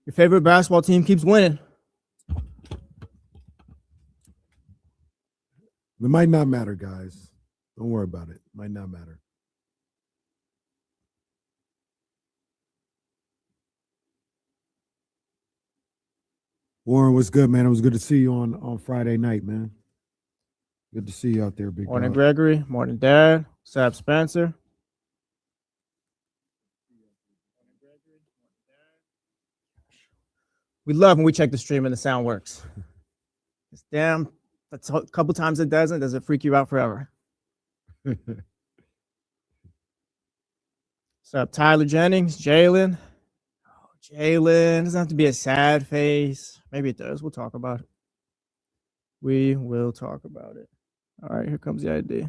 Your favorite basketball team keeps winning. It might not matter, guys. Don't worry about it. It might not matter. Warren, what's good, man? It was good to see you on Friday night, man. Good to see you out there, big Morning, dog. Gregory. Morning, Dad. What's up, Spencer? We love when we check the stream and the sound works. It's damn, that's a couple times it doesn't. Does it freak you out forever? What's up, Tyler Jennings? Jalen? Oh, Jalen. Doesn't have to be a sad face. Maybe it does. We'll talk about it. We will talk about it. All right, here comes the ID.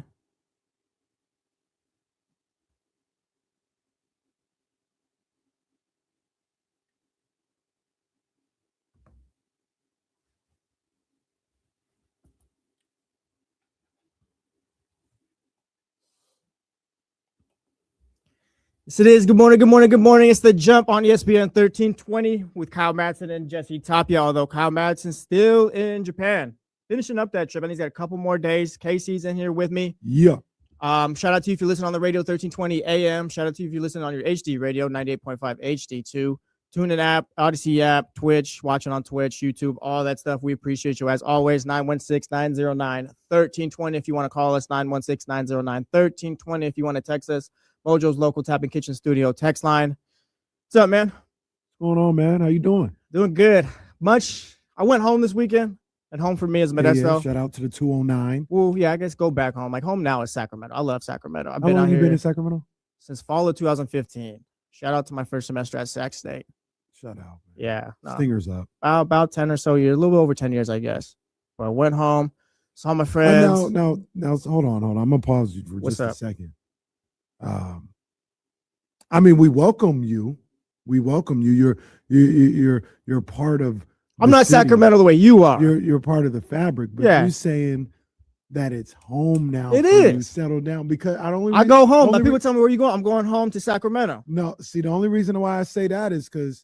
Yes, it is. Good morning, good morning, good morning. It's The Jump on ESPN 1320 with Kyle Madsen and Jesse Tapia, although Kyle Madsen's still in Japan. Finishing up that trip. I think he's got a couple more days. Casey's in here with me. Yeah. Shout out to you if you listen on the radio 1320 AM. Shout out to you if you listen on your HD radio 98.5 HD2. TuneIn app, Odyssey app, Twitch, watching on Twitch, YouTube, all that stuff. We appreciate you as always. 916-909-1320 if you want to call us. 916-909-1320 if you want to text us. Mojo's local tap and kitchen studio text line. What's up, man? What's going on, man? How you doing? Doing good. I went home this weekend. And home for me is Modesto. Yeah, shout out to the 209. Well, yeah, I guess go back home. Like home now is Sacramento. I love Sacramento. How long you been in Sacramento? Since fall of 2015. Shout out to my first semester at Sac State. Shout out. Man. Yeah. No, Stingers up. About 10 or so years, a little over 10 years, I guess. But I went home, saw my friends. Now, hold on. I'm gonna pause you for What's just up? a second. I mean, we welcome you. You're part of. I'm not city. Sacramento the way you are. You're part of the fabric, but you're saying that it's home now. It is. You settle down because I go home. Like people tell me where you going. I'm going home to Sacramento. No, see, the only reason why I say that is because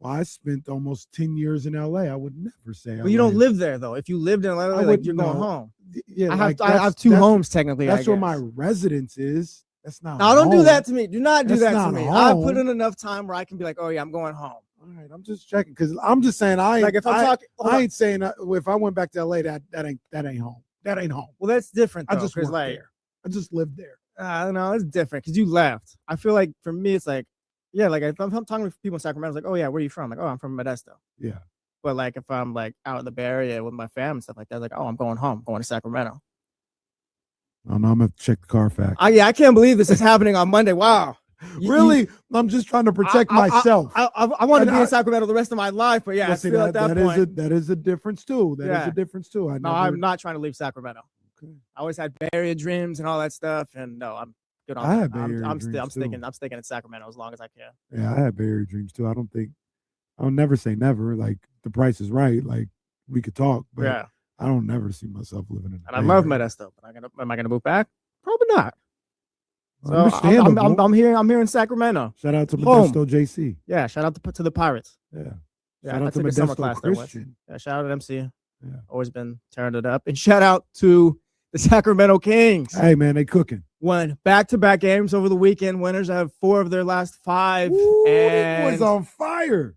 I spent almost 10 years in LA. I would never say. Well, you don't live there though. If you lived in LA, like you're going home. Yeah, I have two homes technically. That's where my residence is. That's not. No, don't do that to me. Do not do that to me. Home. I put in enough time where I can be like, oh yeah, I'm going home. All right, I'm just checking because I'm just saying I ain't saying if I went back to LA that ain't home. That ain't home. Well, that's different. Though, I just worked like there. I just lived there. I don't know. It's different because you left. I feel like for me, it's like, yeah, like if I'm talking to people in Sacramento, it's like, oh yeah, where are you from? Like, oh, I'm from Modesto. Yeah. But like if I'm like out in the Bay Area with my fam and stuff like that, like, oh, I'm going home, going to Sacramento. Oh no, I'm gonna check the Carfax. Yeah, I can't believe this is happening on Monday. Wow. Really? I'm just trying to protect myself. I want to be in Sacramento the rest of my life, but yeah, I feel at that point. That is a difference too. That is a difference too. I'm not trying to leave Sacramento. Okay. I always had Bay Area dreams and all that stuff, and no, I'm good on that. I'm sticking in Sacramento as long as I can. Yeah, I have Bay Area dreams too. I'll never say never. Like the price is right. Like we could talk, but yeah. I don't never see myself living in. And I love Modesto, but am I gonna move back? Probably not. So I'm here in Sacramento. Shout out to Modesto JC. Yeah, shout out to the Pirates. Yeah. Shout out to Modesto summer class Christian. Yeah, shout out to MC. Yeah. Always been tearing it up. And shout out to the Sacramento Kings. Hey man, they cooking. Won back-to-back games over the weekend. Winners have 4 of their last 5. Ooh, and was on fire.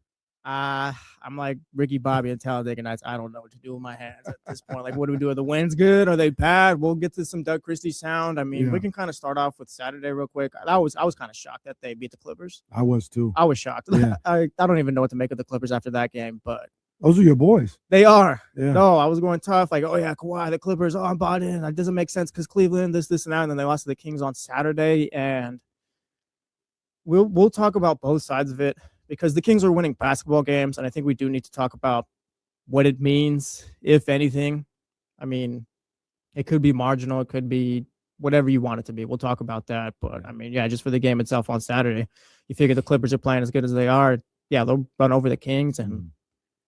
I'm like Ricky Bobby and Talladega Nights. I don't know what to do with my hands at this point. Like, what do we do? Are the winds good? Are they bad? We'll get to some Doug Christie sound. I mean, we can kind of start off with Saturday real quick. I was kind of shocked that they beat the Clippers. I was too. I was shocked. Yeah. I don't even know what to make of the Clippers after that game, but those are your boys. They are. Yeah. No, I was going tough. Like, oh yeah, Kawhi, the Clippers. Oh, I'm bought in. That doesn't make sense because Cleveland, this, and that. And then they lost to the Kings on Saturday, and we'll talk about both sides of it. Because the Kings are winning basketball games, and I think we do need to talk about what it means, if anything. I mean, it could be marginal. It could be whatever you want it to be. We'll talk about that. But, I mean, yeah, just for the game itself on Saturday, you figure the Clippers are playing as good as they are. Yeah, they'll run over the Kings, and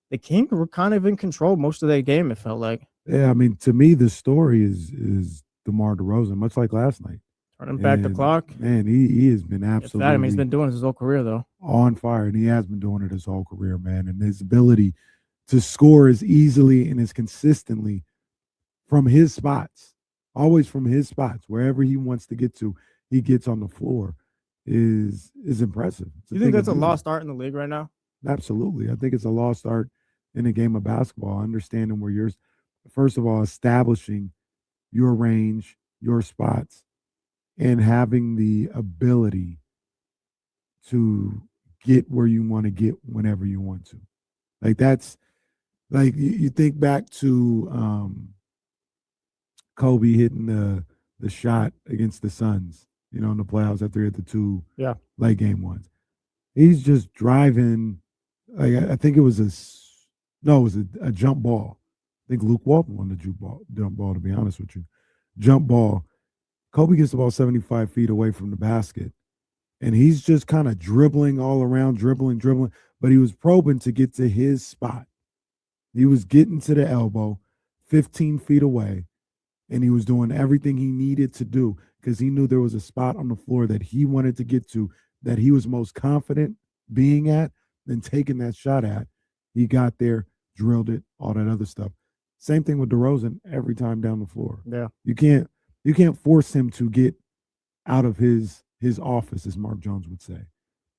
the Kings were kind of in control most of that game, it felt like. Yeah, I mean, to me, the story is DeMar DeRozan, much like last night. Turning back the clock. Man, he has been absolutely. I mean, he's been doing it his whole career, though. on fire, and he has been doing it his whole career, man. And his ability to score as easily and as consistently from his spots, always from his spots, wherever he wants to get to, he gets on the floor, is impressive. Do you think that's a lost art in the league right now? Absolutely. I think it's a lost art in the game of basketball, understanding where you're, first of all, establishing your range, your spots, and having the ability to get where you want to get whenever you want to. Like that's like you think back to Kobe hitting the shot against the Suns, in the playoffs after he hit the two late game ones. He's just driving. Like I think it was a jump ball. I think Luke Walton won the jump ball. To be honest with you, jump ball. Kobe gets the ball 75 feet away from the basket, and he's just kind of dribbling all around, dribbling, but he was probing to get to his spot. He was getting to the elbow, 15 feet away, and he was doing everything he needed to do because he knew there was a spot on the floor that he wanted to get to, that he was most confident being at and taking that shot at. He got there, drilled it, all that other stuff. Same thing with DeRozan every time down the floor. Yeah. You can't force him to get out of his office, as Mark Jones would say.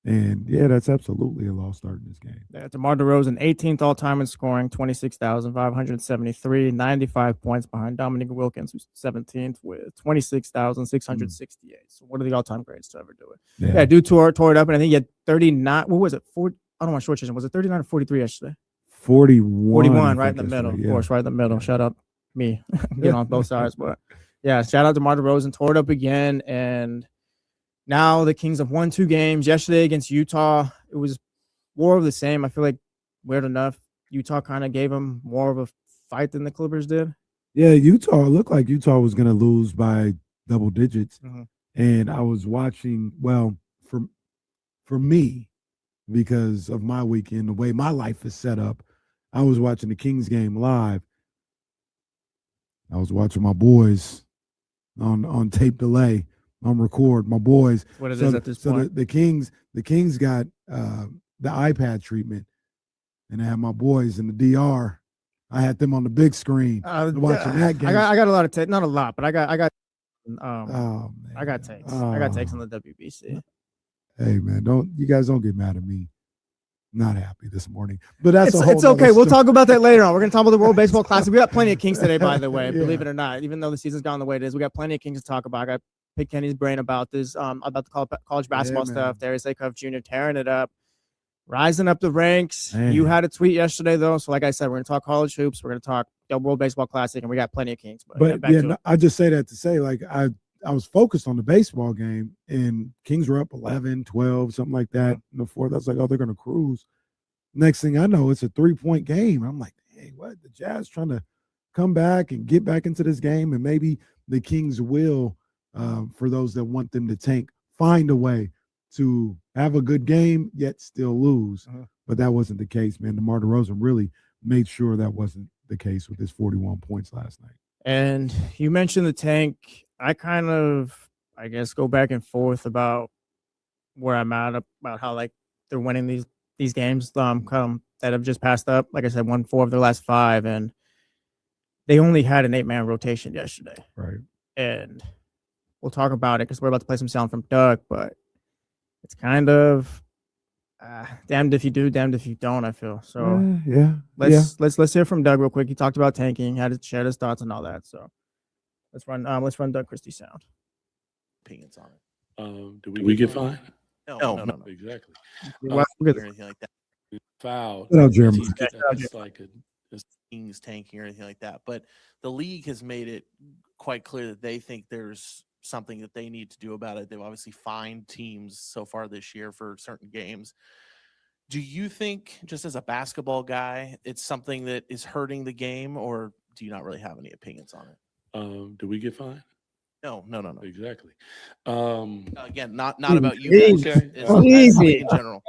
And yeah, that's absolutely a lost start in this game. Yeah, DeMar DeRozan, 18th all-time in scoring, 26,573, 95 points behind Dominique Wilkins, who's 17th with 26,668. So one of the all-time greats to ever do it. Yeah, dude tore it up, and I think he had 39. What was it? I don't want to short change. Was it 39 or 43 yesterday? 41, right in the middle. Of course, right in the middle. Shout out me, on both sides. But yeah, shout out to DeMar DeRozan, tore it up again, and now the Kings have won 2 games. Yesterday against Utah, it was more of the same. I feel like, weird enough, Utah kind of gave them more of a fight than the Clippers did. Yeah, Utah looked like Utah was going to lose by double digits. Mm-hmm. And I was watching, well, for me, because of my weekend, the way my life is set up, I was watching the Kings game live. I was watching my boys on tape delay. On record, my boys. What it is at this point. So the Kings got the iPad treatment, and I had my boys in the DR. I had them on the big screen watching that game. I got a lot of takes, not a lot, but I got takes. I got takes on the WBC. Hey man, you guys don't get mad at me. Not happy this morning, but it's okay. We'll talk about that later on. We're going to talk about the World Baseball Classic. We got plenty of Kings today, by the way. Believe it or not, even though the season's gone the way it is, we got plenty of Kings to talk about. I got pick Kenny's brain about this, about the college basketball stuff. Darius Acuff Jr. tearing it up, rising up the ranks. Man. You had a tweet yesterday, though. So, like I said, we're going to talk college hoops. We're going to talk the World Baseball Classic, and we got plenty of Kings. But I just say that to say, like, I was focused on the baseball game, and Kings were up 11, 12, something like that in the fourth. I was like, oh, they're going to cruise. Next thing I know, it's a 3-point game. I'm like, hey, what? The Jazz trying to come back and get back into this game, and maybe the Kings will, for those that want them to tank, find a way to have a good game yet still lose. But that wasn't the case, man. DeMar DeRozan really made sure that wasn't the case with his 41 points last night. And you mentioned the tank. I kind of, I guess, go back and forth about where I'm at, about how, like, they're winning these games that have just passed up. Like I said, won 4 of their last 5, and they only had an 8-man rotation yesterday. Right. And we'll talk about it because we're about to play some sound from Doug, but it's kind of damned if you do, damned if you don't, I feel. So let's hear from Doug real quick. He talked about tanking, had to share his thoughts and all that. So let's run Doug Christie sound. Opinions on it. Do we get fined? No. Exactly. Or anything like that. Foul. Jeremy. That's like a Kings tanking or anything like that. But the league has made it quite clear that they think there's something that they need to do about it. They've obviously fined teams so far this year for certain games. Do you think, just as a basketball guy, it's something that is hurting the game, or do you not really have any opinions on it? Do we get fined? No. Exactly. Again, not about you guys. Okay. It's in general.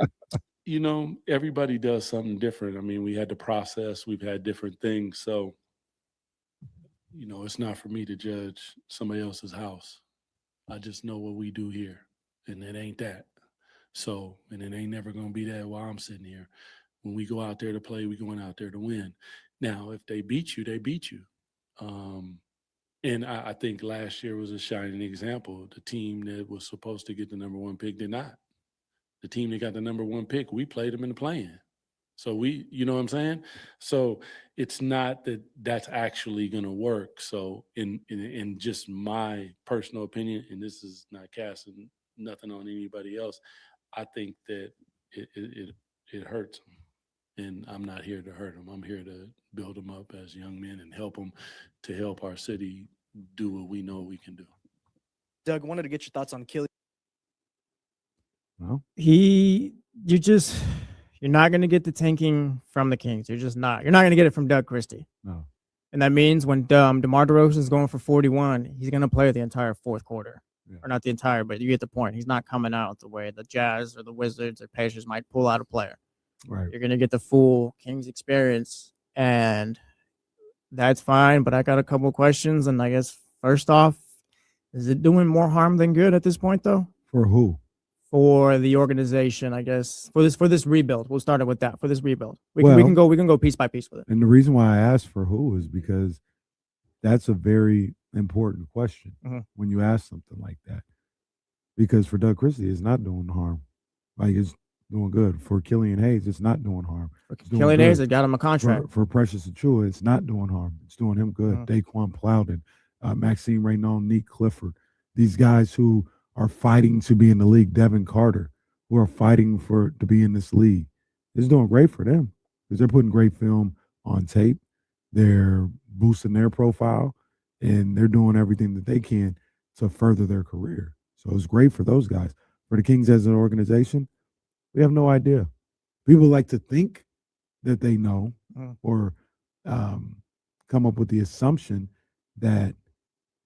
Everybody does something different. I mean, we had the process. We've had different things. So, it's not for me to judge somebody else's house. I just know what we do here, and it ain't that. So, and it ain't never going to be that while I'm sitting here. When we go out there to play, we going out there to win. Now, if they beat you, they beat you. And I think last year was a shining example. The team that was supposed to get the number 1 pick did not. The team that got the number 1 pick, we played them in the play-in. So you know what I'm saying? So it's not that that's actually going to work. So in just my personal opinion, and this is not casting nothing on anybody else, I think that it hurts them. And I'm not here to hurt them. I'm here to build them up as young men and help them to help our city do what we know we can do. Doug, wanted to get your thoughts on Killian. Well, you're not going to get the tanking from the Kings. You're not going to get it from Doug Christie. no. And that means when DeMar DeRozan is going for 41, he's going to play the entire fourth quarter. Yeah. Or not the entire, but you get the point. He's not coming out the way the Jazz or the Wizards or Pacers might pull out a player. Right. You're going to get the full Kings experience, and that's fine. But I got a couple of questions, and I guess first off, is it doing more harm than good at this point, though? For who? For the organization, I guess. For this rebuild, we'll start it with that. For this rebuild, we can go piece by piece with it. And the reason why I asked for who is because that's a very important question when you ask something like that. Because for Doug Christie, it's not doing harm. Like, it's doing good. For Killian Hayes, it's not doing harm. For Killian Hayes, it got him a contract. For Precious Achiuwa, it's not doing harm. It's doing him good. Daquan Plowden, Maxime Reynaud, Nick Clifford, these guys who are fighting to be in the league, Devin Carter, who are fighting to be in this league. It's doing great for them because they're putting great film on tape. They're boosting their profile, and they're doing everything that they can to further their career. So it's great for those guys. For the Kings as an organization, we have no idea. People like to think that they know or come up with the assumption that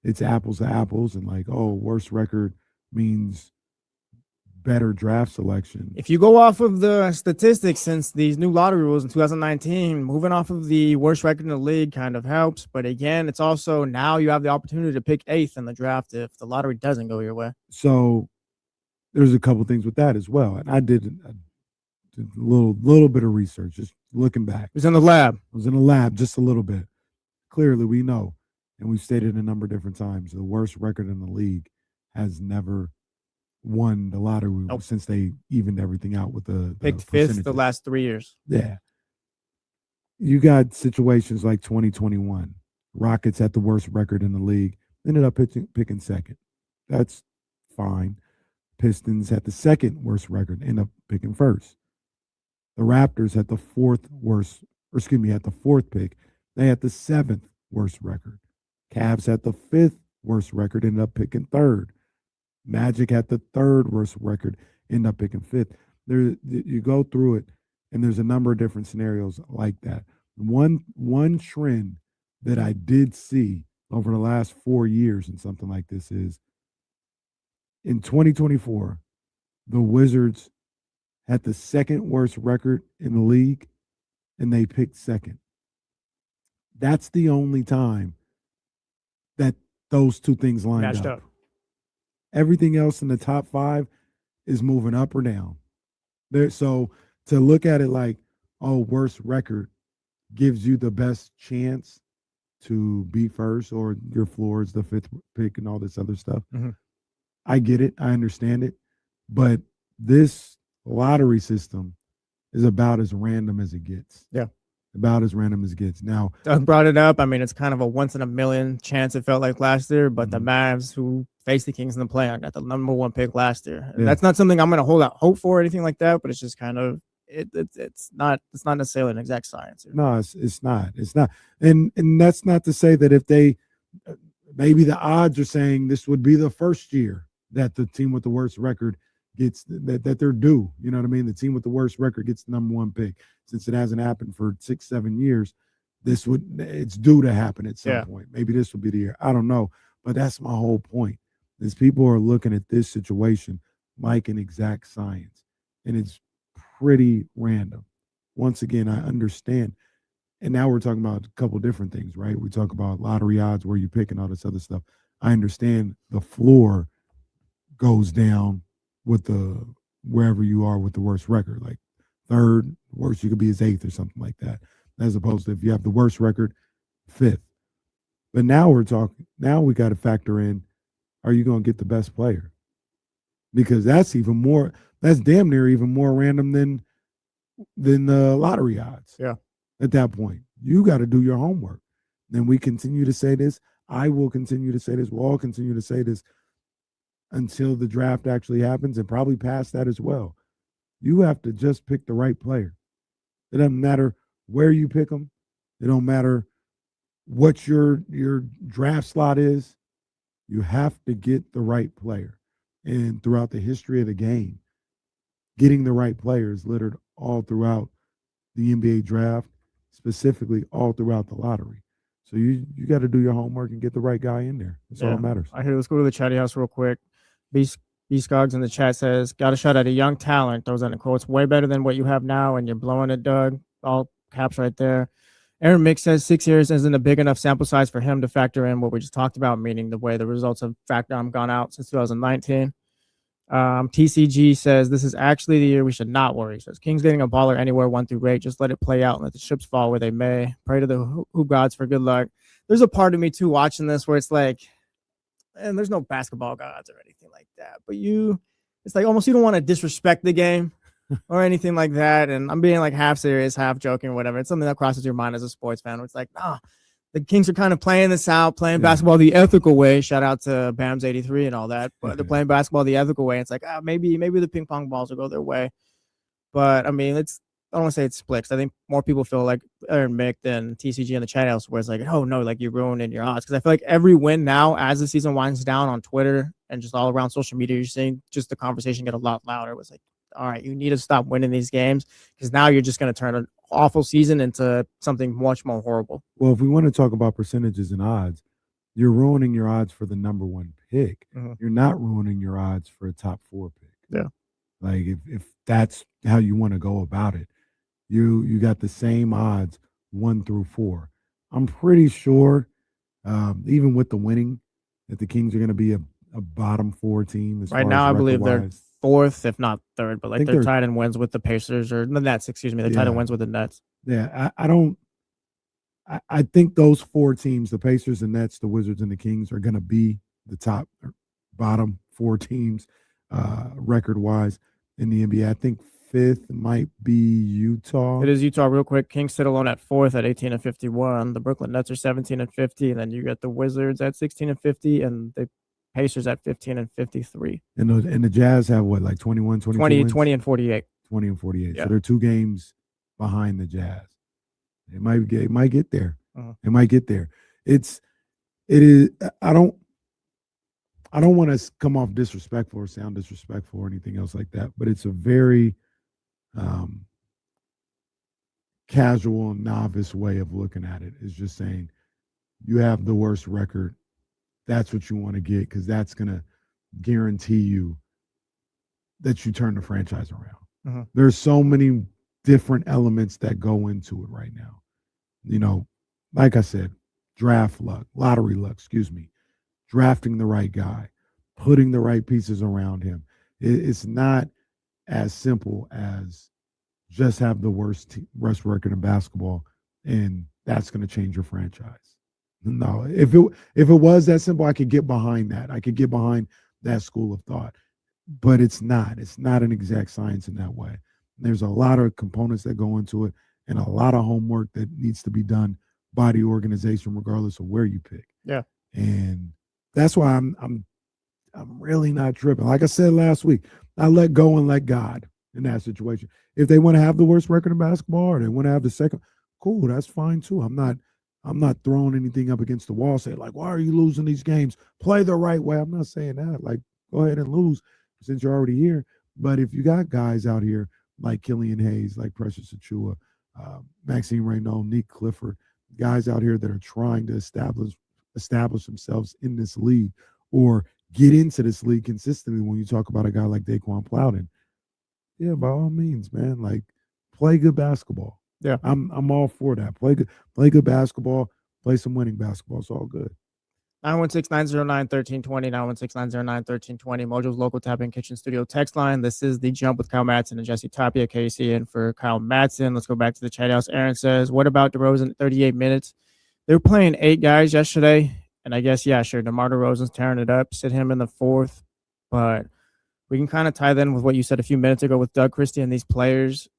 it's apples to apples and like, oh, worst record means better draft selection. If you go off of the statistics since these new lottery rules in 2019, moving off of the worst record in the league kind of helps. But again, it's also now you have the opportunity to pick 8th in the draft if the lottery doesn't go your way. So there's a couple things with that as well. And I did a little bit of research, just looking back. It was in the lab. I was in the lab just a little bit. Clearly, we know, and we've stated a number of different times, the worst record in the league has never won the lottery since they evened everything out with the picked 5th the last 3 years. Yeah. You got situations like 2021. Rockets had the worst record in the league, ended up picking 2nd. That's fine. Pistons had the 2nd worst record, ended up picking 1st. The Raptors had the 4th pick. They had the 7th worst record. Cavs had the 5th worst record, ended up picking 3rd. Magic had the 3rd worst record, ended up picking 5th. You go through it, and there's a number of different scenarios like that. One trend that I did see over the last 4 years in something like this is in 2024, the Wizards had the 2nd worst record in the league, and they picked 2nd. That's the only time that those two things lined up. Everything else in the top 5 is moving up or down. So to look at it like, oh, worst record gives you the best chance to be first, or your floor is the 5th pick and all this other stuff. I get it. I understand it. But this lottery system is about as random as it gets. Yeah. About as random as it gets. Now, Doug brought it up. I mean, it's kind of a once in a million chance, it felt like last year, but the Mavs who faced the Kings in the play-in got the number 1 pick last year. Yeah. That's not something I'm going to hold out hope for or anything like that, but it's just kind of it's not necessarily an exact science. No, it's not. It's not. And that's not to say that if they maybe the odds are saying this would be the first year that the team with the worst record gets that they're due. You know what I mean? The team with the worst record gets the number 1 pick. Since it hasn't happened for 6-7 years, it's due to happen at some point. Maybe this will be the year. I don't know. But that's my whole point. Is people are looking at this situation like an exact science. And it's pretty random. Once again, I understand. And now we're talking about a couple different things, right? We talk about lottery odds, where you pick, and all this other stuff. I understand the floor goes down with the wherever you are with the worst record. Like third, worst you could be is eighth or something like that, as opposed to if you have the worst record, fifth. But now we got to factor in, are you going to get the best player? Because that's damn near even more random than the lottery odds. Yeah. At that point, you got to do your homework. Then we continue to say this. I will continue to say this. We'll all continue to say this until the draft actually happens, and probably past that as well. You have to just pick the right player. It doesn't matter where you pick them. It don't matter what your draft slot is. You have to get the right player. And throughout the history of the game, getting the right player is littered all throughout the NBA draft, specifically all throughout the lottery. So you got to do your homework and get the right guy in there. That's all that matters. I hear. Let's go to the chatty house real quick. B Scogs in the chat says, got a shot at a young talent. Those are in quotes. Way better than what you have now, and you're blowing it, Doug. All caps right there. Aaron Mick says 6 years isn't a big enough sample size for him to factor in what we just talked about, meaning the way the results have gone out since 2019. TCG says this is actually the year we should not worry. He says Kings getting a baller anywhere 1 through 8. Just let it play out and let the chips fall where they may. Pray to the hoop gods for good luck. There's a part of me too watching this where it's like, and there's no basketball gods or anything like that, but it's like almost you don't want to disrespect the game or anything like that. And I'm being like half serious, half joking, or whatever. It's something that crosses your mind as a sports fan. Where it's like, the Kings are kind of playing this out, playing basketball the ethical way. Shout out to Bams 83 and all that. But they're playing basketball the ethical way. It's like, maybe the ping pong balls will go their way. But I mean, I don't want to say it's split. I think more people feel like Aaron Mick than TCG in the chat house, where it's like, oh no, like you're ruining your odds. Because I feel like every win now, as the season winds down on Twitter and just all around social media, you're seeing just the conversation get a lot louder. It was like, all right, you need to stop winning these games because now you're just going to turn an awful season into something much more horrible. Well, if we want to talk about percentages and odds, you're ruining your odds for the number 1 pick. Mm-hmm. You're not ruining your odds for a top 4 pick. Yeah. Like if that's how you want to go about it, you got the same odds 1 through 4. I'm pretty sure, even with the winning, that the Kings are going to be a bottom 4 team. Right now, I believe they're 4th, if not 3rd, but like they're tied in wins with the Pacers or the Nets. Excuse me, they're tied in wins with the Nets. Yeah, I think those 4 teams, the Pacers, the Nets, the Wizards, and the Kings, are going to be the top or bottom 4 teams record-wise in the NBA. I think 5th might be Utah. It is Utah. Real quick, Kings sit alone at 4th at 18-51. The Brooklyn Nets are 17-50, and then you got the Wizards at 16-50, and the Pacers at 15-53. And the Jazz have what, like 21, 22 20 and 48. 20 and 48. Yeah. So they're 2 games behind the Jazz. It might get there. Uh-huh. It might get there. It is. I don't want to come off disrespectful or sound disrespectful or anything else like that, but it's a very casual, novice way of looking at it. Is just saying you have the worst record. That's what you want to get because that's going to guarantee you that you turn the franchise around. Uh-huh. There's so many different elements that go into it right now. You know, like I said, draft luck, lottery luck, drafting the right guy, putting the right pieces around him. It's not as simple as just have the worst record in basketball and that's going to change your franchise. No, if it was that simple, I could get behind that. I could get behind that school of thought. But it's not. It's not an exact science in that way. There's a lot of components that go into it and a lot of homework that needs to be done by the organization, regardless of where you pick. Yeah. And that's why I'm really not tripping. Like I said last week, I let go and let God in that situation. If they want to have the worst record in basketball or they want to have the second, cool, that's fine too. I'm not throwing anything up against the wall saying, like, why are you losing these games? Play the right way. I'm not saying that. Like, go ahead and lose since you're already here. But if you got guys out here like Killian Hayes, like Precious Achiuwa, Maxime Reynaud, Nick Clifford, guys out here that are trying to establish themselves in this league or get into this league consistently. When you talk about a guy like Daquan Plowden, yeah, by all means, man, like play good basketball. Yeah, I'm all for that. Play good basketball, play some winning basketball. It's all good. 916-909-1320, 916-909-1320, Mojo's local tap-in kitchen studio text line. This is The Jump with Kyle Madsen and Jesse Tapia, Casey, and for Kyle Madsen. Let's go back to the chat house. Aaron says, what about DeRozan at 38 minutes? They were playing 8 guys yesterday, and I guess, yeah, sure, DeMar DeRozan's tearing it up. Sit him in the 4th, but we can kind of tie that in with what you said a few minutes ago with Doug Christie and these players.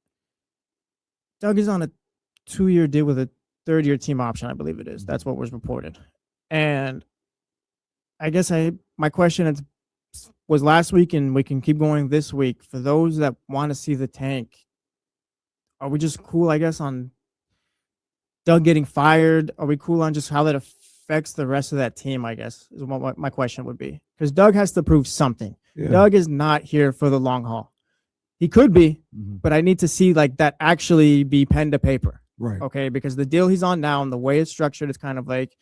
Doug is on a 2-year deal with a 3rd-year team option, I believe it is. That's what was reported. And I guess my question was last week, and we can keep going this week. For those that want to see the tank, are we just cool, I guess, on Doug getting fired? Are we cool on just how that affects the rest of that team, I guess, is what my question would be. Because Doug has to prove something. Yeah. Doug is not here for the long haul. He could be, but I need to see like that actually be pen to paper. Right. Okay, because the deal he's on now and the way it's structured is kind of like,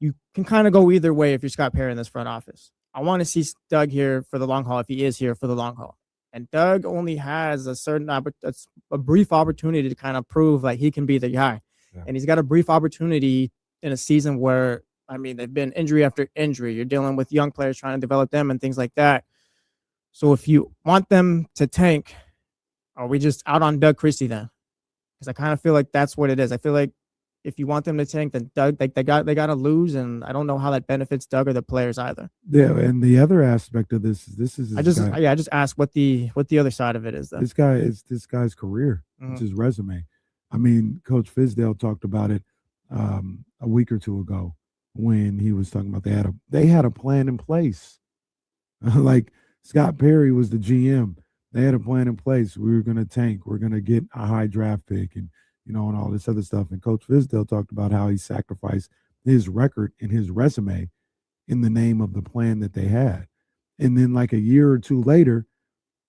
you can kind of go either way if you're Scott Perry in this front office. I want to see Doug here for the long haul if he is here for the long haul. And Doug only has a brief opportunity to kind of prove like he can be the guy. Yeah. And he's got a brief opportunity in a season where, I mean, they've been injury after injury. You're dealing with young players trying to develop them and things like that. So if you want them to tank, are we just out on Doug Christie then? Because I kind of feel like that's what it is. I feel like if you want them to tank, then Doug, they got to lose, and I don't know how that benefits Doug or the players either. Yeah, and the other aspect of this is I just asked what the other side of it is. Then this guy's career, it's his resume. I mean, Coach Fizdale talked about it a week or two ago when he was talking about they had a plan in place. Like Scott Perry was the GM. They had a plan in place. We were going to tank. We're going to get a high draft pick and and all this other stuff. And Coach Fizdale talked about how he sacrificed his record and his resume in the name of the plan that they had. And then like a year or two later,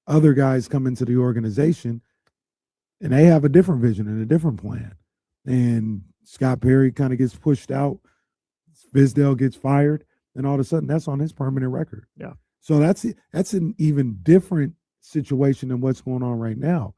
other guys come into the organization and they have a different vision and a different plan. And Scott Perry kind of gets pushed out. Fizdale gets fired. And all of a sudden, that's on his permanent record. Yeah. So that's an even different situation than what's going on right now.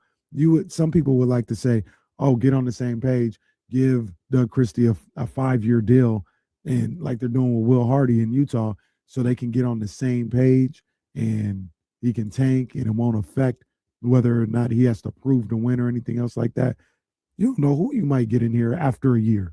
Some people would like to say, oh, get on the same page, give Doug Christie a 5-year deal, and like they're doing with Will Hardy in Utah, so they can get on the same page and he can tank and it won't affect whether or not he has to prove to win or anything else like that. You don't know who you might get in here after a year.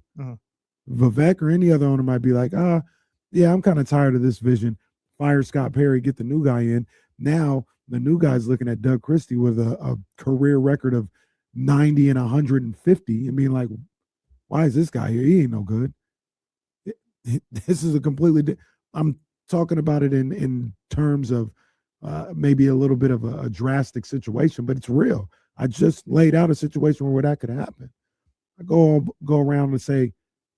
Vivek or any other owner might be like, yeah, I'm kind of tired of this vision. Fire Scott Perry, get the new guy in. Now the new guy's looking at Doug Christie with a career record of 90 and 150. I mean, like, why is this guy here? He ain't no good. This is a completely I'm talking about it in terms of maybe a little bit of a drastic situation, but it's real. I just laid out a situation where that could happen. I go around and say,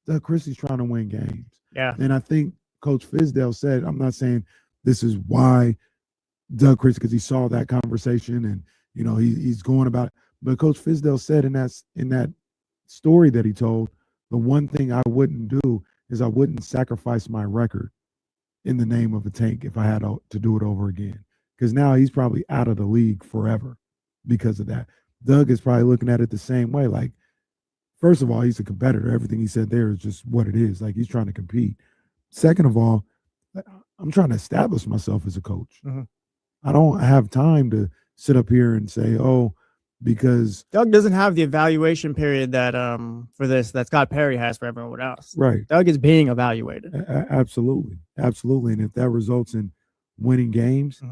Doug Christie's trying to win games. Yeah. And I think Coach Fizdale said, I'm not saying this is why Doug Christie, because he saw that conversation and, he's going about it. But Coach Fizdale said in that story that he told, the one thing I wouldn't do is I wouldn't sacrifice my record in the name of a tank if I had to do it over again. Because now he's probably out of the league forever because of that. Doug is probably looking at it the same way. Like, first of all, he's a competitor. Everything he said there is just what it is. Like, he's trying to compete. Second of all, I'm trying to establish myself as a coach. I don't have time to sit up here and say, oh, because Doug doesn't have the evaluation period that for this that Scott Perry has for everyone else. Right. Doug is being evaluated. Absolutely. And if that results in winning games,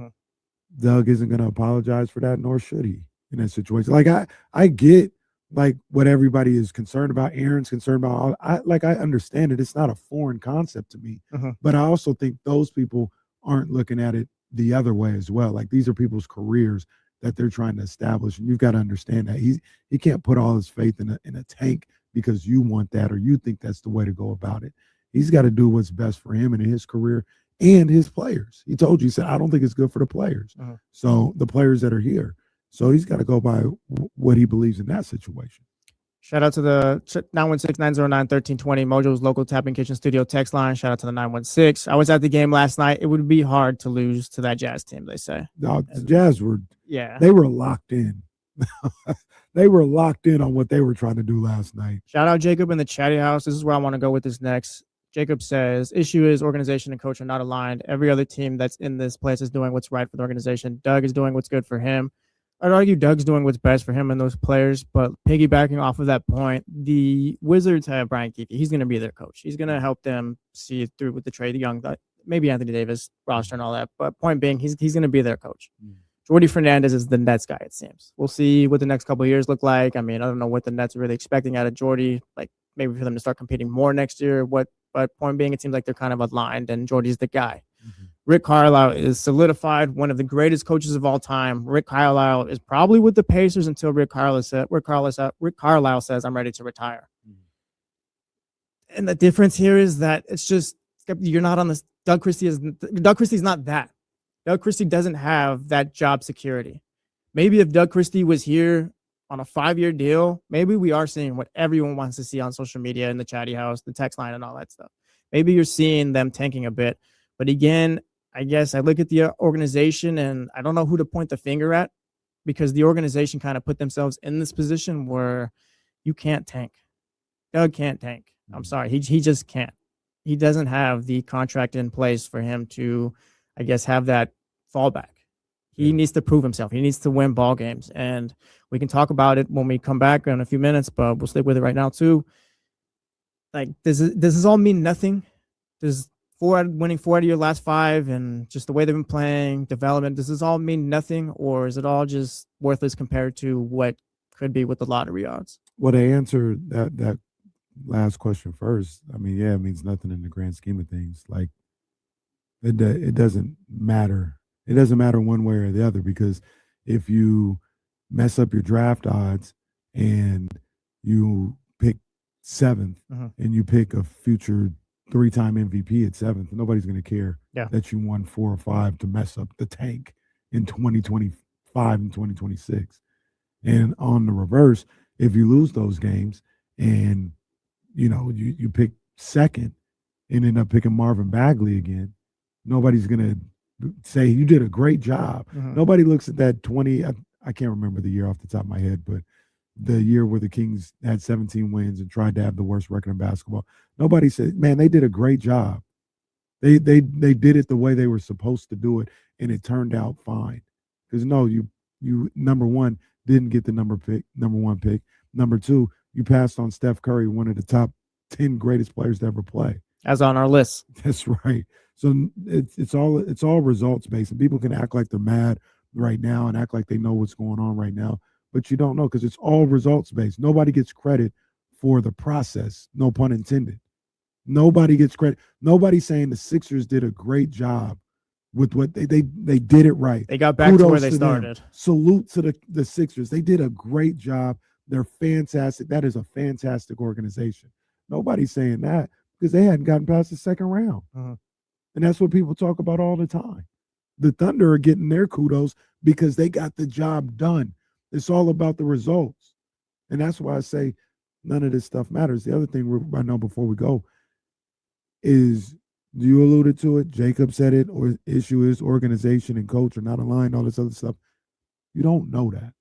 Doug isn't going to apologize for that, nor should he in that situation. Like I get like what everybody is concerned about. Aaron's concerned about. I understand it. It's not a foreign concept to me, but I also think those people aren't looking at it the other way as well. Like, these are people's careers that they're trying to establish, and you've got to understand that he can't put all his faith in a tank because you want that or you think that's the way to go about it. He's got to do what's best for him and his career and his players. He told you, he said, I don't think it's good for the players. So the players that are here. So he's got to go by what he believes in that situation. Shout out to the 916-909-1320, Mojo's local tap-in kitchen studio text line. Shout out to the 916. I was at the game last night. It would be hard to lose to that Jazz team, they say. No, the Jazz they were locked in. They were locked in on what they were trying to do last night. Shout out Jacob in the chatty house. This is where I want to go with this next. Jacob says, issue is organization and coach are not aligned. Every other team that's in this place is doing what's right for the organization. Doug is doing what's good for him. I'd argue Doug's doing what's best for him and those players, but piggybacking off of that point, the Wizards have Brian Keefe. He's going to be their coach. He's going to help them see it through with the trade, the young, maybe Anthony Davis roster and all that. But point being, he's going to be their coach. Jordy Fernandez is the Nets guy, it seems. We'll see what the next couple of years look like. I mean, I don't know what the Nets are really expecting out of Jordy, like maybe for them to start competing more next year. But point being, it seems like they're kind of aligned, and Jordy's the guy. Rick Carlisle is solidified, one of the greatest coaches of all time. Rick Carlisle is probably with the Pacers until Rick Carlisle says, I'm ready to retire. And the difference here is that it's just, you're not on this. Doug Christie's not that. Doug Christie doesn't have that job security. Maybe if Doug Christie was here on a 5-year deal, maybe we are seeing what everyone wants to see on social media, in the chatty house, the text line, and all that stuff. Maybe you're seeing them tanking a bit. But again, I guess I look at the organization and I don't know who to point the finger at, because the organization kind of put themselves in this position where you can't tank. Doug can't tank. I'm sorry. He just can't. He doesn't have the contract in place for him to, I guess, have that fallback. He needs to prove himself. He needs to win ball games. And we can talk about it when we come back in a few minutes, but we'll stick with it right now too. Like, does this all mean nothing? Does winning 4 out of your last 5 and just the way they've been playing, development, does this all mean nothing, or is it all just worthless compared to what could be with the lottery odds? Well, to answer that last question first, I mean, yeah, it means nothing in the grand scheme of things. Like, it doesn't matter. It doesn't matter one way or the other, because if you mess up your draft odds and you pick 7th and you pick a future 3-time MVP at 7th, nobody's going to care that you won 4 or 5 to mess up the tank in 2025 and 2026. And on the reverse, if you lose those games and you pick 2nd and end up picking Marvin Bagley again, nobody's going to say you did a great job. Nobody looks at that 20. I can't remember the year off the top of my head, but the year where the Kings had 17 wins and tried to have the worst record in basketball. Nobody said, man, they did a great job. They did it the way they were supposed to do it, and it turned out fine. Because no, you number one, didn't get the number 1 pick. Number 2, you passed on Steph Curry, one of the top 10 greatest players to ever play. As on our list. That's right. So it's all results based, and people can act like they're mad right now and act like they know what's going on right now, but you don't know, because it's all results based. Nobody gets credit for the process, no pun intended. Nobody gets credit. Nobody's saying the Sixers did a great job with what they did it right. They got back to where they started. Them. Salute to the Sixers. They did a great job. They're fantastic. That is a fantastic organization. Nobody's saying that because they hadn't gotten past the 2nd round. And that's what people talk about all the time. The Thunder are getting their kudos because they got the job done. It's all about the results. And that's why I say none of this stuff matters. The other thing I know before we go is, you alluded to it, Jacob said it, or issue is organization and coach are not aligned, all this other stuff. You don't know that.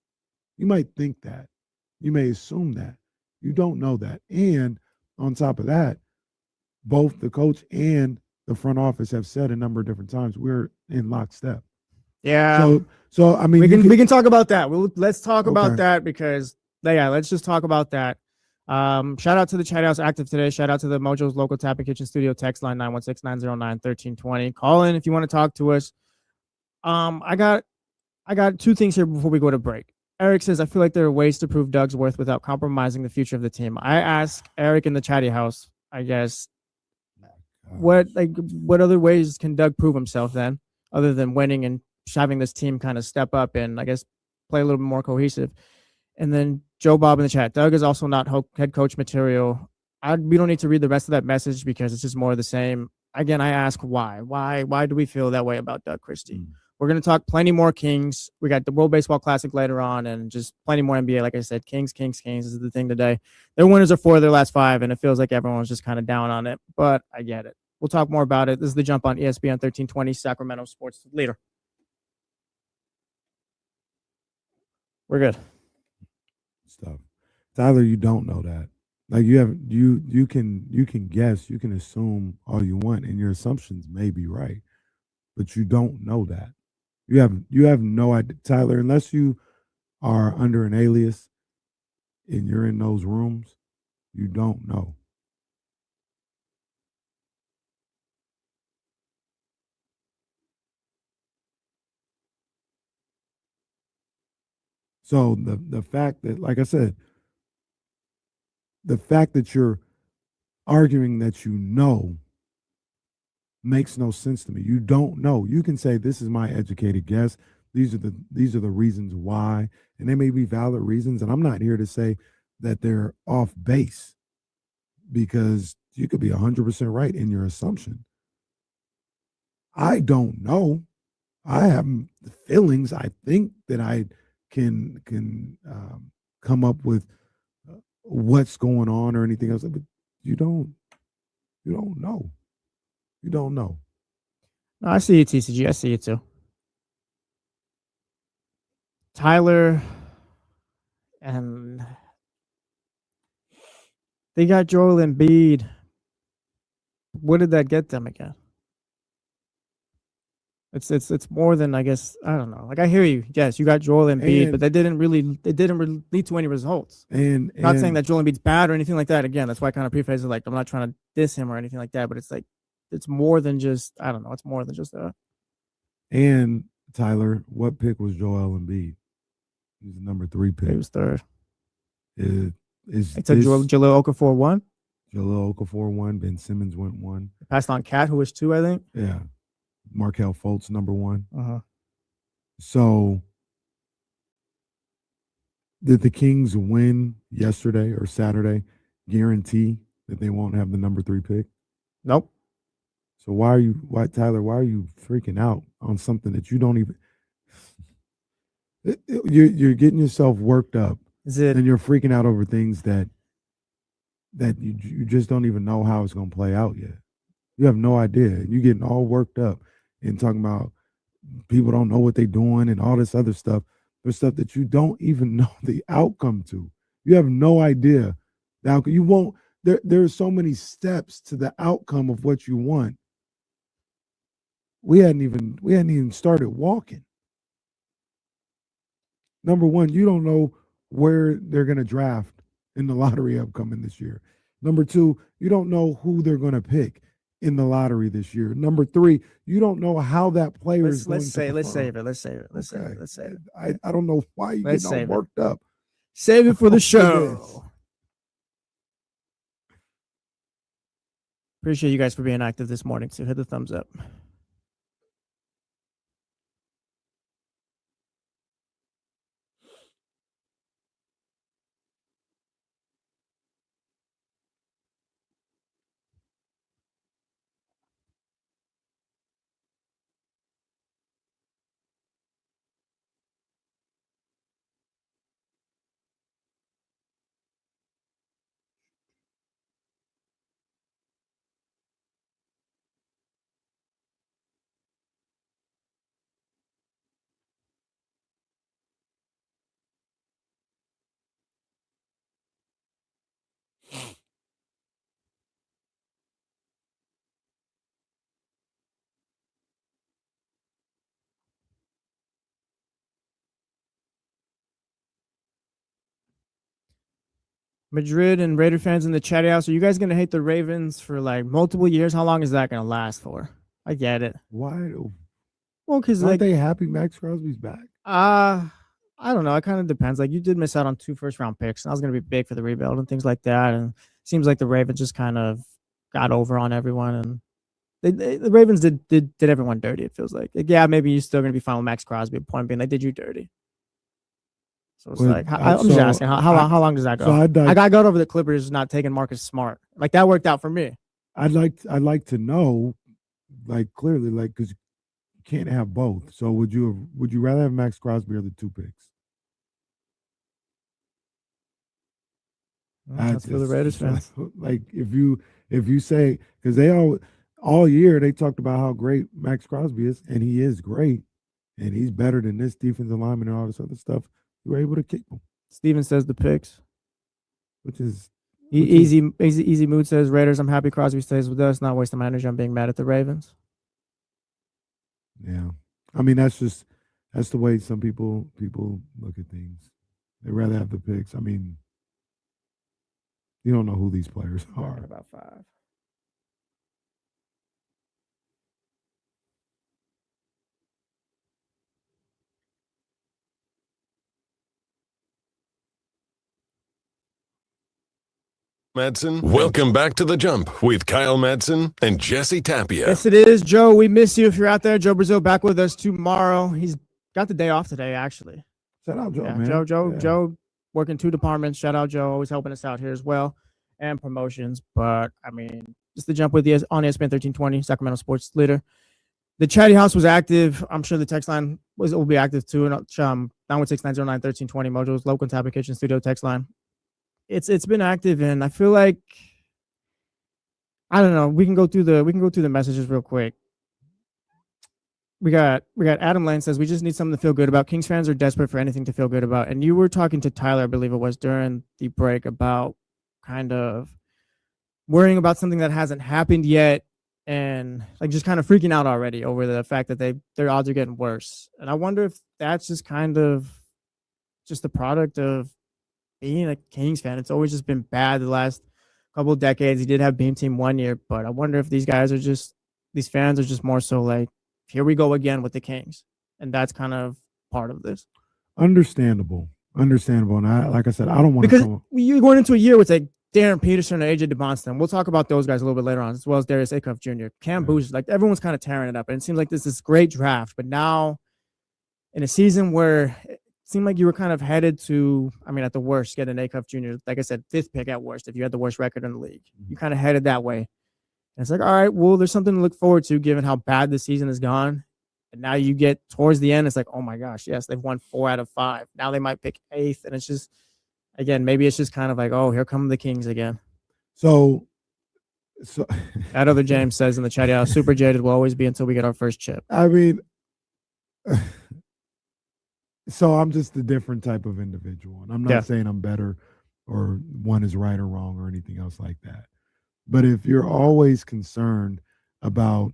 You might think that. You may assume that. You don't know that. And on top of that, both the coach and the front office have said a number of different times, we're in lockstep. Yeah. So I mean, we can talk about that. Let's talk about that, because let's just talk about that. Shout out to the chat house active today. Shout out to the Mojo's local tap and kitchen studio text line 916-909-1320. Call in if you want to talk to us. I got 2 things here before we go to break. Eric says, I feel like there are ways to prove Doug's worth without compromising the future of the team. I ask Eric in the chatty house, I guess, what other ways can Doug prove himself then, other than winning and having this team kind of step up and I guess play a little bit more cohesive? And then Joe Bob in the chat, Doug is also not head coach material. We don't need to read the rest of that message because it's just more of the same. Again, I ask why. Why do we feel that way about Doug Christie? We're going to talk plenty more Kings. We got the World Baseball Classic later on and just plenty more NBA. Like I said, Kings is the thing today. Their winners are 4 of their last 5, and it feels like everyone's just kind of down on it, but I get it. We'll talk more about it. This is The Jump on ESPN 1320, Sacramento Sports Leader. We're good. Stuff. Tyler, you don't know that. Like you can guess, you can assume all you want, and your assumptions may be right, but you don't know that. You have no idea, Tyler, unless you are under an alias and you're in those rooms, you don't know. So the fact that, like I said, the fact that you're arguing that you know makes no sense to me. You don't know. You can say this is my educated guess. These are the reasons why, and they may be valid reasons. And I'm not here to say that they're off base because you could be 100% right in your assumption. I don't know. I have feelings. I think that I can come up with what's going on or anything else, but you don't. You don't know. You don't know. No, I see you, TCG. I see you too. Tyler, and they got Joel Embiid. What did that get them again? It's more than, I guess, I don't know. Like, I hear you. Yes, you got Joel Embiid, but that didn't really lead to any results. And not saying that Joel Embiid's bad or anything like that. Again, that's why I kind of preface it like I'm not trying to diss him or anything like that. But it's like it's more than just, I don't know. It's more than just that. And Tyler, what pick was Joel Embiid? He's the number 3 pick. He was third. It's took Jahlil Okafor 1. Jahlil Okafor 1. Ben Simmons went 1. Passed on Cat, who was 2, I think. Yeah. Markelle Fultz, number 1. Uh-huh. So, did the Kings win yesterday or Saturday guarantee that they won't have the number 3 pick? Nope. So Tyler, why are you freaking out on something that you don't even? You're getting yourself worked up, and you're freaking out over things that you just don't even know how it's going to play out yet. You have no idea. You're getting all worked up and talking about people don't know what they're doing and all this other stuff. There's stuff that you don't even know the outcome to. You have no idea the outcome. You won't. There are so many steps to the outcome of what you want. We hadn't even started walking. Number one, you don't know where they're going to draft in the lottery upcoming this year. Number 2, you don't know who they're going to pick in the lottery this year. Number 3, you don't know how that player is going to perform. Let's save it. I don't know why you get all worked up. Save it for the show. Appreciate you guys for being active this morning, so hit the thumbs up. Madrid and Raider fans in the chat house, are you guys going to hate the Ravens for like multiple years? How long is that going to last for? I get it. Why? Well, because aren't they happy Max Crosby's back? I don't know. It kind of depends. Like, you did miss out on 2 first-round picks, and that was going to be big for the rebuild and things like that. And it seems like the Ravens just kind of got over on everyone, and the Ravens did everyone dirty. It feels like yeah, maybe you're still going to be fine with Max Crosby. Point being, they did you dirty. So it's like, I'm just asking, how long does that go? So I got over the Clippers not taking Marcus Smart. Like, that worked out for me. I'd like to know, like, clearly, like, because you can't have both. So would you rather have Max Crosby or the 2 picks? That's for the Raiders fans. Like, if you say, because they all year they talked about how great Max Crosby is, and he is great, and he's better than this defensive lineman and all this other stuff. You were able to kick him. Steven says the picks. Which is, Easy mood says Raiders. I'm happy Crosby stays with us. Not wasting my energy on being mad at the Ravens. Yeah, I mean that's the way some people look at things. They rather have the picks. I mean, you don't know who these players are. About 5. Madsen. Welcome back to The Jump with Kyle Madsen and Jesse Tapia. Yes, it is, Joe. We miss you if you're out there. Joe Brazil back with us tomorrow. He's got the day off today, actually. Shout out, Joe, Yeah, man. Joe, working 2 departments. Shout out, Joe, always helping us out here as well, and promotions. But I mean, just The Jump with you on ESPN 1320, Sacramento Sports Leader. The chatty house was active. I'm sure the text line will be active too. And 916-909-1320, Mojo's local Tablet Kitchen Studio text line. It's been active, and I feel like, I don't know. We can go through the messages real quick. We got Adam Lane says we just need something to feel good about. Kings fans are desperate for anything to feel good about. And you were talking to Tyler, I believe it was, during the break about kind of worrying about something that hasn't happened yet, and like just kind of freaking out already over the fact that their odds are getting worse. And I wonder if that's just kind of just the product of being a Kings fan. It's always just been bad the last couple of decades. He did have Beam Team 1 year, but I wonder if these fans are just more so like, here we go again with the Kings. And that's kind of part of this. Understandable. And like I said, I don't want to. Because you're going into a year with like Darren Peterson and AJ DeBonston. We'll talk about those guys a little bit later on, as well as Darius Acuff Jr. Cam Booth, like everyone's kind of tearing it up. And it seems like this great draft. But now in a season where it seemed like you were kind of headed to, I mean, at the worst, get an Acuff Jr., like I said, 5th pick at worst, if you had the worst record in the league. You kind of headed that way. And it's like, all right, well, there's something to look forward to given how bad the season has gone. And now you get towards the end, it's like, oh my gosh, yes, they've won 4 out of 5. Now they might pick 8th. And it's just, again, maybe it's just kind of like, oh, here come the Kings again. So that other James says in the chat, yeah, super jaded will always be until we get our first chip. I mean, so I'm just a different type of individual. And I'm not saying I'm better or one is right or wrong or anything else like that. But if you're always concerned about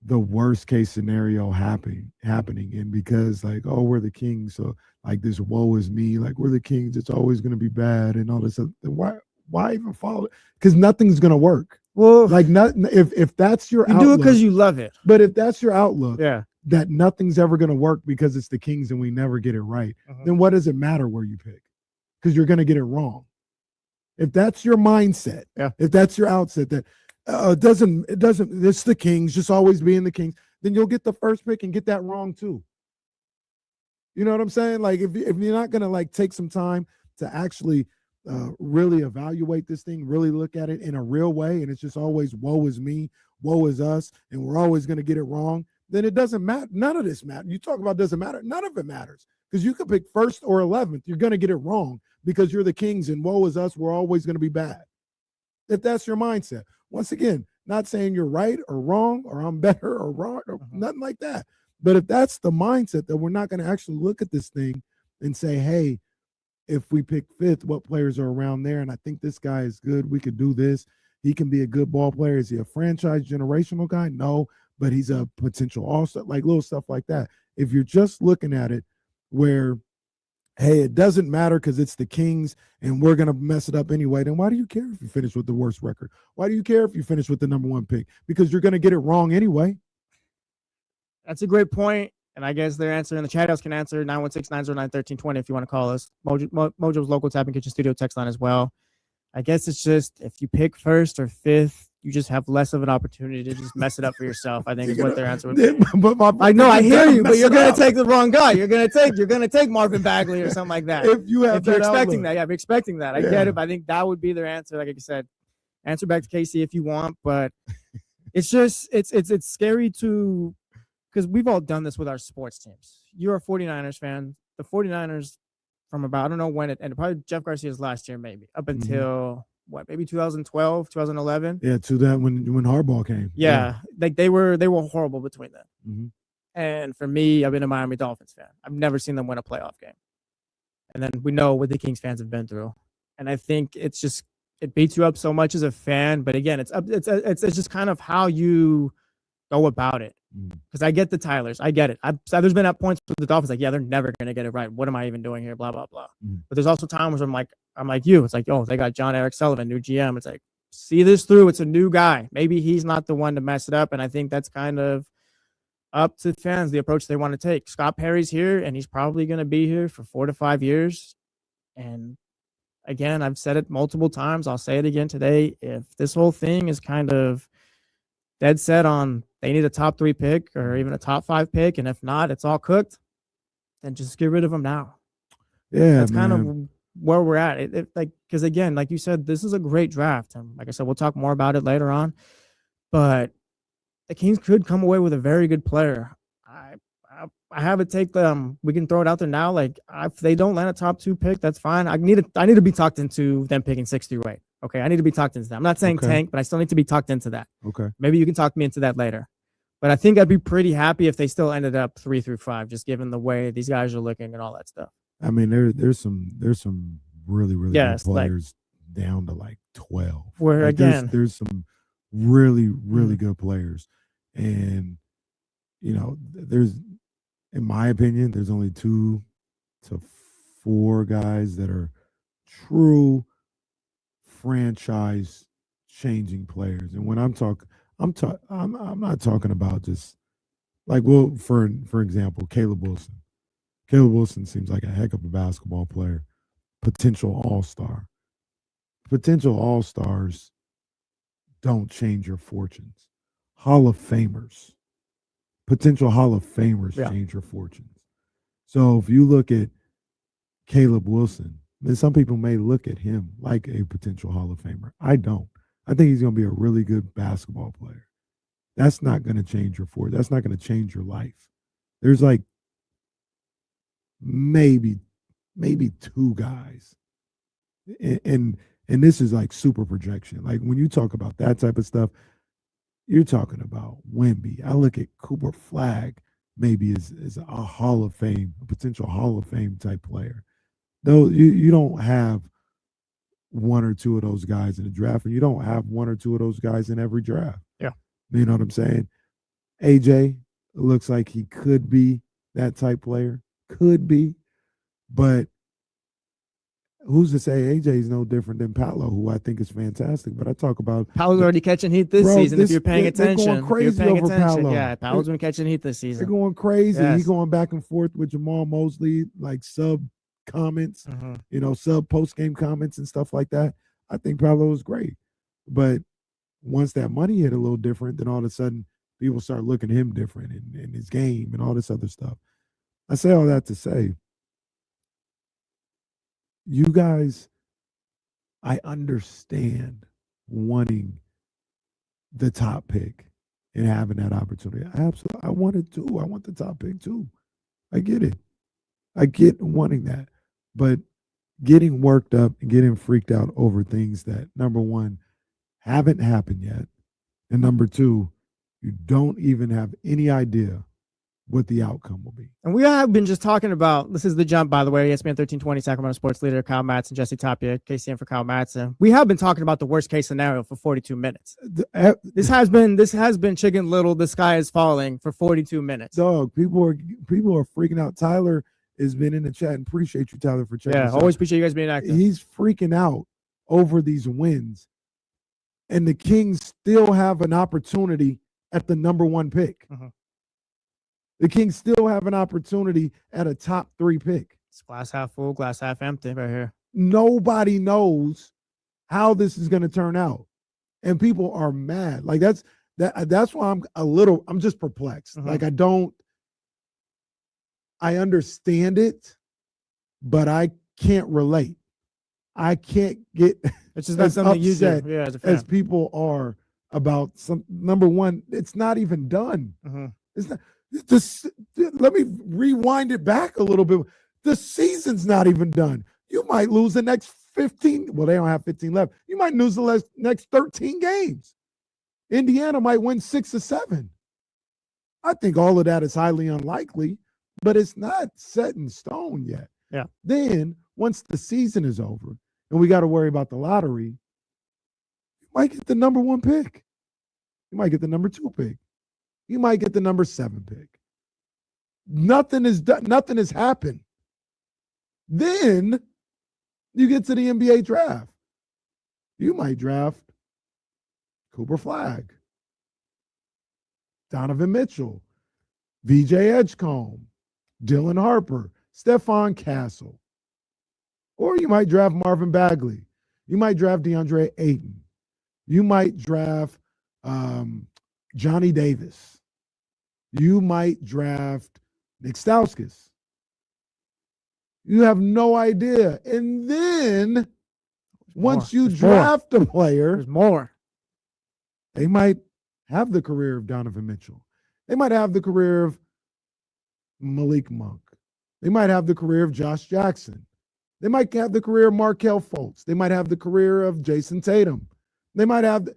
the worst case scenario happening, and because like, oh, we're the Kings, so like this woe is me, like we're the Kings, it's always going to be bad and all this stuff, why even follow it? Because nothing's going to work. Well, like if that's your outlook, do it because you love it. But if that's your outlook, that nothing's ever going to work because it's the Kings and we never get it right, then what does it matter where you pick? Because you're going to get it wrong. If that's your mindset, if that's your outset, that it doesn't, it's the Kings, just always being the Kings, then you'll get the first pick and get that wrong too. You know what I'm saying? Like if you're not going to like take some time to actually really evaluate this thing, really look at it in a real way, and it's just always woe is me, woe is us, and we're always going to get it wrong, then it doesn't matter. None of this matters. You talk about doesn't matter. None of it matters because you could pick 1st or 11th. You're going to get it wrong because you're the Kings and woe is us. We're always going to be bad. If that's your mindset. Once again, not saying you're right or wrong or I'm better or wrong or nothing like that. But if that's the mindset that we're not going to actually look at this thing and say, hey, if we pick 5th, what players are around there? And I think this guy is good. We could do this. He can be a good ball player. Is he a franchise generational guy? No, but he's a potential all-star, like little stuff like that. If you're just looking at it where, hey, it doesn't matter because it's the Kings and we're going to mess it up anyway, then why do you care if you finish with the worst record? Why do you care if you finish with the number 1 pick? Because you're going to get it wrong anyway. That's a great point. And I guess their answer in the chat house can answer 916-909-1320 if you want to call us. Mojo's local Tap and Kitchen Studio text line as well. I guess it's just if you pick 1st or 5th, you just have less of an opportunity to just mess it up for yourself, I think is what their answer would be. I know, I hear you, but you're going to take the wrong guy. You're going to take Marvin Bagley or something like that. If you're expecting that, if you're expecting that, I get it. But I think that would be their answer. Like you said, answer back to Casey if you want, but it's just it's scary to, because we've all done this with our sports teams. You're a 49ers fan. The 49ers from about, I don't know when it ended, probably Jeff Garcia's last year, maybe up until maybe 2012, 2011. Yeah, to that when Harbaugh came. Yeah, like they were horrible between them. And for me, I've been a Miami Dolphins fan. I've never seen them win a playoff game. And then we know what the Kings fans have been through. And I think it's just it beats you up so much as a fan. But again, it's just kind of how you go about it. Because I get the Tylers, I get it. There's been at points with the Dolphins like, yeah, they're never gonna get it right. What am I even doing here? Blah blah blah. But there's also times where I'm like you. It's like, oh, they got John Eric Sullivan, new GM. It's like, see this through. It's a new guy. Maybe he's not the one to mess it up. And I think that's kind of up to fans, the approach they want to take. Scott Perry's here, and he's probably going to be here for 4 to 5 years. And again, I've said it multiple times. I'll say it again today. If this whole thing is kind of dead set on they need a top 3 pick or even a top 5 pick, and if not, it's all cooked, then just get rid of them now. Yeah, that's kind of where we're at. Because again, like you said, this is a great draft, and like I said, we'll talk more about it later on. But the Kings could come away with a very good player. I have it take them. We can throw it out there now. Like if they don't land a top 2 pick, that's fine. I need to be talked into them picking 6 through 8. Okay, I need to be talked into that. I'm not saying tank, but I still need to be talked into that. Okay. Maybe you can talk me into that later. But I think I'd be pretty happy if they still ended up 3 through 5, just given the way these guys are looking and all that stuff. I mean, there's some really good players down to like 12. Where again, there's some really good players, and there's, in my opinion, there's only 2 to 4 guys that are true franchise changing players. And when I'm not talking about just like, well, for example, Caleb Wilson. Caleb Wilson seems like a heck of a basketball player, potential all-star. Potential all-stars don't change your fortunes. Hall of Famers, potential Hall of Famers change your fortunes. So if you look at Caleb Wilson, then some people may look at him like a potential Hall of Famer. I don't. I think he's going to be a really good basketball player. That's not going to change your fortune. That's not going to change your life. There's like maybe 2 guys. And this is like super projection. Like when you talk about that type of stuff, you're talking about Wemby. I look at Cooper Flagg maybe as a Hall of Fame, a potential Hall of Fame type player. Though you don't have 1 or 2 of those guys in the draft, and you don't have 1 or 2 of those guys in every draft. Yeah. You know what I'm saying? AJ looks like he could be that type player. Could be. But who's to say AJ is no different than Paolo, who I think is fantastic. But I talk about Paolo's already catching heat this season. If you're paying attention, going crazy over Paolo. Yeah, Paolo's been catching heat this season. They're going crazy. Yes. He's going back and forth with Jamal Mosley, like sub comments, sub post game comments and stuff like that. I think Paolo is great, but once that money hit a little different, then all of a sudden people start looking at him different in his game and all this other stuff. I say all that to say, you guys, I understand wanting the top pick and having that opportunity. I want it too. I want the top pick too. I get it. I get wanting that. But getting worked up and getting freaked out over things that, number one, haven't happened yet, and number two, you don't even have any idea what the outcome will be. And we have been just talking about, this is The Jump, by the way, ESPN 1320, Sacramento sports leader, Kyle Matson, Jesse Tapia, KCM for Kyle Matson. We have been talking about the worst case scenario for 42 minutes. This has been Chicken Little, the sky is falling for 42 minutes. Dog, people are freaking out. Tyler has been in the chat, and appreciate you, Tyler, for checking us out. Always appreciate you guys being active. He's freaking out over these wins, and the Kings still have an opportunity at the number 1 pick. The Kings still have an opportunity at a top 3 pick. It's glass half full, glass half empty right here. Nobody knows how this is going to turn out, and people are mad. Like that's why I'm just perplexed. Like I understand it, but I can't relate. I can't get it's just not something you do. Yeah, as people are about some. Number one, it's not even done. It's not. Let me rewind it back a little bit. The season's not even done. You might lose the next 15. Well, they don't have 15 left. You might lose the next 13 games. Indiana might win 6 or 7. I think all of that is highly unlikely, but it's not set in stone yet. Yeah. Then once the season is over and we got to worry about the lottery, might get the number 1 pick. You might get the number 2 pick. You might get the number 7 pick. Nothing has happened. Then you get to the NBA draft. You might draft Cooper Flagg, Donovan Mitchell, VJ Edgecombe, Dylan Harper, Stephon Castle. Or you might draft Marvin Bagley. You might draft DeAndre Ayton. You might draft Johnny Davis. You might draft Nick Stauskas. You have no idea. And then once you draft a player, there's more. They might have the career of Donovan Mitchell. They might have the career of Malik Monk. They might have the career of Josh Jackson. They might have the career of Markelle Fultz. They might have the career of Jason Tatum. They might have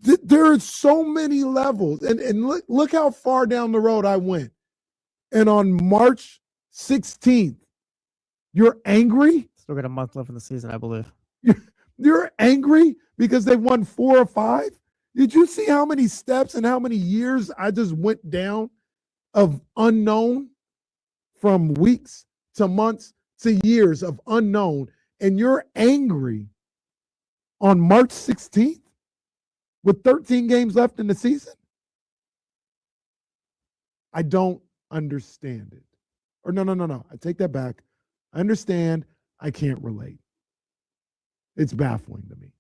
there are so many levels. And look how far down the road I went. And on March 16th, you're angry? Still got a month left in the season, I believe. You're angry because they won 4 or 5? Did you see how many steps and how many years I just went down of unknown, from weeks to months to years of unknown, and you're angry on March 16th with 13 games left in the season? I don't understand it. Or no. I take that back. I understand. I can't relate. It's baffling to me.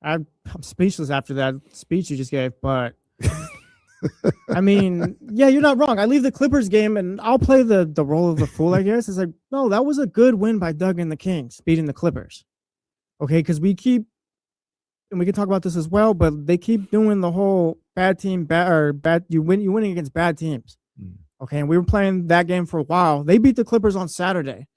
I'm speechless after that speech you just gave, but I mean, yeah, you're not wrong. I leave the Clippers game and I'll play the role of the fool, I guess. It's like, no, that was a good win by Doug and the Kings, beating the Clippers. Okay, because we keep, and we can talk about this as well, but they keep doing the whole bad team, you're winning against bad teams. Okay, and we were playing that game for a while. They beat the Clippers on Saturday.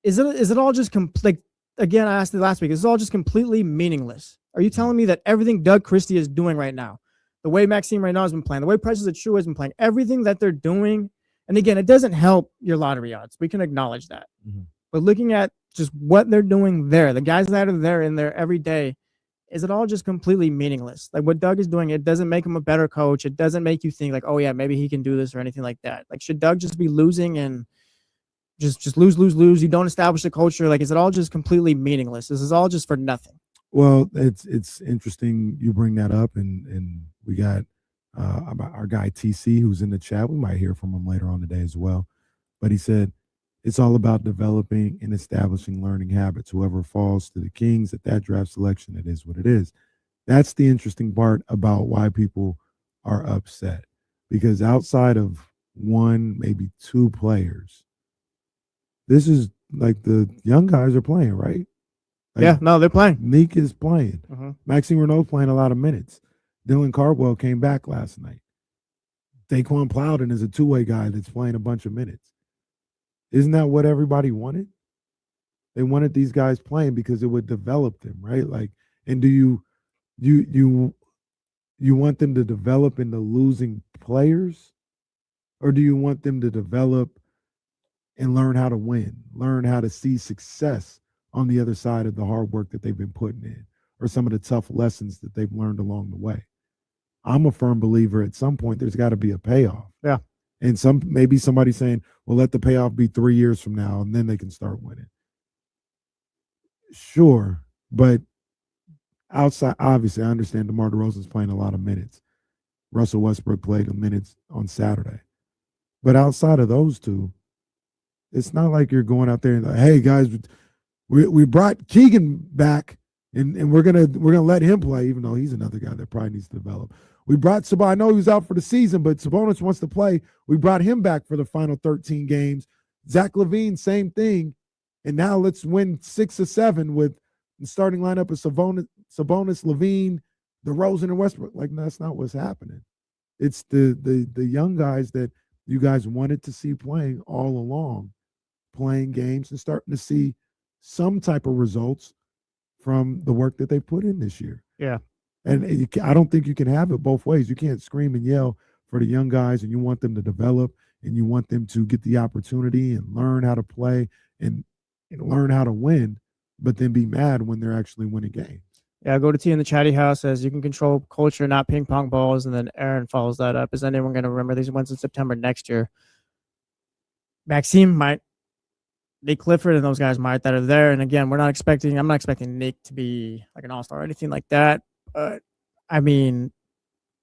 Is it all just like, again, I asked it last week, is it all just completely meaningless? Are you telling me that everything Doug Christie is doing right now, the way Maxime right now has been playing, the way Precious Achiuwa has been playing, everything that they're doing, and again, it doesn't help your lottery odds. We can acknowledge that. Mm-hmm. But looking at just what they're doing there, the guys that are there in there every day, is it all just completely meaningless? Like what Doug is doing, it doesn't make him a better coach. It doesn't make you think like, oh yeah, maybe he can do this or anything like that. Like, should Doug just be losing and just lose? You don't establish a culture. Like, is it all just completely meaningless? This is all just for nothing. Well, it's interesting you bring that up, and we got our guy TC who's in the chat. We might hear from him later on today as well. But he said it's all about developing and establishing learning habits. Whoever falls to the Kings at that draft selection, it is what it is. That's the interesting part about why people are upset, because outside of one, maybe two players, this is like the young guys are playing, right? Like, yeah, no, they're playing. Neek is playing. Uh-huh. Maxime Renault's playing a lot of minutes. Dylan Cardwell came back last night. Daquan Plowden is a two-way guy that's playing a bunch of minutes. Isn't that what everybody wanted? They wanted these guys playing because it would develop them, right? Like, and do you want them to develop into losing players, or do you want them to develop and learn how to win, learn how to see success on the other side of the hard work that they've been putting in, or some of the tough lessons that they've learned along the way? I'm a firm believer at some point there's got to be a payoff. Yeah. And maybe somebody saying, well, let the payoff be 3 years from now and then they can start winning. Sure. But outside, obviously, I understand DeMar DeRozan's playing a lot of minutes. Russell Westbrook played the minutes on Saturday. But outside of those two, it's not like you're going out there and like, hey guys, we brought Keegan back and we're gonna let him play, even though he's another guy that probably needs to develop. We brought Sabonis. I know he was out for the season, but Sabonis wants to play. We brought him back for the final 13 games. Zach LaVine, same thing. And now let's win 6 or 7 with the starting lineup of Sabonis, LaVine, DeRozan, and Westbrook. Like, that's not what's happening. It's the young guys that you guys wanted to see playing all along, playing games and starting to see some type of results from the work that they put in this year. Yeah. And I don't think you can have it both ways. You can't scream and yell for the young guys and you want them to develop and you want them to get the opportunity and learn how to play. And and learn how to win, but then be mad when they're actually winning games. Yeah, go to T in the chatty house says you can control culture, not ping pong balls, and then Aaron follows that up. Is anyone going to remember these ones in September next year? Maxime might, Nick Clifford and those guys might that are there. And again, I'm not expecting Nick to be like an all-star or anything like that. But I mean,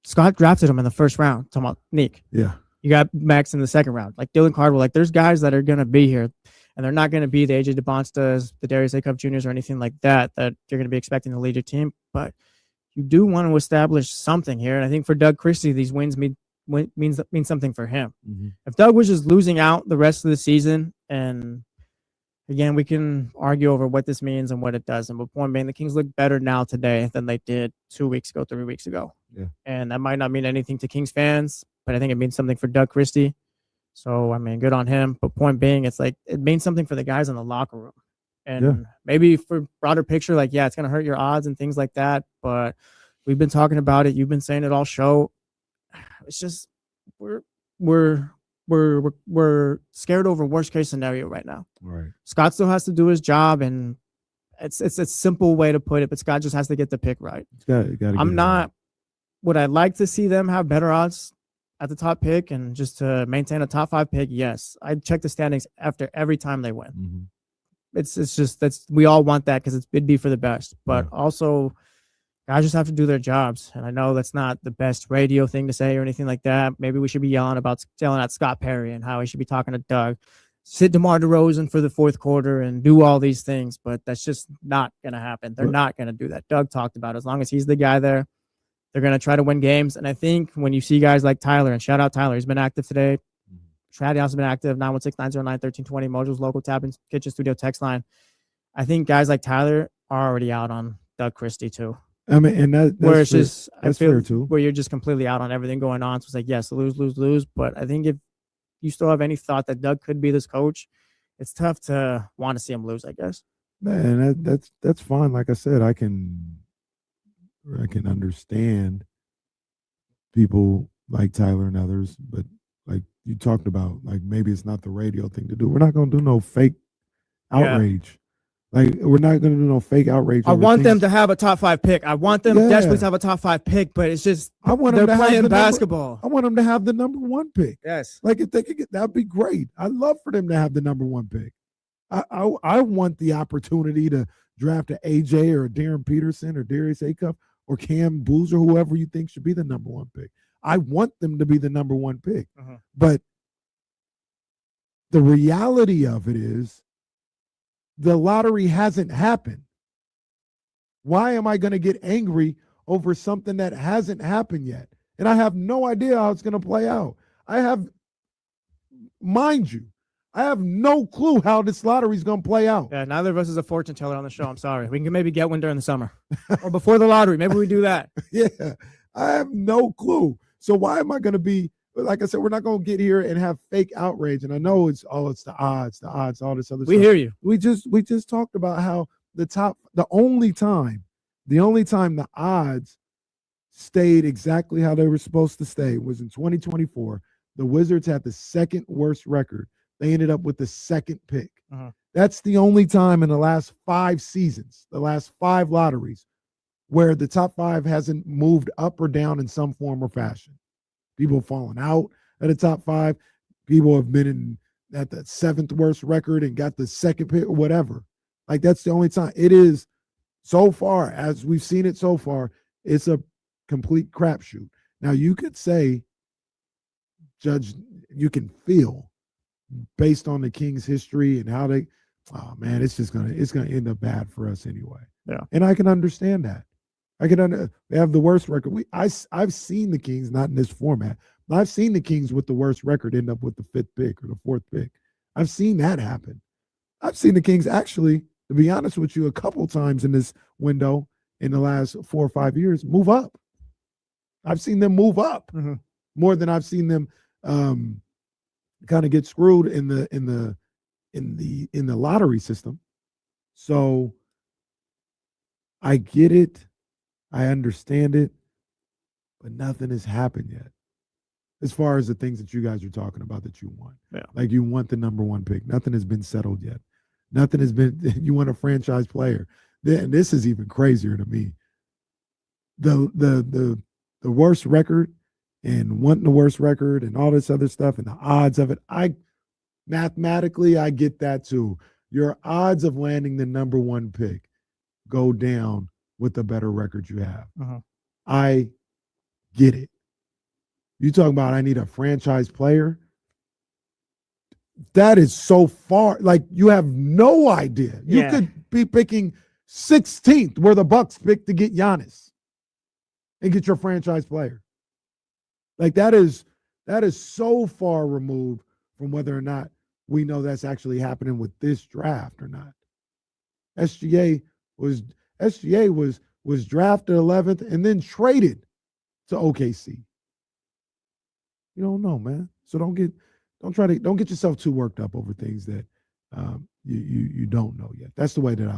Scott drafted him in the first round. Talking about Nick. Yeah. You got Max in the second round. Like Dylan Cardwell, like there's guys that are going to be here. And they're not going to be the AJ DeBonstas, the Darius Acuff Juniors, or anything like that you're going to be expecting to lead your team. But you do want to establish something here. And I think for Doug Christie, these wins mean something for him. Mm-hmm. If Doug was just losing out the rest of the season, and again, we can argue over what this means and what it doesn't. But point being, the Kings look better now today than they did 2 weeks ago, 3 weeks ago. Yeah. And that might not mean anything to Kings fans, but I think it means something for Doug Christie. So, I mean, good on him. But point being, it's like it means something for the guys in the locker room. And maybe for broader picture, like, yeah, it's going to hurt your odds and things like that. But we've been talking about it. You've been saying it all show. It's just we're scared over worst case scenario right now. Right. Scott still has to do his job, and it's a simple way to put it, but Scott just has to get the pick right. Would I like to see them have better odds at the top pick and just to maintain a top 5 pick? Yes. I check the standings after every time they win. Mm-hmm. It's just we all want that because it'd be for the best. But also, guys just have to do their jobs. And I know that's not the best radio thing to say or anything like that. Maybe we should be yelling at Scott Perry and how he should be talking to Doug. Sit DeMar DeRozan for the fourth quarter and do all these things. But that's just not going to happen. They're not going to do that. Doug talked about it. As long as he's the guy there, they're going to try to win games. And I think when you see guys like Tyler, and shout out Tyler, he's been active today. Shaddy has been active, 916-909-1320, Mojo's local tap and kitchen studio text line. I think guys like Tyler are already out on Doug Christie too. I mean, and that's just, that's fair too. Where you're just completely out on everything going on. So it's like, yes, lose. But I think if you still have any thought that Doug could be this coach, it's tough to want to see him lose, I guess. Man, that's fine. Like I said, I can understand people like Tyler and others, but like you talked about, like maybe it's not the radio thing to do. We're not going to do no fake outrage. Like we're not going to do no fake outrage. I want them to have a top 5 pick. I want them desperately to have a top 5 pick, but it's just they're playing basketball. I want them to have the number 1 pick. Yes. Like if they could get, that'd be great. I'd love for them to have the number 1 pick. I want the opportunity to draft an AJ or a Darren Peterson or Darius Acuff or Cam Boozer, whoever you think should be the number 1 pick. I want them to be the number 1 pick. But the reality of it is the lottery hasn't happened. Why am I going to get angry over something that hasn't happened yet? And I have no idea how it's going to play out. Mind you, I have no clue how this lottery is going to play out. Yeah, neither of us is a fortune teller on the show. I'm sorry. We can maybe get one during the summer or before the lottery. Maybe we do that. Yeah, I have no clue. So why am I going to be, like I said, we're not going to get here and have fake outrage. And I know it's the odds, all this other stuff. We hear you. We just talked about how the only time the odds stayed exactly how they were supposed to stay was in 2024. The Wizards had the second worst record. They ended up with the second pick. That's the only time in the last 5 seasons, the last 5 lotteries, where the top 5 hasn't moved up or down in some form or fashion. People have fallen out of the top 5. People have been at the 7th worst record and got the second pick or whatever. Like that's the only time. It is so far, as we've seen it so far, it's a complete crapshoot. Now you could say, Judge, you can feel based on the Kings' history and how they, oh man, it's gonna end up bad for us anyway. Yeah, and I can understand that. They have the worst record. I've seen the Kings, not in this format, but I've seen the Kings with the worst record end up with the 5th pick or the 4th pick. I've seen that happen. I've seen the Kings actually, to be honest with you, a couple times in this window in the last 4 or 5 years move up. I've seen them move up more than I've seen them kind of get screwed in the lottery system. So I get it. I understand it, but nothing has happened yet. As far as the things that you guys are talking about that you want. Yeah. Like you want the number 1 pick. Nothing has been settled yet. Nothing has been. You want a franchise player. Then this is even crazier to me. The worst record and wanting the worst record and all this other stuff and the odds of it. Mathematically, I get that too. Your odds of landing the number 1 pick go down with the better record you have. I get it. You talking about I need a franchise player? That is so far. Like, you have no idea. You could be picking 16th where the Bucks picked to get Giannis and get your franchise player. Like, that is so far removed from whether or not we know that's actually happening with this draft or not. SGA was drafted 11th and then traded to OKC. You don't know, man. So don't get yourself too worked up over things that you don't know yet. That's the way that I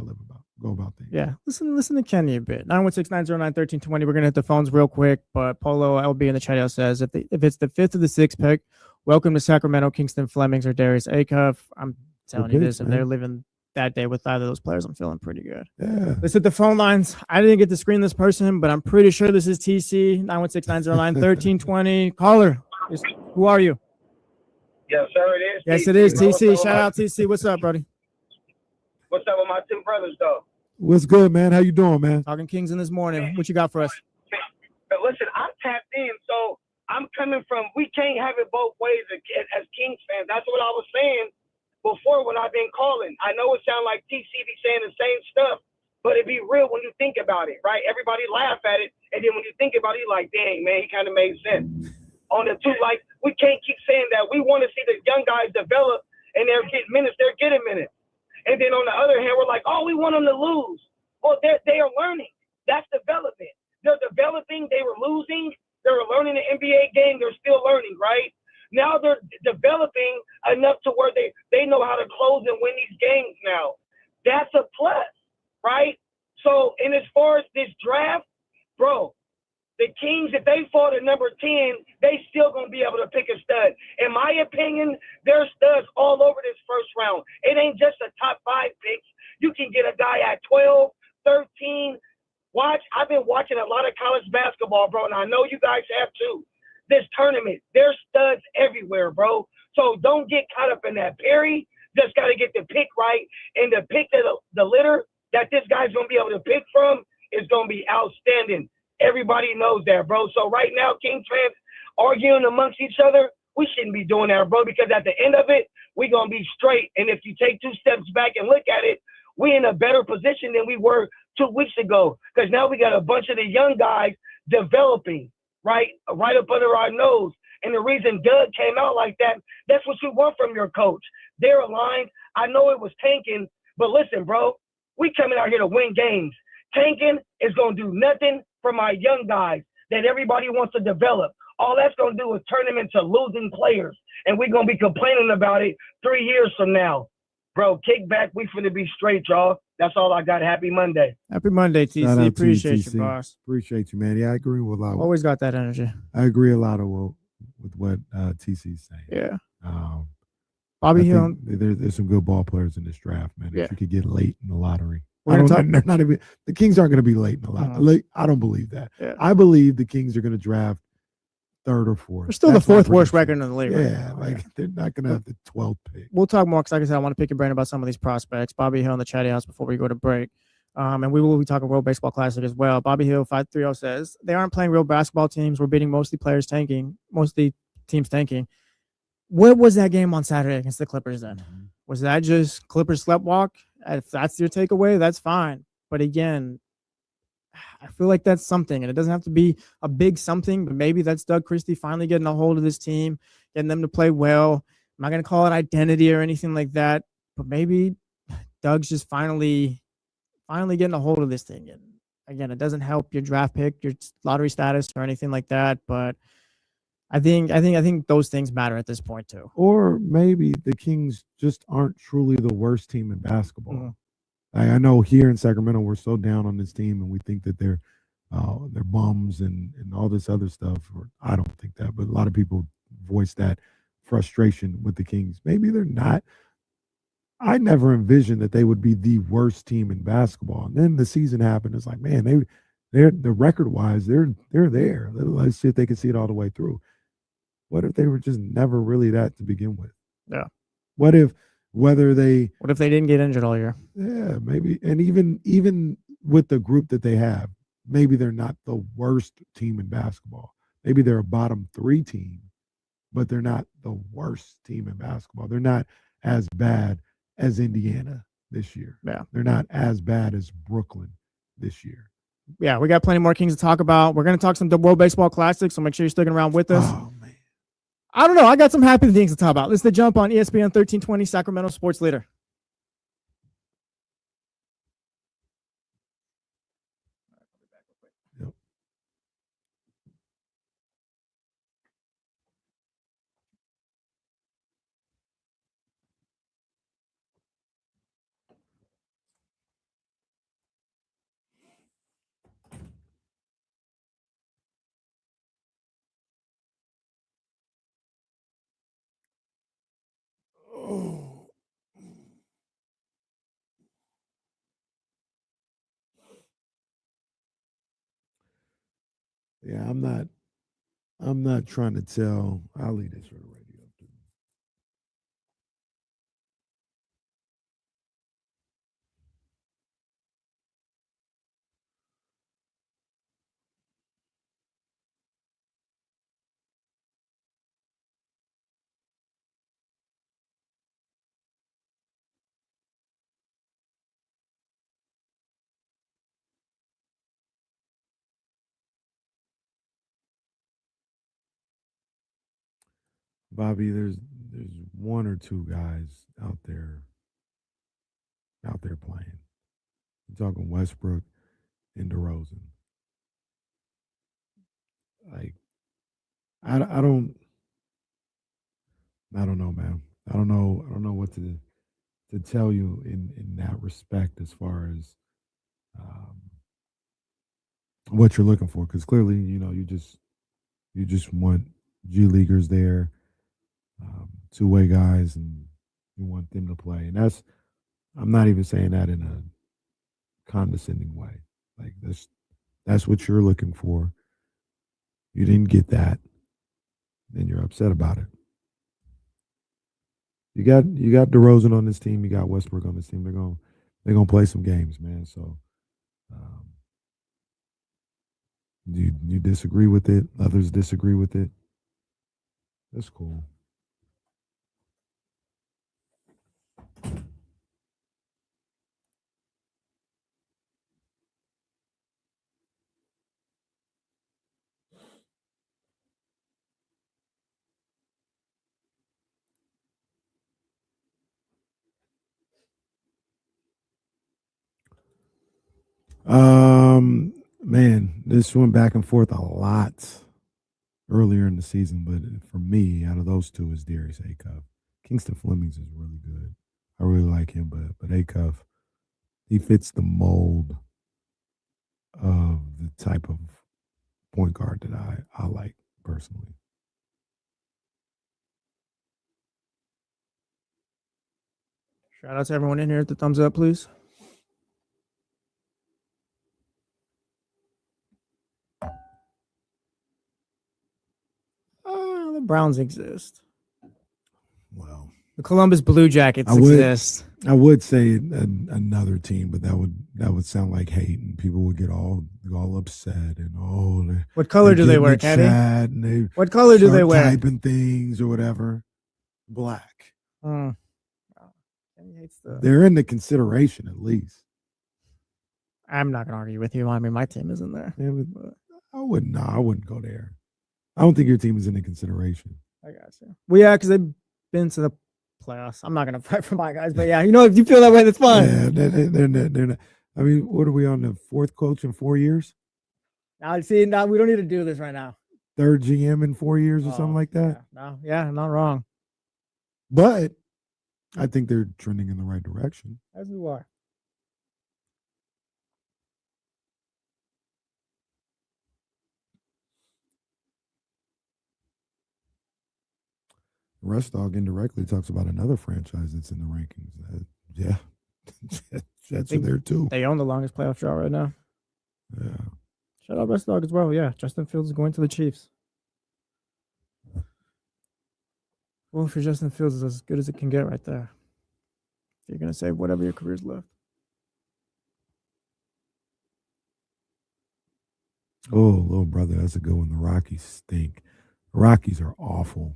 go about things. Yeah. Listen to Kenny a bit. 916-909-1320. We're gonna hit the phones real quick, but Polo LB in the chat house says if it's the 5th or the 6th pick, welcome to Sacramento, Kingston Flemings or Darius Acuff. I'm telling you this, if they're living that day with either of those players, I'm feeling pretty good. Yeah. Let's hit the phone lines. I didn't get to screen this person, but I'm pretty sure this is TC. 916-909-1320. Caller, who are you? Yes, sir, it is. Yes, TC. it is TC. Shout out TC. What's up, buddy? What's up with my two brothers, though? What's good, man? How you doing, man? Talking Kings in this morning. What you got for us? But listen, I'm tapped in, so I'm coming from, we can't have it both ways as Kings fans. That's what I was saying before when I've been calling. I know it sounds like TC be saying the same stuff, but it be real when you think about it, right? Everybody laugh at it, and then when you think about it, you're like, dang, man, he kind of made sense. On the two, like, we can't keep saying that. We want to see the young guys develop, and they're getting minutes. They're getting minutes. And then on the other hand, we're like, oh, we want them to lose. Well, they are learning. That's development. They're developing. They were losing. They were learning the NBA game. They're still learning, right? Now they're developing enough to where they know how to close and win these games now. That's a plus, right? So, and as far as this draft, bro, the Kings, if they fall to number 10, they still going to be able to pick a stud. In my opinion, there's studs all over this first round. It ain't just a top 5 picks. You can get a guy at 12, 13. I've been watching a lot of college basketball, bro, and I know you guys have too. This tournament, there's studs everywhere, bro. So don't get caught up in that. Perry just got to get the pick right, and the pick that the litter that this guy's going to be able to pick from is going to be outstanding. Everybody knows that, bro. So right now, Kings fans arguing amongst each other, we shouldn't be doing that, bro, because at the end of it, we're going to be straight. And if you take 2 steps back and look at it, we're in a better position than we were 2 weeks ago, because now we got a bunch of the young guys developing right up under our nose. And the reason Doug came out like that, that's what you want from your coach. They're aligned. I know it was tanking, but listen, bro, we coming out here to win games. Tanking is going to do nothing for my young guys that everybody wants to develop. All that's going to do is turn them into losing players, and we're going to be complaining about it 3 years from now. Bro, kick back. We finna be straight, y'all. That's all I got. Happy Monday. Happy Monday, TC. Appreciate you, boss. Appreciate you, man. Yeah, I agree with a lot. Always got that energy. I agree a lot with what TC's saying. Yeah. Bobby Hill. There's some good ball players in this draft, man. That you could get late in the lottery. The Kings aren't going to be late in the lottery. I don't believe that. Yeah. I believe the Kings are going to draft 3rd or 4th. They're still the 4th worst record in the league. Yeah, they're not going to have the 12th pick. We'll talk more because, like I said, I want to pick your brain about some of these prospects. Bobby Hill in the chat house before we go to break. And we will be talking World Baseball Classic as well. Bobby Hill 530 says they aren't playing real basketball teams. We're beating mostly teams tanking. What was that game on Saturday against the Clippers then? Mm-hmm. Was that just Clippers sleptwalk? If that's your takeaway, that's fine. But again, I feel like that's something, and it doesn't have to be a big something, but maybe that's Doug Christie finally getting a hold of this team, getting them to play well. I'm not going to call it identity or anything like that, but maybe Doug's just finally getting a hold of this thing. And again, it doesn't help your draft pick, your lottery status, or anything like that. But I think those things matter at this point too. Or maybe the Kings just aren't truly the worst team in basketball. Mm-hmm. I know here in Sacramento we're so down on this team, and we think that they're bums and all this other stuff. Or I don't think that, but a lot of people voice that frustration with the Kings. Maybe they're not I never envisioned that they would be the worst team in basketball. And then the season happened. It's like, man, they're the record wise, they're there. Let's see if they can see it all the way through. What if they were just never really that to begin with? Yeah. What if What if they didn't get injured all year? Yeah, maybe. And even with the group that they have, maybe they're not the worst team in basketball. Maybe they're a bottom 3 team, but they're not the worst team in basketball. They're not as bad as Indiana this year. Yeah. They're not as bad as Brooklyn this year. Yeah, we got plenty more Kings to talk about. We're going to talk some World Baseball Classic, so make sure you're sticking around with us. Oh, man. I don't know. I got some happy things to talk about. This is The Jump on ESPN 1320, Sacramento Sports Leader. Yep. Oh. Yeah, I'm not trying to tell. I'll leave this for the radio. Bobby, there's one or two guys out there playing. I'm talking Westbrook and DeRozan. Like I don't know, man. I don't know what to tell you in that respect as far as um, what you're looking for, because clearly you just want G leaguers there, two-way guys, and you want them to play. And I'm not even saying that in a condescending way. Like that's what you're looking for. You didn't get that, then you're upset about it. You got DeRozan on this team. You got Westbrook on this team. They're gonna play some games, man. So, um, you disagree with it? Others disagree with it. That's cool. Man, this went back and forth a lot earlier in the season, but for me, out of those two, is Darius Acuff. Kingston Flemings is really good. I really like him, but Acuff, he fits the mold of the type of point guard that I like personally. Shout out to everyone in here at the thumbs up, please. The Browns exist. Well, the Columbus Blue Jackets exist. I would say another team, but that would sound like hate, and people would get all upset and what color do they wear, Caddy? What color do they wear? Typing things or whatever. Black. They're in the consideration at least. I'm not gonna argue with you. I mean, my team isn't there. I wouldn't go there. I don't think your team is in the consideration. I got you. Well, yeah, because they've been to the playoffs. I'm not gonna fight for my guys, but yeah, if you feel that way, that's fine. Yeah, they're not. I mean, what are we on the fourth coach in 4 years? Now, we don't need to do this right now. Third GM in 4 years or something like that. Yeah, not wrong. But I think they're trending in the right direction. As you are. Rush Dog indirectly talks about another franchise that's in the rankings. Yeah, Jets are there too. They own the longest playoff drought right now. Yeah. Shout out Rush Dog as well. Yeah, Justin Fields is going to the Chiefs. Well, for Justin Fields is as good as it can get right there. You're going to save whatever your career's left. Oh, little brother, that's a good one. The Rockies stink. The Rockies are awful.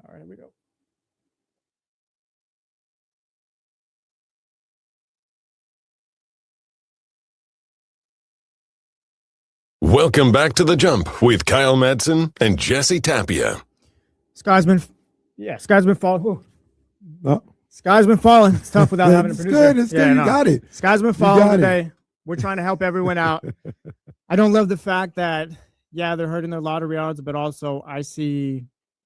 All right, here we go. Welcome back to The Jump with Kyle Madsen and Jesse Tapia. Sky's been falling. Sky's been falling. It's tough without having a producer. Good. It's good. You got it. Sky's been falling today. We're trying to help everyone out. I don't love the fact that, yeah, they're hurting their lottery odds, but also I see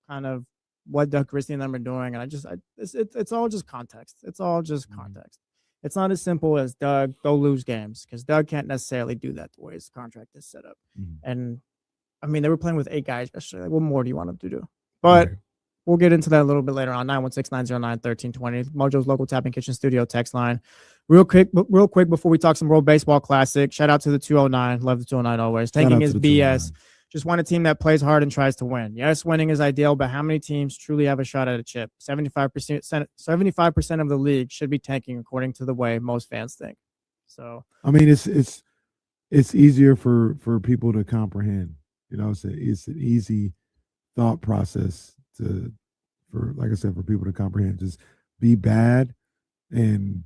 kind of what Doug Christie and them are doing, and it's all just context. It's all just context. It's not as simple as Doug, go lose games, because Doug can't necessarily do that the way his contract is set up. And I mean, they were playing with 8 guys yesterday. Like, what more do you want them to do? But we'll get into that a little bit later on. 916-909-1320. Mojo's local tap and kitchen studio text line. Real quick before we talk some World Baseball Classic. Shout out to the 209. Love the 209 always. Tanking is BS. Just want a team that plays hard and tries to win. Yes, winning is ideal, but how many teams truly have a shot at a chip? 75% of the league should be tanking, according to the way most fans think. So I mean, it's easier for people to comprehend. You know, it's an easy thought process like I said, for people to comprehend. Just be bad and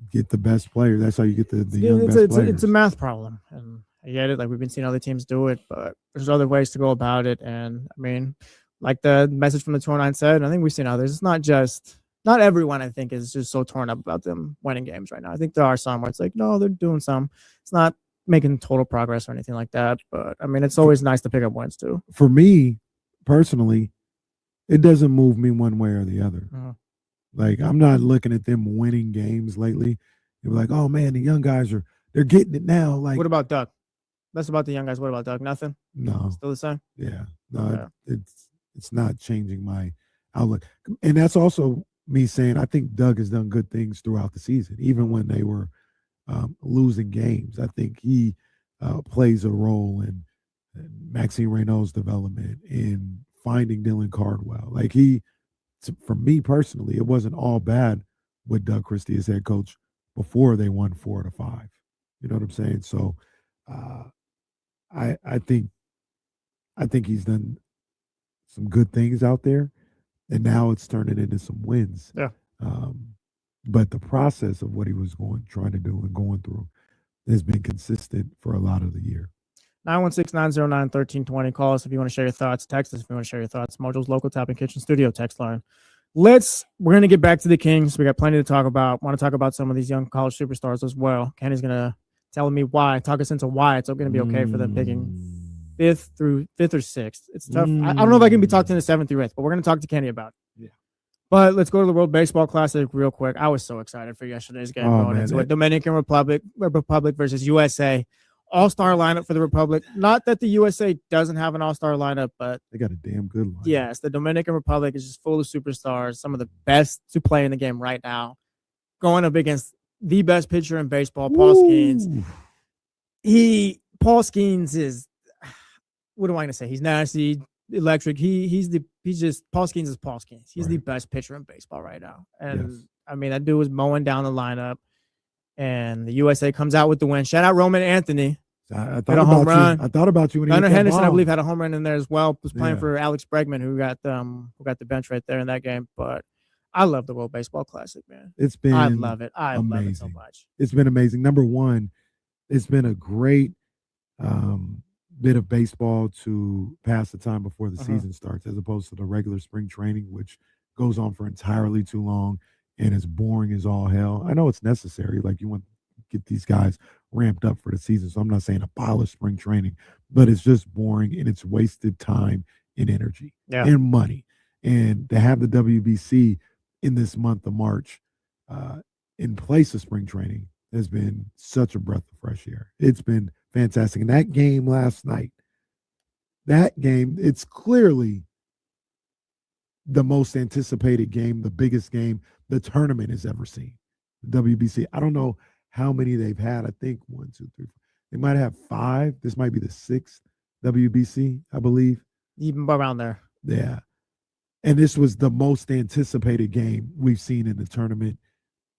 get the best player. That's how you get the young best players. It's a math problem, and I get it. Like, we've been seeing other teams do it, but there's other ways to go about it. And I mean, like the message from the 209 said, I think we've seen others. It's not everyone, I think, is just so torn up about them winning games right now. I think there are some where it's like, no, they're doing some. It's not making total progress or anything like that. But I mean, it's always nice to pick up wins too. For me personally, it doesn't move me one way or the other. Like, I'm not looking at them winning games lately. You're like, oh man, the young guys they're getting it now. Like, what about Doug? That's about the young guys. What about Doug? Nothing? No. Still the same? Yeah. No, it's not changing my outlook. And that's also me saying I think Doug has done good things throughout the season, even when they were losing games. I think he plays a role in Maxime Reynaud's development, in finding Dylan Cardwell. Like, for me personally, it wasn't all bad with Doug Christie as head coach before they won 4 out of 5. You know what I'm saying? So I think he's done some good things out there, and now it's turning into some wins. Yeah. But the process of what he was trying to do and going through has been consistent for a lot of the year. 916-909-1320. Call us if you want to share your thoughts. Text us if you want to share your thoughts. Mojo's local tap and kitchen studio text line. We're going to get back to the Kings. We got plenty to talk about. Want to talk about some of these young college superstars as well. Kenny's going to tell me talk us into why it's going to be okay for them picking 5th or 6th. It's tough. I don't know if I can be talked into 7th through 8th, but we're going to talk to Kenny about it. Yeah. But let's go to the World Baseball Classic real quick. I was so excited for yesterday's game going into it. Dominican Republic versus USA. All-star lineup for the Republic. Not that the USA doesn't have an all-star lineup, but they got a damn good lineup. Yes, the Dominican Republic is just full of superstars, some of the best to play in the game right now. Going up against the best pitcher in baseball, Paul Skeens. Paul Skeens is, what am I going to say? He's nasty, electric. Paul Skeens is Paul Skeens. He's the best pitcher in baseball right now. And I mean, that dude was mowing down the lineup. And the USA comes out with the win. Shout out Roman Anthony. I thought about you when he Gunnar Henderson, I believe, had a home run in there as well. Was playing for Alex Bregman, who got the bench right there in that game. But I love the World Baseball Classic, man. I love it. I love it so much. It's been amazing. Number one, it's been a great bit of baseball to pass the time before the season starts, as opposed to the regular spring training, which goes on for entirely too long and is boring as all hell. I know it's necessary. Like, you want to get these guys ramped up for the season. So I'm not saying abolish spring training, but it's just boring and it's wasted time and energy and money. And to have the WBC in this month of March in place of spring training has been such a breath of fresh air. It's been fantastic. And that game last night, it's clearly the most anticipated game, the biggest game the tournament has ever seen. The WBC. I don't know how many they've had. I think 1, 2, 3, 4. They might have 5. This might be the 6th WBC, I believe. Even around there. Yeah. And this was the most anticipated game we've seen in the tournament.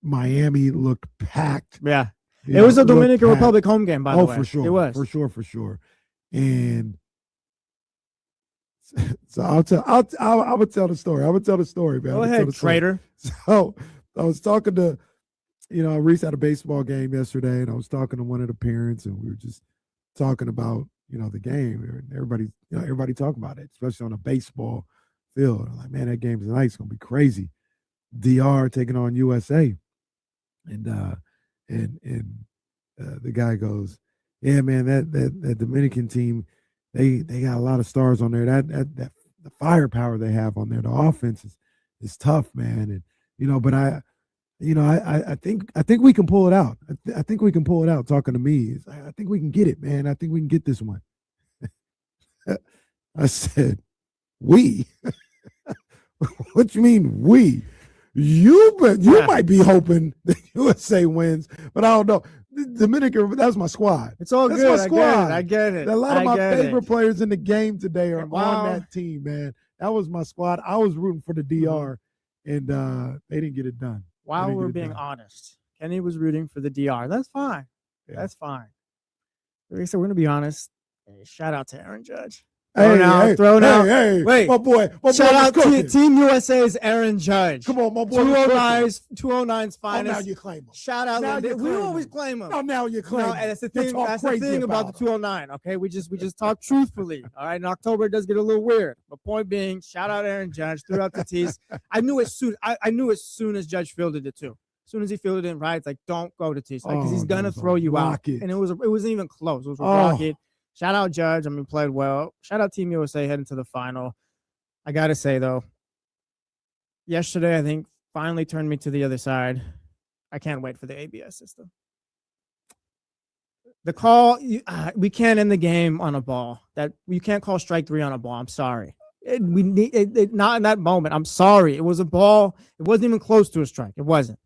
Miami looked packed. Yeah. It was a Dominican Republic home game, by the way. Oh, for sure. It was. For sure. And so I would tell the story. Man. Go ahead, traitor. So I was talking to, Reese had a baseball game yesterday, and I was talking to one of the parents, and we were just talking about, the game. Everybody talking about it, especially on a baseball field. I'm like, man, that game tonight is gonna be crazy. DR taking on USA, and the guy goes, yeah, man, that Dominican team, they got a lot of stars on there. That the firepower they have on there, the offense is tough, man. And but I think we can pull it out. I think we can pull it out. Talking to me, I think we can get it, man. I think we can get this one. I said, we? What you mean we? You might be hoping the USA wins, but I don't know. Dominican, that's my squad. It's all that's good. My squad. I get it. A lot of my favorite players in the game today are on that team, man. That was my squad. I was rooting for the DR, and they didn't get it done. While we're being honest, Kenny was rooting for the DR. That's fine. Yeah. That's fine. Like I said, we're going to be honest. Shout out to Aaron Judge. Throw now. Hey, wait, my boy. Shout out to Team USA's Aaron Judge. Come on, my boy. 209's finest. Now you claim him. Shout out. We always claim him. Now you claim him. And that's the thing. That's the thing about the 209. Okay, we just talk truthfully. All right, in October it does get a little weird. But point being, shout out Aaron Judge. Threw out the tees. I knew as soon as Judge fielded it too. As soon as he fielded it right, it's like, don't go to tees because he's gonna throw you out. And it wasn't even close. It was a rocket. Shout out Judge. Played well. Shout out Team USA heading to the final. I got to say, though, yesterday, I think, finally turned me to the other side. I can't wait for the ABS system. The call, we can't end the game on a ball. You can't call strike 3 on a ball. I'm sorry. We need it not in that moment. I'm sorry. It was a ball. It wasn't even close to a strike. It wasn't.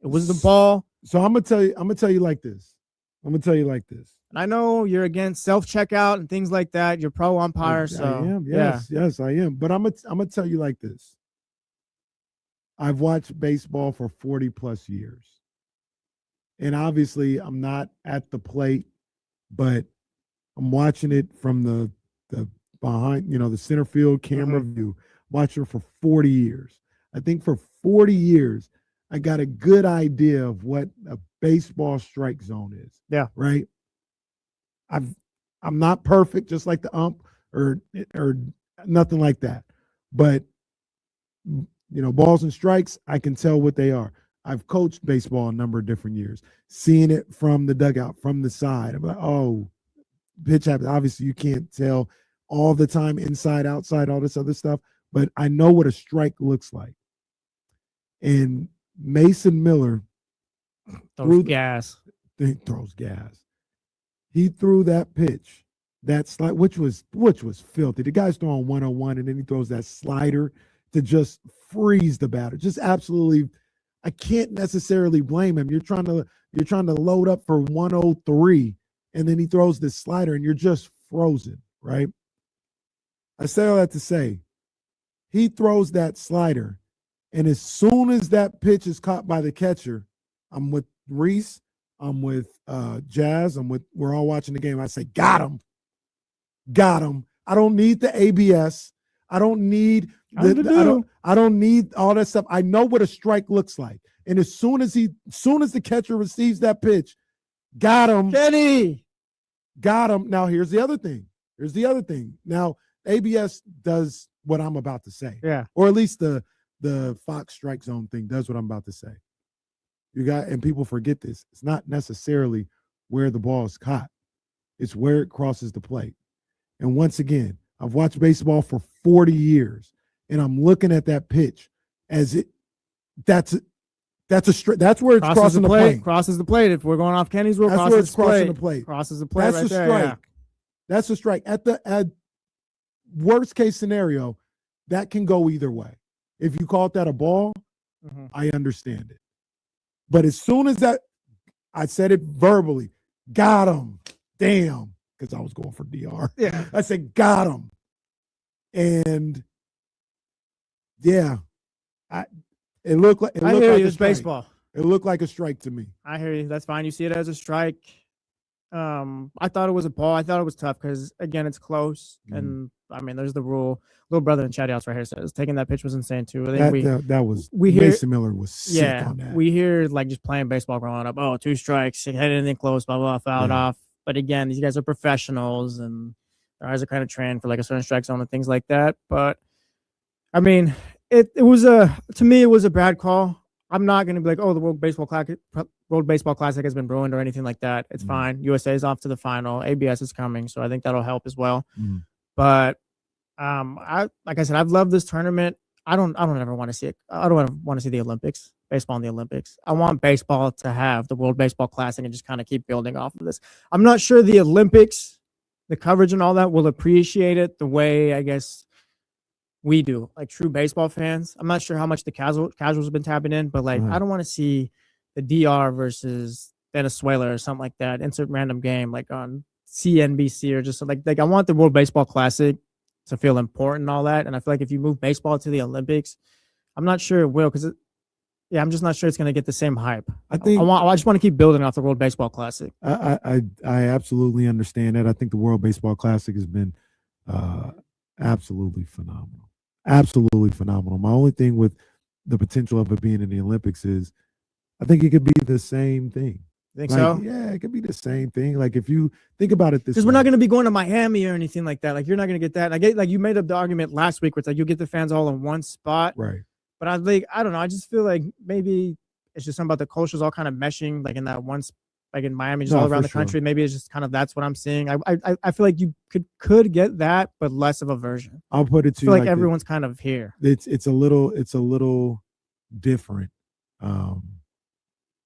It was the ball. So I'm gonna tell you like this. And I know you're against self-checkout and things like that. You're pro umpire, so I am. Yes, I am. But I'm gonna tell you like this. I've watched baseball for 40 plus years. And obviously I'm not at the plate, but I'm watching it from the behind, the center field camera view. Watching it for 40 years. I think for 40 years, I got a good idea of what a baseball strike zone is. Yeah. Right. I'm not perfect, just like the ump or nothing like that. But balls and strikes, I can tell what they are. I've coached baseball a number of different years, seeing it from the dugout, from the side. I'm like, oh, pitch happens. Obviously, you can't tell all the time, inside, outside, all this other stuff. But I know what a strike looks like. And Mason Miller throws gas. He threw that pitch, that slide, which was filthy. The guy's throwing 101, and then he throws that slider to just freeze the batter. Just absolutely, I can't necessarily blame him. You're trying to load up for 103, and then he throws this slider, and you're just frozen, right? I say all that to say, he throws that slider, and as soon as that pitch is caught by the catcher, I'm with Reese. I'm with Jazz. We're all watching the game. I say, got him. I don't need the ABS. I don't need I don't need all that stuff. I know what a strike looks like. And as soon as the catcher receives that pitch, got him. Kenny. Got him. Now, here's the other thing. Now, ABS does what I'm about to say. Yeah. Or at least the Fox Strike Zone thing does what I'm about to say. And people forget this. It's not necessarily where the ball is caught. It's where it crosses the plate. And once again, I've watched baseball for 40 years, and I'm looking at that pitch as that's where it's crossing the plate. Crosses the plate. If we're going off Kenny's rule, that's where it's crossing the plate. Crosses the plate. That's right a there, strike. yeah. That's a strike. At worst case scenario, that can go either way. If you call that a ball, I understand it. But as soon as I said it verbally, got him. Damn, because I was going for DR. Yeah. I said, got him. And yeah, it looked like I hear you. It's baseball. It looked like a strike to me. I hear you. That's fine. You see it as a strike. I thought it was a ball. I thought it was tough because, again, it's close. And, I mean, there's the rule. Little brother in chat outs right here says taking that pitch was insane, too. I think Mason Miller was sick on that. We hear, like, just playing baseball growing up. Oh, 2 strikes. Hit anything close, blah, blah, fouled off. But, again, these guys are professionals, and their eyes are kind of trained for, like, a certain strike zone and things like that. But, I mean, it was to me, it was a bad call. I'm not going to be like, oh, the World Baseball Classic has been ruined or anything like that. It's fine. USA is off to the final. ABS is coming, so I think that'll help as well. But like I said, I've loved this tournament. I don't ever want to see it. I don't want to see the Olympics, baseball in the Olympics. I want baseball to have the World Baseball Classic and just kind of keep building off of this. I'm not sure the Olympics, the coverage and all that, will appreciate it the way, I guess, we do, like true baseball fans. I'm not sure how much the casuals have been tapping in, but like I don't want to see the DR versus Venezuela or something like that. Insert random game like on CNBC or just like I want the World Baseball Classic to feel important and all that. And I feel like if you move baseball to the Olympics, I'm not sure it will because I'm just not sure it's going to get the same hype. I just want to keep building off the World Baseball Classic. I absolutely understand that. I think the World Baseball Classic has been absolutely phenomenal. Absolutely phenomenal. My only thing with the potential of it being in the Olympics is I think it could be the same thing. Think so? Yeah, it could be the same thing. Like if you think about it this way. Because we're not going to be going to Miami or anything like that. Like you're not going to get that. Like you made up the argument last week where it's like you get the fans all in one spot. Right. But I don't know. I just feel like maybe it's just something about the cultures all kind of meshing like in that one spot. Like in Miami, just all around the country. Maybe it's just kind of that's what I'm seeing. I feel like you could get that, but less of a version. I'll put it to you like everyone's kind of here. It's a little different.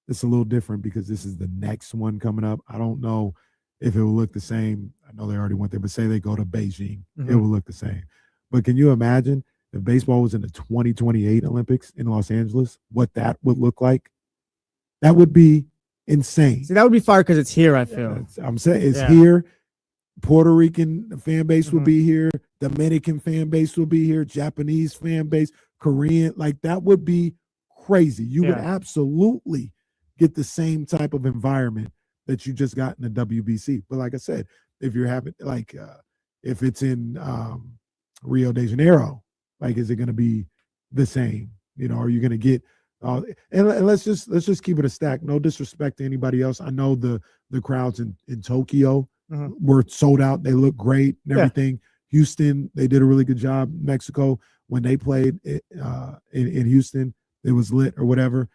It's a little different because this is the next one coming up. I don't know if it will look the same. I know they already went there, but say they go to Beijing, it will look the same. But can you imagine if baseball was in the 2028 Olympics in Los Angeles, what that would look like? That would be insane. See, that would be fire because it's here, I feel. I'm saying it's here. Puerto Rican fan base will be here. Dominican fan base will be here. Japanese fan base, Korean. Like that would be crazy. You would absolutely get the same type of environment that you just got in the WBC. But like I said, if you're having if it's in Rio de Janeiro, like is it going to be the same? You know, are you going to get and let's just keep it a stack. No disrespect to anybody else. I know the crowds in Tokyo were sold out. They look great and everything. Houston, they did a really good job. Mexico, when they played in Houston, it was lit or whatever.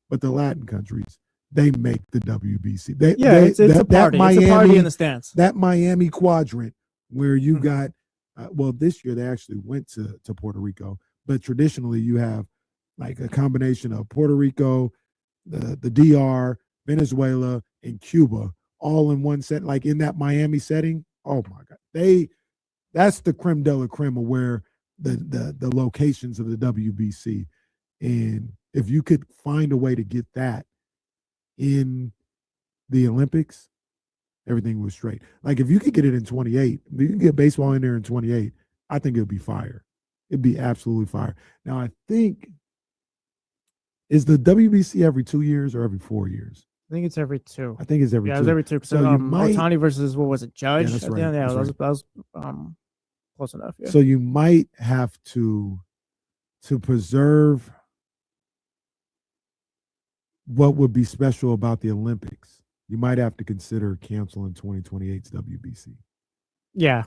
But the Latin countries, they make the WBC. It's a party. It's a party in the stands. That Miami quadrant where you got, this year they actually went to Puerto Rico, but traditionally you have like a combination of Puerto Rico, the DR, Venezuela, and Cuba all in one set, like in that Miami setting. Oh my God. That's the creme de la creme of where the locations of the WBC. And if you could find a way to get that in the Olympics, everything was straight. Like if you could get it in 28, if you can get baseball in there in 28, I think it would be fire. It'd be absolutely fire. Now I think, is the WBC every 2 years or every 4 years? I think it's every 2. I think it's every 2. Yeah, it's every 2. So Ohtani versus, what was it, Judge? Yeah, that's right. Yeah, that was close enough. Yeah. So you might have to preserve what would be special about the Olympics. you might have to consider canceling 2028's WBC. Yeah.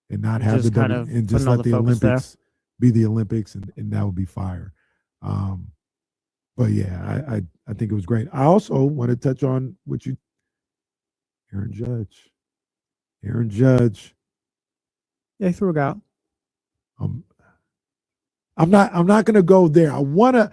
And not have just kind of and just let the Olympics be the Olympics, and that would be fire. But yeah, I think it was great. I also want to touch on what you, Aaron Judge. Yeah, he threw a out. I'm not going to go there. I want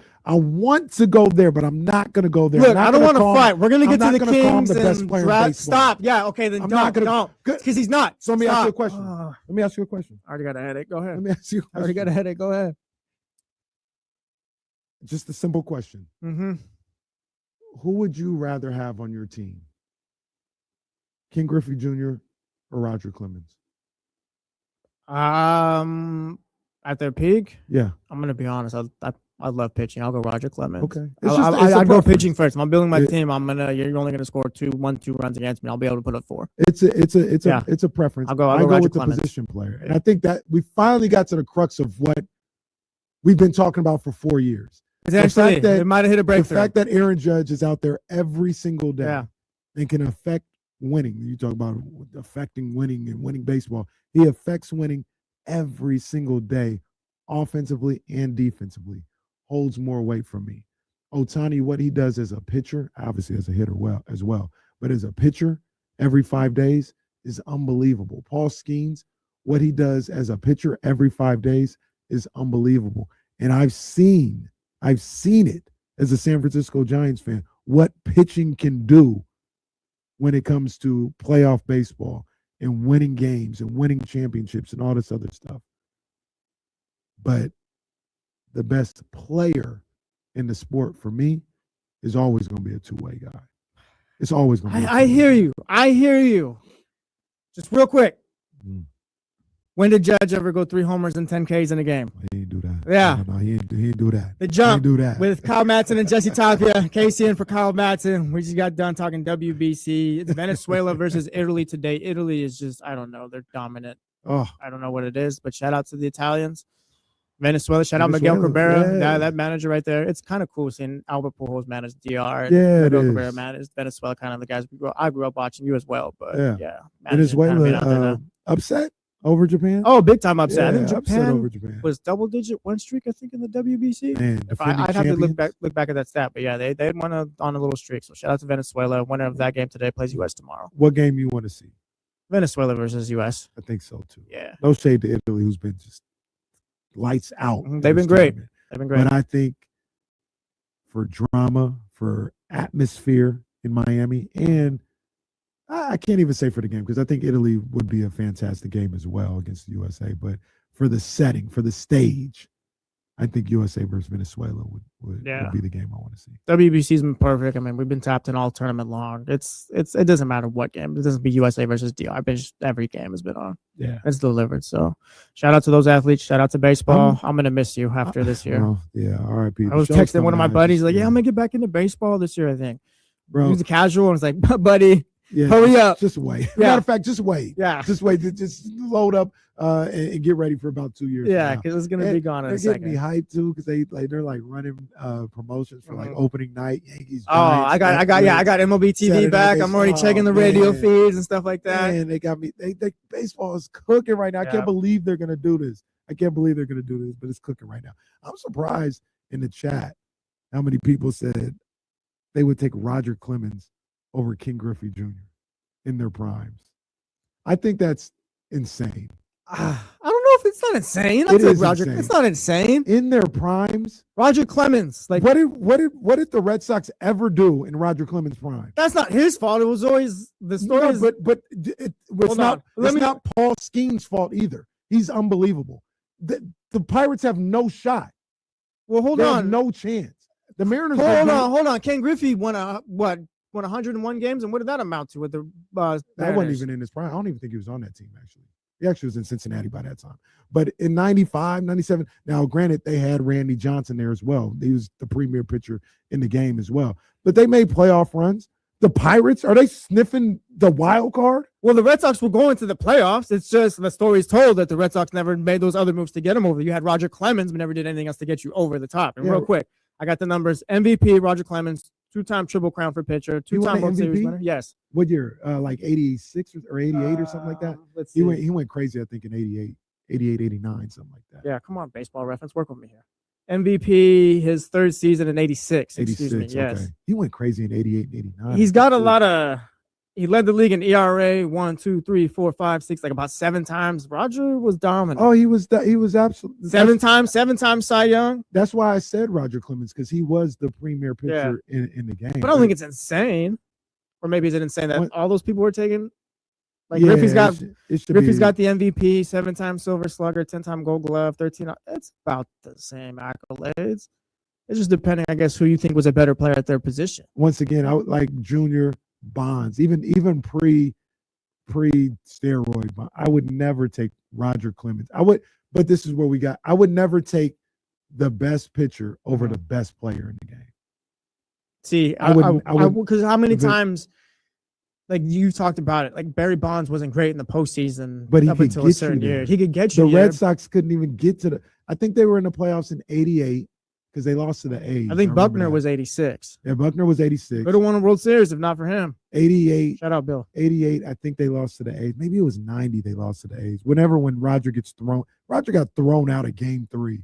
to go there, but I'm not going to go there. Look, I don't want to fight. We're going to get to the Kings and draft. Stop. Yeah, okay, then don't. Because he's not. So let me ask you a question. Let me ask you a question. I already got a headache. Go ahead. Let me ask you a question. I already got a headache. Go ahead. Just a simple question. Mm-hmm. Who would you rather have on your team? Ken Griffey Jr. or Roger Clemens? At their peak? Yeah. I'm going to be honest. I love pitching. I'll go Roger Clemens. Okay. I'd go pitching first. If I'm building my team, you're only going to score 2 runs against me. I'll be able to put up 4. It's a preference. I'll go Roger with Clemens. The position player. And I think that we finally got to the crux of what we've been talking about for 4 years. Actually, they might have hit a breakthrough. The fact that Aaron Judge is out there every single day and can affect winning. You talk about affecting winning and winning baseball. He affects winning every single day, offensively and defensively. Holds more weight for me. Ohtani, what he does as a pitcher, obviously as a hitter as well, but as a pitcher every 5 days is unbelievable. Paul Skeens, what he does as a pitcher every 5 days is unbelievable. And I've seen it as a San Francisco Giants fan, what pitching can do when it comes to playoff baseball and winning games and winning championships and all this other stuff. But the best player in the sport for me is always going to be a two-way guy. It's always going to be I hear you. Just real quick. When did Judge ever go 3 homers and 10 Ks in a game? He didn't do that. Yeah. No, he didn't do that. The jump he didn't do that. with Kyle Madsen and Jesse Tapia. Casey in for Kyle Madsen. We just got done talking WBC. It's Venezuela versus Italy today. Italy is just, I don't know. They're dominant. Oh, I don't know what it is, but shout out to the Italians. Venezuela, shout out Miguel Cabrera. Yeah, that manager right there. It's kind of cool seeing Albert Pujols manage DR. Yeah, Miguel Cabrera managed Venezuela, kind of the guys I grew up watching, you as well. But yeah Venezuela upset over Japan. Oh, big time upset. Yeah, I think Japan over Japan was double-digit win streak. I think in the WBC. Man, I'd have to look back at that stat, but yeah, they won on a little streak. So shout out to Venezuela. Winner of that game today plays U.S. tomorrow. What game you want to see? Venezuela versus U.S. I think so too. Yeah. No shade to Italy, who's been just lights out. They've been great. But I think for drama, for atmosphere in Miami, and I can't even say for the game because I think Italy would be a fantastic game as well against the USA. But for the setting, for the stage, I think USA versus Venezuela would be the game I want to see. WBC's been perfect. I mean, we've been tapped in all tournament long. It doesn't matter what game. It doesn't be USA versus DR. Every game has been on. Yeah, it's delivered. So, shout out to those athletes. Shout out to baseball. I'm gonna miss you after this year. R.I.P. I was texting one of my buddies like, "Yeah, I'm gonna get back into baseball this year. I think." Bro, he was a casual and was like, "Buddy, yeah, hurry up. Just wait. Matter of fact, just wait. Yeah, just wait. Just load up and get ready for about 2 years. Yeah, because it's gonna be gone in a second. They're getting me hyped too because they're like running promotions for like opening night Yankees. Oh, I got MLB TV Saturday back. I'm already checking the radio feeds and stuff like that. And they got me. They baseball is cooking right now. I can't believe they're gonna do this. But it's cooking right now. I'm surprised in the chat how many people said they would take Roger Clemens over Ken Griffey Jr. in their primes. I think that's insane. I don't know if it's not insane. It's not insane. In their primes, Roger Clemens. Like what did the Red Sox ever do in Roger Clemens' prime? That's not his fault. It was always the story. No, but it's not Paul Skeens' fault either. He's unbelievable. The Pirates have no shot. Well, hold on, no chance. The Mariners. Hold on. Ken Griffey won 101 games, and what did that amount to with the that wasn't even in his prime. I don't even think he was on that team actually. He actually was in Cincinnati by that time. But in 95, 97, now granted, they had Randy Johnson there as well. He was the premier pitcher in the game as well. But they made playoff runs. The Pirates, are they sniffing the wild card? Well, the Red Sox will go into the playoffs. It's just the story's told that the Red Sox never made those other moves to get them over. You had Roger Clemens, but never did anything else to get you over the top. And real quick, I got the numbers. MVP, Roger Clemens, two-time Triple Crown for pitcher, He won two-time the World Series MVP? winner. Yes. What year? Like 86 or 88 or something like that? Let's see. He went crazy, I think, in 88, 89, something like that. Yeah, come on, Baseball Reference, work with me here. MVP his third season in 86. 86, Excuse me. Yes. okay. He went crazy in 88 and 89. He's got a lot of. He led the league in ERA 1, 2, 3, 4, 5, 6, like about 7 times. Roger was dominant. Oh, he was absolutely 7 times Cy Young. That's why I said Roger Clemens, because he was the premier pitcher in the game. But I don't think it's insane. Or maybe is it insane that all those people were taken? Like Yeah, Griffey's got Griffey's got the MVP, 7-time Silver Slugger, 10-time Gold Glove, 13. It's about the same accolades. It's just depending, I guess, who you think was a better player at their position. Once again, I would like Junior Bonds, even pre steroid. I would never take Roger Clemens. But this is where we got. I would never take the best pitcher over the best player in the game. See, I would because how many times, like you talked about it, like Barry Bonds wasn't great in the postseason, but he up could until get a certain you there. year. He could get you. The Red Sox couldn't even get to the. I think they were in the playoffs in '88 because they lost to the A's. I think Buckner was 86. Yeah, Buckner was 86. Could have won a World Series if not for him. 88. Shout out, Bill. 88, I think they lost to the A's. Maybe it was 90 they lost to the A's. When Roger got thrown out of game 3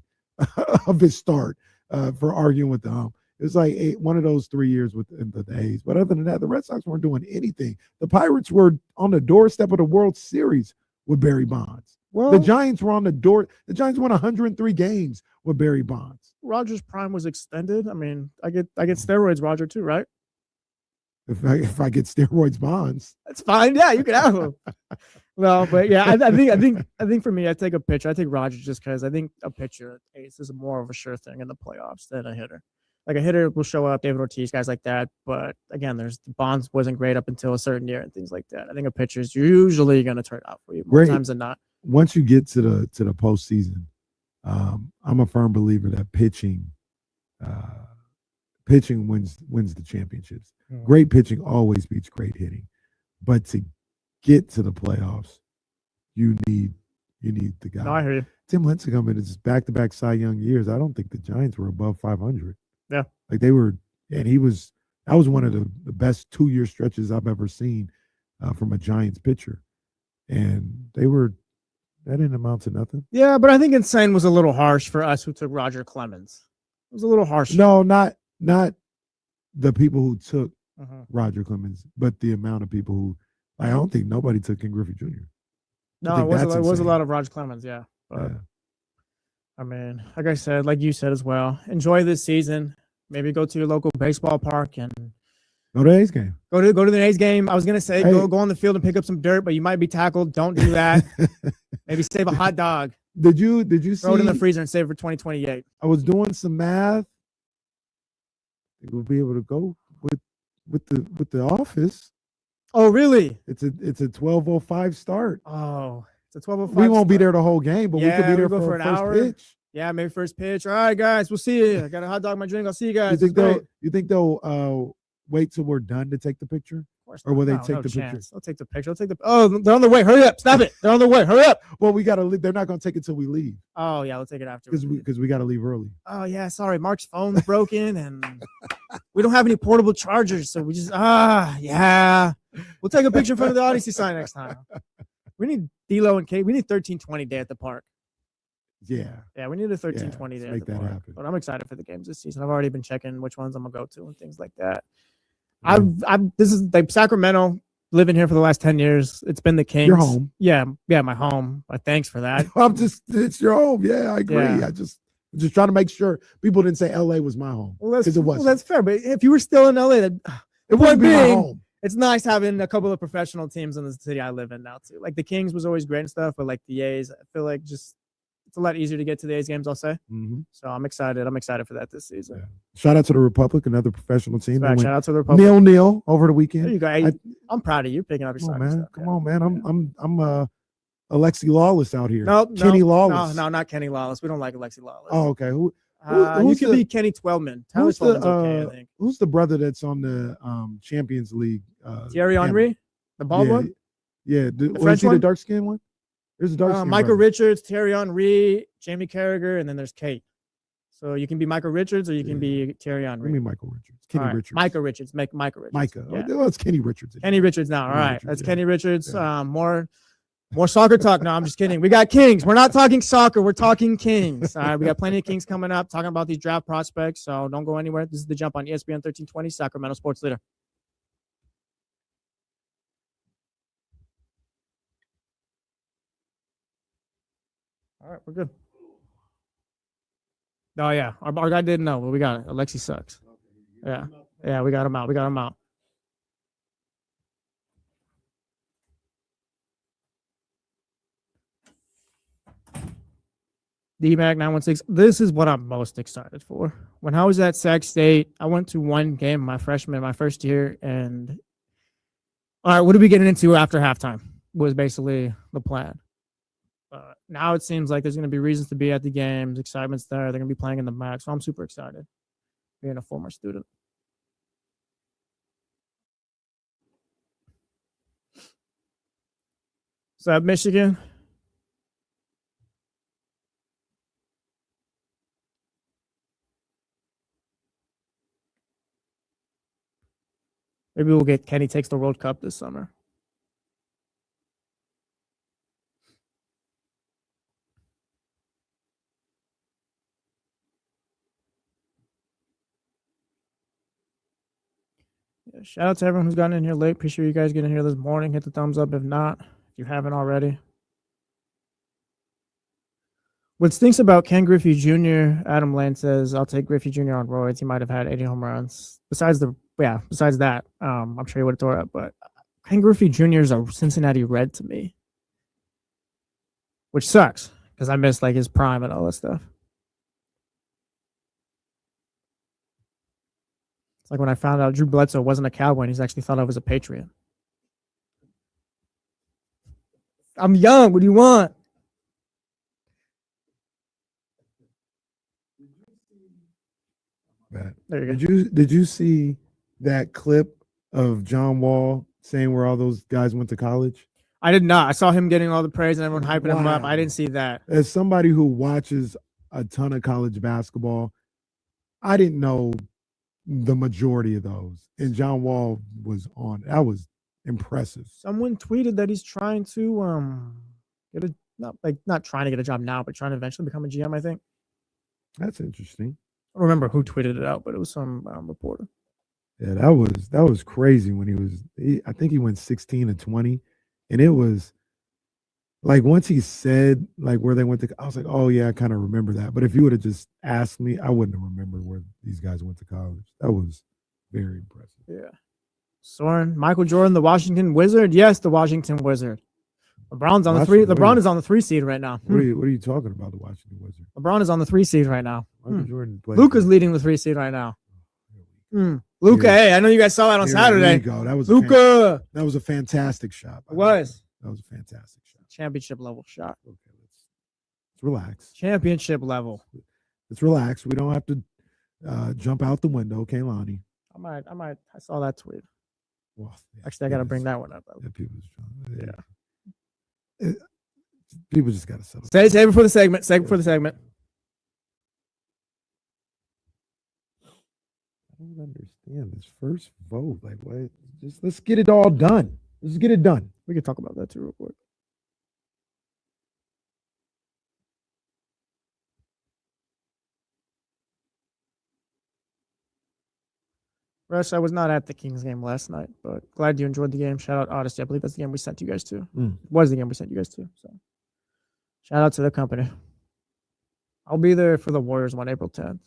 of his start for arguing with the ump. It was like one of those 3 years with the A's. But other than that, the Red Sox weren't doing anything. The Pirates were on the doorstep of the World Series with Barry Bonds. Well, the Giants were on the door. The Giants won 103 games with Barry Bonds. Roger's prime was extended. I mean, I get steroids, Roger, too, right? If I get steroids, Bonds, that's fine. Yeah, you can have them. Well, but yeah, I think for me, I take a pitcher. I take Roger just because I think a pitcher ace is more of a sure thing in the playoffs than a hitter. Like a hitter will show up, David Ortiz, guys like that. But again, there's Bonds wasn't great up until a certain year and things like that. I think a pitcher is usually going to turn out for you more times than not. Once you get to the postseason, I'm a firm believer that pitching wins the championships. Mm-hmm. Great pitching always beats great hitting, but to get to the playoffs, you need the guy. No, I hear you. Tim Lincecum in his back-to-back Cy Young years, I don't think the Giants were above 500. Yeah, like they were, and that was one of the best 2-year stretches I've ever seen from a Giants pitcher, and that didn't amount to nothing. Yeah, but I think insane was a little harsh for us who took Roger Clemens. It was a little harsh. No, not the people who took Roger Clemens, but the amount of people who, I don't think nobody took Ken Griffey Jr. No, it was a lot of Roger Clemens, yeah. But, I mean, like I said, like you said as well, enjoy this season. Maybe go to your local baseball park and go to the A's game. Go to the A's game. I was gonna say go on the field and pick up some dirt, but you might be tackled. Don't do that. Maybe save a hot dog. Did you throw it in the freezer and save it for 2028? I was doing some math. We'll be able to go with the office. Oh, really? It's a 12:05 start. Oh, it's a 12:05. We won't be there the whole game, but we could be there for an first hour. pitch. Yeah, maybe first pitch. All right, guys, we'll see you. I got a hot dog in my drink. I'll see you guys. You think they'll wait till we're done to take the picture? Of course. Or will they take the picture? They'll take the picture. Oh, they're on the way. Hurry up. Stop it. They're on the way. Hurry up. Well, we got to leave. They're not going to take it till we leave. Oh, yeah, they'll take it after. Because we got to leave early. Oh, yeah, sorry. Mark's phone's broken and we don't have any portable chargers. So we just, yeah. We'll take a picture in front of the Odyssey sign next time. We need D-Lo and Kate. We need 1320 day at the park. Yeah, we need a 1320 day. Make that happen. But I'm excited for the games this season. I've already been checking which ones I'm gonna go to and things like that. This is like Sacramento. Living here for the last 10 years, it's been the Kings. Your home. Yeah, my home. Thanks for that. It's your home. Yeah, I agree. Yeah. I'm just trying to make sure people didn't say LA was my home. Well, that's fair. But if you were still in LA, it wouldn't be my home. It's nice having a couple of professional teams in the city I live in now too. Like the Kings was always great and stuff, but like the A's, I feel like it's a lot easier to get to the A's games, I'll say. Mm-hmm. So I'm excited. I'm excited for that this season. Yeah. Shout out to the Republic, another professional team. Shout out to the Republic. 0-0 over the weekend. There you go. I'm proud of you picking up your soccer stuff. Come on, man. I'm Alexi Lawless out here. Kenny Lawless. No, not Kenny Lawless. We don't like Alexi Lawless. Oh, okay. You could be Kenny Twelman. Tyler Twelman's okay, I think. Who's the brother that's on the Champions League? Thierry Henry? The bald one? Yeah. Was he the dark-skinned one? There's a dark-skinned Michael Richards, Thierry Henry, Jamie Carragher, and then there's Kate. So you can be Michael Richards or you can be Thierry Henry. Give me Michael Richards. Kenny Richards. Micah Richards. Make Micah Richards. Micah. Yeah. Oh, it's Kenny Richards. Kenny Richards now. All right. Richards, That's yeah. Kenny Richards. Yeah. More soccer talk. No, I'm just kidding. We got Kings. We're not talking soccer. We're talking Kings. All right. We got plenty of Kings coming up, talking about these draft prospects. So don't go anywhere. This is The Jump on ESPN 1320, Sacramento Sports Leader. All right. We're good. Oh, yeah. Our guy didn't know, but we got it. Alexi sucks. Yeah. Yeah. We got him out. DMAC 916. This is what I'm most excited for. When I was at Sac State, I went to one game my first year, and all right, what are we getting into after halftime? Was basically the plan. Now it seems like there's going to be reasons to be at the games. Excitement's there. They're going to be playing in the MAC, so I'm super excited. Being a former student. So at Michigan. Maybe we'll get Kenny takes the World Cup this summer. Yeah, shout out to everyone who's gotten in here late. Appreciate you guys getting here this morning. Hit the thumbs up if not, if you haven't already. What stinks about Ken Griffey Jr., Adam Lane says, I'll take Griffey Jr. on roids. He might have had 80 home runs. Besides that, I'm sure he would have tore up. But Ken Griffey Jr. is a Cincinnati Red to me, which sucks because I miss like his prime and all that stuff. It's like when I found out Drew Bledsoe wasn't a Cowboy and he's actually thought I was a Patriot. I'm young. What do you want? There you go. Did you see that clip of John Wall saying where all those guys went to college? I did not. I saw him getting all the praise and everyone hyping him up. I didn't see that. As somebody who watches a ton of college basketball, I didn't know the majority of those. And John Wall was on. That was impressive. Someone tweeted that he's trying to get not trying to get a job now, but trying to eventually become a GM, I think. That's interesting. I don't remember who tweeted it out, but it was some reporter. Yeah, that was crazy when I think he went 16-20, and it was like once he said like where they went to, I was like, oh yeah, I kind of remember that. But if you would have just asked me, I wouldn't have remembered where these guys went to college. That was very impressive. Yeah. Soren, Michael Jordan, the Washington Wizard. Yes, the Washington Wizard. LeBron's on the three. LeBron is on the 3 seed right now. What are you talking about? The Washington Wizard. LeBron is on the 3 seed right now. Michael Jordan. Luka's leading the 3 seed right now. Luka, hey, I know you guys saw that on Saturday. There you go. That was Luka. That was a fantastic shot. It was. That was a fantastic shot. Championship level shot. Okay, let's relax. Championship level. Let's relax. We don't have to jump out the window, Kaylani. I saw that tweet. Well, yeah, actually, I got to bring that one up. People just got to settle. Save it for the segment. Save it for the segment. I don't understand this first vote. Like, what? Just let's get it all done. Let's get it done. We can talk about that too, real quick. Rush, I was not at the Kings game last night, but glad you enjoyed the game. Shout out Odyssey. I believe that's the game we sent you guys to. It was the game we sent you guys to. So shout out to the company. I'll be there for the Warriors on April 10th.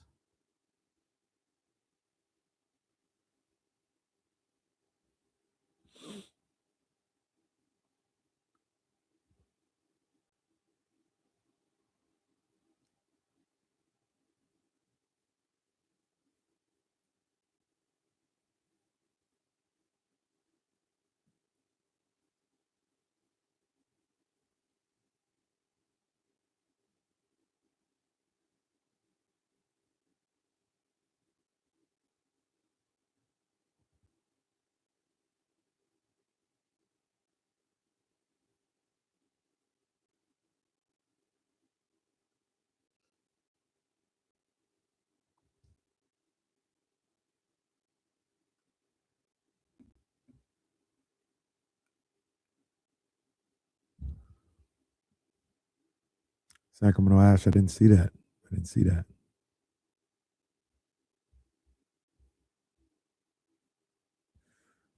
Sacramento Ash. I didn't see that.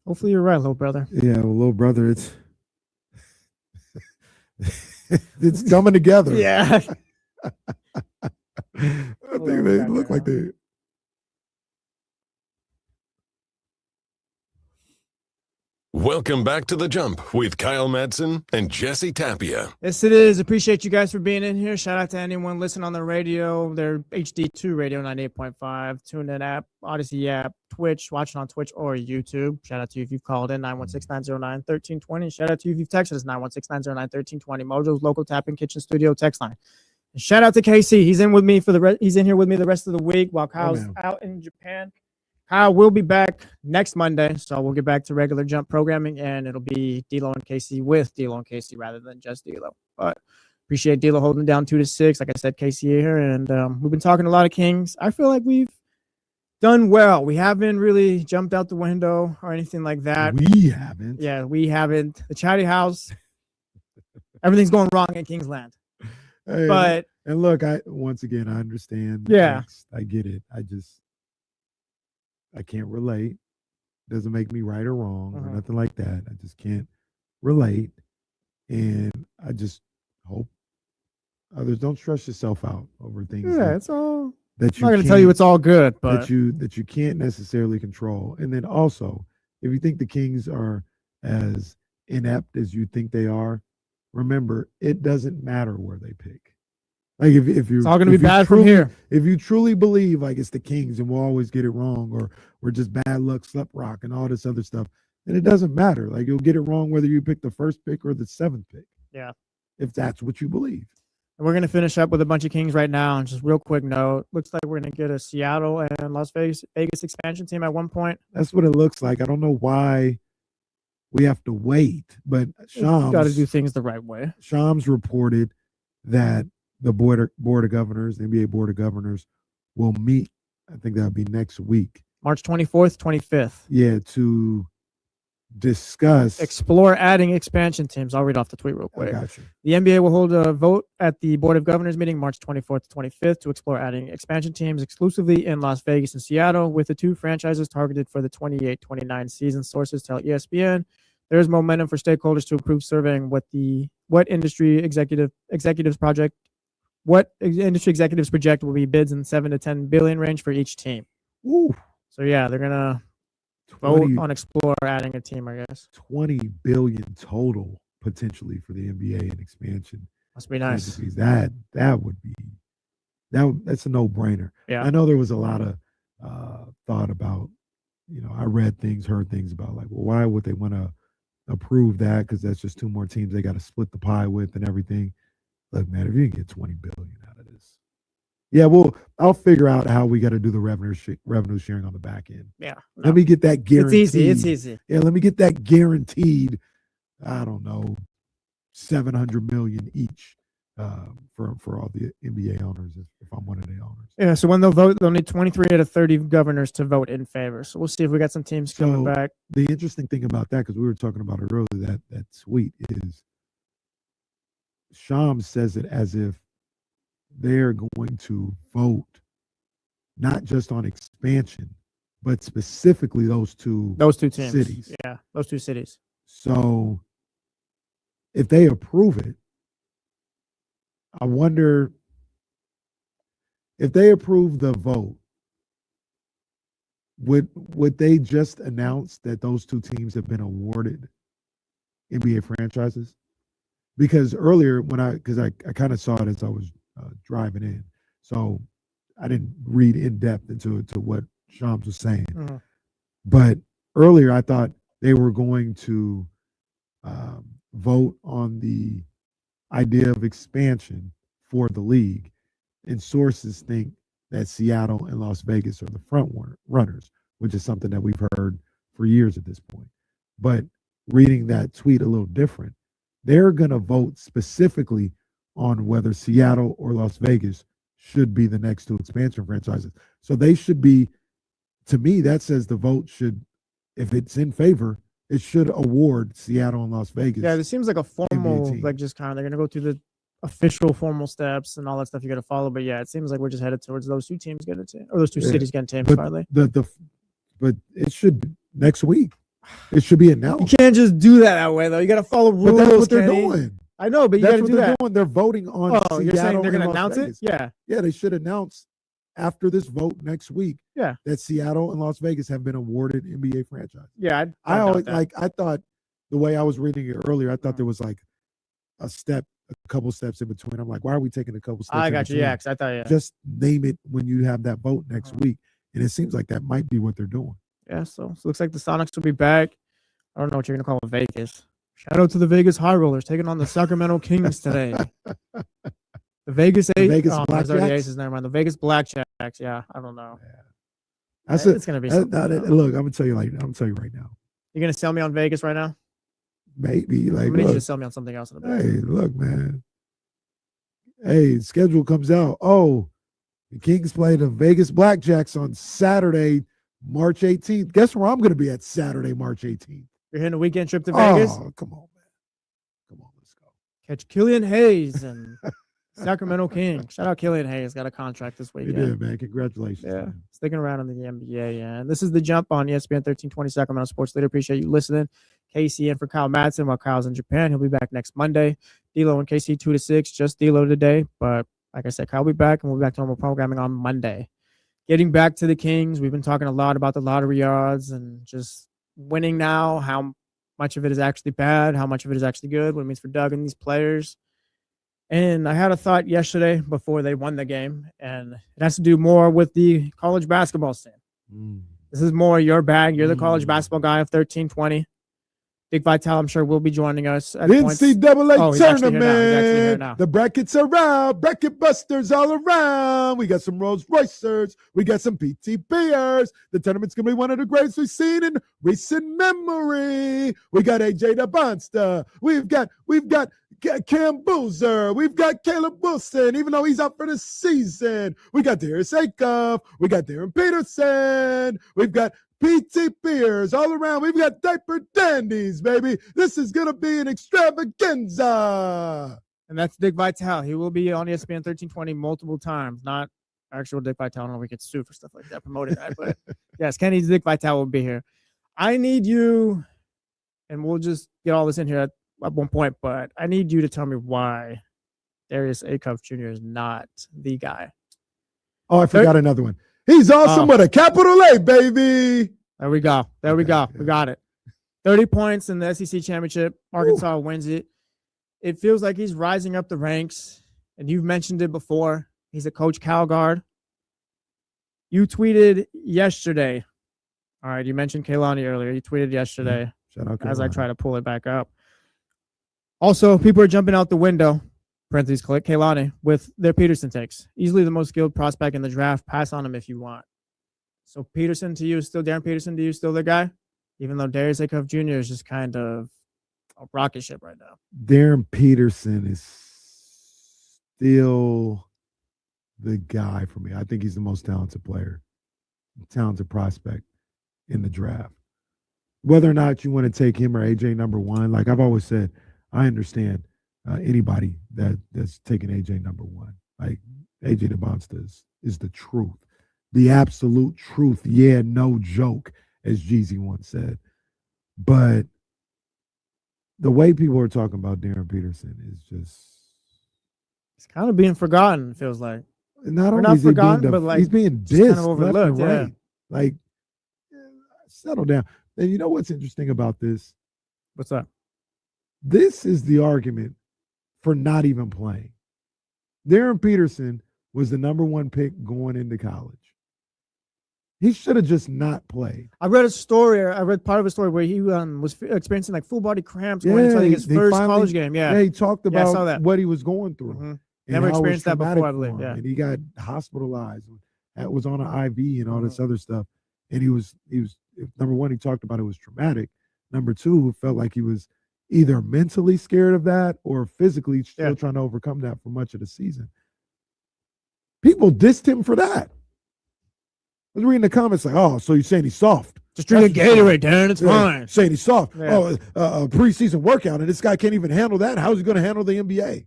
Hopefully you're right, little brother. Yeah, well, little brother, it's it's coming together. Yeah. I think they look like they. Welcome back to The Jump with Kyle Madsen and Jesse Tapia. Yes, it is. Appreciate you guys for being in here. Shout out to anyone listening on the radio. They're HD2 Radio 98.5, TuneIn app, Odyssey app, Twitch, watching on Twitch or YouTube. Shout out to you if you've called in 916-909-1320. Shout out to you if you've texted us 916-909-1320. Mojo's local tap-in kitchen studio text line. And shout out to KC. He's in with me he's in here with me the rest of the week while Kyle's out in Japan. Kyle will be back next Monday, so we'll get back to regular Jump programming, and it'll be D-Lo and Casey with D-Lo and Casey rather than just D-Lo. But appreciate D-Lo holding down 2-6. Like I said, Casey here, and we've been talking a lot of Kings. I feel like we've done well. We haven't really jumped out the window or anything like that. We haven't. Yeah, we haven't. The Chatty House, everything's going wrong in Kingsland. Hey, But and look, I understand. Yeah. I get it. I can't relate. Doesn't make me right or wrong or nothing like that. I just can't relate. And I just hope others don't stress yourself out over things. yeah, it's all. That I'm not going to tell you it's all good, but that you can't necessarily control. And then also, if you think the Kings are as inept as you think they are, remember, it doesn't matter where they pick. Like if you're, it's all going to be bad from here. If you truly believe like it's the Kings and we'll always get it wrong, or we're just bad luck, slep rock, and all this other stuff, then it doesn't matter. Like you'll get it wrong whether you pick the first pick or the seventh pick. Yeah, if that's what you believe. And we're going to finish up with a bunch of Kings right now. And just real quick note, looks like we're going to get a Seattle and Las Vegas expansion team at one point. That's what it looks like. I don't know why we have to wait, but Shams got to do things the right way. Shams reported that the board of governors, the NBA board of governors, will meet. I think that'll be next week, March 24th, 25th. Yeah, to explore adding expansion teams. I'll read off the tweet real quick. I got you. The NBA will hold a vote at the board of governors meeting March 24th to 25th to explore adding expansion teams exclusively in Las Vegas and Seattle, with the two franchises targeted for the 28-29 season. Sources tell ESPN there is momentum for stakeholders to improve surveying what industry executives project will be bids in 7 to 10 billion range for each team. Ooh. So yeah, they're gonna vote on explore adding a team, I guess. 20 billion total potentially for the NBA and expansion. Must be nice. That would be that's a no-brainer. Yeah. I know there was a lot of thought about, I read things, heard things about like, well, why would they want to approve that? Because that's just two more teams they got to split the pie with and everything. Look, man, if you can get 20 billion out of this, yeah, well, I'll figure out how we got to do the revenue sharing on the back end. Yeah, let me get that guaranteed. It's easy. Yeah, let me get that guaranteed. I don't know, 700 million each for all the NBA owners. If I'm one of the owners. Yeah. So when they'll vote, they'll need 23 out of 30 governors to vote in favor. So we'll see if we got some teams coming back. The interesting thing about that, because we were talking about it earlier, that tweet is. Shams says it as if they're going to vote not just on expansion, but specifically those two teams. Cities. Yeah, those two cities. So if they approve it, I wonder if they approve the vote, would they just announce that those two teams have been awarded NBA franchises? Because earlier I kind of saw it as I was driving in, so I didn't read in depth into what Shams was saying. Mm-hmm. But earlier I thought they were going to vote on the idea of expansion for the league, and sources think that Seattle and Las Vegas are the front runners, which is something that we've heard for years at this point. But reading that tweet a little different. They're going to vote specifically on whether Seattle or Las Vegas should be the next two expansion franchises. So they should be, to me, that says the vote should, if it's in favor, it should award Seattle and Las Vegas. Yeah, it seems like a formal, like just kind of, they're going to go through the official formal steps and all that stuff you got to follow. But yeah, it seems like we're just headed towards those two teams getting it, or those two cities getting teams finally. But it should be next week. It should be announced. You can't just do that way though. You got to follow rules. But that's what they're doing. I know, but you got to do that. Doing. They're voting on. Oh, you're saying they're going to announce it? Yeah. Yeah, they should announce after this vote next week. Yeah. That Seattle and Las Vegas have been awarded NBA franchise. Yeah, I always I thought the way I was reading it earlier, I thought there was like a couple steps in between. I'm like, why are we taking a couple steps? I got you. Yeah, because I thought just name it when you have that vote next week, and it seems like that might be what they're doing. Yeah. So it looks like the Sonics will be back. I don't know what you're going to call it, Vegas. Shout out to the Vegas High Rollers taking on the Sacramento Kings today. The Vegas Aces. Vegas there's already Aces. Never mind. The Vegas Blackjacks. Yeah, I don't know. Yeah. It's going to be something. Look, I'm going to tell you right now. You're going to sell me on Vegas right now? Maybe. Like, I'm going to need you to sell me on something else in a bit. Hey, look, man. Hey, schedule comes out. Oh, the Kings play the Vegas Blackjacks on Saturday, March 18th. Guess where I'm going to be at Saturday, March 18th? You're hitting a weekend trip to Vegas? Oh, come on, man. Come on, let's go. Catch Killian Hayes and Sacramento Kings. Shout out Killian Hayes. Got a contract this weekend. You did, man. Congratulations. Yeah. Man. Sticking around in the NBA. And this is The Jump on ESPN 1320 Sacramento Sports Leader. Appreciate you listening. KC in for Kyle Madsen while Kyle's in Japan. He'll be back next Monday. D'Lo and KC 2 to 6. Just D'Lo today. But like I said, Kyle will be back and we'll be back to normal programming on Monday. Getting back to the Kings, we've been talking a lot about the lottery odds and just winning now, how much of it is actually bad, how much of it is actually good, what it means for Doug and these players. And I had a thought yesterday before they won the game, and it has to do more with the college basketball scene. This is more your bag. You're the college basketball guy of 1320. Dick Vitale, I'm sure, will be joining us at NCAA tournament. The brackets are out. Bracket busters all around. We got some Rolls Roycers. We got some PTPers. The tournament's going to be one of the greatest we've seen in recent memory. We got AJ DeBonsta. We've got Cam Boozer. We've got Caleb Wilson, even though he's out for the season. We got Darius Acuff. We got Darren Peterson. We've got PT Beers all around. We've got diaper dandies, baby. This is going to be an extravaganza. And that's Dick Vitale. He will be on ESPN 1320 multiple times. Not actual Dick Vitale. I don't know if we get sued for stuff like that, promoting that. But yes, Kenny's Dick Vitale will be here. I need you, and we'll just get all this in here at one point, but I need you to tell me why Darius Acuff Jr. is not the guy. Oh, I forgot another one. He's awesome with a capital A, baby. There we go. We got it. 30 points in the SEC championship. Arkansas wins it. It feels like he's rising up the ranks, and you've mentioned it before. He's a Coach Cal guard. You tweeted yesterday. All right, you mentioned Kehlani earlier. You tweeted yesterday as I try to pull it back up. Also, people are jumping out the window. Parentheses, click Kehlani with their Peterson takes. Easily the most skilled prospect in the draft. Pass on him if you want. So Peterson to you, still Darren Peterson to you, still the guy? Even though Darius Acuff Jr. is just kind of a rocket ship right now. Darren Peterson is still the guy for me. I think he's the most talented player, talented prospect in the draft. Whether or not you want to take him or AJ number one, like I've always said, I understand anybody that's taking AJ number one. Like AJ DeBonsta is the truth, the absolute truth. Yeah, no joke, as Jeezy once said. But the way people are talking about Darren Peterson is just, it's kind of being forgotten. It feels like not only is forgotten, but like he's being dissed kind of overlooked. left and right. Yeah. Like, settle down. And you know what's interesting about this? What's that? This is the argument for not even playing. Darren Peterson was the number one pick going into college. He should have just not played. I read part of a story where he was experiencing like full body cramps going into his first college game. Yeah, he talked about what he was going through. Mm-hmm. Never experienced that before, I believe. Yeah, and he got hospitalized. Was on an IV and all this other stuff. And he was number one. He talked about it was traumatic. Number two, felt like he was either mentally scared of that or physically still trying to overcome that for much of the season. People dissed him for that. I was reading the comments like, oh, so you're saying he's soft. Just drink a Gatorade, Darren. It's fine. Saying he's soft. Yeah. Oh, a preseason workout, and this guy can't even handle that. How is he going to handle the NBA?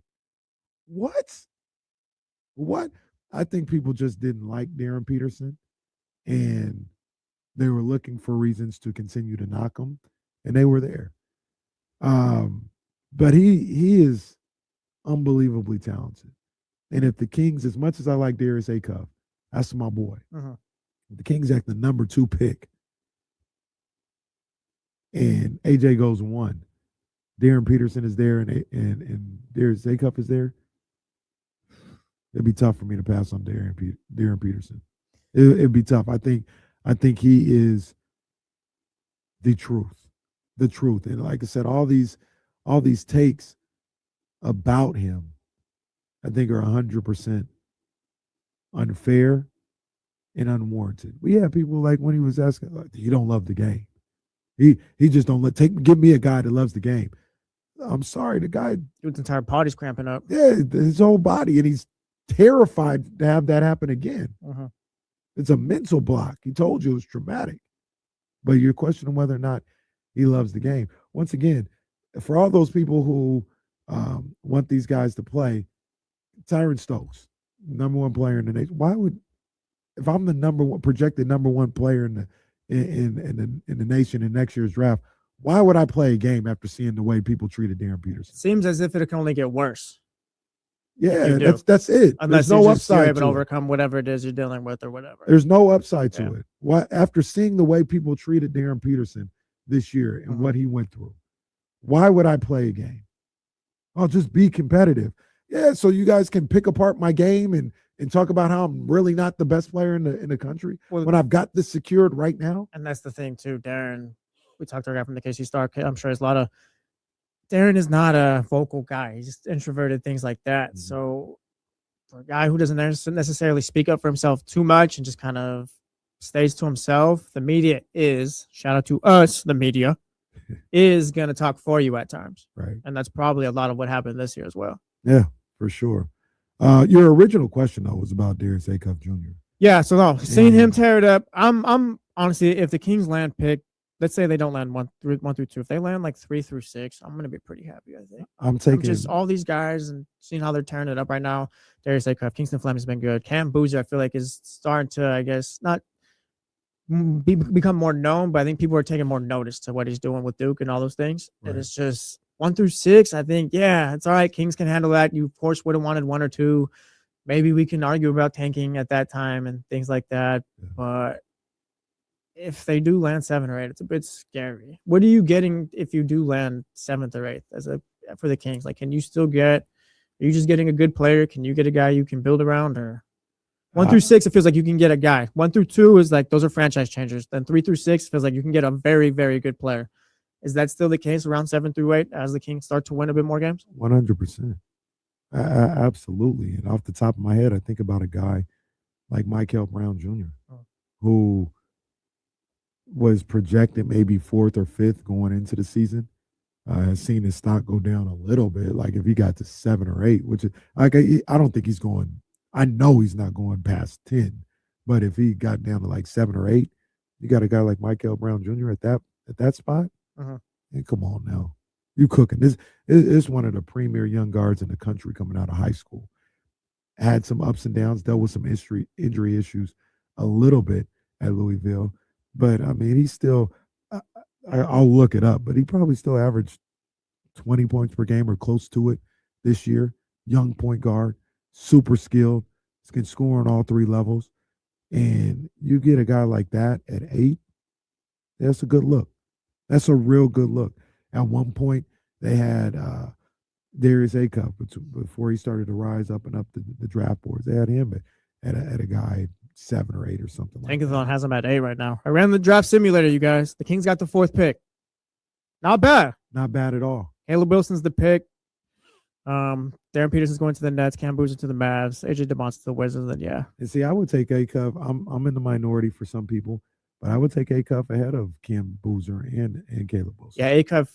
What? I think people just didn't like Darren Peterson, and they were looking for reasons to continue to knock him, and they were there. But he is unbelievably talented. And if the Kings, as much as I like Darius Acuff, that's my boy. If the Kings act the number 2 pick, and AJ goes 1, Darren Peterson is there, and Darius Acuff is there, it'd be tough for me to pass on Darren Peterson. It'd be tough. I think he is the truth. And like I said, all these takes about him, I think, are 100% unfair and unwarranted. We have people like when he was asking, like, he don't love the game. He just don't give me a guy that loves the game. I'm sorry, the guy, his entire body's cramping up. Yeah, his whole body, and he's terrified to have that happen again. It's a mental block. He told you it was traumatic. But you're questioning whether or not he loves the game. Once again, for all those people who want these guys to play, Tyron Stokes, number 1 player in the nation. Why would, if I'm the projected number 1 player in the nation in next year's draft, why would I play a game after seeing the way people treated Darren Peterson? Seems as if it can only get worse. Yeah, that's it. Unless there's no upside you're able to to overcome whatever it is you're dealing with or whatever. There's no upside to it. Why, after seeing the way people treated Darren Peterson this year and what he went through, why would I play a game? I'll just be competitive. Yeah, so you guys can pick apart my game and talk about how I'm really not the best player in the country when I've got this secured right now. And that's the thing too, Darren. We talked to a guy from the KC Star. I'm sure there's a lot of Darren is not a vocal guy. He's just introverted, things like that. So for a guy who doesn't necessarily speak up for himself too much and just kind of stays to himself, the media is, shout out to us, the media, is going to talk for you at times. Right. And that's probably a lot of what happened this year as well. Yeah, for sure. Your original question, though, was about Darius Acuff Jr. Yeah, so no, seeing him tear it up, I'm honestly, if the Kings land pick, let's say they don't land 1 through 2. If they land like 3 through 6, I'm gonna be pretty happy. I think I'm taking just all these guys and seeing how they're tearing it up right now. Darius Acuff, Kingston Fleming's been good. Cam Boozer, I feel like, is starting to, I guess, not become more known, but I think people are taking more notice to what he's doing with Duke and all those things. Right. And it's just 1 through 6. I think, yeah, it's all right. Kings can handle that. You, of course, would have wanted 1 or 2. Maybe we can argue about tanking at that time and things like that. Yeah. But if they do land 7 or 8, it's a bit scary. What are you getting if you do land 7th or 8th for the Kings? Like, can you still get? Are you just getting a good player? Can you get a guy you can build around? Or 1 through 6, it feels like you can get a guy. 1 through 2 is like those are franchise changers. Then 3 through 6 feels like you can get a very, very good player. Is that still the case around 7 through 8 as the Kings start to win a bit more games? 100%. Absolutely. And off the top of my head, I think about a guy like Michael Brown Jr., who was projected maybe 4th or 5th going into the season. Has seen his stock go down a little bit. Like if he got to 7 or 8, which is like I don't think he's going. I know he's not going past 10, but if he got down to like 7 or 8, you got a guy like Michael Brown Jr. at that spot. And come on now, you cooking. This is one of the premier young guards in the country coming out of high school. Had some ups and downs, dealt with some injury issues a little bit at Louisville, but I mean he's still. I'll look it up, but he probably still averaged 20 points per game or close to it this year. Young point guard, super skilled, can score on all 3 levels. And you get a guy like that at 8, that's a good look. That's a real good look. At one point, they had Darius Acuff before he started to rise up and up the draft boards. They had him at a guy 7 or 8 or something like that. Tankathon has him at 8 right now. I ran the draft simulator, you guys. The Kings got the 4th pick. Not bad. Not bad at all. Caleb Wilson's the pick. Darren Peterson's going to the Nets. Cam Boozer to the Mavs. AJ DeBon's to the Wizards. And yeah. And see, I would take Acuff. I'm in the minority for some people, but I would take Acuff ahead of Cam Boozer and Caleb Wilson. Yeah, Acuff.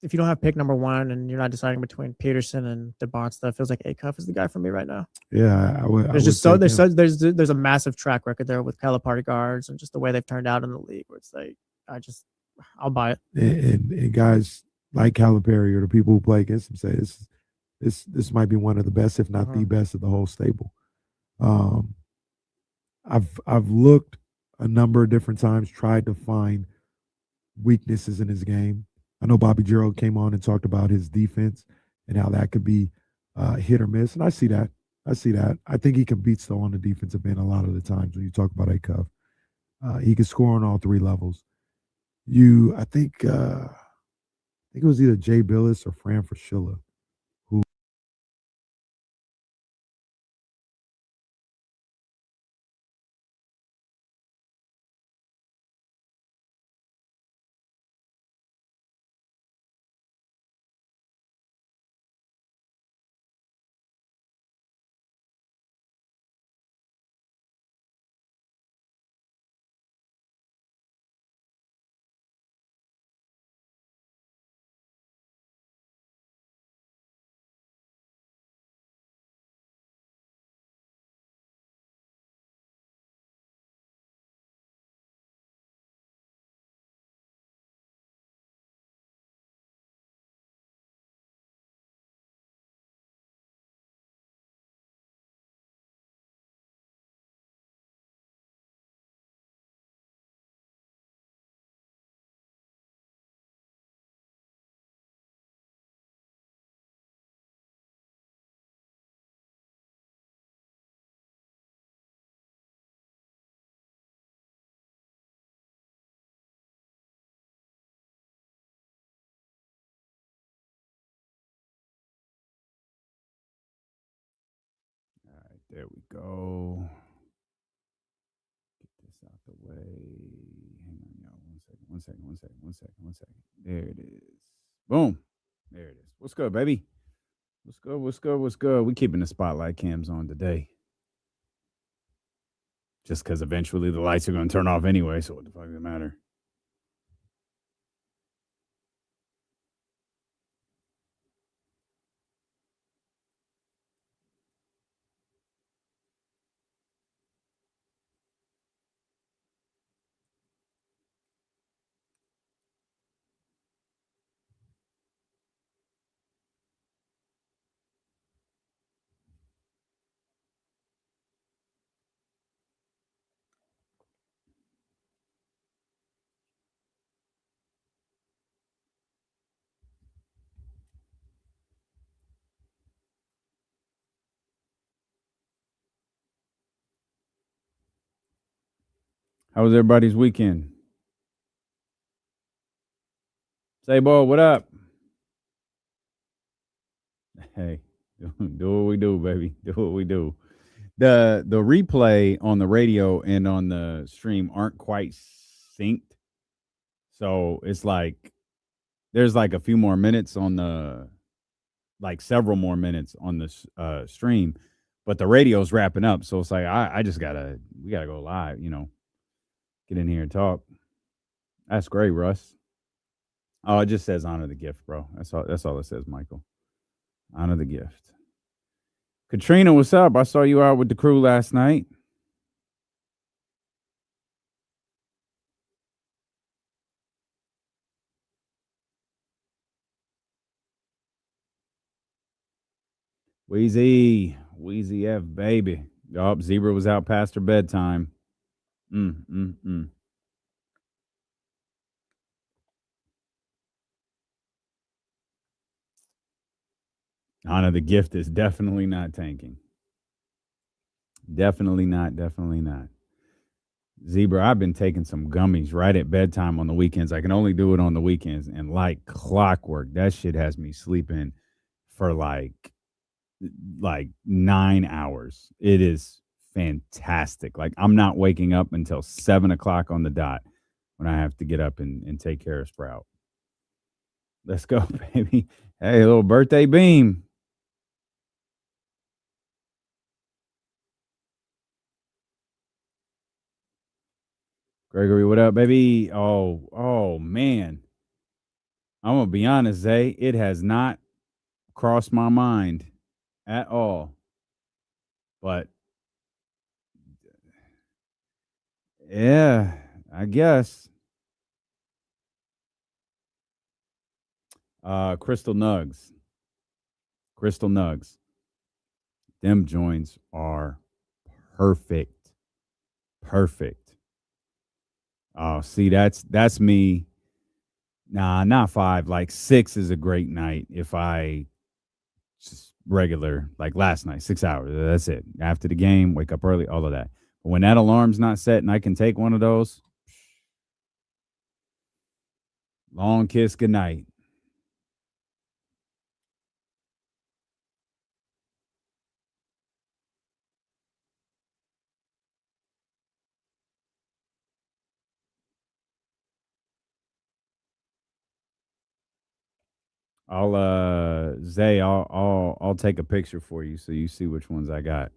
If you don't have pick number 1 and you're not deciding between Peterson and DeBon, it feels like Acuff is the guy for me right now. Yeah, I would. There's a massive track record there with Calipari guards and just the way they've turned out in the league. Where it's like I'll buy it. And guys like Calipari or the people who play against him say this might be one of the best, if not the best, of the whole stable. I've looked a number of different times, tried to find weaknesses in his game. I know Bobby Jarrell came on and talked about his defense and how that could be hit or miss, and I see that. I think he competes though on the defensive end a lot of the times when you talk about Acuff. He can score on all three levels. I think it was either Jay Billis or Fran Fraschilla who. All right, there we go. Get this out the way. Hang on, y'all. One second. There it is. Boom. There it is. What's good, baby? What's good? We keeping the spotlight cams on today. Just because eventually the lights are going to turn off anyway, so what the fuck does it matter? How was everybody's weekend? Say, boy, what up? Hey, do what we do, baby. Do what we do. The replay on the radio and on the stream aren't quite synced. So it's like there's like a few more minutes on the several more minutes on the stream, but the radio's wrapping up. So it's like we gotta go live, get in here and talk. That's great, Russ. Oh, it just says honor the gift, bro. That's all it says, Michael. Honor the gift. Katrina, what's up? I saw you out with the crew last night. Wheezy F, baby. Oh, Zebra was out past her bedtime. Honor the gift is definitely not tanking. Definitely not. Zebra, I've been taking some gummies right at bedtime on the weekends. I can only do it on the weekends. And like clockwork, that shit has me sleeping for like 9 hours. It is fantastic. Like I'm not waking up until 7 o'clock on the dot when I have to get up and take care of Sprout. Let's go, baby. Hey, a little birthday beam. Gregory, what up, baby? Oh, man. I'm going to be honest, Zay. It has not crossed my mind at all. But, yeah, I guess. Crystal Nugs. Crystal Nugs. Them joints are perfect. Perfect. Oh, see, that's me. Nah, not 5. Like 6 is a great night if I just regular, like last night, 6 hours. That's it. After the game, wake up early, all of that. But when that alarm's not set and I can take one of those, long kiss, good night. I'll take a picture for you so you see which ones I got.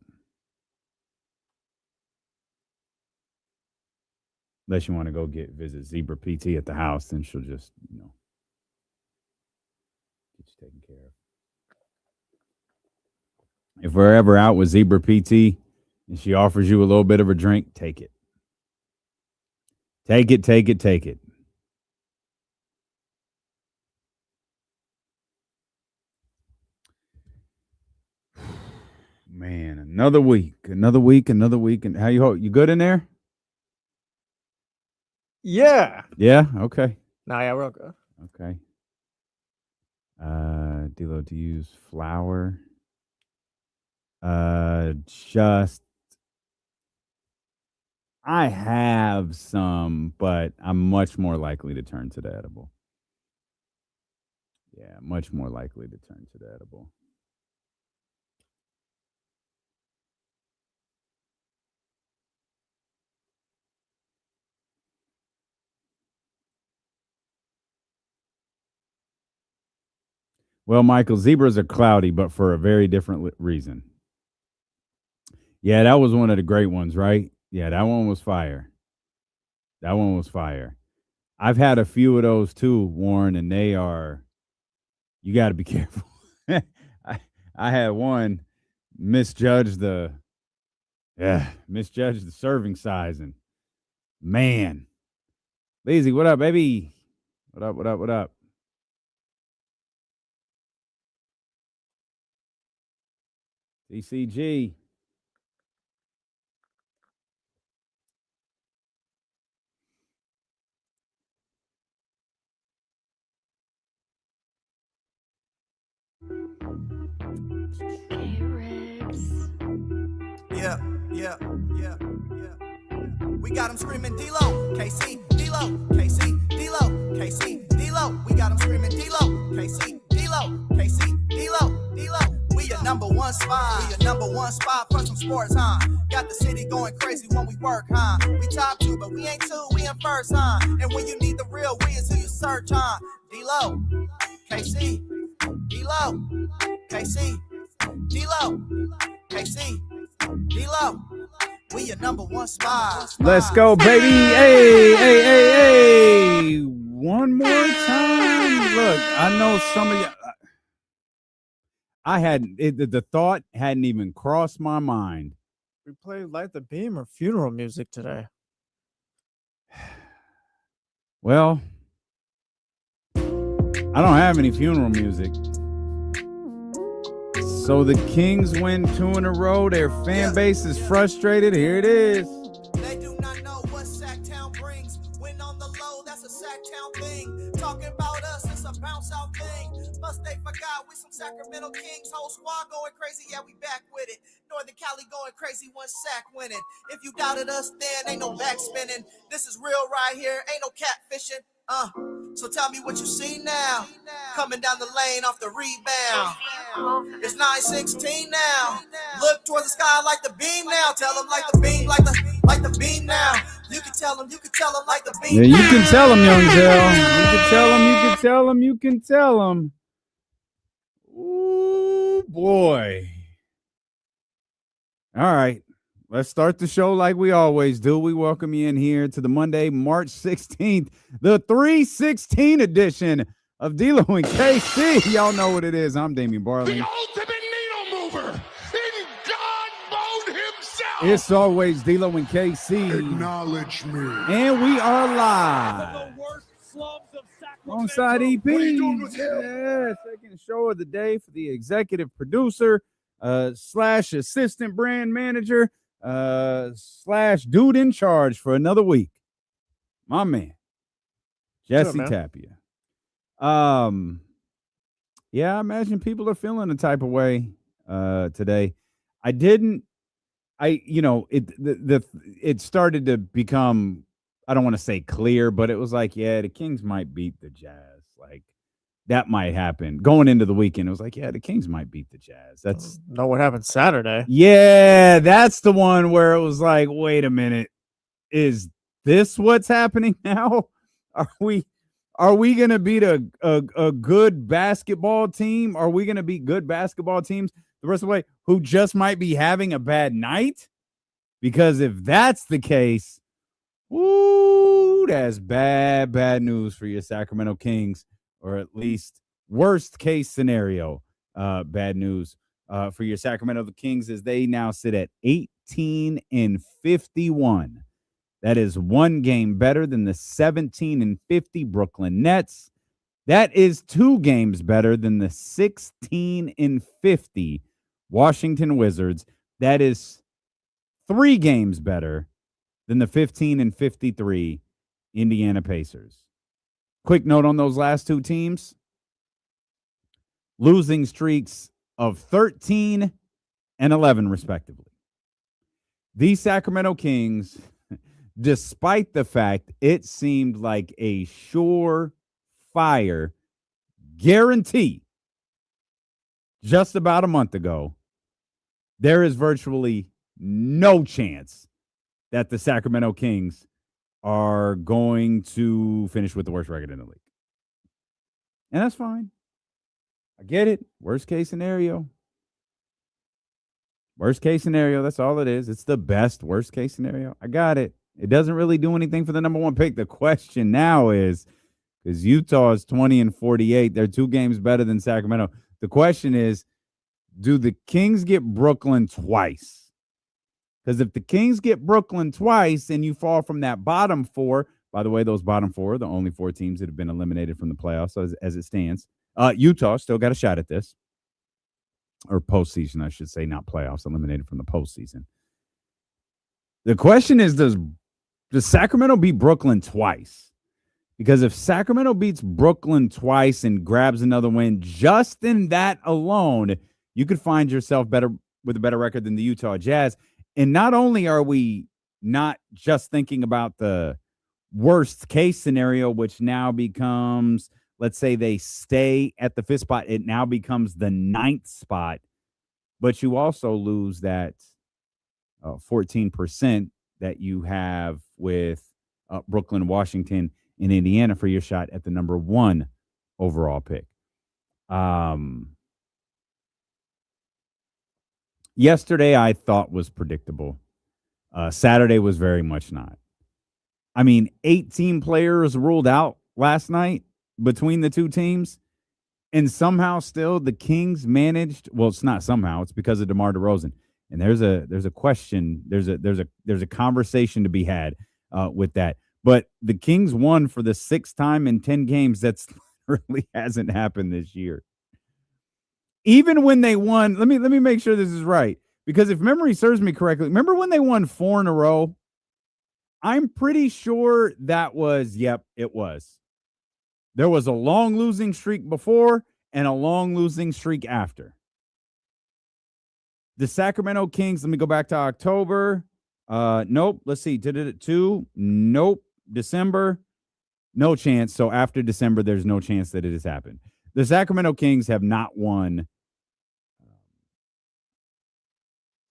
Unless you want to go visit Zebra PT at the house, then she'll just, get you taken care of. If we're ever out with Zebra PT and she offers you a little bit of a drink, take it. Take it, take it, take it. Man, another week. And how you good in there? Yeah. Yeah. Okay. Nah, yeah, we're good. Okay. D'Lo to use flour. Just I have some, but I'm much more likely to turn to the edible. Yeah, much more likely to turn to the edible. Well, Michael, zebras are cloudy, but for a very different reason. Yeah, that was one of the great ones, right? Yeah, that one was fire. That one was fire. I've had a few of those too, Warren, and you got to be careful. I had one misjudge the serving size, and man, Lazy, what up, baby? What up? DCG. Yeah. We got them screaming D-Lo, KC, D-Lo, KC, D-Lo, KC, D-Lo. We got them screaming D-Lo, KC, D-Lo, KC, D-Lo, D-Lo. We your number one spot. We your number one spot for some sports, huh? Got the city going crazy when we work, huh? We top 2, but we ain't 2, we in first, huh? And when you need the real, we is who you search, huh? D-Lo, KC, D-Lo, KC, D-Lo, KC, D-Lo. We your number one spot. Let's go, baby. Hey. One more time. Look, I know some of you. The thought hadn't even crossed my mind. We played Light the Beam or funeral music today. Well, I don't have any funeral music. So the Kings win 2 in a row. Their fan base is frustrated. Here it is. They do not know what Sacktown brings. When on the low, that's a Sacktown thing. Talking about us, it's a bounce out thing. Must they forgot we some Sacramento Kings. Whole squad going crazy, yeah, we back with it. Northern Cali going crazy, one sack winning. If you doubted us, then ain't no back spinning. This is real right here, ain't no catfishing. So tell me what you see now. Coming down the lane off the rebound. It's 9-16 now. Look towards the sky like the beam now. Tell them like the beam, like the beam now. You can tell them like the beam. Yeah, you can tell them, young Zell. You can tell them. Ooh, boy. All right. Let's start the show like we always do. We welcome you in here to the Monday, March 16th, the 316 edition of D'Lo and KC. Y'all know what it is. I'm Damian Barley. The ultimate needle mover in God mode himself. It's always D'Lo and KC. Acknowledge me. And we are live. The worst Alongside EP. Yeah, second show of the day for the executive producer slash assistant brand manager slash dude in charge for another week. My man, Jesse Tapia. Yeah, I imagine people are feeling a type of way today. It started to become, I don't want to say clear, but it was like, yeah, the Kings might beat the Jazz. Like, that might happen. Going into the weekend, it was like, yeah, the Kings might beat the Jazz. That's know what happened Saturday. Yeah, that's the one where it was like, wait a minute. Is this what's happening now? Are we going to beat a good basketball team? Are we going to beat good basketball teams the rest of the way who just might be having a bad night? Because if that's the case, woo, that's bad news for your Sacramento Kings, or at least worst case scenario, bad news for your Sacramento Kings, as they now sit at 18-51. That is one game better than the 17-50 Brooklyn Nets. That is 2 games better than the 16-50 Washington Wizards. That is 3 games better than the 15-53 Indiana Pacers. Quick note on those last 2 teams. Losing streaks of 13 and 11, respectively. These Sacramento Kings, despite the fact it seemed like a surefire guarantee just about a month ago, there is virtually no chance that the Sacramento Kings are going to finish with the worst record in the league. And that's fine. I get it. Worst case scenario. Worst case scenario, that's all it is. It's the best worst case scenario. I got it. It doesn't really do anything for the number 1 pick. The question now is, because Utah is 20-48, they're 2 games better than Sacramento. The question is, do the Kings get Brooklyn twice? Because if the Kings get Brooklyn twice and you fall from that bottom 4, by the way, those bottom 4 are the only 4 teams that have been eliminated from the playoffs as it stands. Utah still got a shot at this. Or postseason, I should say, not playoffs, eliminated from the postseason. The question is, does Sacramento beat Brooklyn twice? Because if Sacramento beats Brooklyn twice and grabs another win, just in that alone, you could find yourself with a better record than the Utah Jazz. And not only are we not just thinking about the worst case scenario, which now becomes, let's say they stay at the 5th spot, it now becomes the 9th spot, but you also lose that 14% that you have with Brooklyn, Washington, and Indiana for your shot at the number 1 overall pick. Yesterday, I thought was predictable. Saturday was very much not. I mean, 18 players ruled out last night between the 2 teams, and somehow still the Kings managed. Well, it's not somehow; it's because of DeMar DeRozan. And there's a question. There's a conversation to be had with that. But the Kings won for the 6th time in 10 games. That's really hasn't happened this year. Even when they won, let me make sure this is right, because if memory serves me correctly, remember when they won 4 in a row? I'm pretty sure that was, it was. There was a long losing streak before and a long losing streak after. The Sacramento Kings, let me go back to October. Nope. Let's see. Did it 2? Nope. December. No chance. So after December, there's no chance that it has happened. The Sacramento Kings have not won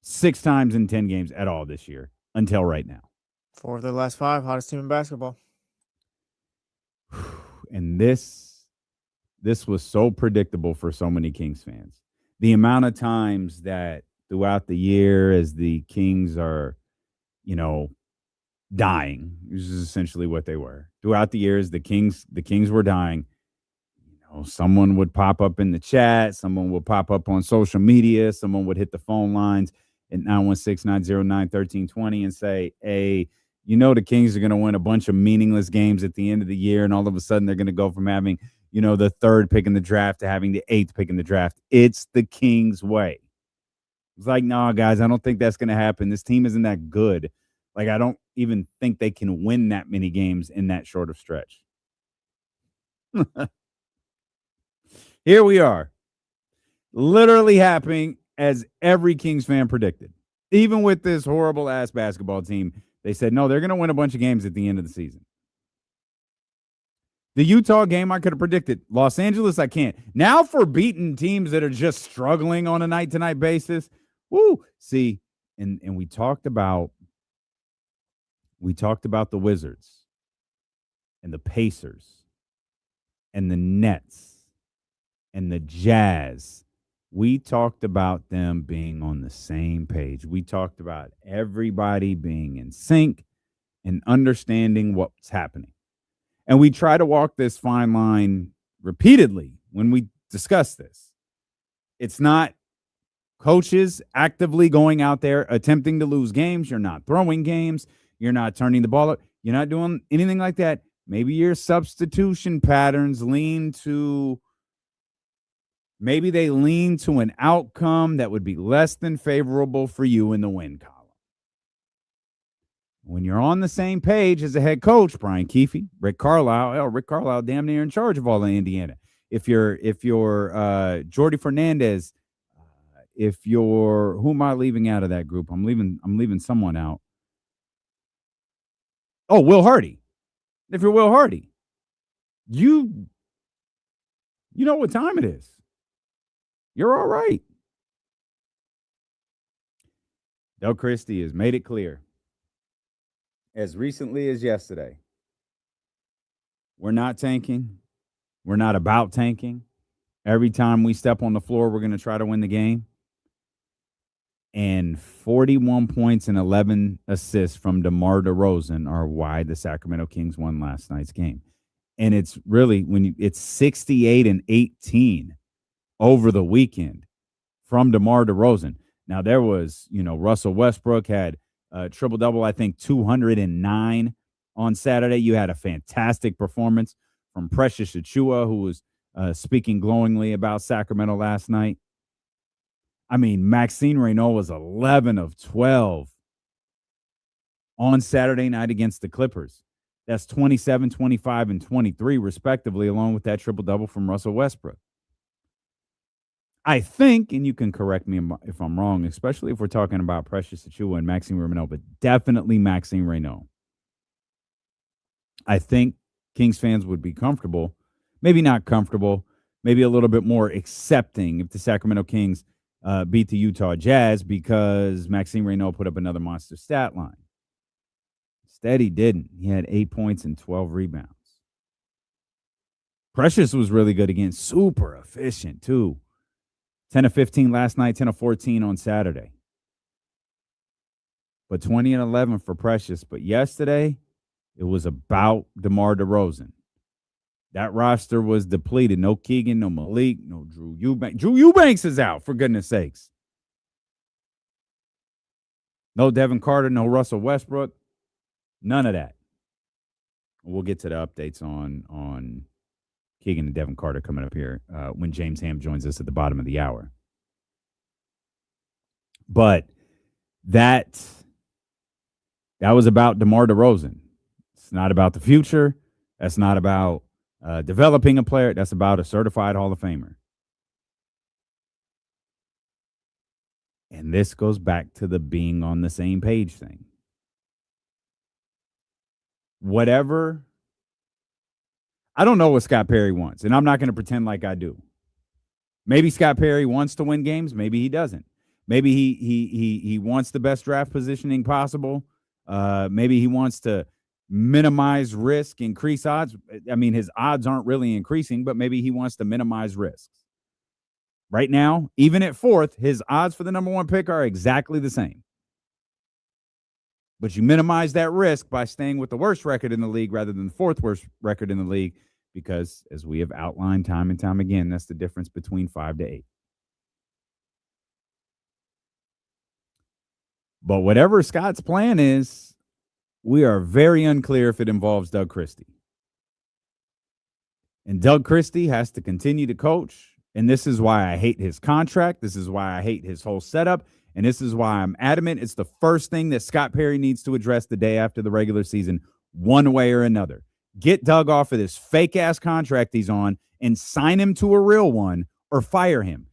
6 times in 10 games at all this year until right now. 4 of their last 5, hottest team in basketball. And this was so predictable for so many Kings fans. The amount of times that throughout the year, as the Kings are, dying, this is essentially what they were. Throughout the years, the Kings were dying. Someone would pop up in the chat, someone would pop up on social media, someone would hit the phone lines at 916-909-1320 and say, hey, You know the Kings are going to win a bunch of meaningless games at the end of the year, and all of a sudden they're going to go from having, the 3rd pick in the draft to having the 8th pick in the draft. It's the Kings' way. It's like, nah, guys, I don't think that's going to happen. This team isn't that good. Like, I don't even think they can win that many games in that short of stretch. Here we are. Literally happening as every Kings fan predicted. Even with this horrible-ass basketball team, they said, no, they're going to win a bunch of games at the end of the season. The Utah game, I could have predicted. Los Angeles, I can't. Now for beating teams that are just struggling on a night-to-night basis, woo. See, and we talked about the Wizards and the Pacers and the Nets and the Jazz. We talked about them being on the same page. We talked about everybody being in sync and understanding what's happening. And we try to walk this fine line repeatedly when we discuss this. It's not coaches actively going out there attempting to lose games. You're not throwing games. You're not turning the ball up. You're not doing anything like that. Maybe your substitution patterns lean to an outcome that would be less than favorable for you in the win column. When you're on the same page as a head coach, Brian Keefe, Rick Carlisle damn near in charge of all of Indiana. If you're Jordy Fernandez, who am I leaving out of that group? I'm leaving someone out. Oh, Will Hardy. If you're Will Hardy, you know what time it is. You're all right. Del Christie has made it clear as recently as yesterday. We're not tanking. We're not about tanking. Every time we step on the floor, we're going to try to win the game. And 41 points and 11 assists from DeMar DeRozan are why the Sacramento Kings won last night's game. And it's really it's 68 and 18 over the weekend from DeMar DeRozan. Now there was, Russell Westbrook had a triple-double, I think 209 on Saturday. You had a fantastic performance from Precious Achiuwa, who was speaking glowingly about Sacramento last night. I mean, Maxime Reynaud was 11 of 12 on Saturday night against the Clippers. That's 27, 25, and 23, respectively, along with that triple-double from Russell Westbrook. I think, and you can correct me if I'm wrong, especially if we're talking about Precious Achiuwa and Maxime Reynaud, but definitely Maxime Reynaud. I think Kings fans would be comfortable, maybe not comfortable, maybe a little bit more accepting if the Sacramento Kings beat the Utah Jazz because Maxime Reynaud put up another monster stat line. Instead, he didn't. He had 8 points and 12 rebounds. Precious was really good again. Super efficient, too. 10 of 15 last night, 10 of 14 on Saturday. But 20 and 11 for Precious. But yesterday, it was about DeMar DeRozan. That roster was depleted. No Keegan, no Malik, no Drew Eubanks. Drew Eubanks is out, for goodness sakes. No Devin Carter, no Russell Westbrook. None of that. We'll get to the updates on Keegan and Devin Carter coming up here when James Ham joins us at the bottom of the hour. But that was about DeMar DeRozan. It's not about the future. That's not about developing a player. That's about a certified Hall of Famer. And this goes back to the being on the same page thing. Whatever. I don't know what Scott Perry wants, and I'm not going to pretend like I do. Maybe Scott Perry wants to win games. Maybe he doesn't. Maybe he wants the best draft positioning possible. Maybe he wants to minimize risk, increase odds. I mean, his odds aren't really increasing, but maybe he wants to minimize risks. Right now, even at 4th, his odds for the number 1 pick are exactly the same. But you minimize that risk by staying with the worst record in the league rather than the 4th worst record in the league because, as we have outlined time and time again, that's the difference between 5 to 8. But whatever Scott's plan is, we are very unclear if it involves Doug Christie. And Doug Christie has to continue to coach. And this is why I hate his contract. This is why I hate his whole setup. And this is why I'm adamant it's the first thing that Scott Perry needs to address the day after the regular season, one way or another. Get Doug off of this fake-ass contract he's on and sign him to a real one or fire him.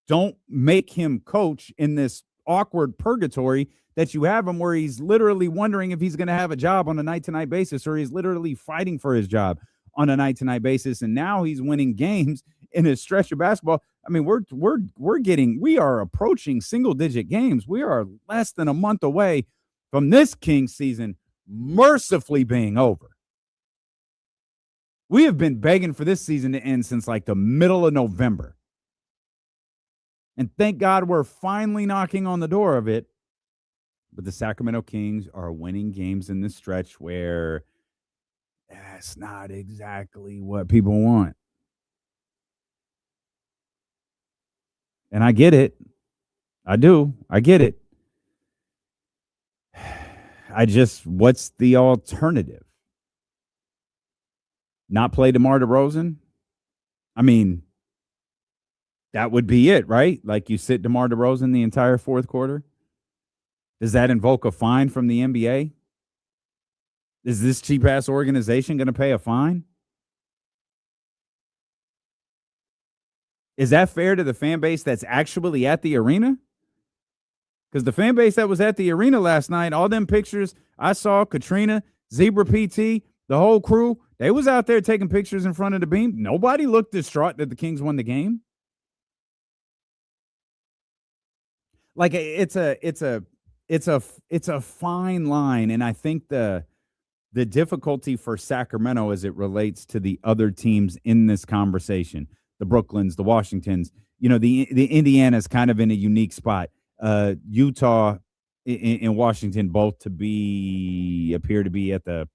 Don't make him coach in this awkward purgatory that you have him where he's literally wondering if he's going to have a job on a night-to-night basis, or he's literally fighting for his job on a night-to-night basis, and now he's winning games in a stretch of basketball. I mean, we are approaching single-digit games. We are less than a month away from this Kings season mercifully being over. We have been begging for this season to end since like the middle of November. And thank God we're finally knocking on the door of it. But the Sacramento Kings are winning games in this stretch where that's not exactly what people want. And I get it. I do. I get it. What's the alternative? Not play DeMar DeRozan? I mean, that would be it, right? Like you sit DeMar DeRozan the entire fourth quarter? Does that invoke a fine from the NBA? Is this cheap-ass organization going to pay a fine? Is that fair to the fan base that's actually at the arena? Because the fan base that was at the arena last night, all them pictures I saw, Katrina, Zebra PT, the whole crew, they was out there taking pictures in front of the beam. Nobody looked distraught that the Kings won the game. Like it's a fine line, and I think the difficulty for Sacramento as it relates to the other teams in this conversation, the Brooklyns, the Washingtons, the Indiana's kind of in a unique spot. Utah and Washington both appear to be at the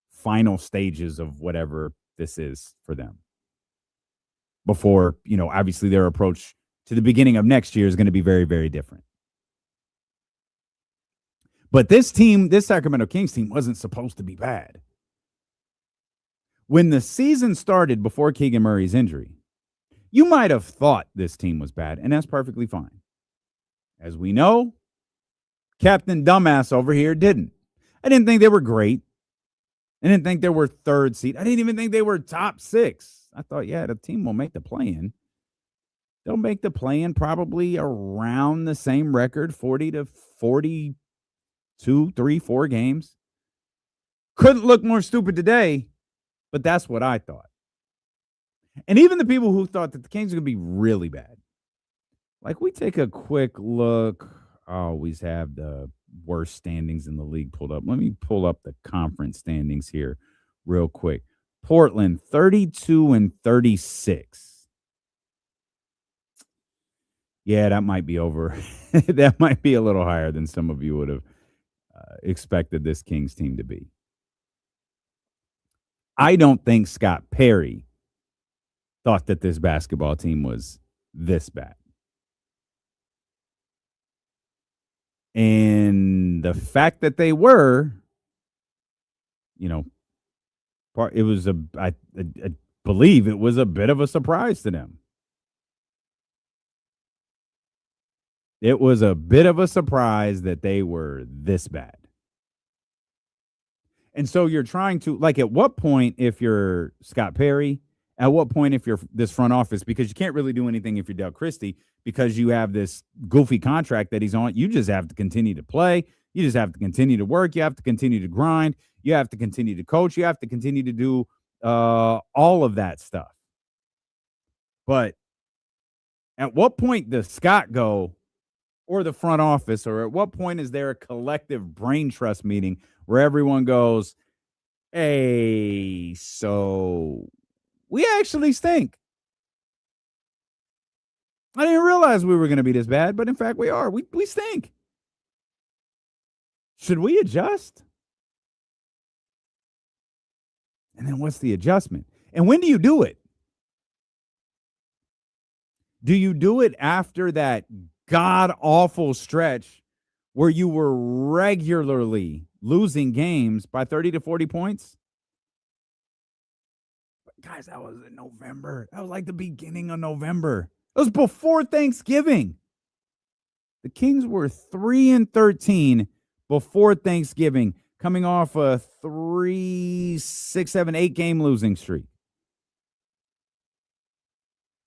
final stages of whatever this is for them. Before, obviously their approach to the beginning of next year is going to be very, very different. But this Sacramento Kings team wasn't supposed to be bad. When the season started before Keegan Murray's injury, you might have thought this team was bad, and that's perfectly fine. As we know, Captain Dumbass over here didn't. I didn't think they were great. I didn't think they were third seed. I didn't even think they were top 6. I thought, the team will make the play-in. They'll make the play-in probably around the same record, 40 to 42, 3, 4 games. Couldn't look more stupid today, but that's what I thought. And even the people who thought that the Kings were going to be really bad. Like, we take a quick look. I always have the worst standings in the league pulled up. Let me pull up the conference standings here real quick. Portland, 32-36. Yeah, that might be over. That might be a little higher than some of you would have expected this Kings team to be. I don't think Scott Perry thought that this basketball team was this bad. And the fact that they were, it was I believe it was a bit of a surprise to them. It was a bit of a surprise that they were this bad. And so you're trying to, at what point, if you're Scott Perry, at what point if you're this front office, because you can't really do anything if you're Doug Christie, because you have this goofy contract that he's on, you just have to continue to play. You just have to continue to work. You have to continue to grind. You have to continue to coach. You have to continue to do all of that stuff. But at what point does Scott go, or the front office, or at what point is there a collective brain trust meeting where everyone goes, hey, so we actually stink. I didn't realize we were going to be this bad, but in fact we are. We stink. Should we adjust? And then what's the adjustment? And when do you do it? Do you do it after that god-awful stretch where you were regularly losing games by 30 to 40 points. But guys, that was in November. That was like the beginning of November. It was before Thanksgiving. The Kings were 3-13 before Thanksgiving, coming off a 3, 6, 7, 8 game losing streak.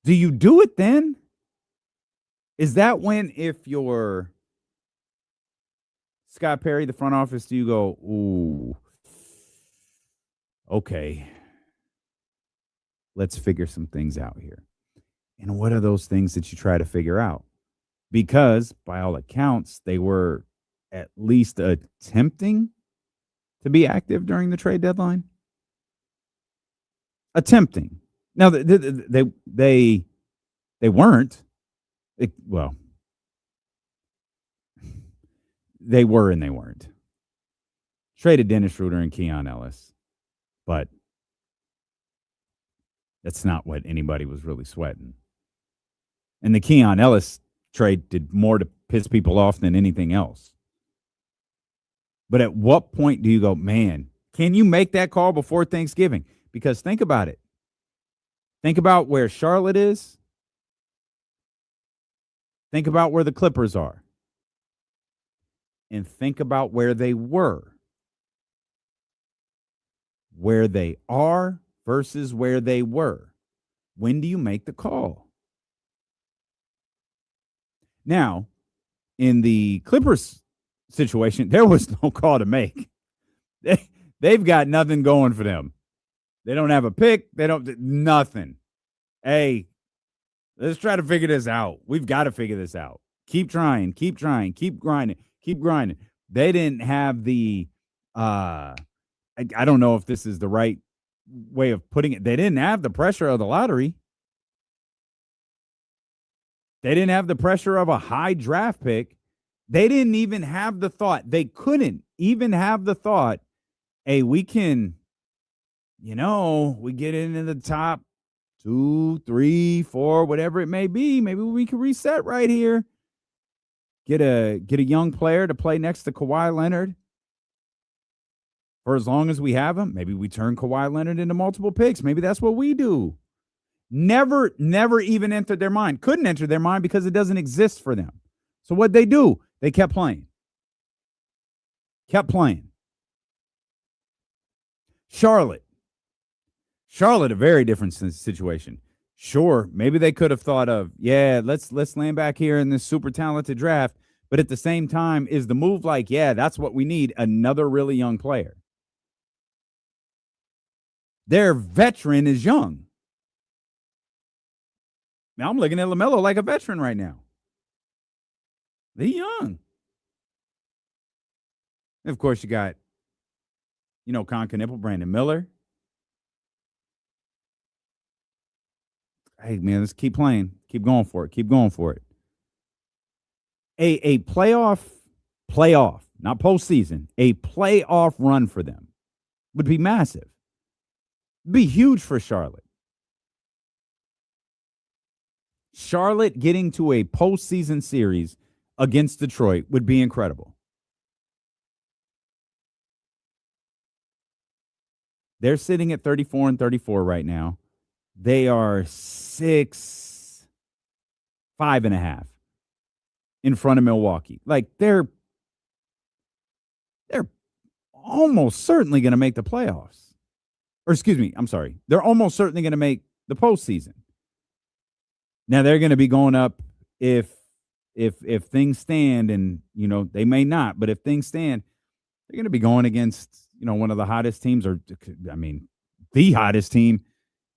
Do you do it then? Is that when, if you're Scott Perry, the front office, do you go, ooh, okay, let's figure some things out here? And what are those things that you try to figure out? Because by all accounts, they were at least attempting to be active during the trade deadline. Attempting. Now, they weren't. Well, they were and they weren't. Traded Dennis Schroeder and Keon Ellis, but that's not what anybody was really sweating. And the Keon Ellis trade did more to piss people off than anything else. But at what point do you go, man, can you make that call before Thanksgiving? Because think about it. Think about where Charlotte is. Think about where the Clippers are. And think about where they were. Where they are versus where they were. When do you make the call? Now, in the Clippers situation, there was no call to make. They've got nothing going for them. They don't have a pick. They don't, nothing. Hey, let's try to figure this out. We've got to figure this out. Keep trying, keep grinding, keep grinding. They didn't have the, I don't know if this is the right way of putting it. They didn't have the pressure of the lottery. They didn't have the pressure of a high draft pick. They didn't even have the thought. They couldn't even have the thought, hey, we can, we get into the top 2, 3, 4, whatever it may be. Maybe we can reset right here. Get a young player to play next to Kawhi Leonard for as long as we have him. Maybe we turn Kawhi Leonard into multiple picks. Maybe that's what we do. Never even entered their mind. Couldn't enter their mind because it doesn't exist for them. So what they do, they kept playing. Charlotte, a very different situation. Sure, maybe they could have thought of, let's land back here in this super talented draft. But at the same time, is the move like, that's what we need, another really young player. Their veteran is young. Now I'm looking at LaMelo like a veteran right now. They're young. And of course, you got, Con Knipple, Brandon Miller. Hey, man, let's keep playing. Keep going for it. A playoff, not postseason, a playoff run for them would be massive. Be huge for Charlotte. Charlotte getting to a postseason series against Detroit would be incredible. They're sitting at 34-34 right now. They are 5.5 in front of Milwaukee. Like they're almost certainly going to make the playoffs. Or excuse me, I'm sorry. They're almost certainly going to make the postseason. Now they're going to be going up if things stand, and they may not, but if things stand, they're going to be going against one of the hottest teams, or the hottest team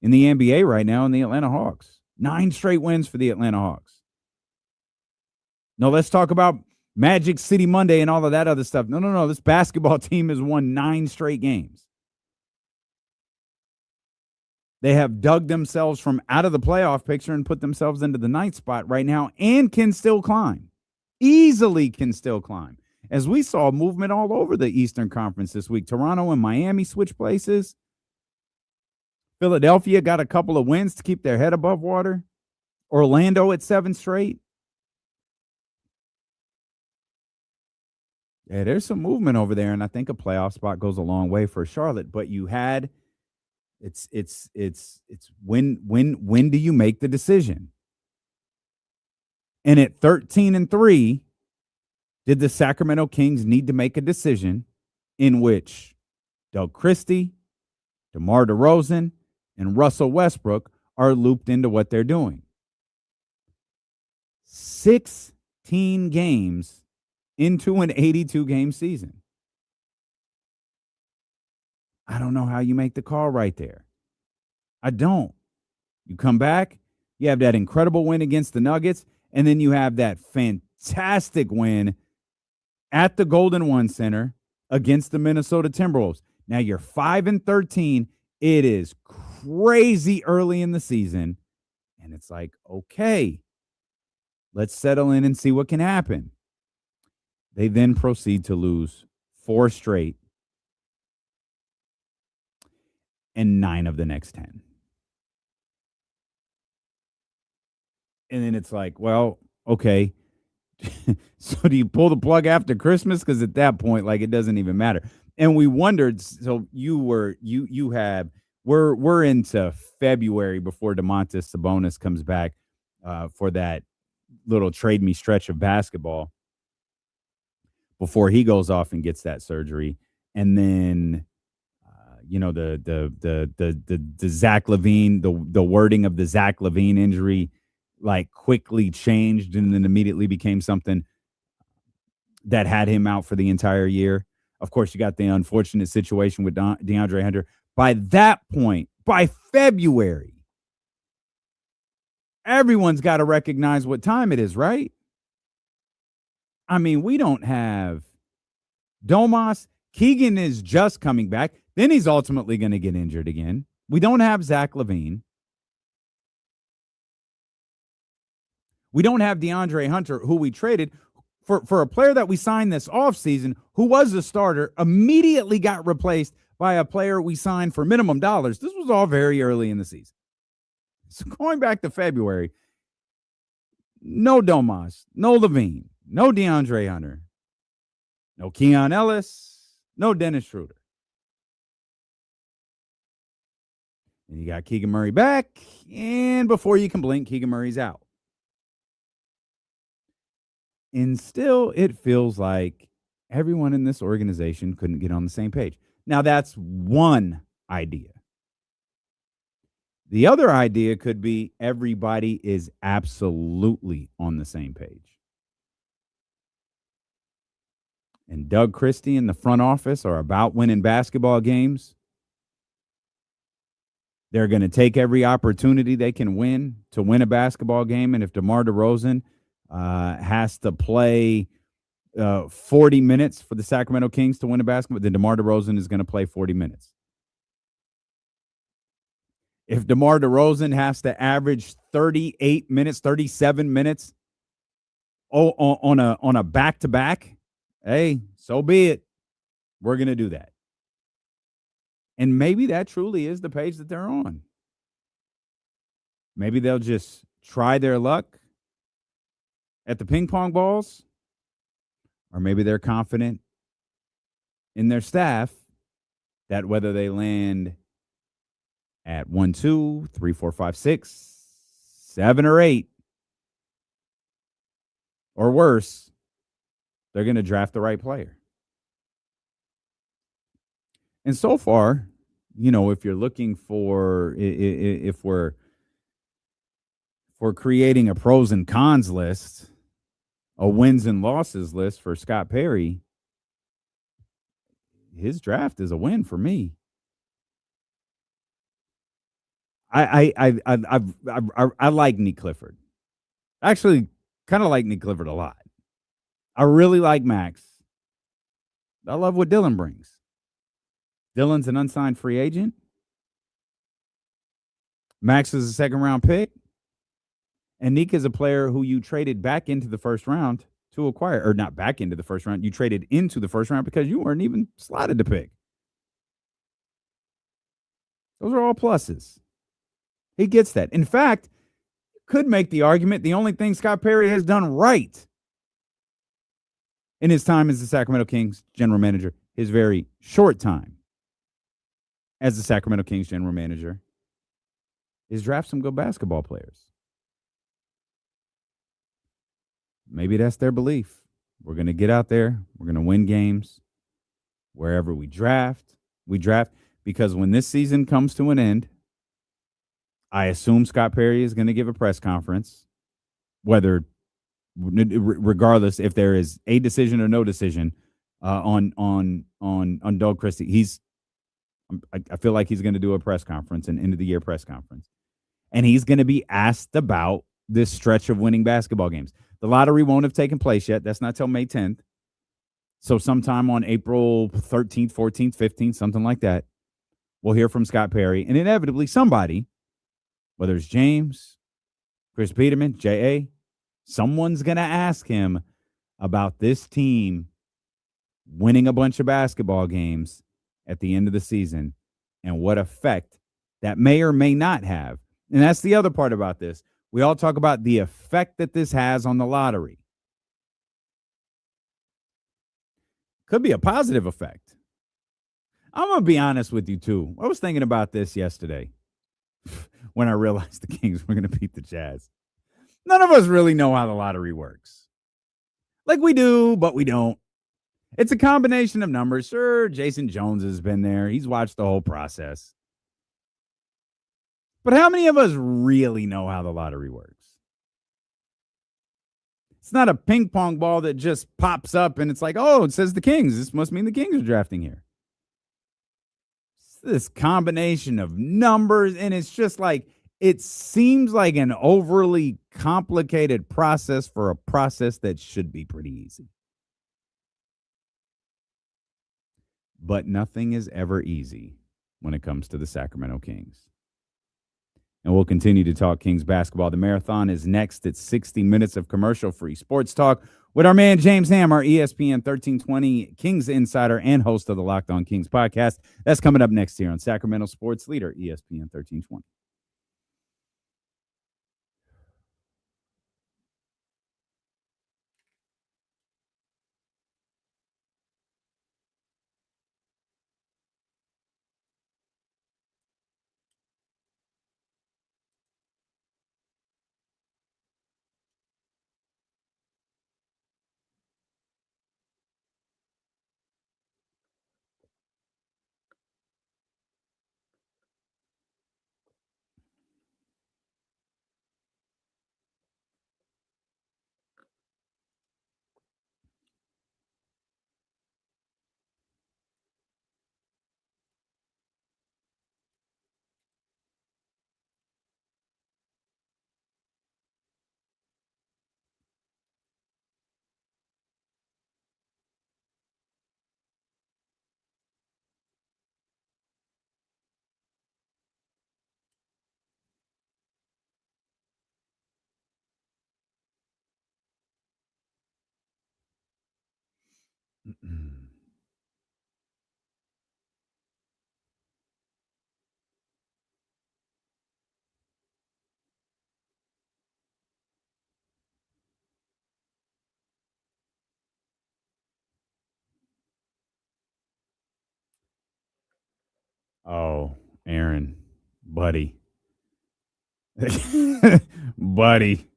in the NBA right now, in the Atlanta Hawks. 9 straight wins for the Atlanta Hawks. No, let's talk about Magic City Monday and all of that other stuff. No. This basketball team has won 9 straight games. They have dug themselves from out of the playoff picture and put themselves into the 9th spot right now, and can still climb. Easily can still climb. As we saw movement all over the Eastern Conference this week. Toronto and Miami switch places. Philadelphia got a couple of wins to keep their head above water. Orlando at 7 straight. Yeah, there's some movement over there, and I think a playoff spot goes a long way for Charlotte. But you had it's when do you make the decision? And at 13-3, did the Sacramento Kings need to make a decision in which Doug Christie, DeMar DeRozan, and Russell Westbrook are looped into what they're doing? 16 games into an 82-game season. I don't know how you make the call right there. I don't. You come back, you have that incredible win against the Nuggets, and then you have that fantastic win at the Golden One Center against the Minnesota Timberwolves. Now you're 5-13. It is crazy early in the season. And it's like, okay, let's settle in and see what can happen. They then proceed to lose 4 straight and 9 of the next 10. And then it's like, well, okay. So do you pull the plug after Christmas? Because at that point, like, it doesn't even matter. And we wondered, so we're into February before Domantas Sabonis comes back for that little trade me stretch of basketball before he goes off and gets that surgery. And then the Zach LaVine, the wording of the Zach LaVine injury like quickly changed and then immediately became something that had him out for the entire year. Of course, you got the unfortunate situation with DeAndre Hunter. By that point, by February, everyone's got to recognize what time it is, right? I mean, we don't have Domas. Keegan is just coming back. Then he's ultimately going to get injured again. We don't have Zach LaVine. We don't have DeAndre Hunter, who we traded for a player that we signed this offseason, who was a starter, immediately got replaced by a player we signed for minimum dollars. This was all very early in the season. So going back to February, no Domas, no LaVine, no DeAndre Hunter, no Keon Ellis, no Dennis Schroeder. And you got Keegan Murray back, and before you can blink, Keegan Murray's out. And still, it feels like everyone in this organization couldn't get on the same page. Now, that's one idea. The other idea could be everybody is absolutely on the same page. And Doug Christie and the front office are about winning basketball games. They're going to take every opportunity they can win to win a basketball game. And if DeMar DeRozan has to play 40 minutes for the Sacramento Kings to win a basketball, then DeMar DeRozan is going to play 40 minutes. If DeMar DeRozan has to average 38 minutes, 37 minutes on a back-to-back, hey, so be it. We're going to do that. And maybe that truly is the page that they're on. Maybe they'll just try their luck at the ping pong balls, or maybe they're confident in their staff that whether they land at 1, 2, 3, 4, 5, 6, 7, or 8, or worse, they're going to draft the right player. And so far, if you're looking for, if we're creating a pros and cons list, a wins and losses list for Scott Perry, his draft is a win for me. I like Nick Clifford. Actually, kind of like Nick Clifford a lot. I really like Max. I love what Dylan brings. Dylan's an unsigned free agent. Max is a second-round pick. And Nick is a player who you traded back into the first round to acquire. Or not back into the first round. You traded into the first round because you weren't even slotted to pick. Those are all pluses. He gets that. In fact, could make the argument the only thing Scott Perry has done right in his time as the Sacramento Kings general manager, his very short time as the Sacramento Kings general manager, is draft some good basketball players. Maybe that's their belief. We're going to get out there. We're going to win games. Wherever we draft, because when this season comes to an end, I assume Scott Perry is going to give a press conference, regardless if there is a decision or no decision on Doug Christie. I feel like he's going to do a press conference, an end of the year press conference, and he's going to be asked about this stretch of winning basketball games. The lottery won't have taken place yet. That's not till May 10th. So sometime on April 13th, 14th, 15th, something like that, we'll hear from Scott Perry. And inevitably somebody, whether it's James, Chris Peterman, J.A., someone's going to ask him about this team winning a bunch of basketball games at the end of the season and what effect that may or may not have. And that's the other part about this. We all talk about the effect that this has on the lottery. Could be a positive effect. I'm going to be honest with you, too. I was thinking about this yesterday when I realized the Kings were going to beat the Jazz. None of us really know how the lottery works. Like we do, but we don't. It's a combination of numbers. Sure, Jason Jones has been there. He's watched the whole process. But how many of us really know how the lottery works? It's not a ping pong ball that just pops up and it's like, oh, it says the Kings. This must mean the Kings are drafting here. It's this combination of numbers, and it's just like, it seems like an overly complicated process for a process that should be pretty easy. But nothing is ever easy when it comes to the Sacramento Kings. And we'll continue to talk Kings basketball. The marathon is next at 60 minutes of commercial-free sports talk with our man James Ham, our ESPN 1320 Kings insider and host of the Locked On Kings podcast. That's coming up next here on Sacramento Sports Leader, ESPN 1320. Oh, Aaron, buddy. Buddy,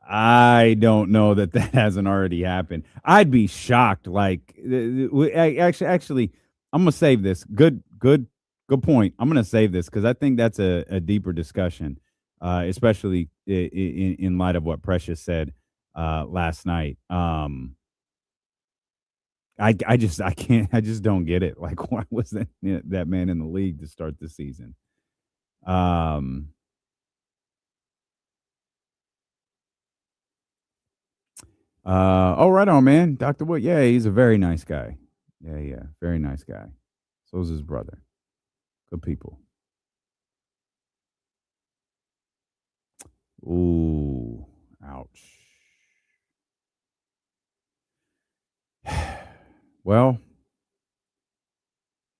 I don't know that hasn't already happened. I'd be shocked. Like, actually, I'm gonna save this. Good point. I'm gonna save this because I think that's a deeper discussion, especially in light of what Precious said last night. I just don't get it. Like, why was that man in the league to start the season? Right on, man. Dr. Wood. Yeah, he's a very nice guy. Yeah. Very nice guy. So's his brother. Good people. Ooh, ouch. Well,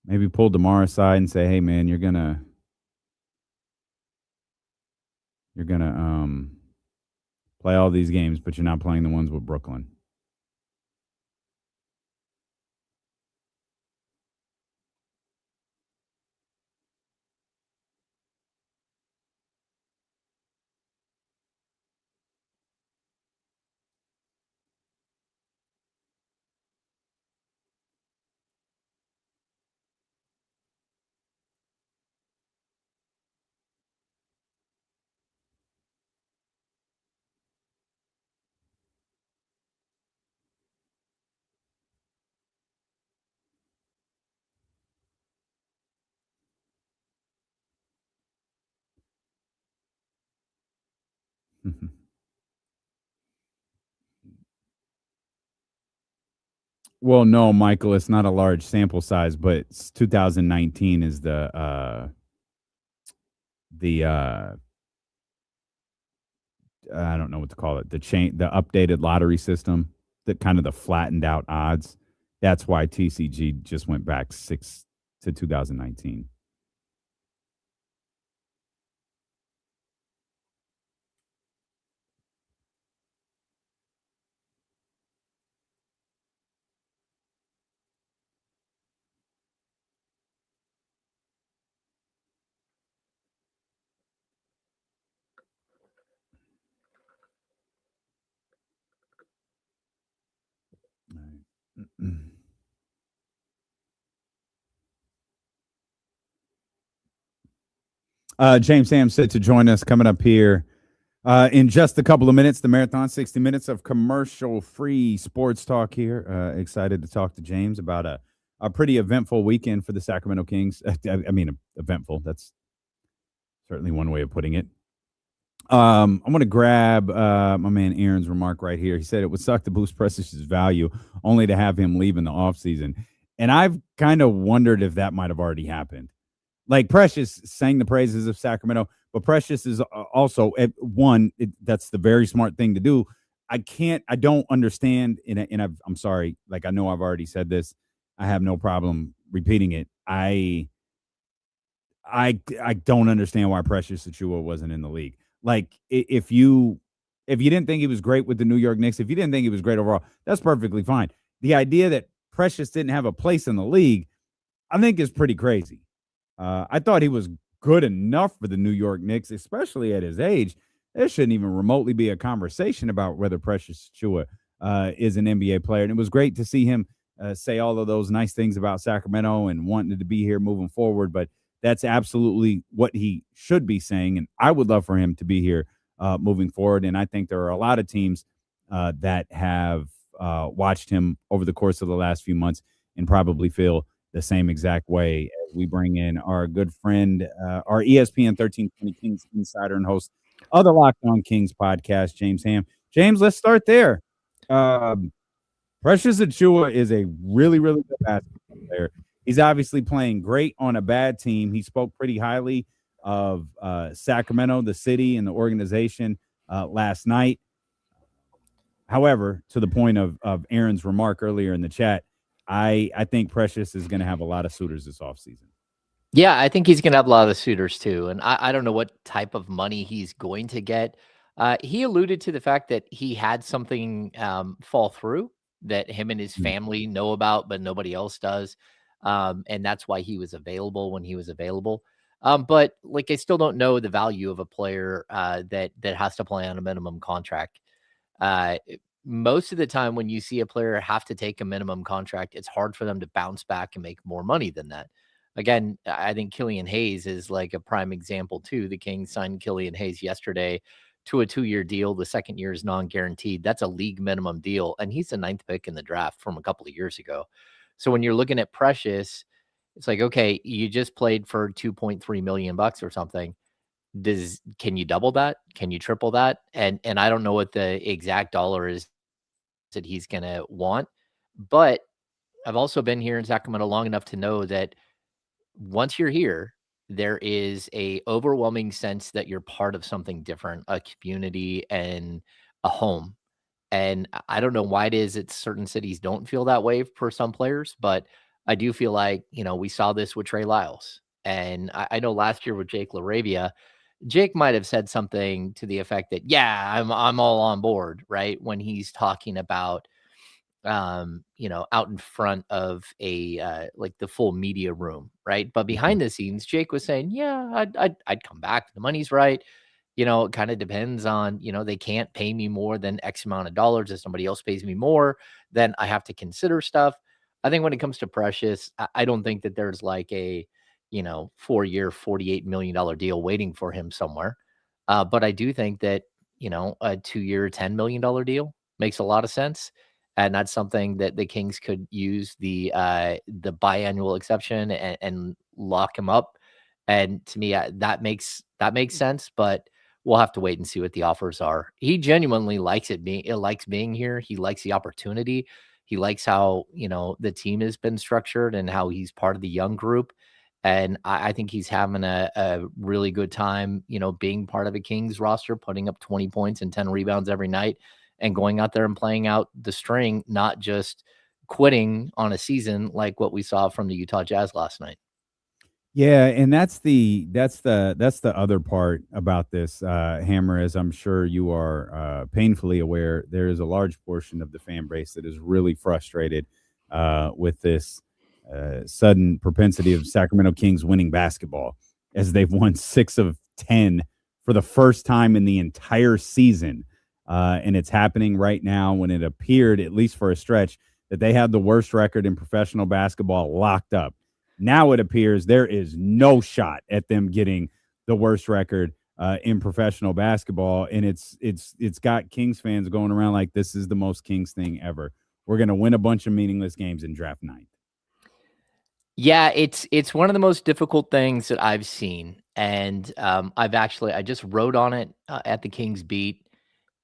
maybe pull DeMar aside and say, hey, man, you're gonna play all these games, but you're not playing the ones with Brooklyn. Well, no, Michael, it's not a large sample size, but 2019 is the I don't know what to call it, the updated lottery system, that kind of the flattened out odds. That's why TCG just went back 6 to 2019. James Sam said to join us coming up here in just a couple of minutes. The marathon, 60 minutes of commercial-free sports talk here. Excited to talk to James about a pretty eventful weekend for the Sacramento Kings. I mean, eventful. That's certainly one way of putting it. I'm going to grab my man Aaron's remark right here. He said it would suck to boost Precious's value only to have him leave in the offseason. And I've kind of wondered if that might have already happened. Like, Precious sang the praises of Sacramento, but Precious is also, that's the very smart thing to do. I don't understand, and I'm sorry, like, I know I've already said this. I have no problem repeating it. I don't understand why Precious Achiuwa wasn't in the league. Like, if you didn't think he was great with the New York Knicks, if you didn't think he was great overall, that's perfectly fine. The idea that Precious didn't have a place in the league, I think, is pretty crazy. I thought he was good enough for the New York Knicks, especially at his age. There shouldn't even remotely be a conversation about whether Precious Achiuwa is an NBA player. And it was great to see him say all of those nice things about Sacramento and wanting to be here moving forward. But that's absolutely what he should be saying. And I would love for him to be here moving forward. And I think there are a lot of teams that have watched him over the course of the last few months and probably feel the same exact way as we bring in our good friend, our ESPN 1320 Kings insider and host of the Locked On Kings podcast, James Ham. James, let's start there. Precious Achiuwa is a really, really good basketball player. He's obviously playing great on a bad team. He spoke pretty highly of Sacramento, the city, and the organization last night. However, to the point of Aaron's remark earlier in the chat, I think Precious is going to have a lot of suitors this offseason. Yeah, I think he's going to have a lot of suitors too. And I don't know what type of money he's going to get. He alluded to the fact that he had something fall through that him and his family know about, but nobody else does. And that's why he was available when he was available. But like, I still don't know the value of a player that has to play on a minimum contract. Most of the time when you see a player have to take a minimum contract, it's hard for them to bounce back and make more money than that. Again, I think Killian Hayes is like a prime example too. The Kings signed Killian Hayes yesterday to a 2-year deal. The second year is non-guaranteed. That's a league minimum deal. And he's the 9th pick in the draft from a couple of years ago. So when you're looking at Precious, it's like, okay, you just played for $2.3 million or something. Can you double that? Can you triple that? And I don't know what the exact dollar is that he's going to want, but I've also been here in Sacramento long enough to know that once you're here, there is a overwhelming sense that you're part of something different, a community and a home. And I don't know why it is that certain cities don't feel that way for some players, but I do feel like, we saw this with Trey Lyles. And I know last year with Jake LaRavia, Jake might have said something to the effect that, yeah, I'm all on board, right? When he's talking about, out in front of a like the full media room, right? But behind the scenes, Jake was saying, yeah, I'd come back. The money's right. It kind of depends on, they can't pay me more than X amount of dollars. If somebody else pays me more, then I have to consider stuff. I think when it comes to Precious, I don't think that there's like a 4-year, $48 million deal waiting for him somewhere. But I do think that, a 2-year, $10 million deal makes a lot of sense. And that's something that the Kings could use the biannual exception and lock him up. And to me, that makes sense. But we'll have to wait and see what the offers are. He genuinely likes likes being here. He likes the opportunity. He likes how, the team has been structured and how he's part of the young group. And I think he's having a really good time, being part of a Kings roster, putting up 20 points and 10 rebounds every night and going out there and playing out the string, not just quitting on a season like what we saw from the Utah Jazz last night. Yeah, and that's the other part about this, Hammer, as I'm sure you are painfully aware. There is a large portion of the fan base that is really frustrated with this sudden propensity of Sacramento Kings winning basketball, as they've won 6 of 10 for the first time in the entire season. And it's happening right now when it appeared, at least for a stretch, that they had the worst record in professional basketball locked up. Now it appears there is no shot at them getting the worst record in professional basketball. And it's got Kings fans going around like this is the most Kings thing ever. We're going to win a bunch of meaningless games in draft night. Yeah, it's one of the most difficult things that I've seen. And I just wrote on it at the Kings Beat.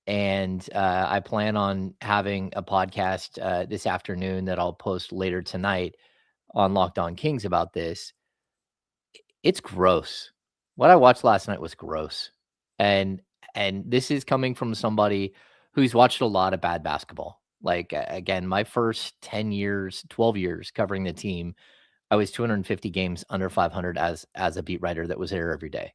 And I plan on having a podcast this afternoon that I'll post later tonight on Locked On Kings about this. It's gross. What I watched last night was gross. And this is coming from somebody who's watched a lot of bad basketball. Like, again, my first 10 years, 12 years covering the team, I was 250 games under 500 as a beat writer that was there every day.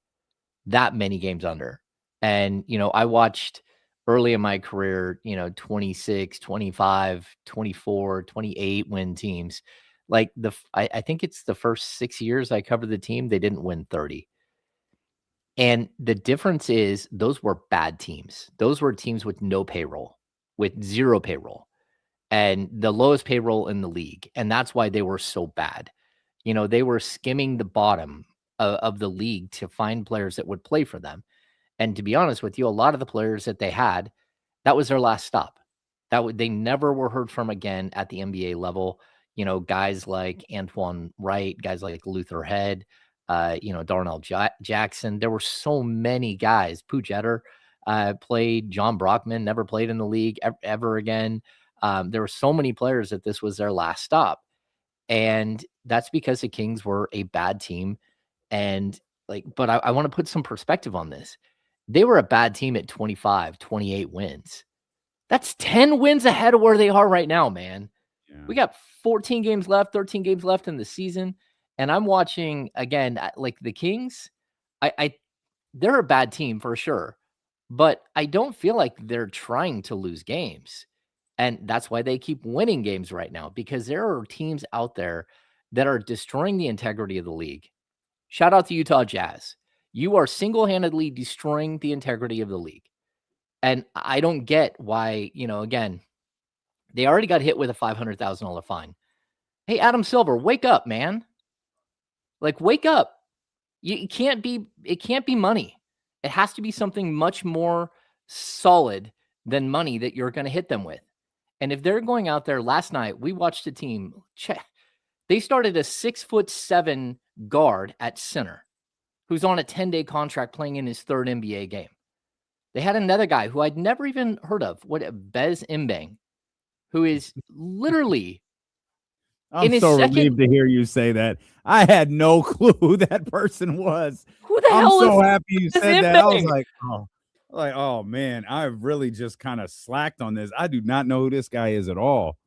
That many games under. And, I watched early in my career, 26, 25, 24, 28 win teams. Like I think it's the first 6 years I covered the team, they didn't win 30. And the difference is those were bad teams. Those were teams with no payroll, with zero payroll, and the lowest payroll in the league. And that's why they were so bad. They were skimming the bottom of the league to find players that would play for them. And to be honest with you, a lot of the players that they had, that was their last stop. They never were heard from again at the NBA level. Guys like Antoine Wright, guys like Luther Head, Darnell Jackson. There were so many guys. Pujetter played. John Brockman never played in the league ever again. There were so many players that this was their last stop. And that's because the Kings were a bad team. And but I want to put some perspective on this. They were a bad team at 25, 28 wins. That's 10 wins ahead of where they are right now, man. Yeah. We got 14 games left, 13 games left in the season. And I'm watching, again, like the Kings, they're a bad team for sure. But I don't feel like they're trying to lose games. And that's why they keep winning games right now, because there are teams out there that are destroying the integrity of the league. Shout out to Utah Jazz. You are single-handedly destroying the integrity of the league. And I don't get why, again, they already got hit with a $500,000 fine. Hey, Adam Silver, wake up, man. Wake up. It can't be money. It has to be something much more solid than money that you're going to hit them with. And if they're going out there, last night, we watched a team. They started a 6'7" guard at center who's on a 10-day contract playing in his third NBA game. They had another guy who I'd never even heard of, Bez Mbang, who is literally I'm so relieved to hear you say that. I had no clue who that person was. Who the hell is I'm so happy you said that. Mbang? I was like, oh man, I've really just kind of slacked on this. I do not know who this guy is at all.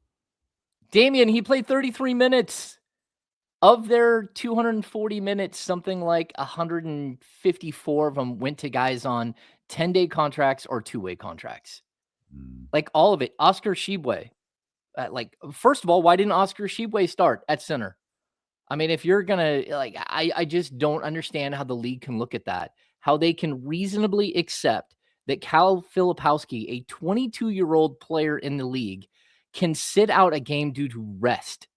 Damian, he played 33 minutes. Of their 240 minutes, something like 154 of them went to guys on 10-day contracts or two-way contracts. All of it. Oscar Tshiebwe. First of all, why didn't Oscar Tshiebwe start at center? I mean, if you're going to, I just don't understand how the league can look at that. How they can reasonably accept that Cal Filipowski, a 22-year-old player in the league, can sit out a game due to rest.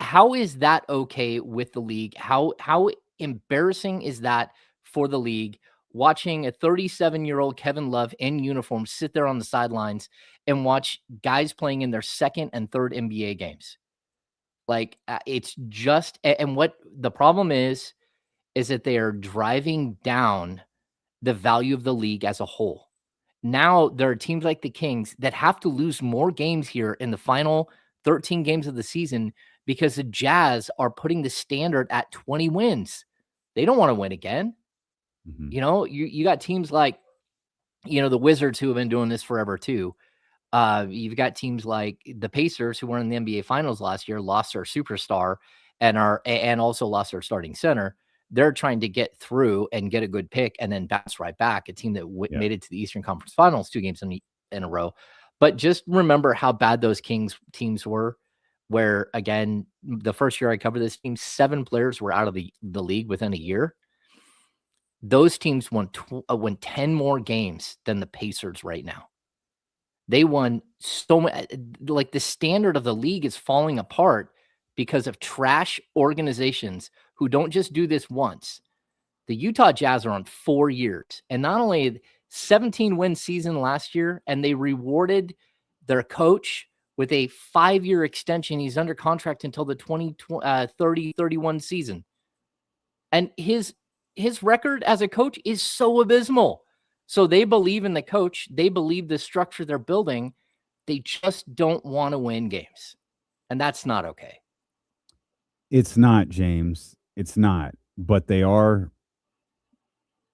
How is that okay with the league? How embarrassing is that for the league, watching a 37-year-old Kevin Love in uniform sit there on the sidelines and watch guys playing in their second and third NBA games? It's just, and what the problem is that they are driving down the value of the league as a whole. Now there are teams like the Kings that have to lose more games here in the final 13 games of the season because the Jazz are putting the standard at 20 wins. They don't want to win again. Mhm. You know, you got teams like, you know, the Wizards who have been doing this forever too. You've got teams like the Pacers who were in the NBA Finals last year, lost their superstar and also lost their starting center. They're trying to get through and get a good pick and then bounce right back. A team that made it to the Eastern Conference Finals 2 games in a row. But just remember how bad those Kings teams were, where, again, the first year I covered this team, 7 players were out of the league within a year. Those teams won 10 more games than the Pacers right now. They won so much. Like, the standard of the league is falling apart because of trash organizations who don't just do this once. The Utah Jazz are on 4 years, and not only 17-win season last year, and they rewarded their coach with a 5-year extension. He's under contract until the 2030-31 season. And his record as a coach is so abysmal. So they believe in the coach. They believe the structure they're building. They just don't want to win games. And that's not okay. It's not, James. It's not. But they are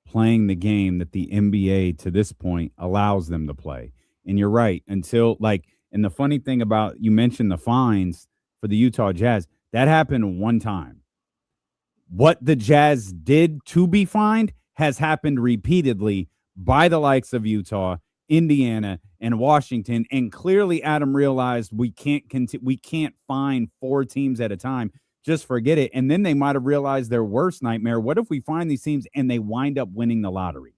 playing the game that the NBA to this point allows them to play. And you're right. Until, like, and the funny thing about, you mentioned the fines for the Utah Jazz, that happened one time. What the Jazz did to be fined has happened repeatedly by the likes of Utah, Indiana, and Washington. And clearly Adam realized we can't fine 4 teams at a time. Just forget it. And then they might have realized their worst nightmare. What if we find these teams and they wind up winning the lottery?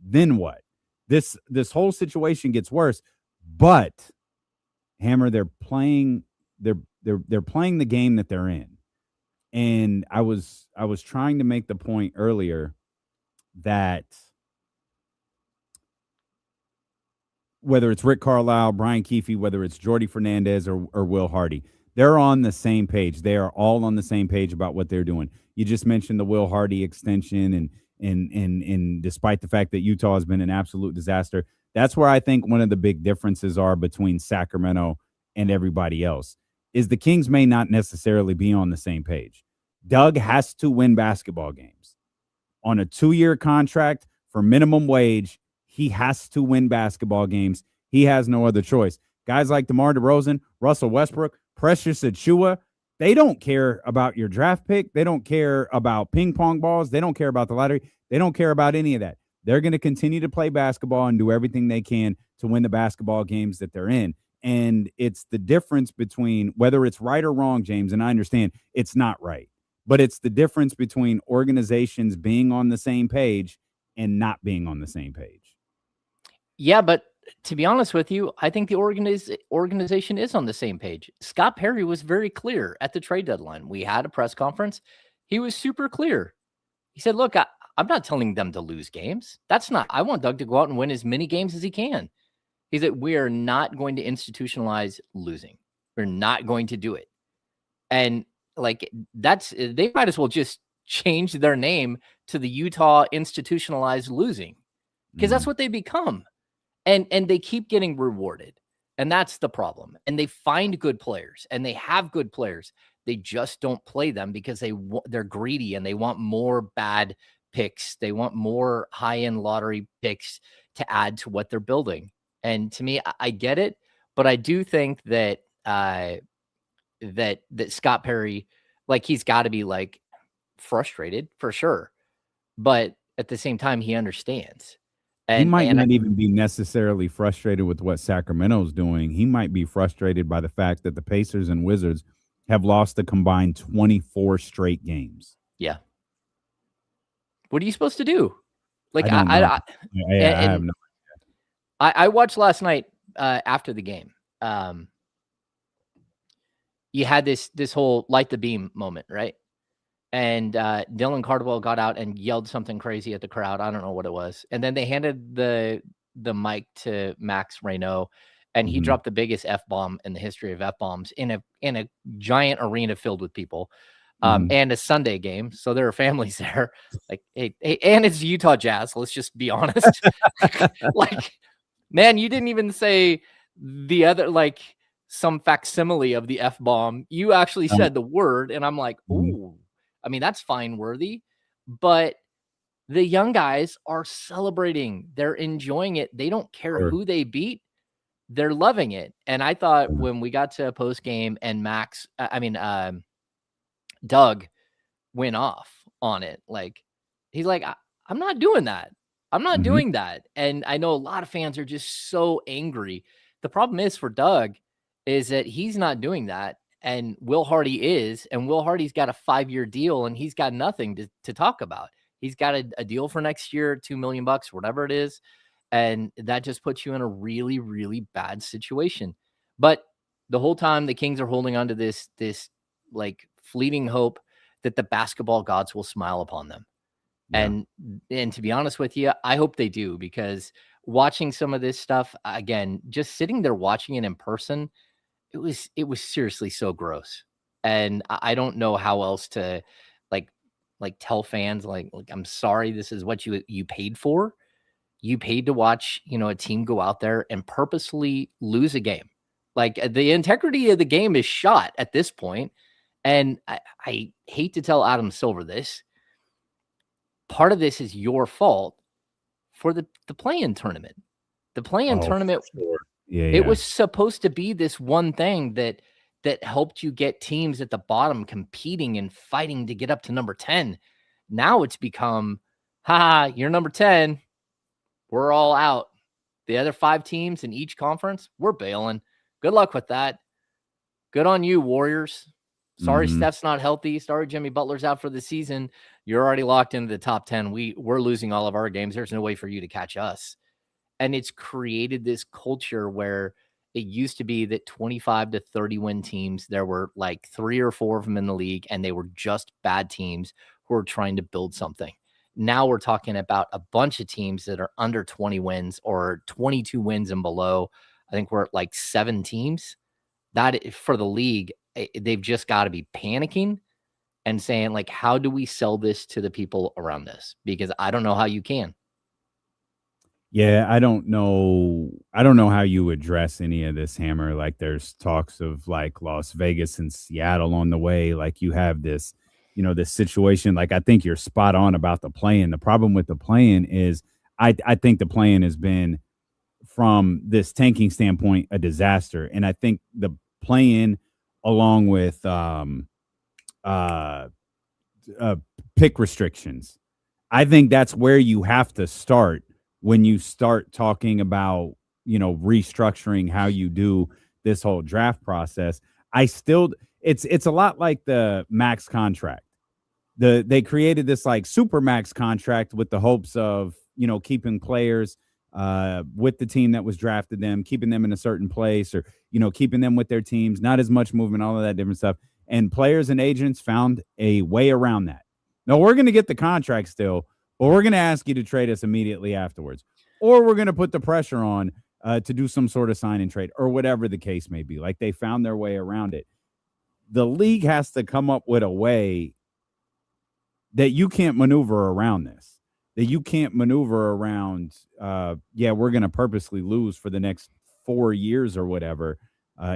Then what? This whole situation gets worse. But Hammer, they're playing the game that they're in. And I was trying to make the point earlier that whether it's Rick Carlisle, Brian Keefe, whether it's Jordy Fernandez or Will Hardy, they're on the same page. They are all on the same page about what they're doing. You just mentioned the Will Hardy extension, and despite the fact that Utah has been an absolute disaster, that's where I think one of the big differences are between Sacramento and everybody else. Is the Kings may not necessarily be on the same page. Doug has to win basketball games. On a 2-year contract for minimum wage, he has to win basketball games. He has no other choice. Guys like DeMar DeRozan, Russell Westbrook, Precious Achiuwa, they don't care about your draft pick. They don't care about ping pong balls. They don't care about the lottery. They don't care about any of that. They're going to continue to play basketball and do everything they can to win the basketball games that they're in. And it's the difference between whether it's right or wrong, James, and I understand it's not right, but it's the difference between organizations being on the same page and not being on the same page. Yeah, but to be honest with you, I think the organization is on the same page. Scott Perry was very clear at the trade deadline. We had a press conference. He was super clear. He said, look, I'm not telling them to lose games. I want Doug to go out and win as many games as he can. He said, we are not going to institutionalize losing. We're not going to do it. And like, they might as well just change their name to the Utah Institutionalized Losing, because that's what they become. And they keep getting rewarded. And that's the problem. And they find good players and they have good players. They just don't play them because they're greedy and they want more bad picks. They want more high-end lottery picks to add to what they're building. And to me, I get it, but I do think that that Scott Perry, like, he's got to be like frustrated for sure, but at the same time, he understands. He might not even be necessarily frustrated with what Sacramento's doing. He might be frustrated by the fact that the Pacers and Wizards have lost a combined 24 straight games. Yeah. What are you supposed to do? Like, I have no. I watched last night after the game. You had this whole light the beam moment, right? And Dylan Cardwell got out and yelled something crazy at the crowd. I don't know what it was. And then they handed the mic to Max Reynaud, and he dropped the biggest F-bomb in the history of F-bombs in a giant arena filled with people. and a Sunday game. So there are families there. Like, hey, and it's Utah Jazz. Let's just be honest. Like, man, you didn't even say the other, like, some facsimile of the F-bomb. You actually said the word, and I'm like, ooh, I mean, that's fine worthy. But the young guys are celebrating. They're enjoying it. They don't care who they beat. They're loving it. And I thought when we got to post game and Doug went off on it, like, he's like, I'm not doing that. I'm not doing that. And I know a lot of fans are just so angry. The problem is for Doug is that he's not doing that. And Will Hardy is, and Will Hardy's got a 5-year deal and he's got nothing to talk about. He's got a deal for next year, $2 million, whatever it is. And that just puts you in a really, really bad situation. But the whole time the Kings are holding on to this like fleeting hope that the basketball gods will smile upon them. Yeah. And to be honest with you, I hope they do, because watching some of this stuff, again, just sitting there watching it in person, it was seriously so gross. And I don't know how else to like tell fans, like, I'm sorry, this is what you paid for. You paid to watch, a team go out there and purposely lose a game. Like, the integrity of the game is shot at this point. And I hate to tell Adam Silver this. Part of this is your fault for the play-in tournament. The play-in tournament, sure. It was supposed to be this one thing that helped you get teams at the bottom competing and fighting to get up to number 10. Now it's become, you're number 10. We're all out. The other 5 teams in each conference, we're bailing. Good luck with that. Good on you, Warriors. Sorry, Steph's not healthy. Sorry, Jimmy Butler's out for the season. You're already locked into the top 10. We're losing all of our games. There's no way for you to catch us. And it's created this culture where it used to be that 25 to 30 win teams, there were like 3 or 4 of them in the league, and they were just bad teams who were trying to build something. Now we're talking about a bunch of teams that are under 20 wins or 22 wins and below. I think we're at like 7 teams. That, for the league, they've just got to be panicking and saying, like, how do we sell this to the people around us? Because I don't know how you can. Yeah, I don't know how you address any of this, Hammer. Like, there's talks of like Las Vegas and Seattle on the way. Like, you have this, this situation. Like, I think you're spot on about the play-in. The problem with the play-in is I think the play-in has been, from this tanking standpoint, a disaster. And I think the play-in, along with pick restrictions, I think that's where you have to start when you start talking about, restructuring how you do this whole draft process. It's a lot like the max contract. They created this like super max contract with the hopes of, keeping players with the team that was drafted them, keeping them in a certain place, or, keeping them with their teams, not as much movement, all of that different stuff. And players and agents found a way around that. No, we're going to get the contract still, but we're going to ask you to trade us immediately afterwards. Or we're going to put the pressure on to do some sort of sign and trade, or whatever the case may be. Like, they found their way around it. The league has to come up with a way that you can't maneuver around this, that you can't maneuver around, we're going to purposely lose for the next 4 years or whatever,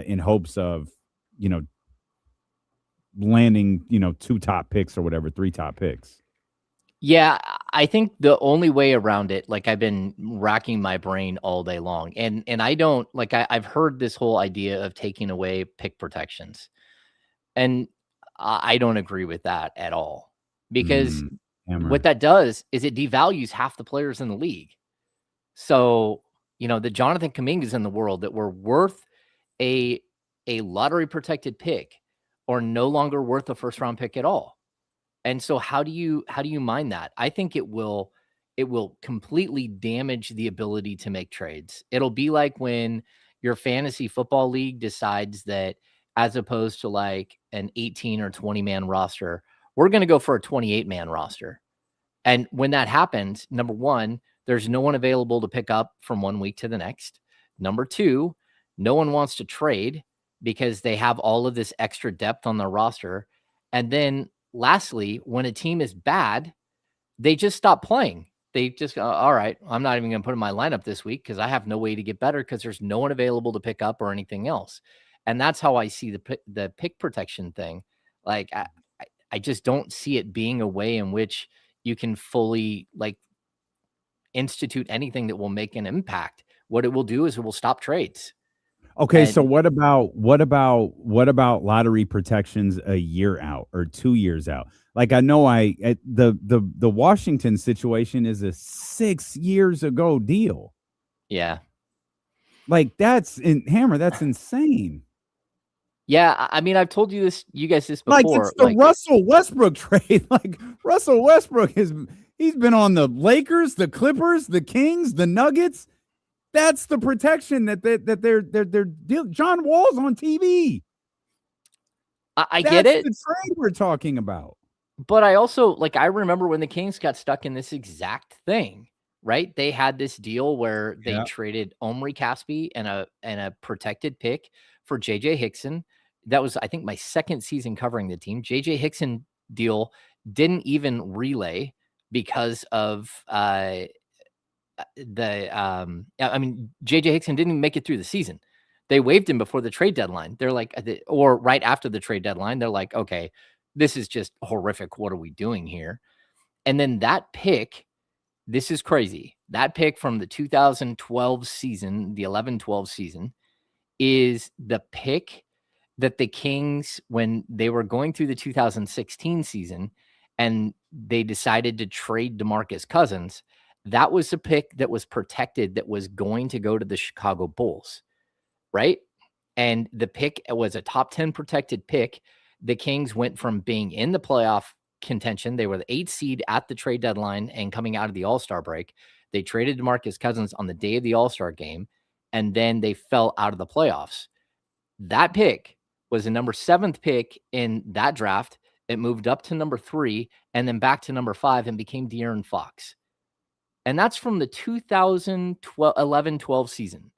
in hopes of, landing, 2 top picks or whatever, 3 top picks. Yeah, I think the only way around it, like, I've been racking my brain all day long, and I don't, like, I've heard this whole idea of taking away pick protections, and I don't agree with that at all, because what that does is it devalues half the players in the league. So, the Jonathan Kumingas in the world that were worth a lottery protected pick are no longer worth a first round pick at all. And so how do you mine that? I think it will completely damage the ability to make trades. It'll be like when your fantasy football league decides that, as opposed to like an 18 or 20 man roster, we're going to go for a 28 man roster. And when that happens, number one, there's no one available to pick up from one week to the next. Number two, no one wants to trade because they have all of this extra depth on their roster. And then lastly, when a team is bad, they just stop playing. They just go, all right, I'm not even going to put in my lineup this week because I have no way to get better because there's no one available to pick up or anything else. And that's how I see the pick protection thing. Like, I just don't see it being a way in which you can fully like institute anything that will make an impact. What it will do is it will stop trades. Okay, so what about lottery protections a year out or 2 years out? Like I know the Washington situation is a 6 years ago deal. Yeah. Like that's insane. Yeah, I mean, I've told you guys this Like before. it's the Russell Westbrook trade. Like Russell Westbrook he's been on the Lakers, the Clippers, the Kings, the Nuggets. That's the protection that they're John Wall's on TV. I get it. That's the trade we're talking about. But I also I remember when the Kings got stuck in this exact thing, right? They had this deal where they traded Omri Caspi and a protected pick for JJ Hickson. That was, I think, my second season covering the team. JJ Hickson deal didn't even relay because of JJ Hickson didn't even make it through the season. They waived him before the trade deadline. They're like, or right after the trade deadline, they're like, okay, this is just horrific. What are we doing here? And then that pick, this is crazy. That pick from the 2012 season, the 11-12 season, is the pick that the Kings, when they were going through the 2016 season and they decided to trade DeMarcus Cousins, that was a pick that was protected that was going to go to the Chicago Bulls, right? And the pick was a top 10 protected pick. The Kings went from being in the playoff contention. They were the 8th seed at the trade deadline and coming out of the All-Star break. They traded DeMarcus Cousins on the day of the All-Star game, and then they fell out of the playoffs. That pick was the number 7th pick in that draft. It moved up to number 3 and then back to number 5 and became De'Aaron Fox. And that's from the 2011-12 season.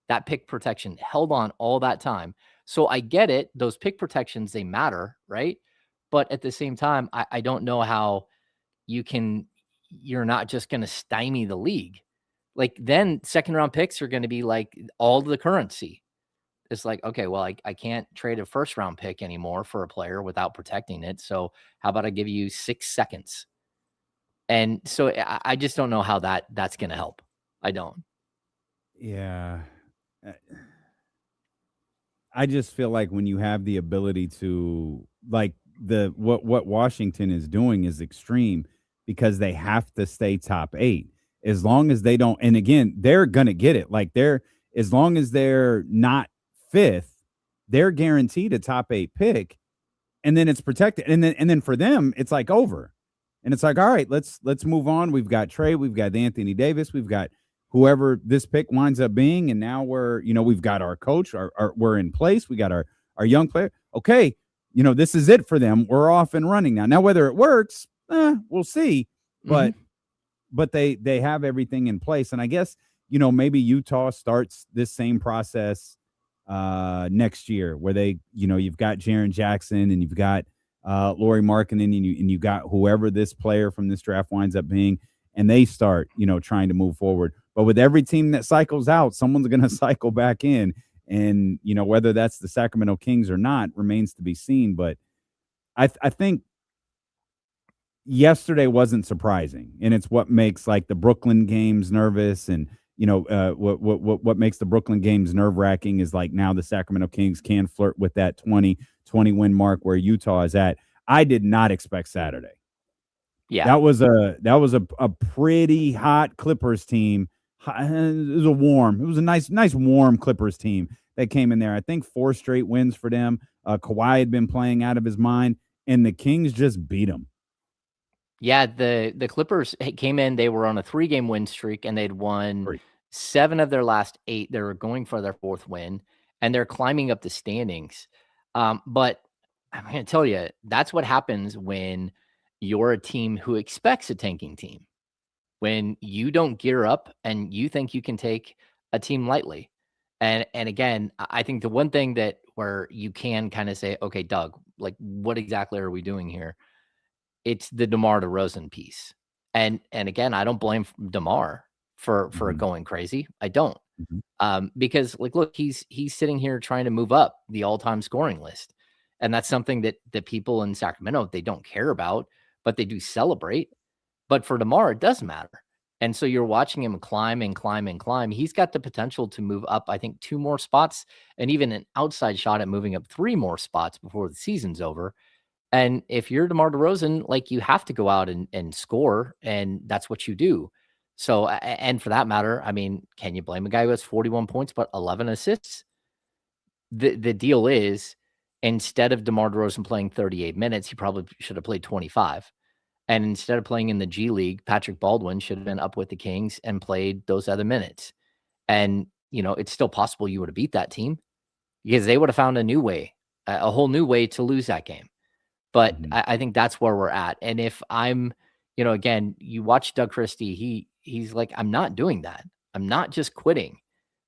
That pick protection held on all that time. So I get it. Those pick protections, they matter, right? But at the same time, I don't know how you're not just going to stymie the league. Like then second round picks are going to be like all the currency. It's like, okay, well, I can't trade a first round pick anymore for a player without protecting it. So how about I give you 6 seconds? And so I just don't know how that's going to help. I don't. Yeah. I just feel like when you have the ability to like what Washington is doing is extreme because they have to stay top 8 as long as they don't. And again, they're going to get it. Like as long as they're not 5th, they're guaranteed a top 8 pick and then it's protected. And then for them, it's like over. And it's like, all right, let's move on. We've got Trey, we've got Anthony Davis, we've got whoever this pick winds up being, and now we've got our coach, we're in place, we got our young player. Okay, this is it for them. We're off and running now. Now whether it works, we'll see. But they have everything in place, and I guess maybe Utah starts this same process next year, where they you've got Jaren Jackson and you've got Lauri Markkanen and you got whoever this player from this draft winds up being, and they start trying to move forward. But with every team that cycles out, someone's going to cycle back in. And, whether that's the Sacramento Kings or not remains to be seen. But I think yesterday wasn't surprising. And it's what makes like the Brooklyn games nervous. And, what makes the Brooklyn games nerve wracking is like now the Sacramento Kings can flirt with that 20 win mark where Utah is at. I did not expect Saturday. Yeah, that was a pretty hot Clippers team. It was a nice warm Clippers team that came in there. I think 4 straight wins for them. Kawhi had been playing out of his mind, and the Kings just beat them. Yeah, the Clippers came in. They were on a 3-game win streak, and they'd won 7 of their last 8. They were going for their 4th win, and they're climbing up the standings. But I'm going to tell you, that's what happens when you're a team who expects a tanking team. When you don't gear up and you think you can take a team lightly. And again, I think the one thing that where you can kind of say, okay, Doug, like what exactly are we doing here? it's the DeMar DeRozan piece. And again, I don't blame DeMar for Mhm. going crazy. I don't. Mhm. Because like, look, he's sitting here trying to move up the all-time scoring list. And that's something that people in Sacramento, they don't care about, but they do celebrate. But for DeMar, it does matter. And so you're watching him climb and climb and climb. He's got the potential to move up, I think, 2 more spots and even an outside shot at moving up 3 more spots before the season's over. And if you're DeMar DeRozan, like, you have to go out and score, and that's what you do. So, and for that matter, I mean, can you blame a guy who has 41 points but 11 assists? The deal is, instead of DeMar DeRozan playing 38 minutes, he probably should have played 25. And instead of playing in the G League, Patrick Baldwin should have been up with the Kings and played those other minutes. And, it's still possible you would have beat that team because they would have found a new way, a whole new way to lose that game. But I think that's where we're at. And if I'm, again, you watch Doug Christie, he's like, I'm not doing that. I'm not just quitting.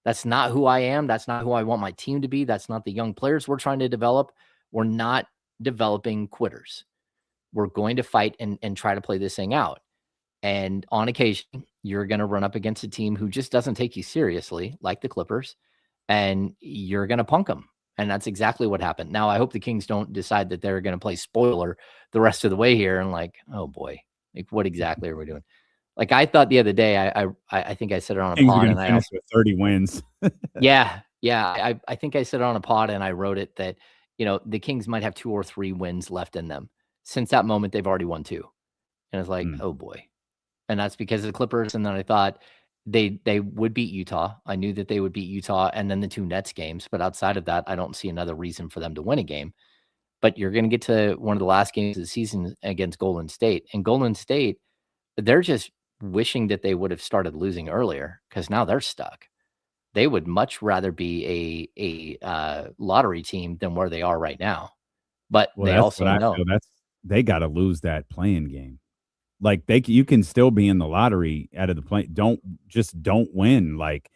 That's not who I am. That's not who I want my team to be. That's not the young players we're trying to develop. We're not developing quitters. We're going to fight and try to play this thing out. And on occasion, you're going to run up against a team who just doesn't take you seriously, like the Clippers, and you're going to punk them. And that's exactly what happened. Now, I hope the Kings don't decide that they're going to play spoiler the rest of the way here and like, oh boy, like, what exactly are we doing? Like, I thought the other day, I think I said it on a Kings are pod, gonna and I finish also, with 30 wins. yeah. I think I said it on a pod, and I wrote it that, the Kings might have 2 or 3 wins left in them. Since that moment, they've already won 2. And it's like, oh boy. And that's because of the Clippers. And then I thought they would beat Utah. I knew that they would beat Utah and then the 2 Nets games. But outside of that, I don't see another reason for them to win a game. But you're going to get to one of the last games of the season against Golden State. And Golden State, they're just wishing that they would have started losing earlier because now they're stuck. They would much rather be a lottery team than where they are right now. But Well, they that's also what I know. feel. They got to lose that playing game. Like, you can still be in the lottery out of the play. Don't win. Like,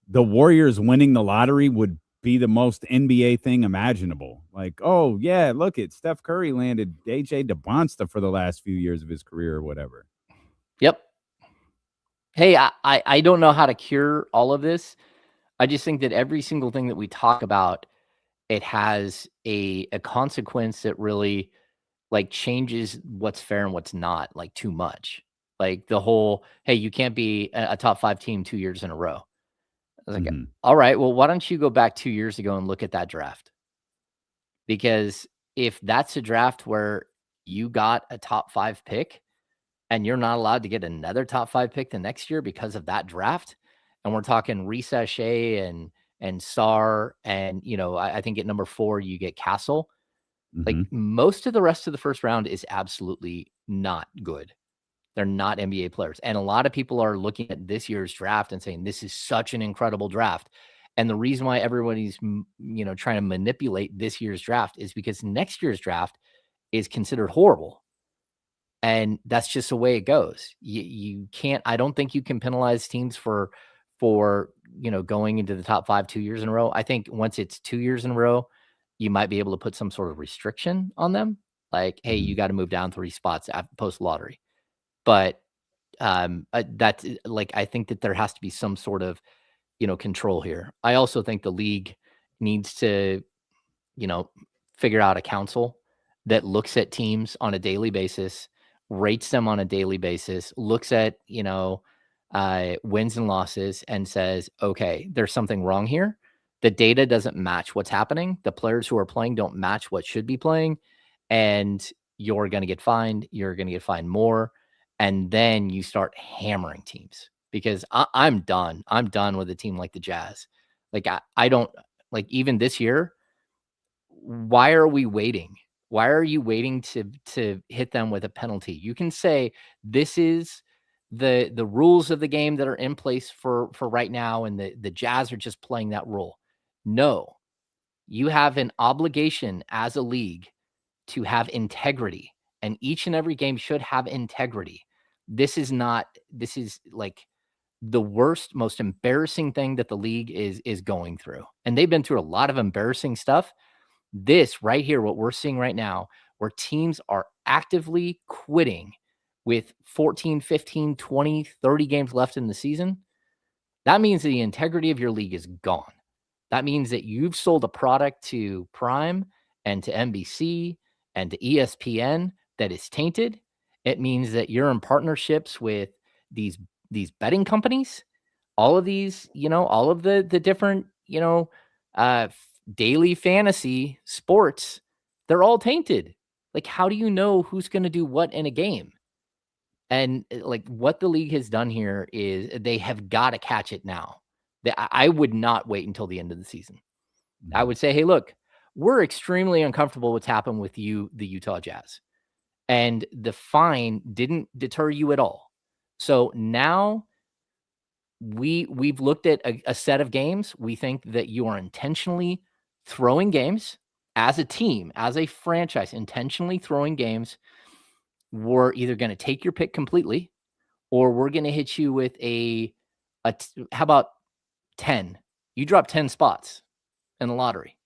the Warriors winning the lottery would be the most NBA thing imaginable. Like, oh yeah, look at Steph Curry landed AJ DeBonsta for the last few years of his career or whatever. Yep. Hey, I don't know how to cure all of this. I just think that every single thing that we talk about, it has a consequence that really, like, changes what's fair and what's not, like, too much. Like the whole, hey, you can't be a top 5 team 2 years in a row. I was like, all right, well, why don't you go back 2 years ago and look at that draft? Because if that's a draft where you got a top 5 pick and you're not allowed to get another top 5 pick the next year because of that draft, and we're talking Risa Shea and Sar, and I think at number 4 you get Castle. Like, most of the rest of the first round is absolutely not good. They're not NBA players. And a lot of people are looking at this year's draft and saying, this is such an incredible draft. And the reason why everybody's, trying to manipulate this year's draft is because next year's draft is considered horrible. And that's just the way it goes. You can't, I don't think you can penalize teams for going into the top 5 2 years in a row. I think once it's 2 years in a row, you might be able to put some sort of restriction on them. Like, hey, you got to move down 3 spots after post lottery. But that's like, I think that there has to be some sort of, control here. I also think the league needs to, figure out a council that looks at teams on a daily basis, rates them on a daily basis, looks at, wins and losses and says, okay, there's something wrong here. The data doesn't match what's happening. The players who are playing don't match what should be playing. And you're going to get fined. You're going to get fined more. And then you start hammering teams because I'm done. I'm done with a team like the Jazz. Like, I don't, like, even this year, why are we waiting? Why are you waiting to hit them with a penalty? You can say this is the rules of the game that are in place for right now, and the Jazz are just playing that rule. No, you have an obligation as a league to have integrity, and each and every game should have integrity. This is like the worst, most embarrassing thing that the league is going through. And they've been through a lot of embarrassing stuff. This right here, what we're seeing right now, where teams are actively quitting with 14, 15, 20, 30 games left in the season, that means the integrity of your league is gone. That means that you've sold a product to Prime and to NBC and to ESPN that is tainted. It means that you're in partnerships with these betting companies, all of these, all of the different, daily fantasy sports, they're all tainted. Like, how do you know who's going to do what in a game? And like what the league has done here is they have got to catch it now. I would not wait until the end of the season. I would say, hey, look, we're extremely uncomfortable with what's happened with you, the Utah Jazz. And the fine didn't deter you at all. So now we've looked at a set of games. We think that you are intentionally throwing games as a team, as a franchise, intentionally throwing games. We're either going to take your pick completely, or we're going to hit you with how about 10? You drop 10 spots in the lottery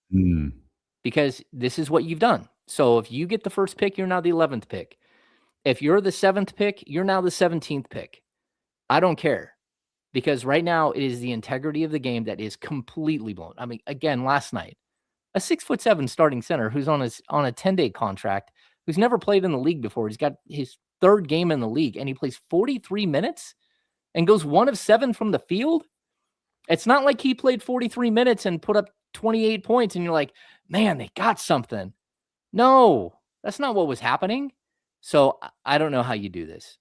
because this is what you've done. So if you get the first pick, you're now the 11th pick. If you're the 7th pick, you're now the 17th pick. I don't care, because right now it is the integrity of the game that is completely blown. I mean, again, last night, a 6'7" starting center who's on a 10-day contract, who's never played in the league before. He's got his 3rd game in the league, and he plays 43 minutes and goes 1 of 7 from the field. It's not like he played 43 minutes and put up 28 points and you're like, man, they got something. No, that's not what was happening. So I don't know how you do this.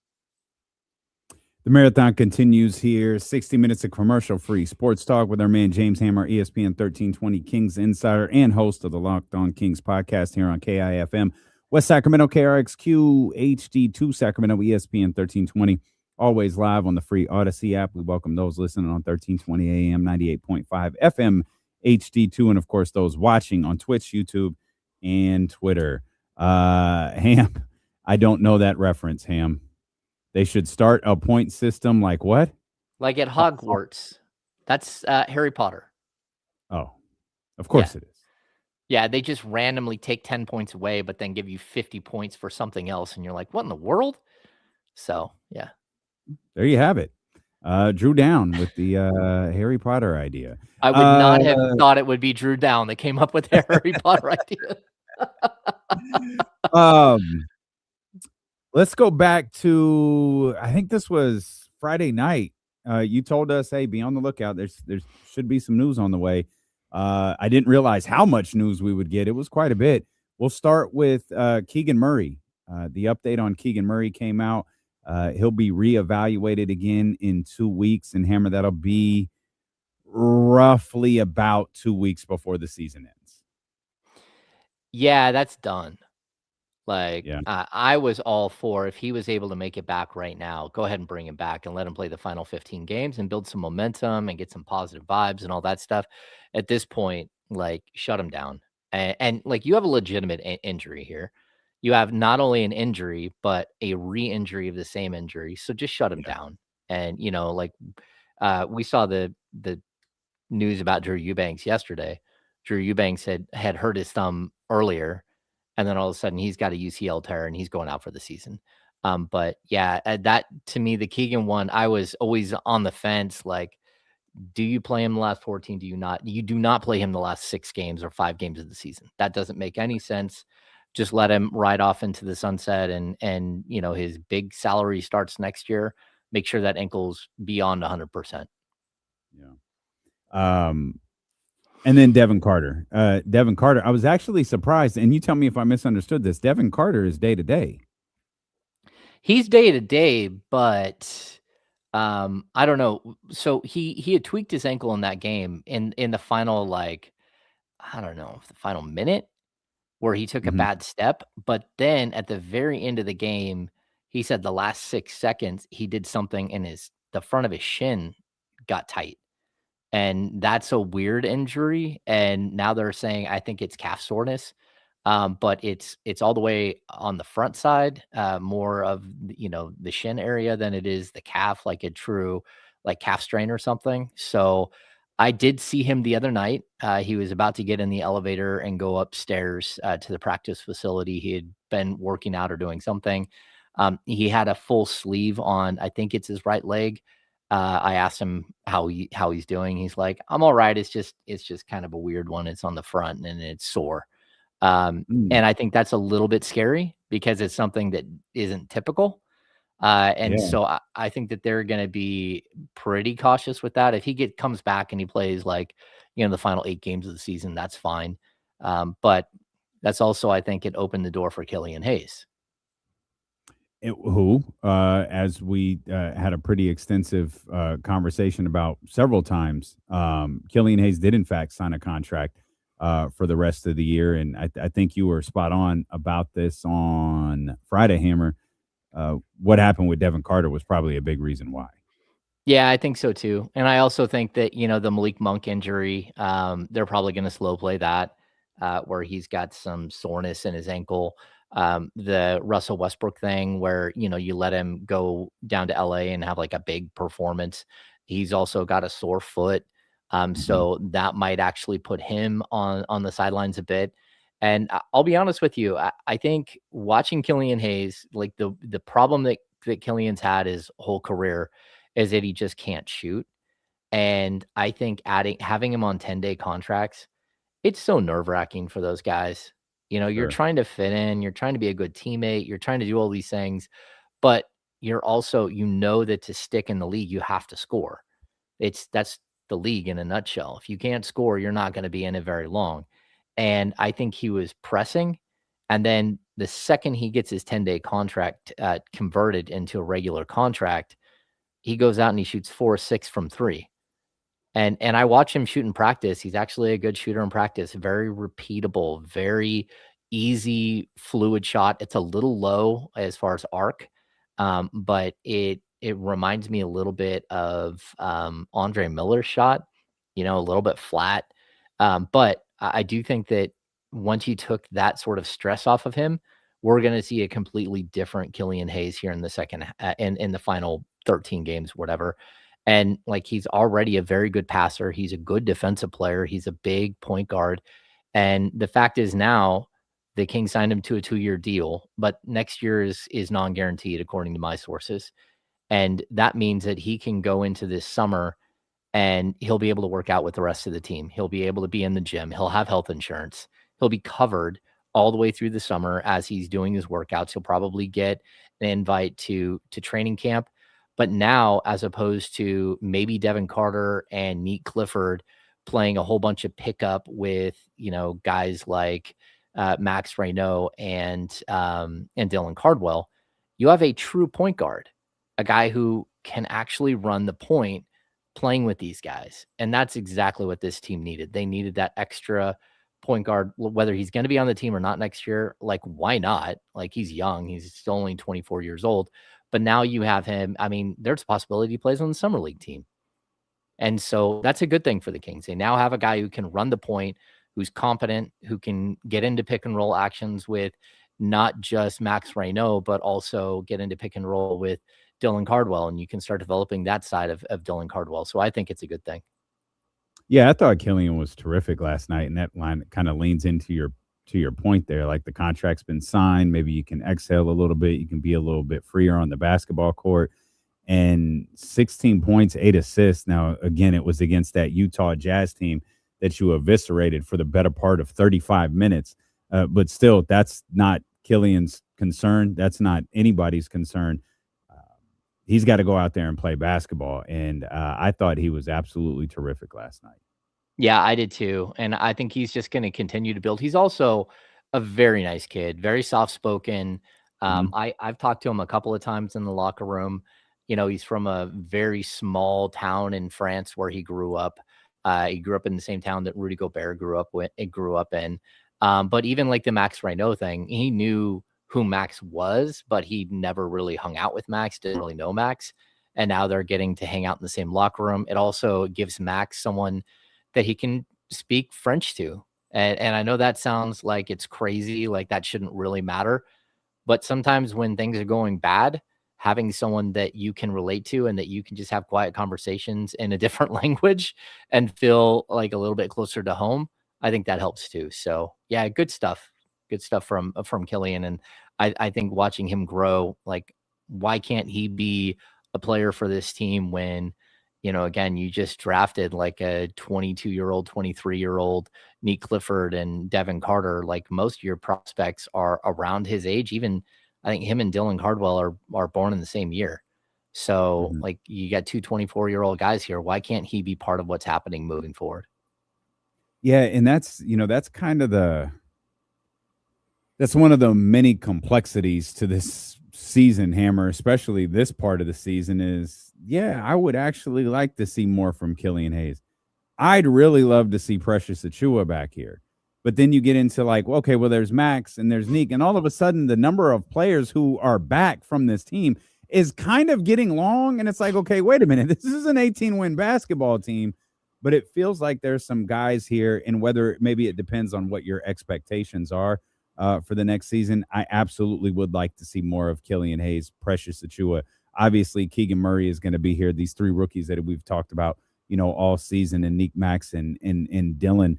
The marathon continues here. 60 minutes of commercial-free sports talk with our man James Hammer, ESPN 1320 Kings insider and host of the Locked On Kings podcast here on KIFM. West Sacramento, KRXQ, HD2 Sacramento, ESPN 1320. Always live on the free Odyssey app. We welcome those listening on 1320 AM, 98.5 FM, HD2, and, of course, those watching on Twitch, YouTube, and Twitter. Ham, I don't know that reference, Ham. They should start a point system like what? Like at Hogwarts. That's Harry Potter. Oh, of course it is. Yeah, they just randomly take 10 points away, but then give you 50 points for something else. And you're like, what in the world? So, yeah. There you have it. Drew Down with the Harry Potter idea. I would not have thought it would be Drew Down that came up with the Harry Potter idea. Let's go back to, I think this was Friday night. You told us, hey, be on the lookout. There should be some news on the way. I didn't realize how much news we would get. It was quite a bit. We'll start with Keegan Murray. The update on Keegan Murray came out. He'll be reevaluated again in 2 weeks, and Hammer, that'll be roughly about 2 weeks before the season ends. Yeah, that's done. Like, I was all for, if he was able to make it back right now, go ahead and bring him back and let him play the final 15 games and build some momentum and get some positive vibes and all that stuff. At this point, like, shut him down. And like, you have a legitimate injury here. You have not only an injury, but a re-injury of the same injury. So just shut him down. And, we saw the news about Drew Eubanks yesterday. Drew Eubanks had hurt his thumb earlier, and then all of a sudden he's got a UCL tear and he's going out for the season. But yeah, that to me, the Keegan one, I was always on the fence. Like, do you play him the last 14? Do you not? You do not play him the last 6 games or 5 games of the season. That doesn't make any sense. Just let him ride off into the sunset, and his big salary starts next year. Make sure that ankle's beyond 100%. Yeah. And then Devin Carter. I was actually surprised, and you tell me if I misunderstood this. Devin Carter is day-to-day. He's day-to-day, but I don't know. So he had tweaked his ankle in that game in the final, the final minute, where he took a bad step. But then at the very end of the game, he said the last 6 seconds, he did something in the front of his shin got tight. And that's a weird injury. And now they're saying, I think it's calf soreness. But it's all the way on the front side, more of, the shin area than it is the calf, like a true, calf strain or something. So I did see him the other night. He was about to get in the elevator and go upstairs to the practice facility. He had been working out or doing something. He had a full sleeve on. I think it's his right leg. I asked him how he's doing. He's like, "I'm all right. It's just kind of a weird one. It's on the front and it's sore." And I think that's a little bit scary because it's something that isn't typical. And Yeah. so I think that they're going to be pretty cautious with that. If he comes back and he plays like, the final 8 games of the season, that's fine. But that's also, I think, it opened the door for Killian Hayes. As we had a pretty extensive conversation about several times, Killian Hayes did in fact sign a contract for the rest of the year. And I think you were spot on about this on Friday, Hammer. What happened with Devin Carter was probably a big reason why. Yeah, I think so too. And I also think that, the Malik Monk injury, they're probably going to slow play that, where he's got some soreness in his ankle. The Russell Westbrook thing where, you let him go down to LA and have like a big performance. He's also got a sore foot. So that might actually put him on the sidelines a bit. And I'll be honest with you, I think watching Killian Hayes, like the problem that Killian's had his whole career is that he just can't shoot. And I think having him on 10-day contracts, it's so nerve-wracking for those guys. You're trying to fit in, you're trying to be a good teammate, you're trying to do all these things, but you're also, that to stick in the league, you have to score. That's the league in a nutshell. If you can't score, you're not going to be in it very long. And I think he was pressing. And then the second he gets his 10-day contract converted into a regular contract, he goes out and he shoots 4-6 from 3. And I watch him shoot in practice. He's actually a good shooter in practice. Very repeatable, very easy, fluid shot. It's a little low as far as arc, but it reminds me a little bit of Andre Miller's shot. A little bit flat. But I do think that once you took that sort of stress off of him, we're going to see a completely different Killian Hayes here in the second in the final 13 games, whatever. And like, he's already a very good passer. He's a good defensive player. He's a big point guard. And the fact is now the Kings signed him to a 2-year deal, but next year is non-guaranteed according to my sources. And that means that he can go into this summer and he'll be able to work out with the rest of the team. He'll be able to be in the gym. He'll have health insurance. He'll be covered all the way through the summer as he's doing his workouts. He'll probably get an invite to training camp. But now, as opposed to maybe Devin Carter and Neat Clifford playing a whole bunch of pickup with, guys like Max Reynaud and Dylan Cardwell, you have a true point guard, a guy who can actually run the point playing with these guys. And that's exactly what this team needed. They needed that extra point guard, whether he's going to be on the team or not next year. Like, why not? Like, he's young. He's still only 24 years old. But now you have him. I mean, there's a possibility he plays on the summer league team. And so that's a good thing for the Kings. They now have a guy who can run the point, who's competent, who can get into pick and roll actions with not just Max Reynaud, but also get into pick and roll with Dylan Cardwell. And you can start developing that side of Dylan Cardwell. So I think it's a good thing. Yeah, I thought Killian was terrific last night. And that line kind of leans into your point there. Like, the contract's been signed. Maybe you can exhale a little bit. You can be a little bit freer on the basketball court. And 16 points, 8 assists. Now, again, it was against that Utah Jazz team that you eviscerated for the better part of 35 minutes. But still, that's not Killian's concern. That's not anybody's concern. He's got to go out there and play basketball. And I thought he was absolutely terrific last night. Yeah, I did too. And I think he's just going to continue to build. He's also a very nice kid, very soft-spoken. I've talked to him a couple of times in the locker room. He's from a very small town in France where he grew up. He grew up in the same town that Rudy Gobert grew up in. But even like the Max Reynaud thing, he knew who Max was, but he never really hung out with Max, didn't really know Max. And now they're getting to hang out in the same locker room. It also gives Max someone that he can speak French to. And I know that sounds like it's crazy, like that shouldn't really matter. But sometimes when things are going bad, having someone that you can relate to and that you can just have quiet conversations in a different language and feel like a little bit closer to home, I think that helps too. So yeah, good stuff. Good stuff from Killian. And I think watching him grow, like, why can't he be a player for this team when, again, you just drafted like a 22-year-old, 23-year-old Nick Clifford and Devin Carter. Like, most of your prospects are around his age. Even I think him and Dylan Cardwell are born in the same year. So like, you got two 24-year-old guys here. Why can't he be part of what's happening moving forward? Yeah. And that's kind of that's one of the many complexities to this season, Hammer, especially this part of the season is, I would actually like to see more from Killian Hayes. I'd really love to see Precious Achiuwa back here. But then you get into like, okay, well, there's Max and there's Neek. And all of a sudden, the number of players who are back from this team is kind of getting long. And it's like, okay, wait a minute. This is an 18-win basketball team. But it feels like there's some guys here. And whether maybe it depends on what your expectations are for the next season, I absolutely would like to see more of Killian Hayes, Precious Achiuwa. Obviously, Keegan Murray is going to be here. These three rookies that we've talked about, all season, and Neek, Max, and Dylan,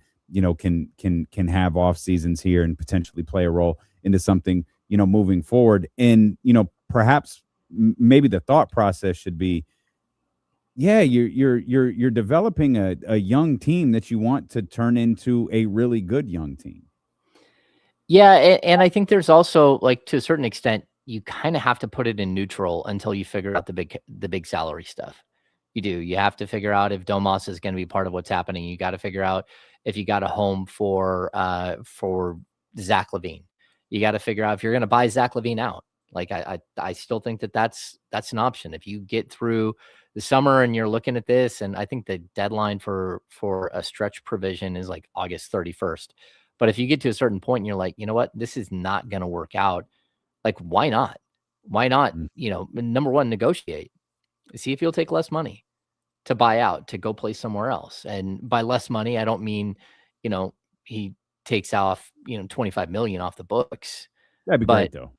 can have off seasons here and potentially play a role into something, moving forward. And, perhaps maybe the thought process should be, you're developing a young team that you want to turn into a really good young team. Yeah, and I think there's also, like, to a certain extent, you kind of have to put it in neutral until you figure out the big salary stuff. You do. You have to figure out if Domas is going to be part of what's happening. You got to figure out if you got a home for Zach LaVine. You got to figure out if you're going to buy Zach LaVine out. Like, I still think that's an option. If you get through the summer and you're looking at this, and I think the deadline for a stretch provision is like August 31st. But if you get to a certain point and you're like, you know what, this is not going to work out, like, why not? Why not, number one, negotiate. See if you'll take less money to buy out, to go play somewhere else. And by less money, I don't mean, he takes off, $25 million off the books. That'd be great though.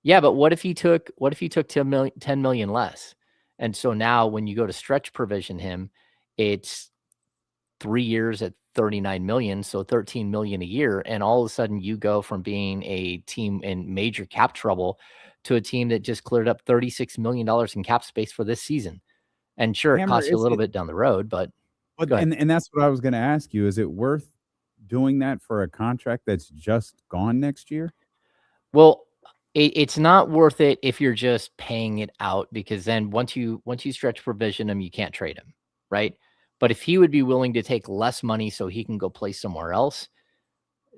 Yeah, but what if he took 10 million less? And so now when you go to stretch provision him, it's 3 years at 39 million, so 13 million a year. And all of a sudden you go from being a team in major cap trouble to a team that just cleared up $36 million in cap space for this season. And sure, it costs you a little bit down the road, but and that's what I was going to ask you. Is it worth doing that for a contract that's just gone next year? Well, it's not worth it if you're just paying it out, because then once you stretch provision him, you can't trade him, right? But if he would be willing to take less money so he can go play somewhere else,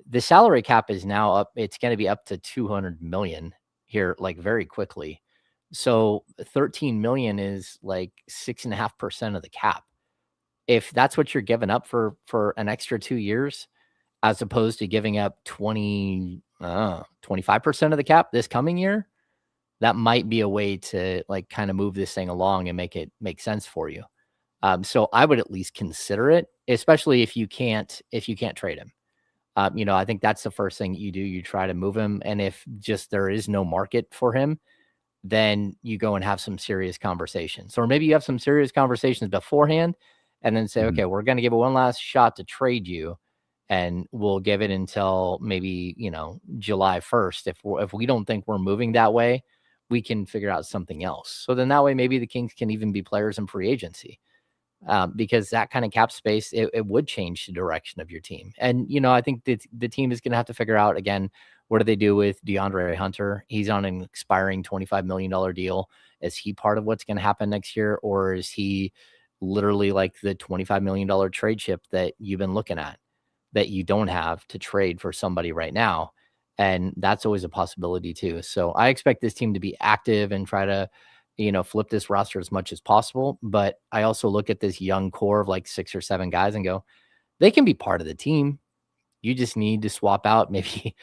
the salary cap is now up. It's going to be up to 200 million here, like, very quickly. So 13 million is like 6.5% of the cap. If that's what you're giving up for an extra 2 years, as opposed to giving up 25% of the cap this coming year, that might be a way to, like, kind of move this thing along and make it make sense for you. So I would at least consider it, especially if you can't trade him. I think that's the first thing you do. You try to move him. And if just there is no market for him, then you go and have some serious conversations. Or maybe you have some serious conversations beforehand and then say, okay, we're going to give it one last shot to trade you. And we'll give it until maybe, July 1st. If we don't think we're moving that way, we can figure out something else. So then that way, maybe the Kings can even be players in free agency. Because that kind of cap space, it would change the direction of your team. And, I think the team is going to have to figure out, again, what do they do with DeAndre Hunter? He's on an expiring $25 million deal. Is he part of what's going to happen next year? Or is he literally like the $25 million trade chip that you've been looking at that you don't have to trade for somebody right now? And that's always a possibility too. So I expect this team to be active and try to, flip this roster as much as possible. But I also look at this young core of like 6 or 7 guys and go, they can be part of the team. You just need to swap out maybe,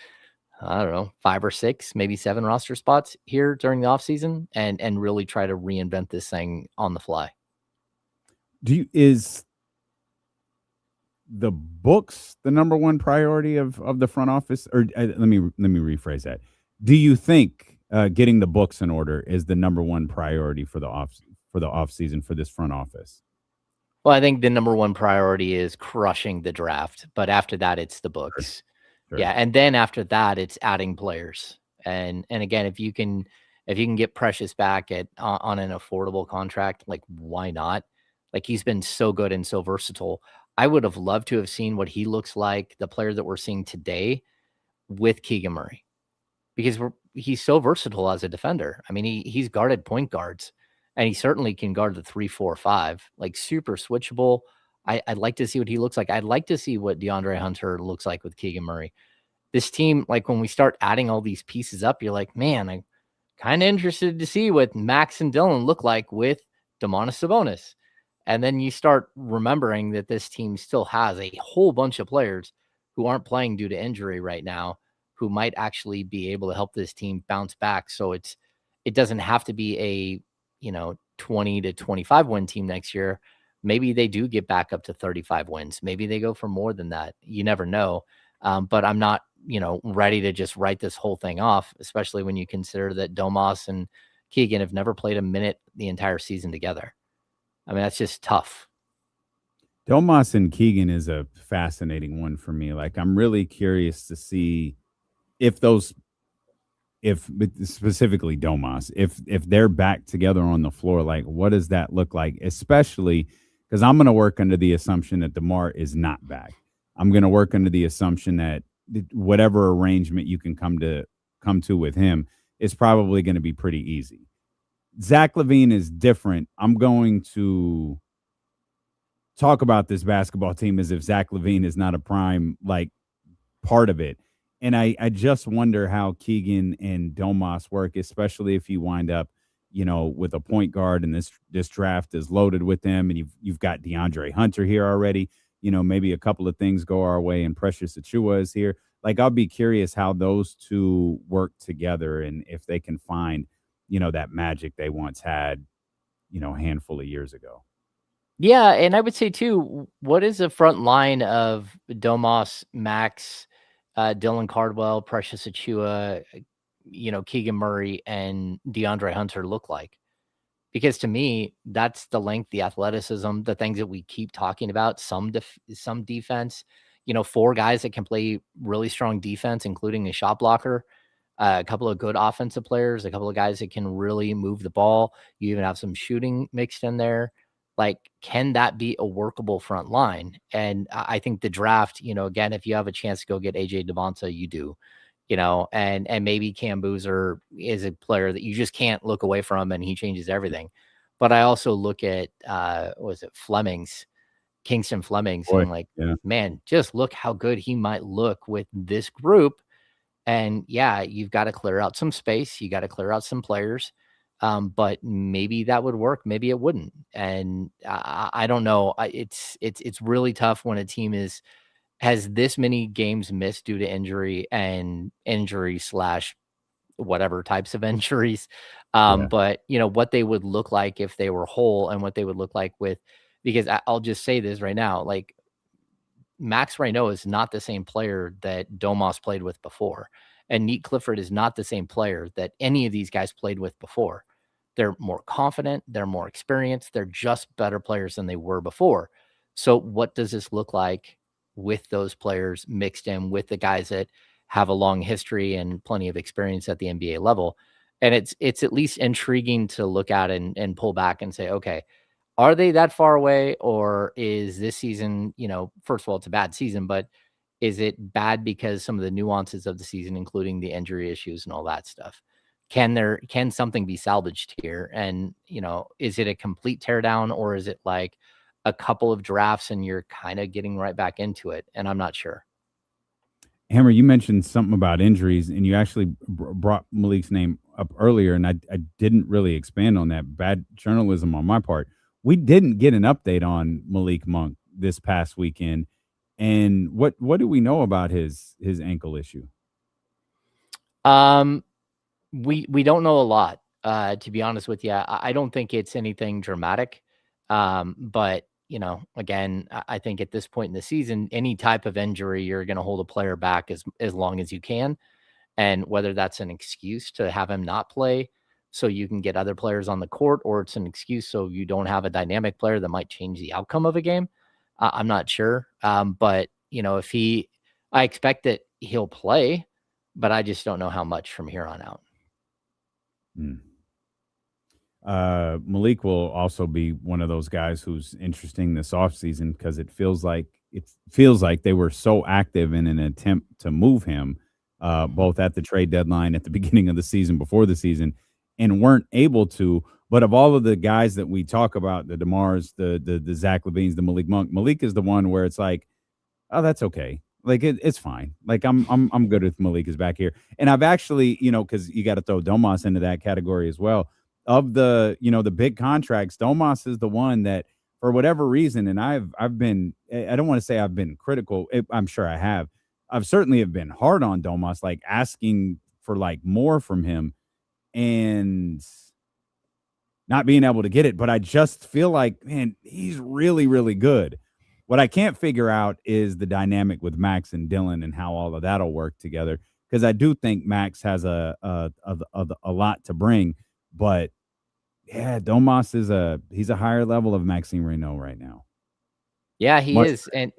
I don't know, 5 or 6, maybe 7 roster spots here during the offseason and really try to reinvent this thing on the fly. Is the books the number one priority of the front office? Or let me rephrase that. Do you think getting the books in order is the number one priority for the off season for this front office? Well, I think the number one priority is crushing the draft, but after that, it's the books. Sure. Yeah, and then after that, it's adding players. And again, if you can get Precious back on an affordable contract, like why not? Like he's been so good and so versatile. I would have loved to have seen what he looks like, the player that we're seeing today with Keegan Murray, because he's so versatile as a defender. I mean, he's guarded point guards, and he certainly can guard the 3, 4, 5, like super switchable. I'd like to see what he looks like. I'd like to see what DeAndre Hunter looks like with Keegan Murray. This team, like when we start adding all these pieces up, you're like, man, I'm kind of interested to see what Max and Dylan look like with Domantas Sabonis. And then you start remembering that this team still has a whole bunch of players who aren't playing due to injury right now, who might actually be able to help this team bounce back. So it doesn't have to be a 20 to 25 win team next year. Maybe they do get back up to 35 wins. Maybe they go for more than that. You never know. But I'm not, ready to just write this whole thing off, especially when you consider that Domas and Keegan have never played a minute the entire season together. I mean, that's just tough. Domas and Keegan is a fascinating one for me. Like, I'm really curious to see if specifically Domas, if they're back together on the floor, like what does that look like? Especially because I'm going to work under the assumption that DeMar is not back. I'm going to work under the assumption that whatever arrangement you can come to with him is probably going to be pretty easy. Zach LaVine is different. I'm going to talk about this basketball team as if Zach LaVine is not a prime part of it. And I just wonder how Keegan and Domas work, especially if you wind up, with a point guard and this draft is loaded with them, and you've got DeAndre Hunter here already. Maybe a couple of things go our way and Precious Achiuwa is here. Like, I'll be curious how those two work together and if they can find, that magic they once had, a handful of years ago. Yeah, and I would say too, what is the front line of Domas, Max, Dylan Cardwell, Precious Achiuwa, Keegan Murray, and DeAndre Hunter look like? Because to me, that's the length, the athleticism, the things that we keep talking about, some defense, 4 guys that can play really strong defense, including a shot blocker, a couple of good offensive players, a couple of guys that can really move the ball. You even have some shooting mixed in there. Like, can that be a workable front line? And I think the draft, again, if you have a chance to go get AJ Devonta, you do. And maybe Cam Boozer is a player that you just can't look away from, and he changes everything. But I also look at, Kingston Flemings, and man, just look how good he might look with this group. And yeah, you've got to clear out some space. You got to clear out some players. But maybe that would work. Maybe it wouldn't. And I don't know. It's really tough when a team has this many games missed due to injury and injury / whatever types of injuries. But what they would look like if they were whole, and what they would look like because I'll just say this right now, like Max Reynaud is not the same player that Domas played with before. And Neat Clifford is not the same player that any of these guys played with before. They're more confident. They're more experienced. They're just better players than they were before. So what does this look like with those players mixed in with the guys that have a long history and plenty of experience at the NBA level? And it's at least intriguing to look at and pull back and say, okay, are they that far away? Or is this season, first of all, it's a bad season, but is it bad because some of the nuances of the season, including the injury issues and all that stuff? Can something be salvaged here? And, is it a complete teardown, or is it like a couple of drafts and you're kind of getting right back into it? And I'm not sure. Hammer, you mentioned something about injuries, and you actually brought Malik's name up earlier, and I didn't really expand on that. Bad journalism on my part. We didn't get an update on Malik Monk this past weekend. And what do we know about his ankle issue? We don't know a lot, to be honest with you. I don't think it's anything dramatic. But again, I think at this point in the season, any type of injury, you're going to hold a player back as long as you can. And whether that's an excuse to have him not play so you can get other players on the court, or it's an excuse so you don't have a dynamic player that might change the outcome of a game, I'm not sure. But, if I expect that he'll play, but I just don't know how much from here on out. Malik will also be one of those guys who's interesting this offseason because it feels like they were so active in an attempt to move him, both at the trade deadline at the beginning of the season, before the season, and weren't able to. But of all of the guys that we talk about, the DeMars, the Zach LaVines, the Malik Monk, Malik is the one where it's like, oh, that's okay. Like it's fine. Like I'm good with Malik is back here. And I've actually, because you got to throw Domas into that category as well. Of the, the big contracts, Domas is the one that, for whatever reason, and I've been, I don't want to say I've been critical. I'm sure I have. I've certainly have been hard on Domas, like asking for like more from him and not being able to get it. But I just feel like, man, he's really, really good. What I can't figure out is the dynamic with Max and Dylan and how all of that'll work together. Because I do think Max has a lot to bring, but yeah, Domas he's a higher level of Maxime Reynaud right now. Yeah, he is. And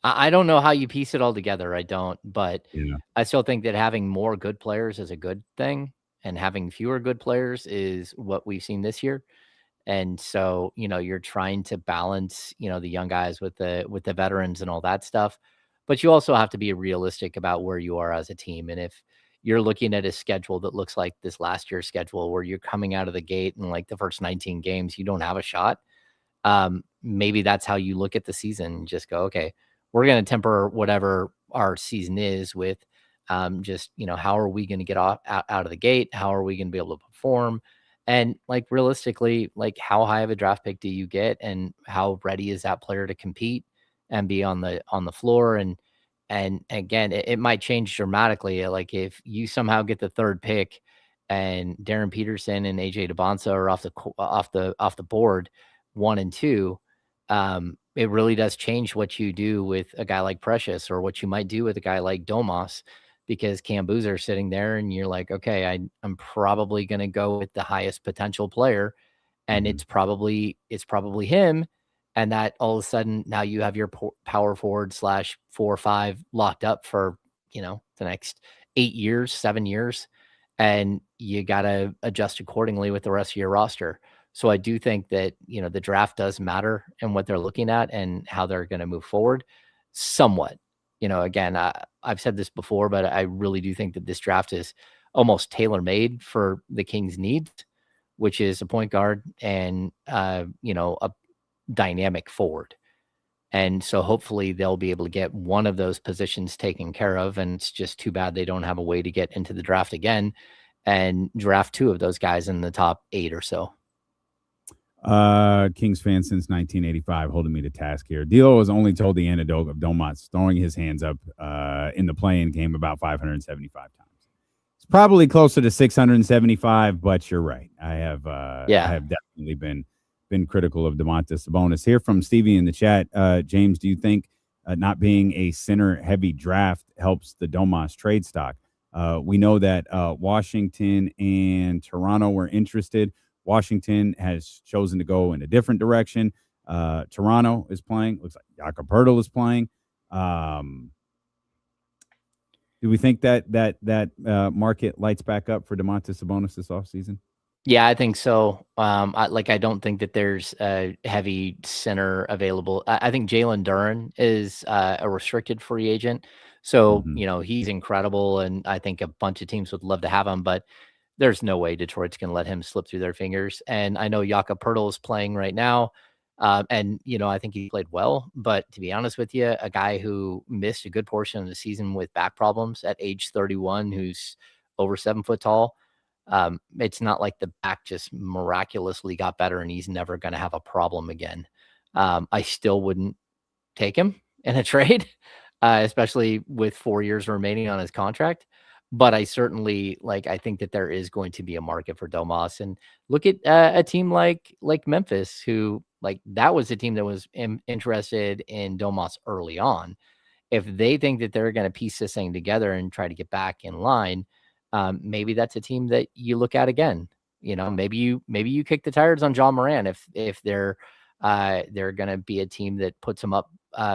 I don't know how you piece it all together. I don't, but I still think that having more good players is a good thing, and having fewer good players is what we've seen this year. And so, you're trying to balance, the young guys with the veterans and all that stuff, but you also have to be realistic about where you are as a team. And if you're looking at a schedule that looks like this last year's schedule, where you're coming out of the gate and like the first 19 games, you don't have a shot. Maybe that's how you look at the season and just go, okay, we're going to temper whatever our season is with just, how are we going to get out of the gate? How are we going to be able to perform? And like realistically, like how high of a draft pick do you get, and how ready is that player to compete and be on the floor? And again, it might change dramatically. Like if you somehow get the third pick and Darren Peterson and AJ DeBonsa are off the board 1 and 2, it really does change what you do with a guy like Precious, or what you might do with a guy like Domas, because Cam Boozer sitting there and you're like, okay, I'm probably going to go with the highest potential player, and it's probably him. And that all of a sudden now you have your power forward /4 or 5 locked up for, the next 8 years, 7 years. And you got to adjust accordingly with the rest of your roster. So I do think that, the draft does matter and what they're looking at and how they're going to move forward somewhat. Again, I've said this before, but I really do think that this draft is almost tailor-made for the Kings' needs, which is a point guard and, a dynamic forward. And so hopefully they'll be able to get one of those positions taken care of. And it's just too bad they don't have a way to get into the draft again and draft 2 of those guys in the top 8 or so. Kings fan since 1985, holding me to task here. D'Lo has only told the anecdote of Domas throwing his hands up in the play-in game about 575 times. It's probably closer to 675, but you're right. I have definitely been critical of Domantas Sabonis. Here from Stevie in the chat. James, do you think not being a center-heavy draft helps the Domas trade stock? We know that Washington and Toronto were interested. Washington has chosen to go in a different direction. Toronto is playing. Looks like Jakob Poeltl is playing. Do we think that market lights back up for Domantas Sabonis this offseason? Yeah, I think so. I don't think that there's a heavy center available. I think Jalen Duren is a restricted free agent. So, he's incredible. And I think a bunch of teams would love to have him, but there's no way Detroit's going to let him slip through their fingers. And I know Jakob Poeltl is playing right now. And, I think he played well. But to be honest with you, a guy who missed a good portion of the season with back problems at age 31, who's over 7 foot tall, it's not like the back just miraculously got better and he's never going to have a problem again. I still wouldn't take him in a trade, especially with 4 years remaining on his contract. But I certainly I think that there is going to be a market for Domas. And look at a team like Memphis, who that was a team that was interested in Domas early on. If they think that they're going to piece this thing together and try to get back in line, maybe that's a team that you look at again. Maybe you kick the tires on John Moran if they're going to be a team that puts him up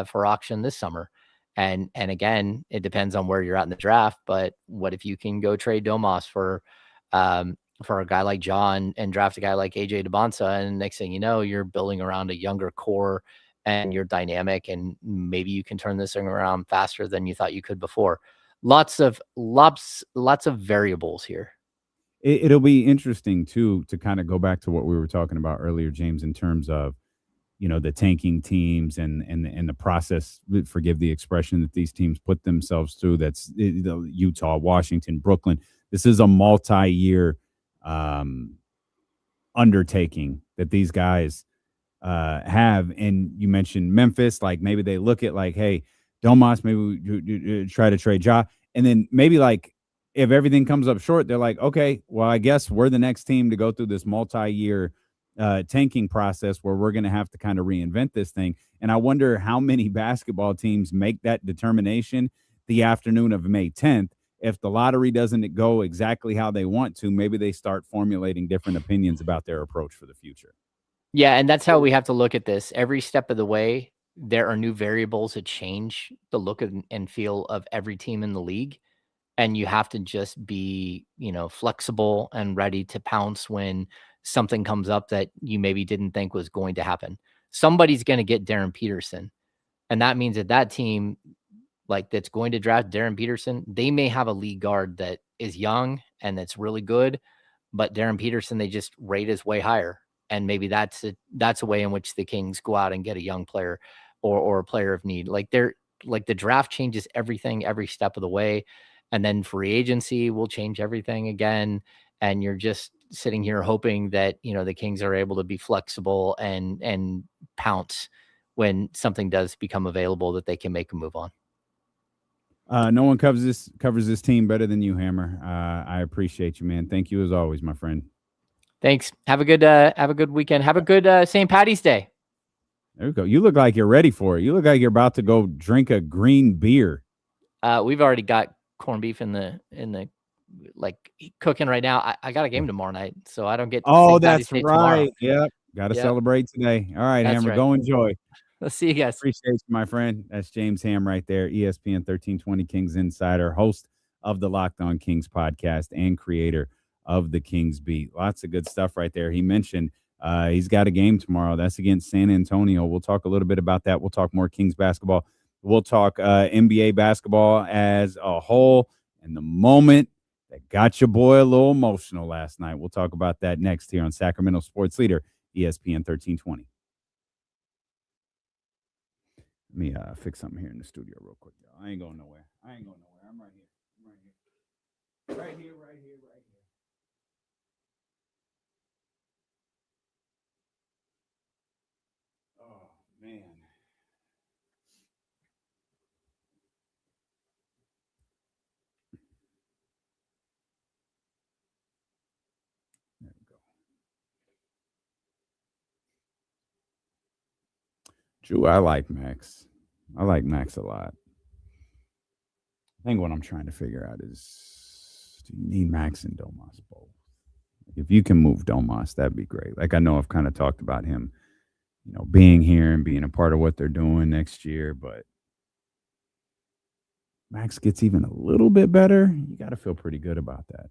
for auction this summer. And again, it depends on where you're at in the draft. But what if you can go trade Domas for a guy like John and draft a guy like AJ DeBonsa, and next thing you know, you're building around a younger core and you're dynamic, and maybe you can turn this thing around faster than you thought you could before. Lots of variables here. It'll be interesting too to kind of go back to what we were talking about earlier, James, in terms of the tanking teams and the process. Forgive the expression that these teams put themselves through. That's Utah, Washington, Brooklyn. This is a multi-year undertaking that these guys have. And you mentioned Memphis, like maybe they look at like, hey, Domas, maybe we try to trade Ja, and then maybe like if everything comes up short, they're like, okay, well, I guess we're the next team to go through this multi-year tanking process where we're going to have to kind of reinvent this thing. And I wonder how many basketball teams make that determination the afternoon of May 10th. If the lottery doesn't go exactly how they want to, maybe they start formulating different opinions about their approach for the future. Yeah, and that's how we have to look at this. Every step of the way, there are new variables that change the look and feel of every team in the league. And you have to just be, flexible and ready to pounce when something comes up that you maybe didn't think was going to happen. Somebody's going to get Darren Peterson. And that means that team, like that's going to draft Darren Peterson, they may have a lead guard that is young and that's really good, but Darren Peterson, they just rate is way higher. And maybe that's a way in which the Kings go out and get a young player or a player of need. Like the draft changes everything every step of the way. And then free agency will change everything again. And you're just sitting here hoping that, the Kings are able to be flexible and pounce when something does become available that they can make a move on. No one covers this team better than you, Hammer. I appreciate you, man. Thank you as always, my friend. Thanks. Have a good weekend. Have a good St. Patty's Day. There we go. You look like you're ready for it. You look like you're about to go drink a green beer. We've already got corned beef in the like cooking right now. I got a game tomorrow night, so I don't get. Oh, that's right. Yep. Got to celebrate today. All right, That's Hammer. right. Go enjoy. Let's see you guys. Appreciate you, my friend. That's James Ham right there, ESPN 1320 Kings Insider, host of the Locked On Kings podcast and creator of the Kings Beat. Lots of good stuff right there. He mentioned he's got a game tomorrow. That's against San Antonio. We'll talk a little bit about that. We'll talk more Kings basketball. We'll talk NBA basketball as a whole and the moment that got your boy a little emotional last night. We'll talk about that next here on Sacramento Sports Leader, ESPN 1320. Let me fix something here in the studio real quick, y'all. I ain't going nowhere. I'm right here. Right here. Oh, man. There we go. Drew, I like Max. I like Max a lot. I think what I'm trying to figure out is, do you need Max and Domas both? If you can move Domas, that'd be great. Like, I know I've kind of talked about him, being here and being a part of what they're doing next year, but Max gets even a little bit better, you got to feel pretty good about that.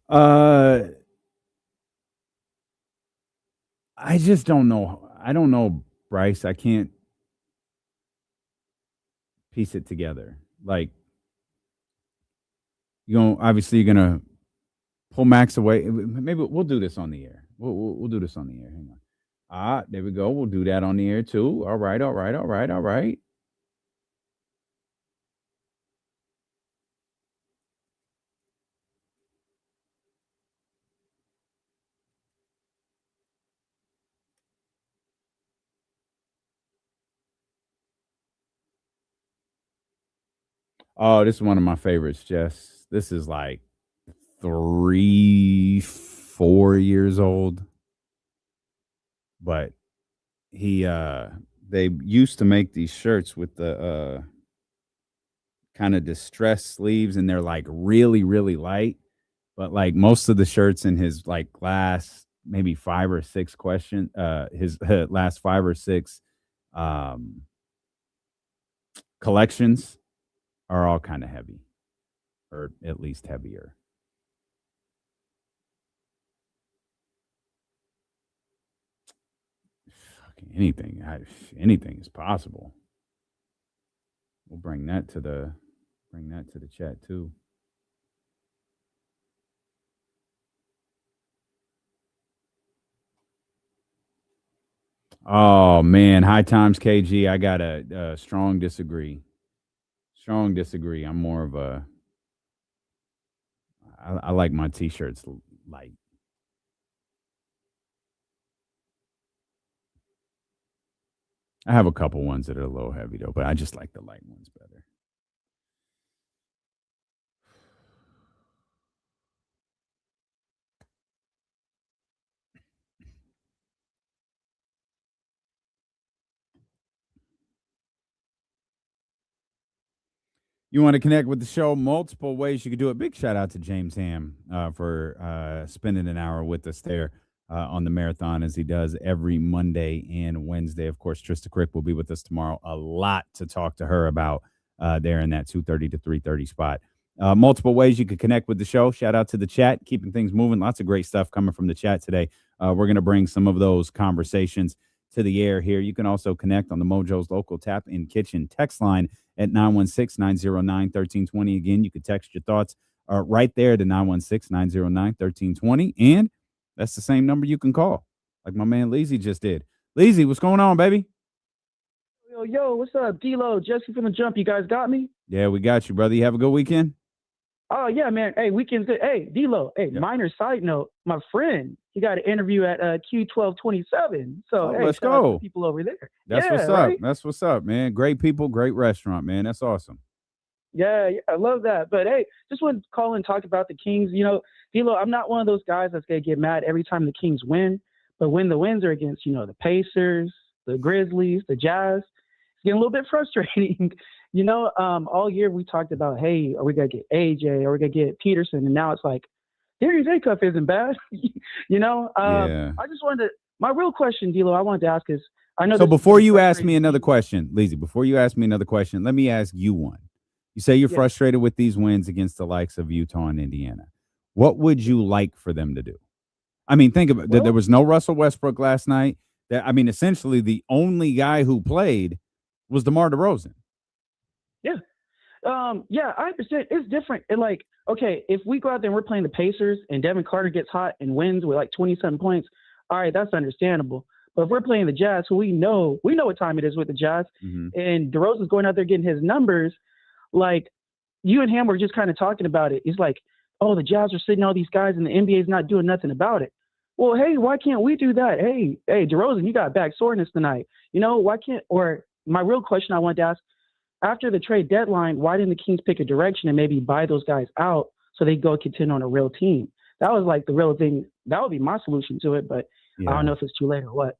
I just don't know. I don't know, Bryce. I can't piece it together. Like, obviously you're gonna pull Max away. Maybe we'll do this on the air. We'll do this on the air. Hang on. There we go. We'll do that on the air too. All right. Oh, this is one of my favorites, Jess. This is like 3-4 years old. But they used to make these shirts with the kind of distressed sleeves, and they're like really, really light. But like most of the shirts in his like last maybe 5 or 6 his last 5 or 6 collections are all kind of heavy, or at least heavier. Anything is possible. We'll bring that to the chat too. Oh man, high times KG. I got a strong disagree. I'm more of a. I like my t-shirts light. I have a couple ones that are a little heavy though, but I just like the light ones better. You want to connect with the show? Multiple ways you could do it. Big shout out to James Ham for spending an hour with us there on the marathon, as he does every Monday and Wednesday. Of course, Trista Crick will be with us tomorrow. A lot to talk to her about there in that 2:30 to 3:30 spot. Multiple ways you could connect with the show. Shout out to the chat, keeping things moving. Lots of great stuff coming from the chat today. We're going to bring some of those conversations to the air here. You can also connect on the Mojo's Local Tap in Kitchen text line at 916-909-1320. Again, you can text your thoughts right there to 916-909-1320. And that's the same number you can call, like my man Leezy just did. Leezy, what's going on, baby? Yo, what's up? D-Lo, Jesse from the Jump. You guys got me? Yeah, we got you, brother. You have a good weekend? Oh, yeah, man. Hey, weekend's good. Hey, D-Lo, minor side note. My friend, he got an interview at Q1227. So, hey, let's go. People over there. That's what's up. That's what's up, man. Great people, great restaurant, man. That's awesome. Yeah, I love that. But, hey, just want to call and talk about the Kings. You know, D-Lo, I'm not one of those guys that's going to get mad every time the Kings win. But when the wins are against, the Pacers, the Grizzlies, the Jazz, it's getting a little bit frustrating. All year we talked about, hey, are we going to get AJ? Are we going to get Peterson? And now it's like, Darius Acuff isn't bad. Yeah. I just wanted to, my real question, D-Lo, I wanted to ask is, I know. So before you ask me another question, Leezy, let me ask you one. You say you're frustrated with these wins against the likes of Utah and Indiana. What would you like for them to do? I mean, think about it. There was no Russell Westbrook last night. Essentially the only guy who played was DeMar DeRozan. Yeah. Yeah, I understand. It's different. And okay, if we go out there and we're playing the Pacers and Devin Carter gets hot and wins with 27 points, all right, that's understandable. But if we're playing the Jazz, who we know what time it is with the Jazz, and DeRozan's going out there getting his numbers, you and Ham were just kind of talking about it. It's like, oh, the Jazz are sitting all these guys and the NBA's not doing nothing about it. Well, hey, why can't we do that? Hey, DeRozan, you got back soreness tonight. Why can't, or my real question I wanted to ask, after the trade deadline, why didn't the Kings pick a direction and maybe buy those guys out so they go contend on a real team? That was the real thing. That would be my solution to it, but I don't know if it's too late or what.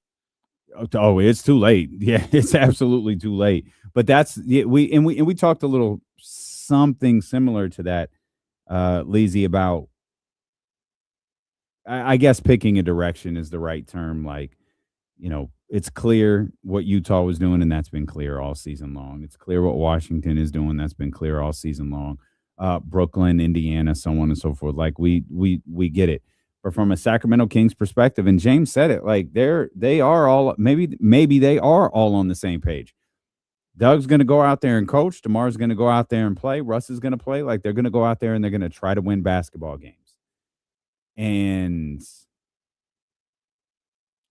Oh, it's too late. Yeah, it's absolutely too late. But we talked a little something similar to that, Leezy, about I guess picking a direction is the right term. It's clear what Utah was doing, and that's been clear all season long. It's clear what Washington is doing. That's been clear all season long. Brooklyn, Indiana, so on and so forth. Like we get it. But from a Sacramento Kings perspective, and James said it, like they are all maybe they are all on the same page. Doug's going to go out there and coach. DeMar's going to go out there and play. Russ is going to play. Like they're going to go out there and they're going to try to win basketball games. And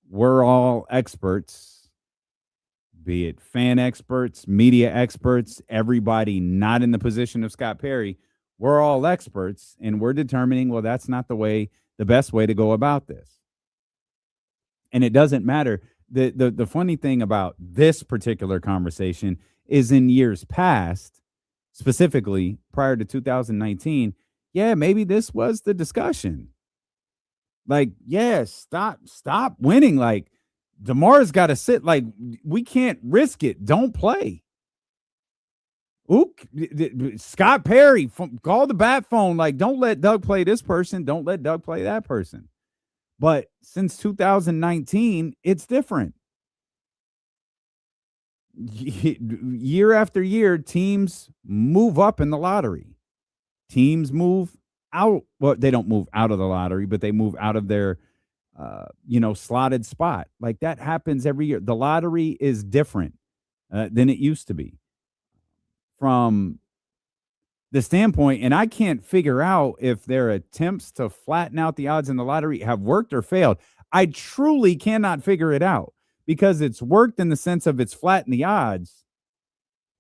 we're all experts, be it fan experts, media experts, everybody not in the position of Scott Perry. We're all experts, and we're determining, well, that's not the best way to go about this. And it doesn't matter. The funny thing about this particular conversation is in years past, specifically prior to 2019, yeah, maybe this was the discussion. Like, yeah, stop winning. Like, DeMar's got to sit. Like, we can't risk it. Don't play. Scott Perry, call the bat phone. Like, don't let Doug play this person. Don't let Doug play that person. But since 2019, it's different. Year after year, teams move up in the lottery. Teams move out. Well, they don't move out of the lottery, but they move out of their, slotted spot. Like that happens every year. The lottery is different than it used to be. From the standpoint, and I can't figure out if their attempts to flatten out the odds in the lottery have worked or failed. I truly cannot figure it out because it's worked in the sense of it's flattened the odds,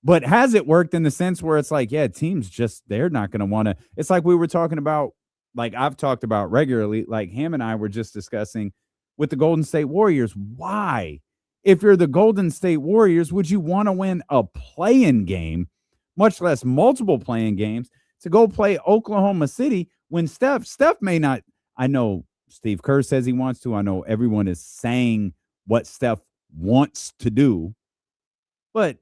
but has it worked in the sense where it's like, yeah, teams they're not going to want to. It's like we were talking about, like I've talked about regularly, like Ham and I were just discussing with the Golden State Warriors. Why, if you're the Golden State Warriors, would you want to win a play-in game, much less multiple playing games, to go play Oklahoma City when Steph may not? I know Steve Kerr says he wants to. I know everyone is saying what Steph wants to do. But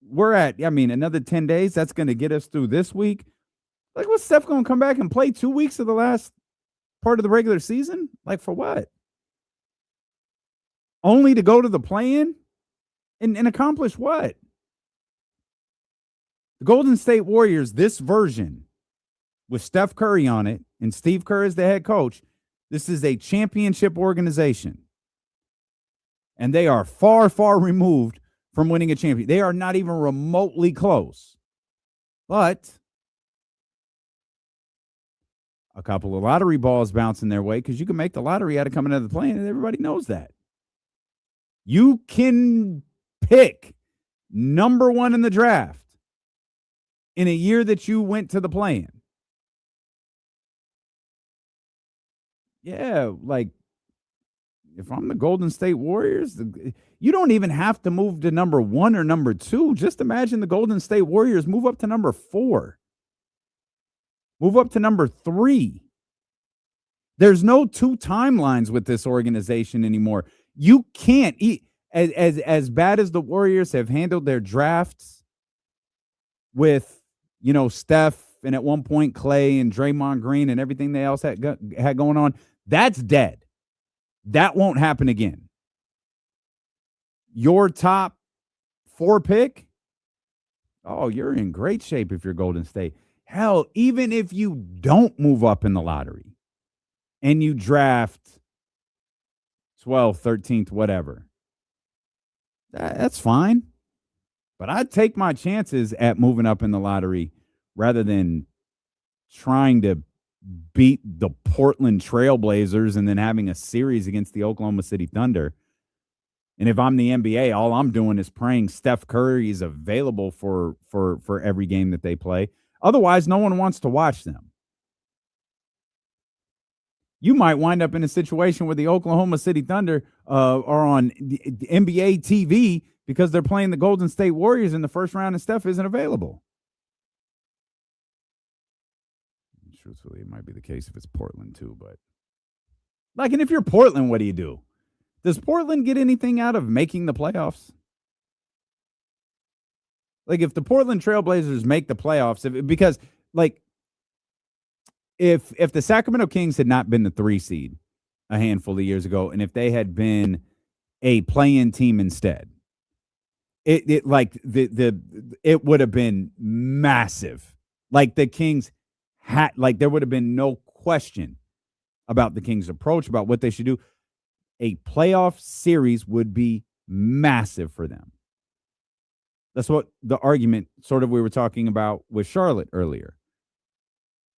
we're at, another 10 days. That's going to get us through this week. Like, what's Steph going to come back and play 2 weeks of the last part of the regular season? Like, for what? Only to go to the play-in and accomplish what? The Golden State Warriors, this version, with Steph Curry on it and Steve Kerr as the head coach, this is a championship organization. And they are far, far removed from winning a championship. They are not even remotely close. But a couple of lottery balls bouncing their way, because you can make the lottery out of coming out of the play-in, and everybody knows that. You can pick number one in the draft in a year that you went to the play-in. Yeah, like, if I'm the Golden State Warriors, you don't even have to move to number 1 or number 2. Just imagine the Golden State Warriors move up to number 4. Move up to number 3. There's no 2 timelines with this organization anymore. You can't eat as bad as the Warriors have handled their drafts with, Steph and at one point Clay and Draymond Green and everything they else had going on. That's dead. That won't happen again. Your top 4 pick, oh, you're in great shape if you're Golden State. Hell, even if you don't move up in the lottery and you draft 12th, 13th, whatever, that's fine. But I'd take my chances at moving up in the lottery rather than trying to beat the Portland Trailblazers and then having a series against the Oklahoma City Thunder. And if I'm the NBA, all I'm doing is praying Steph Curry is available for every game that they play. Otherwise, no one wants to watch them. You might wind up in a situation where the Oklahoma City Thunder are on NBA TV because they're playing the Golden State Warriors in the first round and Steph isn't available. Truthfully, it might be the case if it's Portland too, but and if you're Portland, what do? Does Portland get anything out of making the playoffs? Like, if the Portland Trailblazers make the playoffs, because if the Sacramento Kings had not been the 3 seed a handful of years ago, and if they had been a play-in team instead, it would have been massive Like the Kings had, like there would have been no question about the Kings' approach, about what they should do. A playoff series would be massive for them. That's what the argument sort of we were talking about with Charlotte earlier.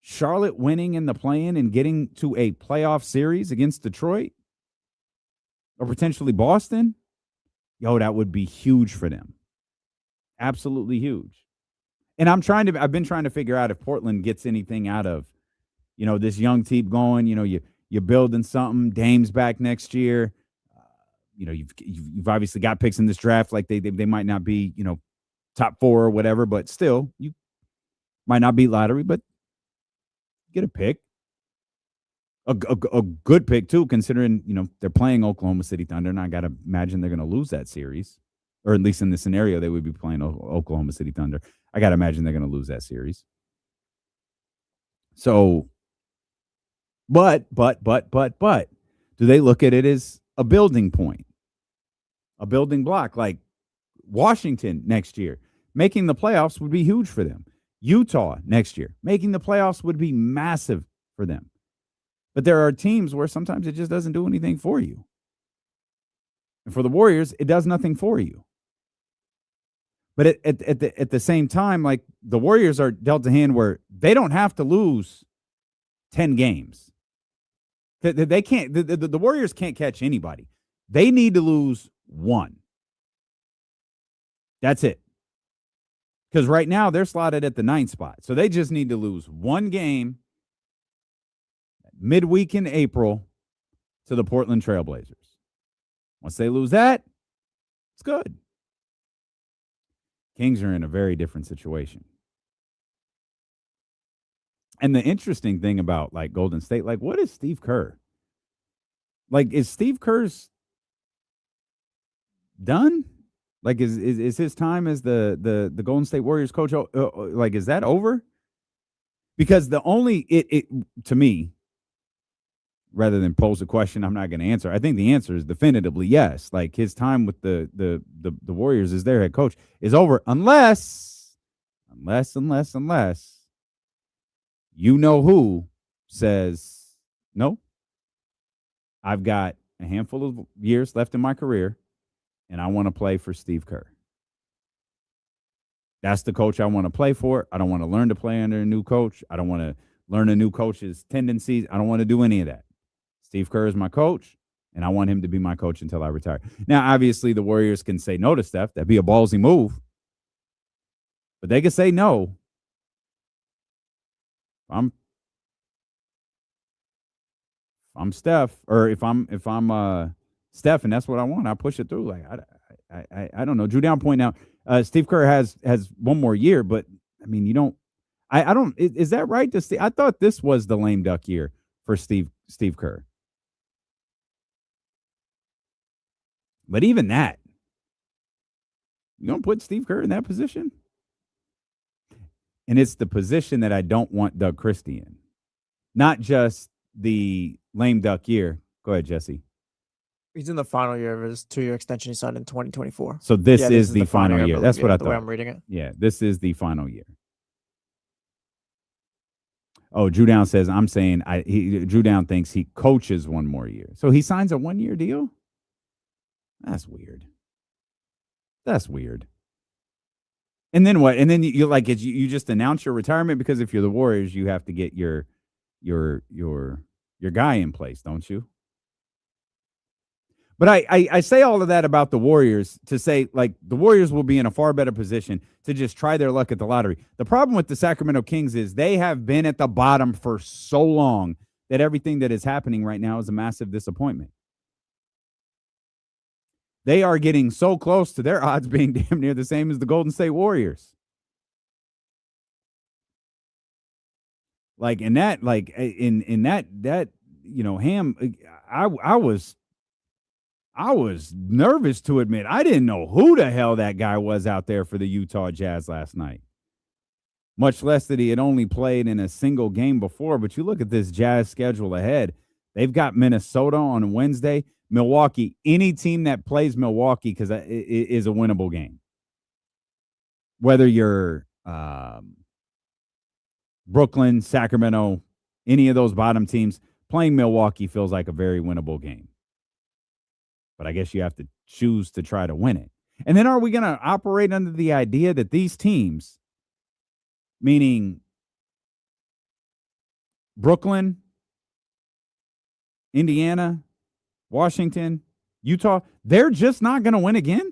Charlotte winning in the play-in and getting to a playoff series against Detroit or potentially Boston, that would be huge for them. Absolutely huge. And I've been trying to figure out if Portland gets anything out of, this young team going. You're building something. Dame's back next year. You've obviously got picks in this draft. Like they might not be, top 4 or whatever, but still, you might not beat lottery, but get a pick. A good pick too, considering, they're playing Oklahoma City Thunder, and I got to imagine they're going to lose that series, or at least in the scenario they would be playing Oklahoma City Thunder. I got to imagine they're going to lose that series. So, but, do they look at it as a building point, a building block? Like Washington next year, making the playoffs would be huge for them. Utah next year, making the playoffs would be massive for them. But there are teams where sometimes it just doesn't do anything for you. And for the Warriors, it does nothing for you. But at the same time, like the Warriors are dealt a hand where they don't have to lose 10 games. They can't. The Warriors can't catch anybody. They need to lose 1. That's it. Because right now they're slotted at the 9th spot. So they just need to lose 1 game midweek in April to the Portland Trailblazers. Once they lose that, it's good. Kings are in a very different situation. And the interesting thing about like Golden State, like what is Steve Kerr? Like is Steve Kerr's done? Like is his time as the Golden State Warriors coach like is that over? Because the only it to me, rather than pose a question I'm not going to answer, I think the answer is definitively yes. Like his time with the Warriors as their head coach is over, unless who says, no, I've got a handful of years left in my career, and I want to play for Steve Kerr. That's the coach I want to play for. I don't want to learn to play under a new coach. I don't want to learn a new coach's tendencies. I don't want to do any of that. Steve Kerr is my coach, and I want him to be my coach until I retire. Now, obviously, the Warriors can say no to Steph. That'd be a ballsy move. But they can say no. I'm Steph, or if I'm Steph, and that's what I want, I push it through. Like I don't know. Drew Down point out, Steve Kerr has 1 more year, but I mean, you don't. I don't. Is that right? I thought this was the lame duck year for Steve Kerr. But even that, you don't put Steve Kerr in that position? And it's the position that I don't want Doug Christie in. Not just the lame duck year. Go ahead, Jesse. He's in the final year of his 2-year extension he signed in 2024. So this is the final year. That's what I thought. The way I'm reading it. Yeah, this is the final year. Oh, Drew Down says, I'm saying Drew Down thinks he coaches 1 more year. So he signs a 1-year deal? That's weird. And then what? And then you like it. You just announce your retirement, because if you're the Warriors, you have to get your guy in place, don't you? But I say all of that about the Warriors to say, like, the Warriors will be in a far better position to just try their luck at the lottery. The problem with the Sacramento Kings is they have been at the bottom for so long that everything that is happening right now is a massive disappointment. They are getting so close to their odds being damn near the same as the Golden State Warriors. Like in that, Ham, I was nervous to admit I didn't know who the hell that guy was out there for the Utah Jazz last night. Much less that he had only played in a single game before. But you look at this Jazz schedule ahead. They've got Minnesota on Wednesday. Milwaukee, any team that plays Milwaukee, because it is a winnable game. Whether you're Brooklyn, Sacramento, any of those bottom teams, playing Milwaukee feels like a very winnable game. But I guess you have to choose to try to win it. And then are we going to operate under the idea that these teams, meaning Brooklyn, Indiana, Washington, Utah, they're just not going to win again?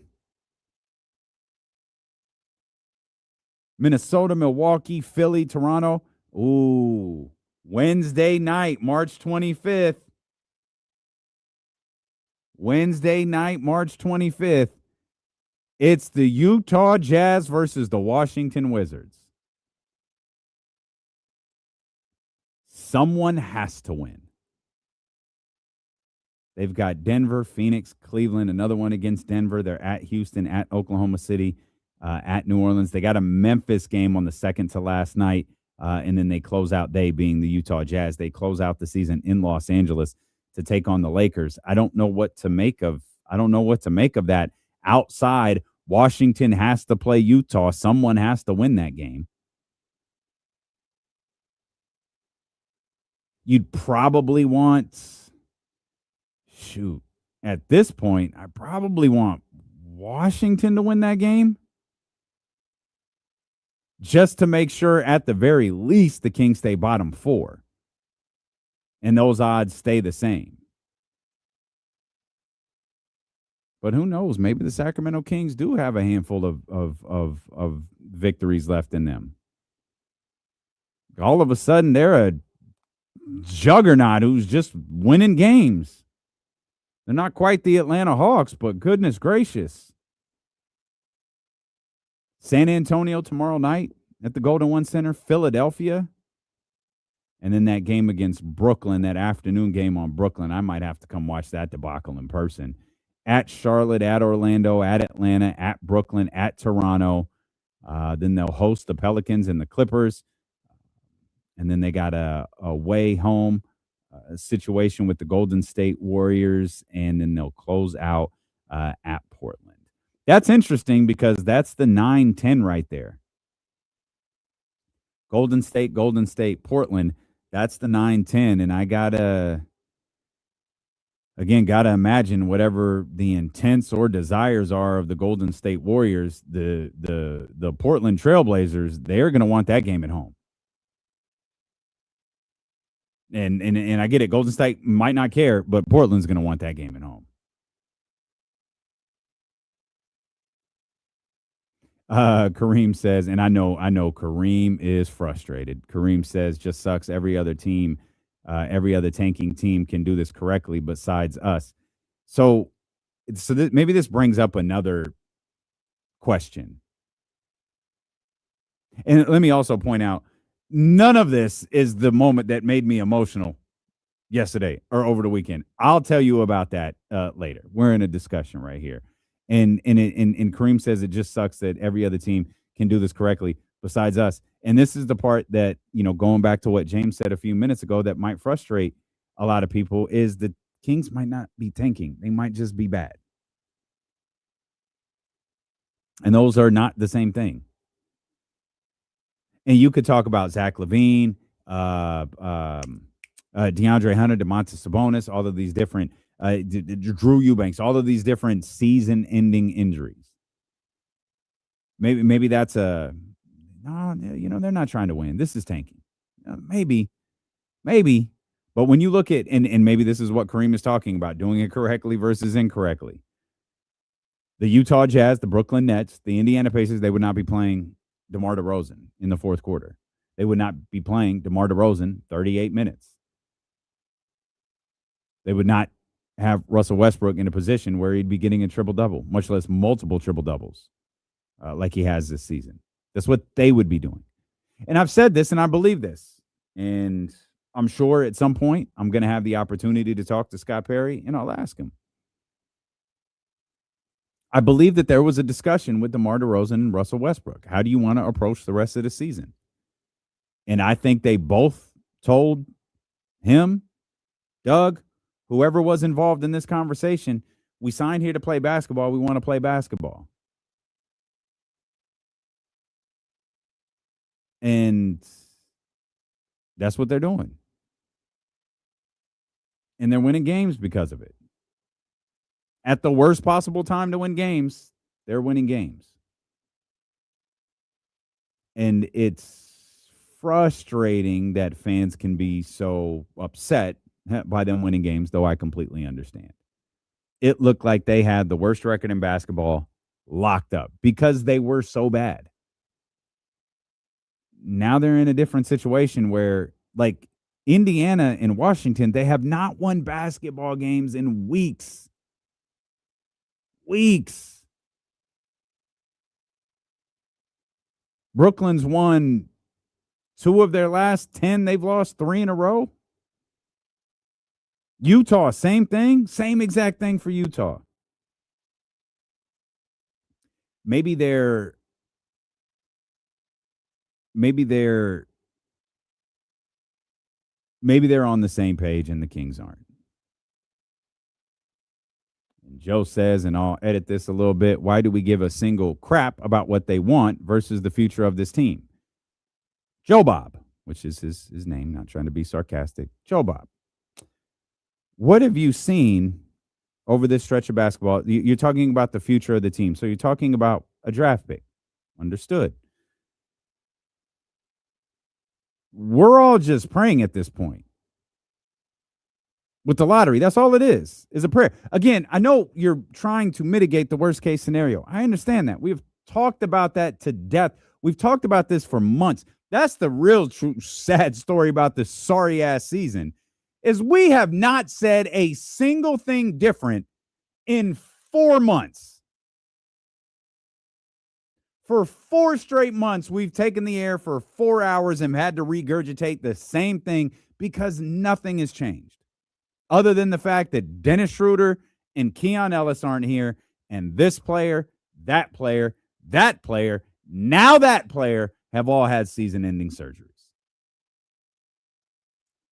Minnesota, Milwaukee, Philly, Toronto. Ooh, Wednesday night, March 25th. Wednesday night, March 25th. It's the Utah Jazz versus the Washington Wizards. Someone has to win. They've got Denver, Phoenix, Cleveland, another one against Denver. They're at Houston, at Oklahoma City, at New Orleans. They got a Memphis game on the second to last night, and then they close out, they being the Utah Jazz, they close out the season in Los Angeles to take on the Lakers. I don't know what to make of that. Outside, Washington has to play Utah. Someone has to win that game. You'd probably want, at this point, I probably want Washington to win that game, just to make sure at the very least the Kings stay bottom 4 and those odds stay the same. But who knows? Maybe the Sacramento Kings do have a handful of victories left in them. All of a sudden, they're a juggernaut who's just winning games. They're not quite the Atlanta Hawks, but goodness gracious. San Antonio tomorrow night at the Golden One Center, Philadelphia, and then that game against Brooklyn, that afternoon game on Brooklyn. I might have to come watch that debacle in person. At Charlotte, at Orlando, at Atlanta, at Brooklyn, at Toronto. Then they'll host the Pelicans and the Clippers. And then they got a away home situation with the Golden State Warriors. And then they'll close out at Portland. That's interesting because that's the 9-10 right there. Golden State, Portland. That's the 9-10. And I gotta imagine whatever the intents or desires are of the Golden State Warriors, the Portland Trailblazers, they're going to want that game at home. And I get it. Golden State might not care, but Portland's going to want that game at home. Kareem says, and I know Kareem is frustrated. Kareem says, just sucks. Every other team, every other tanking team can do this correctly besides us. So maybe this brings up another question. And let me also point out, none of this is the moment that made me emotional yesterday or over the weekend. I'll tell you about that later. We're in a discussion right here. And Kareem says it just sucks that every other team can do this correctly besides us. And this is the part that, going back to what James said a few minutes ago, that might frustrate a lot of people, is the Kings might not be tanking. They might just be bad. And those are not the same thing. And you could talk about Zach LaVine, DeAndre Hunter, Domantas Sabonis, all of these different Drew Eubanks, all of these different season-ending injuries. Maybe that's they're not trying to win. This is tanking. Maybe. But when you look at, and maybe this is what Kareem is talking about, doing it correctly versus incorrectly. The Utah Jazz, the Brooklyn Nets, the Indiana Pacers, they would not be playing DeMar DeRozan in the fourth quarter. They would not be playing DeMar DeRozan 38 minutes. They would not have Russell Westbrook in a position where he'd be getting a triple-double, much less multiple triple-doubles like he has this season. That's what they would be doing. And I've said this, and I believe this. And I'm sure at some point I'm going to have the opportunity to talk to Scott Perry, and I'll ask him. I believe that there was a discussion with DeMar DeRozan and Russell Westbrook. How do you want to approach the rest of the season? And I think they both told him, Doug, whoever was involved in this conversation, we signed here to play basketball. We want to play basketball. And That's what they're doing. And they're winning games because of it. At the worst possible time to win games, they're winning games. And it's frustrating that fans can be so upset by them winning games, though I completely understand. It looked like they had the worst record in basketball locked up because they were so bad. Now they're in a different situation where, like, Indiana and Washington, they have not won basketball games in weeks. Brooklyn's won 2 of their last 10. They've lost 3 in a row. Utah, same thing. Same exact thing for Utah. Maybe they're on the same page and the Kings aren't. And Joe says, and I'll edit this a little bit, why do we give a single crap about what they want versus the future of this team? Joe Bob, which is his name, not trying to be sarcastic. Joe Bob, what have you seen over this stretch of basketball? You're talking about the future of the team. So you're talking about a draft pick. Understood. We're all just praying at this point. With the lottery, that's all it is a prayer. Again, I know you're trying to mitigate the worst case scenario. I understand that. We've talked about that to death. We've talked about this for months. That's the real true sad story about this sorry-ass season, is we have not said a single thing different in 4 months. For 4 straight months, we've taken the air for 4 hours and had to regurgitate the same thing because nothing has changed. Other than the fact that Dennis Schroeder and Keon Ellis aren't here, and this player, that player, now that player have all had season-ending surgeries.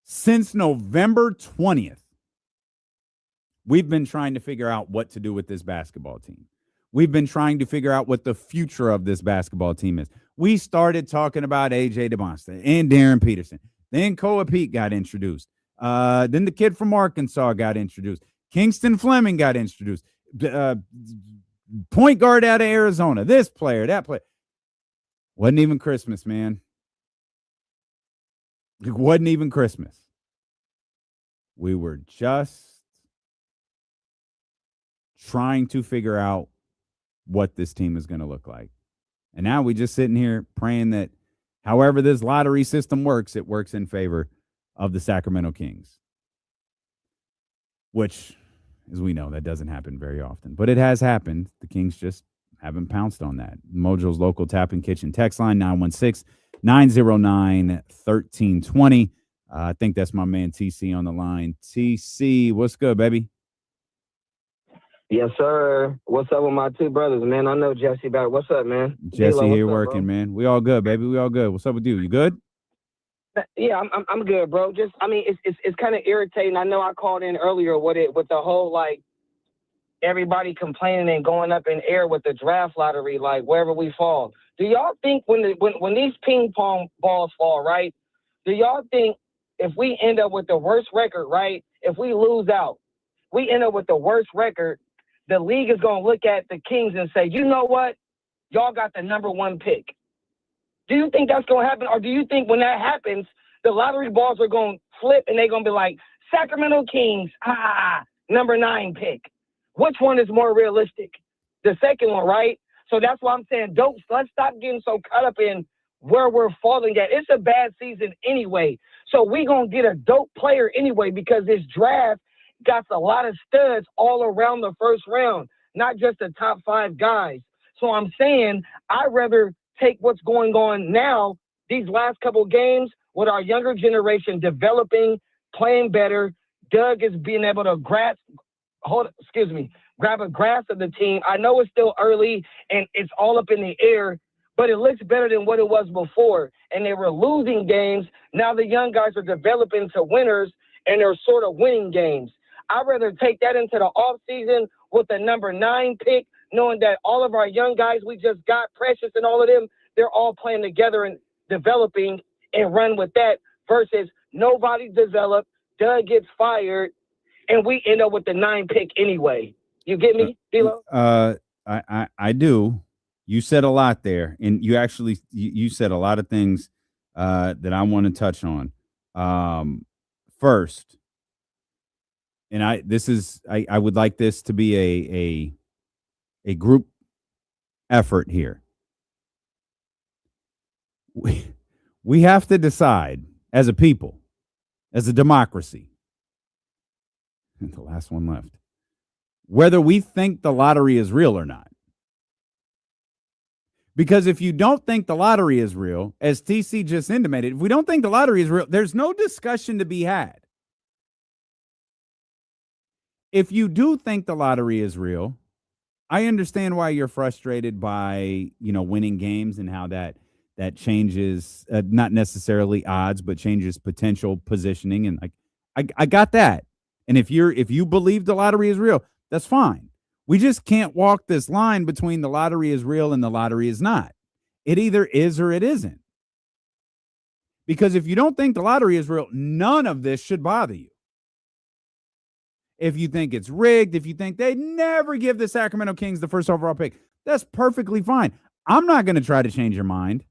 Since November 20th, we've been trying to figure out what to do with this basketball team. We've been trying to figure out what the future of this basketball team is. We started talking about A.J. DeMonsta and Darren Peterson. Then Koa Pete got introduced. Then the kid from Arkansas got introduced. Kingston Fleming got introduced. Point guard out of Arizona. This player, that player. Wasn't even Christmas, man. It wasn't even Christmas. We were just trying to figure out what this team is going to look like. And now we just sitting here praying that however this lottery system works, it works in favor of the Sacramento Kings. Which, as we know, that doesn't happen very often. But it has happened. The Kings just haven't pounced on that. Mojo's local tap and kitchen text line, 916-909-1320. I think that's my man TC on the line. TC, what's good, baby? Yes, sir. What's up with my 2 brothers, man? I know Jesse back. What's up, man? Jesse here working, man. We all good, baby. We all good. What's up with you? You good? Yeah, I'm good, bro. Just, I mean, it's kind of irritating. I know I called in earlier with the whole, like, everybody complaining and going up in air with the draft lottery, like, wherever we fall. Do y'all think when these ping pong balls fall, right? Do y'all think if we end up with the worst record, right? If we lose out, we end up with the worst record, the league is going to look at the Kings and say, you know what? Y'all got the number 1 pick. Do you think that's going to happen? Or do you think when that happens, the lottery balls are going to flip and they're going to be like, Sacramento Kings, number 9 pick? Which one is more realistic? The second one, right? So that's why I'm saying, let's stop getting so caught up in where we're falling at. It's a bad season anyway. So we're going to get a dope player anyway because this draft got a lot of studs all around the first round, not just the top 5 guys. So I'm saying I'd rather take what's going on now, these last couple games, with our younger generation developing, playing better. Doug is being able to grab a grasp of the team. I know it's still early and it's all up in the air, but it looks better than what it was before. And they were losing games. Now the young guys are developing to winners and they're sort of winning games. I'd rather take that into the offseason with the number 9 pick, knowing that all of our young guys we just got, Precious and all of them, they're all playing together and developing, and run with that versus nobody developed, Doug gets fired, and we end up with the 9 pick anyway. You get me, D-Lo? I do. You said a lot there, and you actually you said a lot of things that I want to touch on. First, and I would like this to be a group effort here. We have to decide as a people, as a democracy, and the last one left, whether we think the lottery is real or not. Because if you don't think the lottery is real, as TC just intimated, if we don't think the lottery is real, there's no discussion to be had. If you do think the lottery is real, I understand why you're frustrated by, winning games and how that changes, not necessarily odds, but changes potential positioning. And I got that. And if you believe the lottery is real, that's fine. We just can't walk this line between the lottery is real and the lottery is not. It either is or it isn't. Because if you don't think the lottery is real, none of this should bother you. If you think it's rigged, if you think they'd never give the Sacramento Kings the first overall pick, that's perfectly fine. I'm not going to try to change your mind.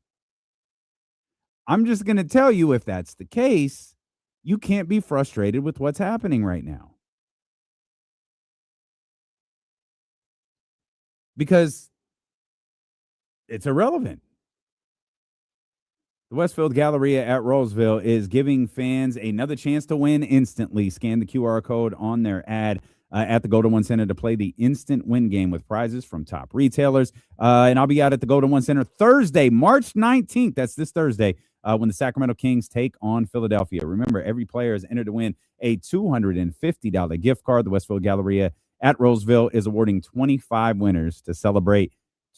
I'm just going to tell you, if that's the case, you can't be frustrated with what's happening right now. Because it's irrelevant. The Westfield Galleria at Roseville is giving fans another chance to win instantly. Scan the QR code on their ad at the Golden One Center to play the instant win game with prizes from top retailers. And I'll be out at the Golden One Center Thursday, March 19th. That's this Thursday when the Sacramento Kings take on Philadelphia. Remember, every player is entered to win a $250 gift card. The Westfield Galleria at Roseville is awarding 25 winners to celebrate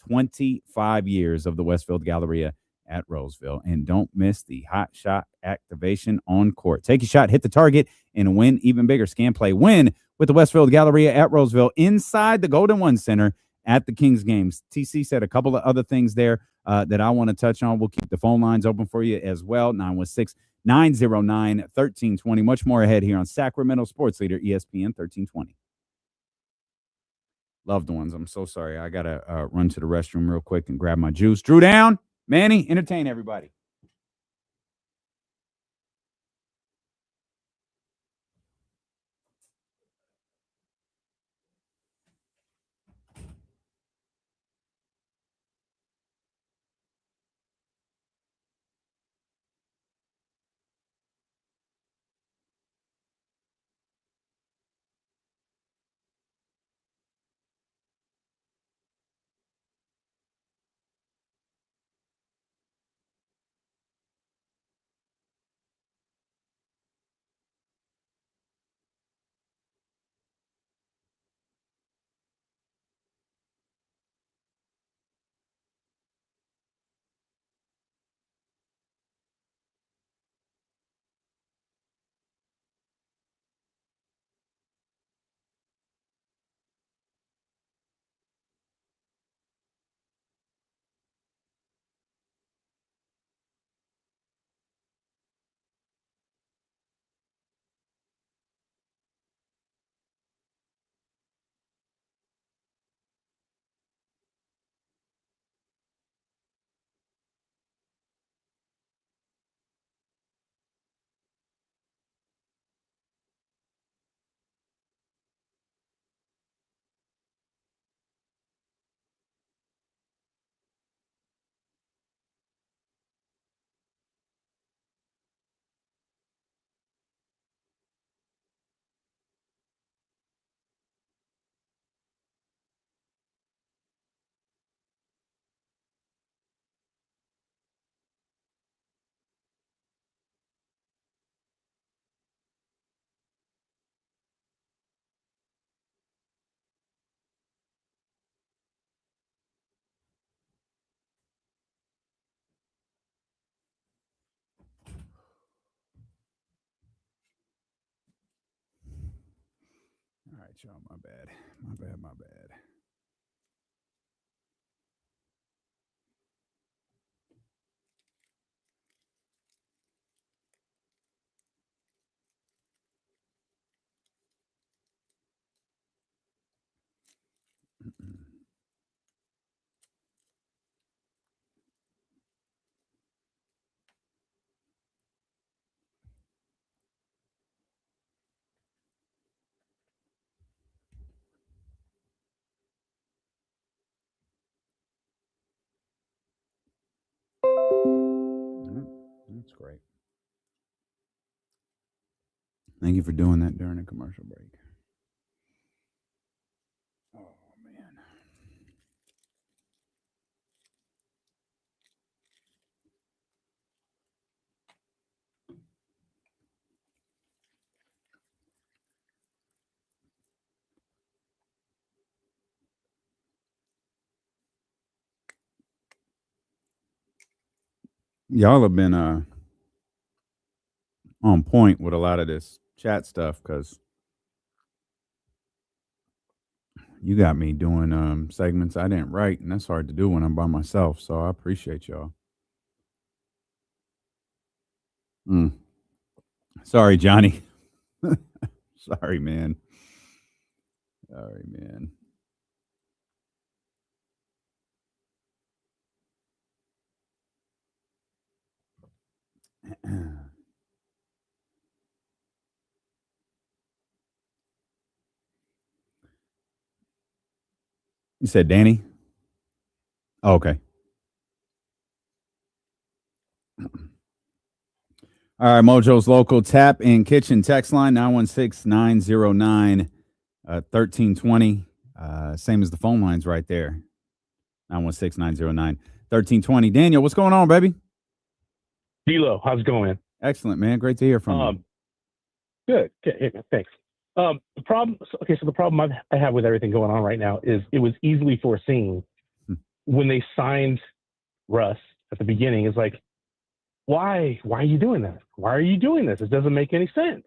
25 years of the Westfield Galleria at Roseville. And don't miss the hot shot activation on court. Take a shot, hit the target, and win even bigger. Scan, play, win with the Westfield Galleria at Roseville inside the Golden One Center at the Kings games. TC said a couple of other things there that I want to touch on. We'll keep the phone lines open for you as well. 916-909-1320. Much more ahead here on Sacramento Sports Leader, ESPN 1320. Loved ones, I'm so sorry. I got to run to the restroom real quick and grab my juice. Drew down. Manny, entertain everybody. All right, y'all, my bad. That's great. Thank you for doing that during a commercial break. Oh, man. Y'all have been on point with a lot of this chat stuff because you got me doing segments I didn't write, and that's hard to do when I'm by myself. So I appreciate y'all. Sorry, Johnny. Sorry, man. Sorry, man. You said Danny? Oh, okay. All right, Mojo's Local Tap and Kitchen text line 916-909-1320. Same as the phone lines right there. 916-909-1320. Daniel, what's going on, baby? D-Lo, how's it going? Excellent, man. Great to hear from you. Good. Hey, man, thanks. The problem I have with everything going on right now is it was easily foreseen when they signed Russ at the beginning. It's like, why are you doing that? Why are you doing this? It doesn't make any sense.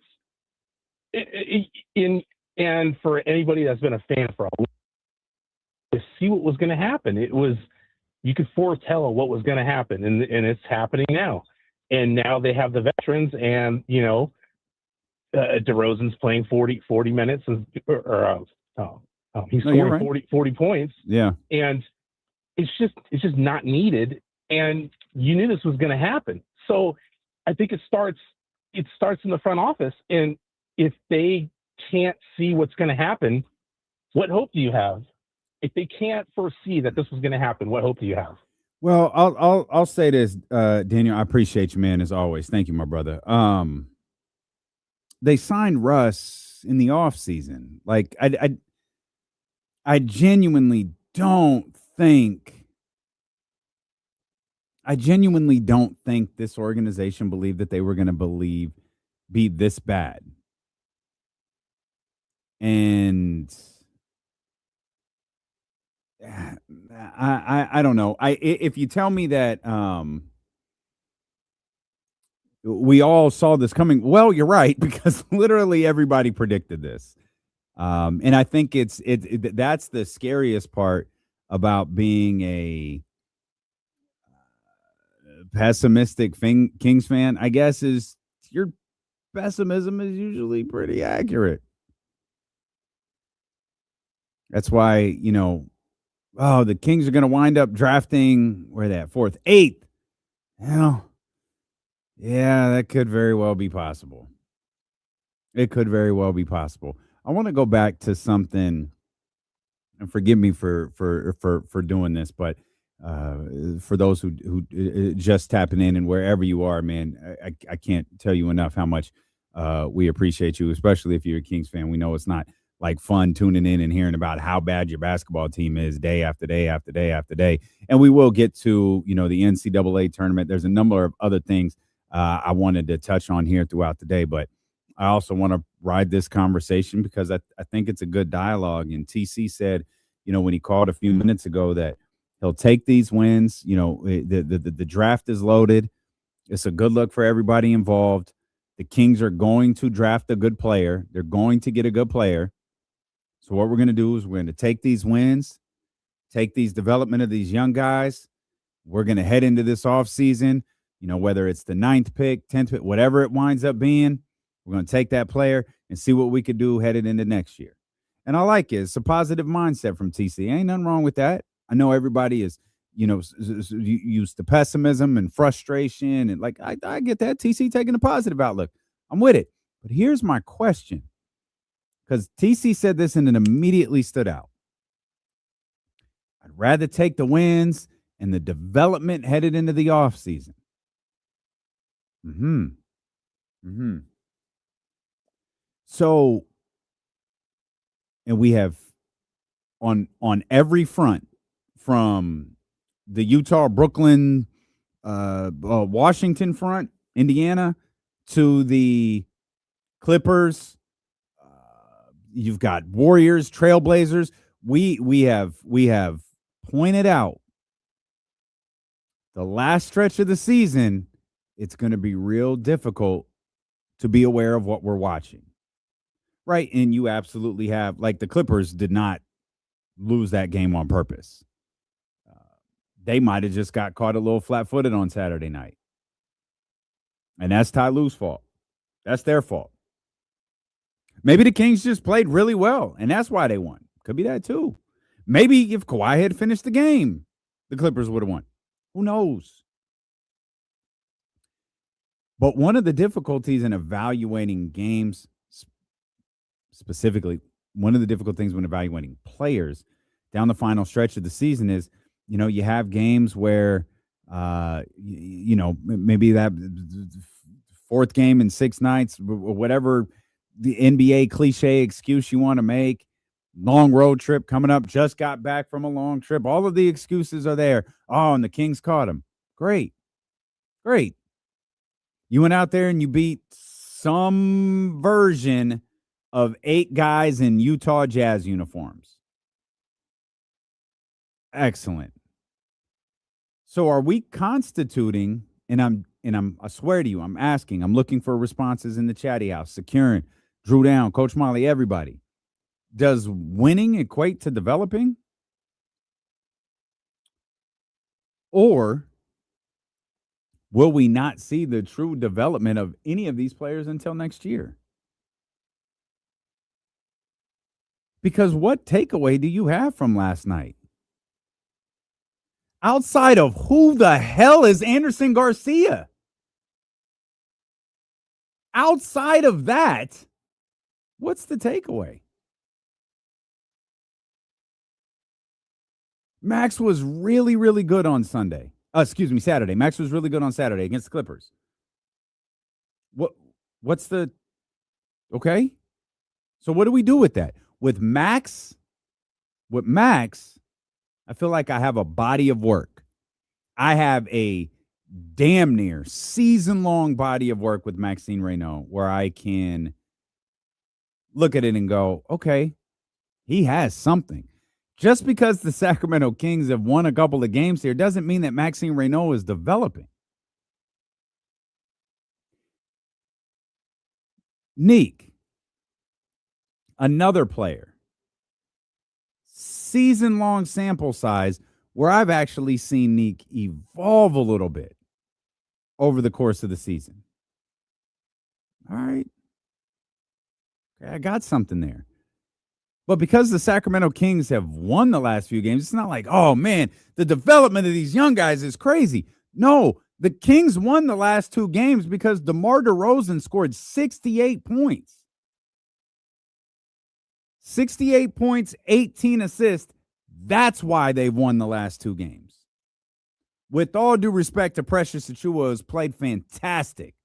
And for anybody that's been a fan for a while, to see what was going to happen, you could foretell what was going to happen, and it's happening now. And now they have the veterans, and DeRozan's playing 40 minutes, he's scoring 40 points. Yeah, and it's just not needed. And you knew this was going to happen. So I think it starts in the front office. And if they can't see what's going to happen, what hope do you have? If they can't foresee that this was going to happen, what hope do you have? Well, I'll say this, Daniel. I appreciate you, man, as always. Thank you, my brother. They signed Russ in the offseason. Like I genuinely don't think this organization believed that they were going to be this bad. And I don't know. If you tell me that we all saw this coming, well, you're right, because literally everybody predicted this. And I think that's the scariest part about being a pessimistic Kings fan, I guess, is your pessimism is usually pretty accurate. That's why, the Kings are going to wind up drafting, where that 4th, 8th. Hell, yeah, that could very well be possible. It could very well be possible. I want to go back to something, and forgive me for doing this, but for those who just tapping in and wherever you are, man, I can't tell you enough how much we appreciate you, especially if you're a Kings fan. We know it's not like fun tuning in and hearing about how bad your basketball team is day after day after day after day. And we will get to, the NCAA tournament. There's a number of other things I wanted to touch on here throughout the day, but I also want to ride this conversation because I think it's a good dialogue. And TC said, when he called a few minutes ago, that he'll take these wins. The draft is loaded. It's a good look for everybody involved. The Kings are going to draft a good player. They're going to get a good player. So what we're going to do is we're going to take these wins, take these development of these young guys. We're going to head into this offseason, whether it's the 9th pick, 10th pick, whatever it winds up being, we're going to take that player and see what we could do headed into next year. And I like it. It's a positive mindset from TC. Ain't nothing wrong with that. I know everybody is, used to pessimism and frustration. And I get that. TC taking a positive outlook. I'm with it. But here's my question. Because TC said this and it immediately stood out. I'd rather take the wins and the development headed into the offseason. Mm-hmm. Mm-hmm. So, and we have on every front, from the Utah, Brooklyn, Washington front, Indiana, to the Clippers. You've got Warriors, Trailblazers. We have pointed out the last stretch of the season. It's going to be real difficult to be aware of what we're watching, right? And you absolutely have, like, the Clippers did not lose that game on purpose. They might have just got caught a little flat-footed on Saturday night. And that's Ty Lue's fault. That's their fault. Maybe the Kings just played really well, and that's why they won. Could be that too. Maybe if Kawhi had finished the game, the Clippers would have won. Who knows? But one of the difficulties in evaluating games, specifically, one of the difficult things when evaluating players down the final stretch of the season is, you have games where, maybe that fourth game in 6 nights, whatever the NBA cliche excuse you want to make, long road trip coming up, just got back from a long trip. All of the excuses are there. Oh, and the Kings caught him. Great. You went out there and you beat some version of 8 guys in Utah Jazz uniforms. Excellent. So are we constituting, and I swear to you, I'm asking, I'm looking for responses in the chatty house, securing, Drew Down, Coach Molly, everybody. Does winning equate to developing? Or will we not see the true development of any of these players until next year? Because what takeaway do you have from last night? Outside of who the hell is Anderson Garcia? Outside of that, what's the takeaway? Max was really, really good on Saturday. Max was really good on Saturday against the Clippers. What's the okay? So what do we do with that? With Max, I feel like I have a body of work. I have a damn near season-long body of work with Maxime Reynaud where I can look at it and go, okay, he has something. Just because the Sacramento Kings have won a couple of games here doesn't mean that Maxime Reynaud is developing. Neek, another player, season-long sample size where I've actually seen Neek evolve a little bit over the course of the season. All right. Okay, I got something there. But because the Sacramento Kings have won the last few games, it's not like, oh, man, the development of these young guys is crazy. No, the Kings won the last 2 games because DeMar DeRozan scored 68 points. 68 points, 18 assists. That's why they won the last 2 games. With all due respect to Precious Achiuwa, who's played fantastic.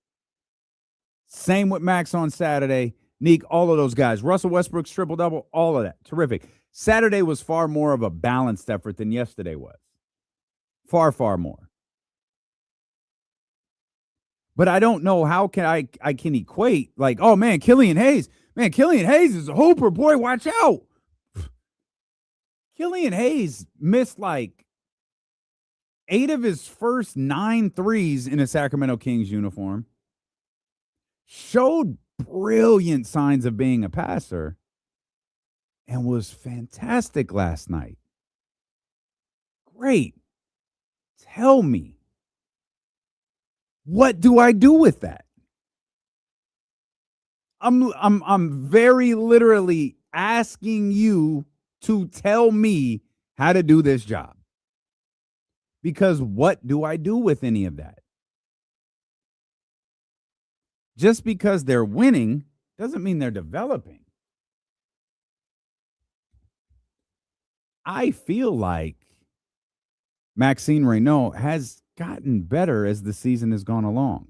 Same with Max on Saturday. Neek, all of those guys. Russell Westbrook's triple-double, all of that. Terrific. Saturday was far more of a balanced effort than yesterday was. Far, far more. But I don't know how can I can equate, like, oh, man, Killian Hayes. Man, Killian Hayes is a hooper. Boy, watch out. Killian Hayes missed like 8 of his first 9 threes in a Sacramento Kings uniform. Showed brilliant signs of being a passer and was fantastic last night. Great. Tell me, what do I do with that? I'm very literally asking you to tell me how to do this job. Because what do I do with any of that? Just because they're winning doesn't mean they're developing. I feel like Maxime Reynaud has gotten better as the season has gone along.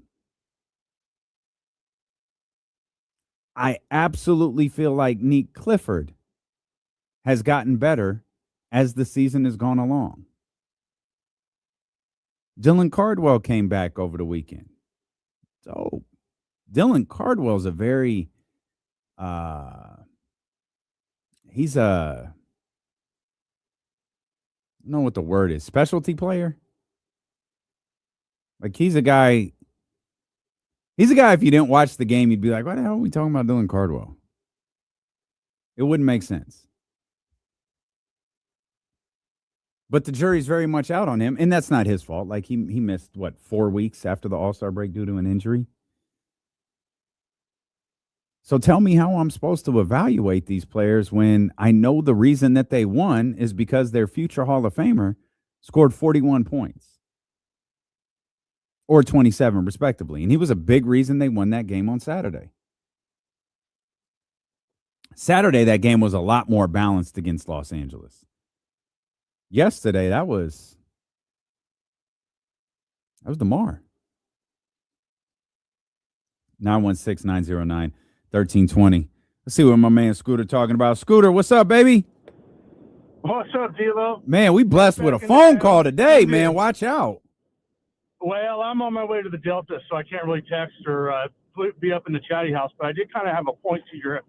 I absolutely feel like Neek Clifford has gotten better as the season has gone along. Dylan Cardwell came back over the weekend. So Dylan Cardwell's a very he's a, I don't know what the word is, specialty player. Like he's a guy if you didn't watch the game, you'd be like, why the hell are we talking about Dylan Cardwell? It wouldn't make sense. But the jury's very much out on him, and that's not his fault. Like he missed, 4 weeks after the All-Star break due to an injury? So tell me how I'm supposed to evaluate these players when I know the reason that they won is because their future Hall of Famer scored 41 points. Or 27, respectively. And he was a big reason they won that game on Saturday. Saturday, that game was a lot more balanced against Los Angeles. Yesterday, that was DeMar. 916-909-1320. Let's see what my man Scooter talking about. Scooter, what's up, baby? What's up, D-Lo? Man, we blessed with a phone call today, man. Watch out. Well, I'm on my way to the Delta, so I can't really text or be up in the chatty house. But I did kind of have a point to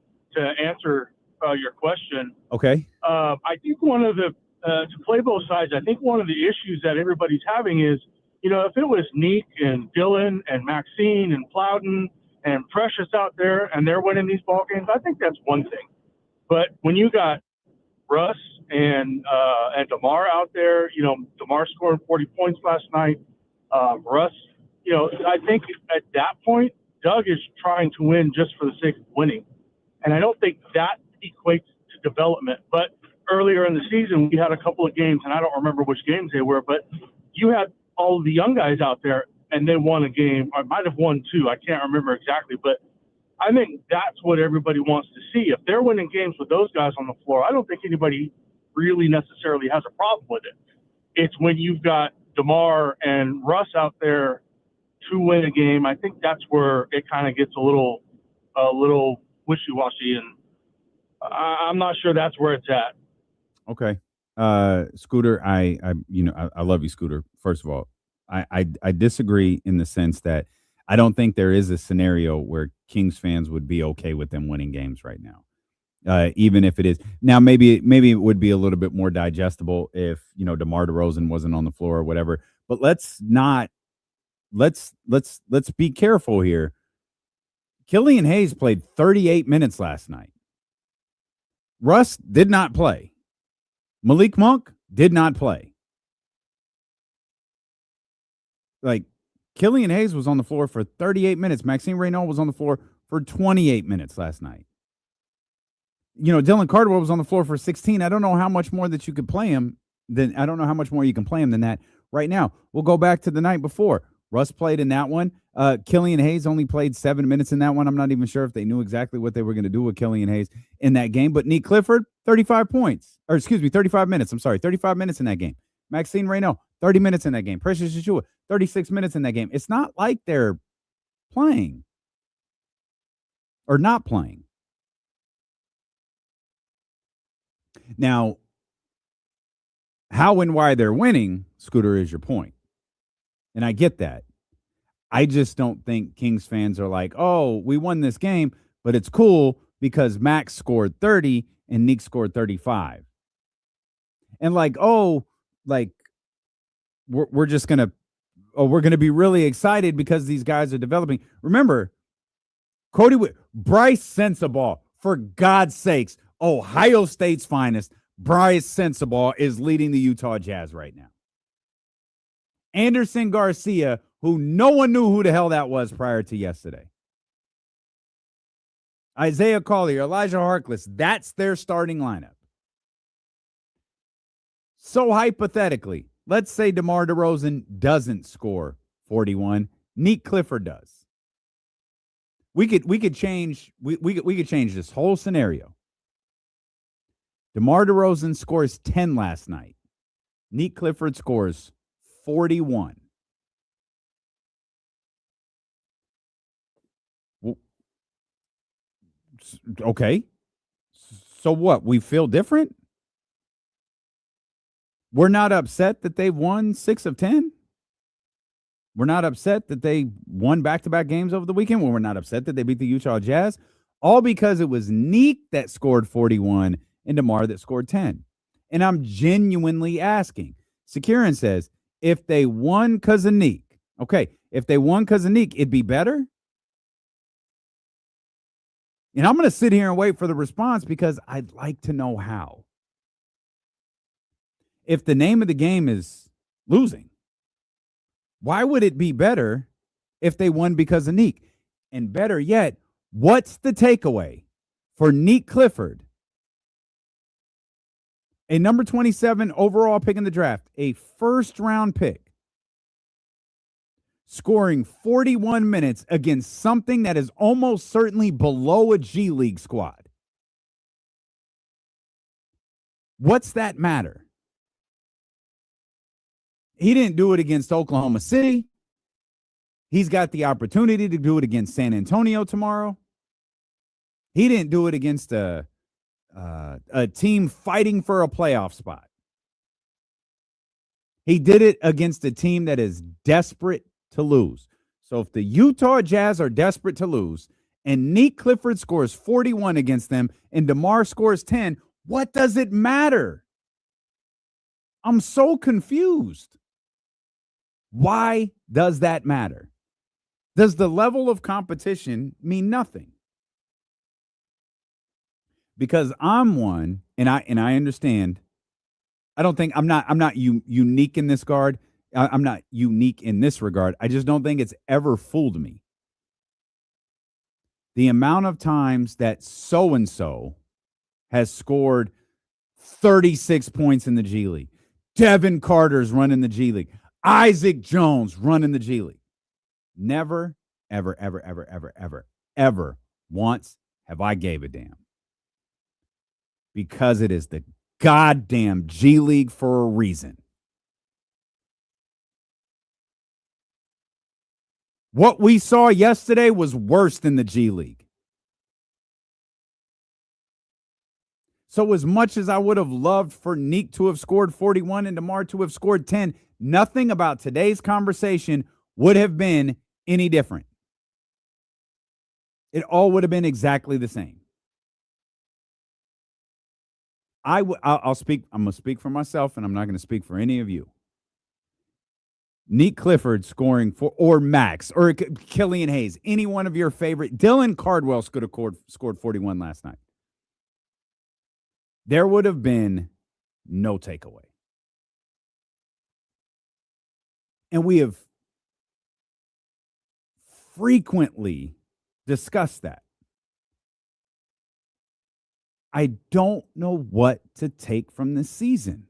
answer your question. Okay. I think one of the to play both sides. I think one of the issues that everybody's having is, if it was Neek and Dylan and Maxine and Plowden and Precious out there and they're winning these ball games, I think that's one thing. But when you got Russ and DeMar out there, DeMar scored 40 points last night. Russ, I think at that point, Doug is trying to win just for the sake of winning. And I don't think that equates to development. But earlier in the season, we had a couple of games, and I don't remember which games they were, but you had all of the young guys out there, and they won a game, or might have won two. I can't remember exactly. But I think that's what everybody wants to see. If they're winning games with those guys on the floor, I don't think anybody really necessarily has a problem with it. It's when you've got DeMar and Russ out there to win a game. I think that's where it kind of gets a little wishy-washy, and I'm not sure that's where it's at. Okay. Scooter, I love you, Scooter. First of all, I disagree in the sense that I don't think there is a scenario where Kings fans would be okay with them winning games right now. Even if it is now, maybe it would be a little bit more digestible if DeMar DeRozan wasn't on the floor or whatever. But let's be careful here. Killian Hayes played 38 minutes last night. Russ did not play. Malik Monk did not play. Like Killian Hayes was on the floor for 38 minutes. Maxime Reynaud was on the floor for 28 minutes last night. Dylan Cardwell was on the floor for 16. I don't know how much more that you could play him. I don't know how much more you can play him than that right now. We'll go back to the night before. Russ played in that one. Killian Hayes only played 7 minutes in that one. I'm not even sure if they knew exactly what they were going to do with Killian Hayes in that game. But Neek Clifford, 35 minutes. I'm sorry, 35 minutes in that game. Maxine Reynaud, 30 minutes in that game. Precious Achiuwa, 36 minutes in that game. It's not like they're playing or not playing. Now, how and why they're winning, Scooter, is your point. And I get that. I just don't think Kings fans are like, oh, we won this game, but it's cool because Max scored 30 and Neek scored 35. And we're just going to, we're going to be really excited because these guys are developing. Remember, Bryce Sensabaugh, for God's sakes, Ohio State's finest, Bryce Sensabaugh is leading the Utah Jazz right now. Anderson Garcia, who no one knew who the hell that was prior to yesterday. Isaiah Collier, Elijah Harkless, that's their starting lineup. So hypothetically, let's say DeMar DeRozan doesn't score 41, Neek Clifford does. We could change this whole scenario. DeMar DeRozan scores 10 last night. Neek Clifford scores 41. Okay. So what? We feel different? We're not upset that they won 6 of 10? We're not upset that they won back-to-back games over the weekend? We're not upset that they beat the Utah Jazz? All because it was Neek that scored 41 and DeMar that scored 10. And I'm genuinely asking. Sakirin says, if they won because of Neek, okay, if they won because of Neek, it'd be better? And I'm going to sit here and wait for the response because I'd like to know how. If the name of the game is losing, why would it be better if they won because of Neek? And better yet, what's the takeaway for Neek Clifford, a number 27 overall pick in the draft, a first-round pick, scoring 41 minutes against something that is almost certainly below a G League squad? What's that matter? He didn't do it against Oklahoma City. He's got the opportunity to do it against San Antonio tomorrow. He didn't do it against a team fighting for a playoff spot. He did it against a team that is desperate to lose. So if the Utah Jazz are desperate to lose and Neek Clifford scores 41 against them and DeMar scores 10, what does it matter? I'm so confused. Why does that matter? Does the level of competition mean nothing? Because I'm one, and I understand. I don't think I'm not unique in this regard. I'm not unique in this regard. I just don't think it's ever fooled me. The amount of times that so-and-so has scored 36 points in the G League. Devin Carter's running the G League. Isaac Jones running the G League. Never, ever, ever, ever, ever, ever, ever once have I gave a damn. Because it is the goddamn G League for a reason. What we saw yesterday was worse than the G League. So as much as I would have loved for Neek to have scored 41 and DeMar to have scored 10, nothing about today's conversation would have been any different. It all would have been exactly the same. I'll speak. I'm going to speak for myself, and I'm not going to speak for any of you. Neek Clifford scoring or Max, or Killian Hayes, any one of your favorite. Dylan Cardwell could have scored 41 last night. There would have been no takeaway. And we have frequently discussed that. I don't know what to take from this season.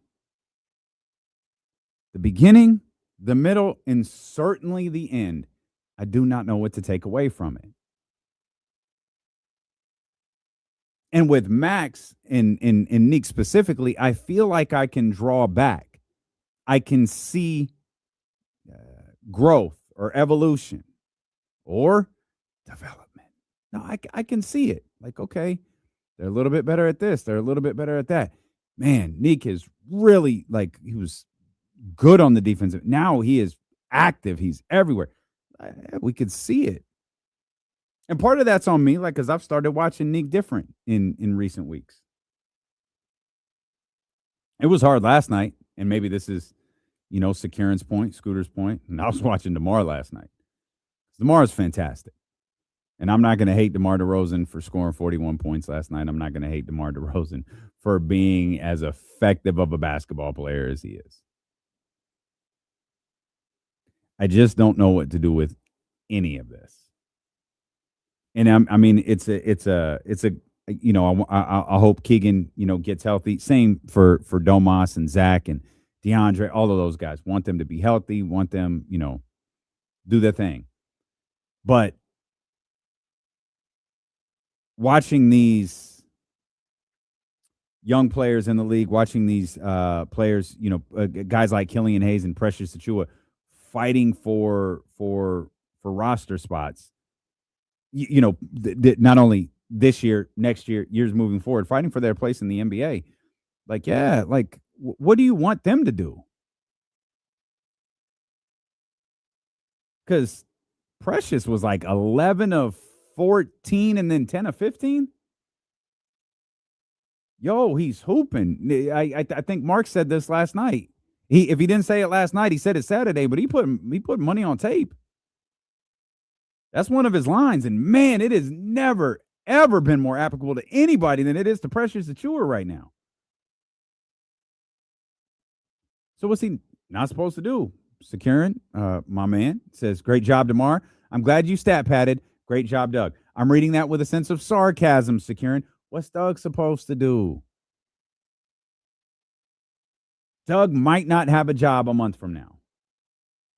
The beginning, the middle, and certainly the end, I do not know what to take away from it. And with Max and Nick specifically, I feel like I can draw back. I can see growth or evolution or development. No, I can see it. Like, okay, they're a little bit better at this. They're a little bit better at that. Man, Nick is really, like, he was good on the defensive. Now he is active. He's everywhere. We could see it. And part of that's on me, like, because I've started watching Nick different in recent weeks. It was hard last night, and maybe this is, Sakirin's point, Scooter's point, and I was watching DeMar last night. DeMar is fantastic. And I'm not going to hate DeMar DeRozan for scoring 41 points last night. I'm not going to hate DeMar DeRozan for being as effective of a basketball player as he is. I just don't know what to do with any of this. And I mean, it's a I hope Keegan, gets healthy. Same for Domas and Zach and DeAndre, all of those guys. Want them to be healthy, want them, do their thing. But watching these young players in the league, watching these players, guys like Killian Hayes and Precious Achiuwa fighting for roster spots, not only this year, next year, years moving forward, fighting for their place in the NBA. Like, yeah, like, what do you want them to do? Because Precious was like 11 of 14 and then 10 of 15. Yo, he's hooping. I think Mark said this last night. If he didn't say it last night, he said it Saturday, but he put money on tape. That's one of his lines. And man, it has never, ever been more applicable to anybody than it is to Precious Achiuwa right now. So what's he not supposed to do? Securing, my man, says, great job, DeMar. I'm glad you stat padded. Great job, Doug. I'm reading that with a sense of sarcasm, Securing. What's Doug supposed to do? Doug might not have a job a month from now.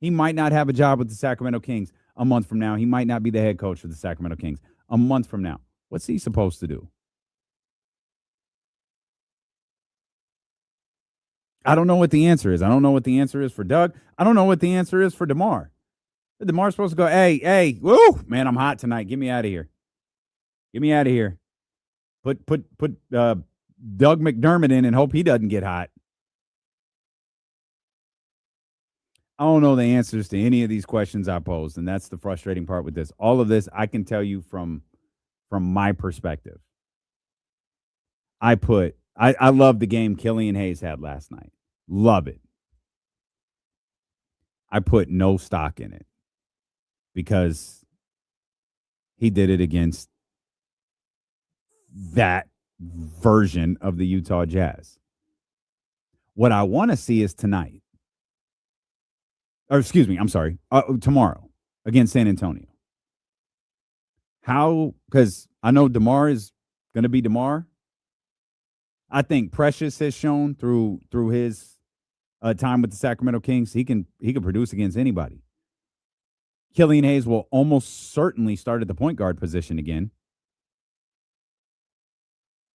He might not have a job with the Sacramento Kings a month from now. He might not be the head coach of the Sacramento Kings a month from now. What's he supposed to do? I don't know what the answer is. I don't know what the answer is for Doug. I don't know what the answer is for DeMar. DeMar's supposed to go, hey, woo, man, I'm hot tonight. Get me out of here. Get me out of here. Put Doug McDermott in and hope he doesn't get hot. I don't know the answers to any of these questions I posed, and that's the frustrating part with this. All of this, I can tell you from my perspective. I love the game Killian Hayes had last night. Love it. I put no stock in it because he did it against that version of the Utah Jazz. What I want to see is tonight. Or excuse me, I'm sorry. Tomorrow against San Antonio. How? Because I know DeMar is going to be DeMar. I think Precious has shown through his time with the Sacramento Kings he can produce against anybody. Killian Hayes will almost certainly start at the point guard position again.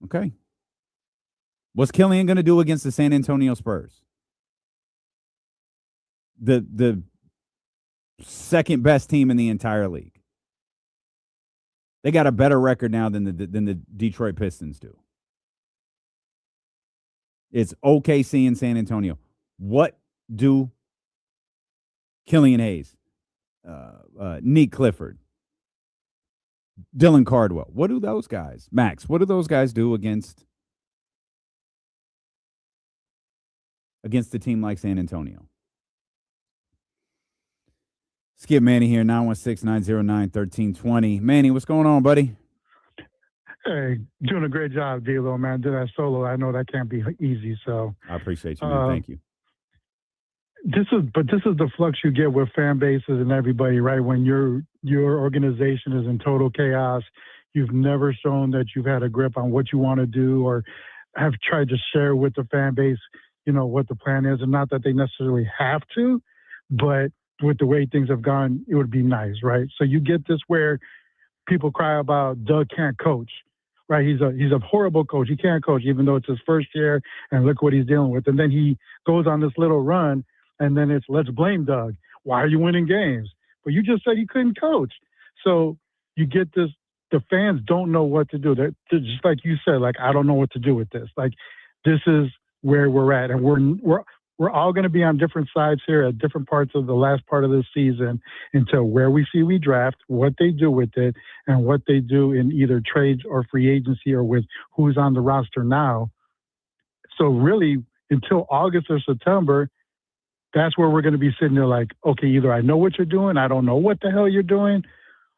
Okay. What's Killian going to do against the San Antonio Spurs? The second best team in the entire league. They got a better record now than the Detroit Pistons do. It's OKC and San Antonio. What do Killian Hayes, Nick Clifford, Dylan Cardwell, what do those guys, Max, what do those guys do against a team like San Antonio? Skip Manny here, 916-909-1320. Manny, what's going on, buddy? Hey, doing a great job, D-Lo, man. Do that solo. I know that can't be easy, so. I appreciate you, man. Thank you. This is the flux you get with fan bases and everybody, right? When your organization is in total chaos, you've never shown that you've had a grip on what you want to do or have tried to share with the fan base, what the plan is. And not that they necessarily have to, but with the way things have gone, it would be nice, right? So you get this where people cry about Doug can't coach, right? He's a horrible coach. He can't coach, even though it's his first year, and look what he's dealing with. And then he goes on this little run, and then it's let's blame Doug. Why are you winning games? But you just said you couldn't coach. So you get this. The fans don't know what to do. They're just like you said, like, I don't know what to do with this. Like, this is where we're at, and we're all going to be on different sides here at different parts of the last part of this season until where we draft, what they do with it, and what they do in either trades or free agency or with who's on the roster now. So really, until August or September, that's where we're going to be sitting there like, okay, either I know what you're doing, I don't know what the hell you're doing,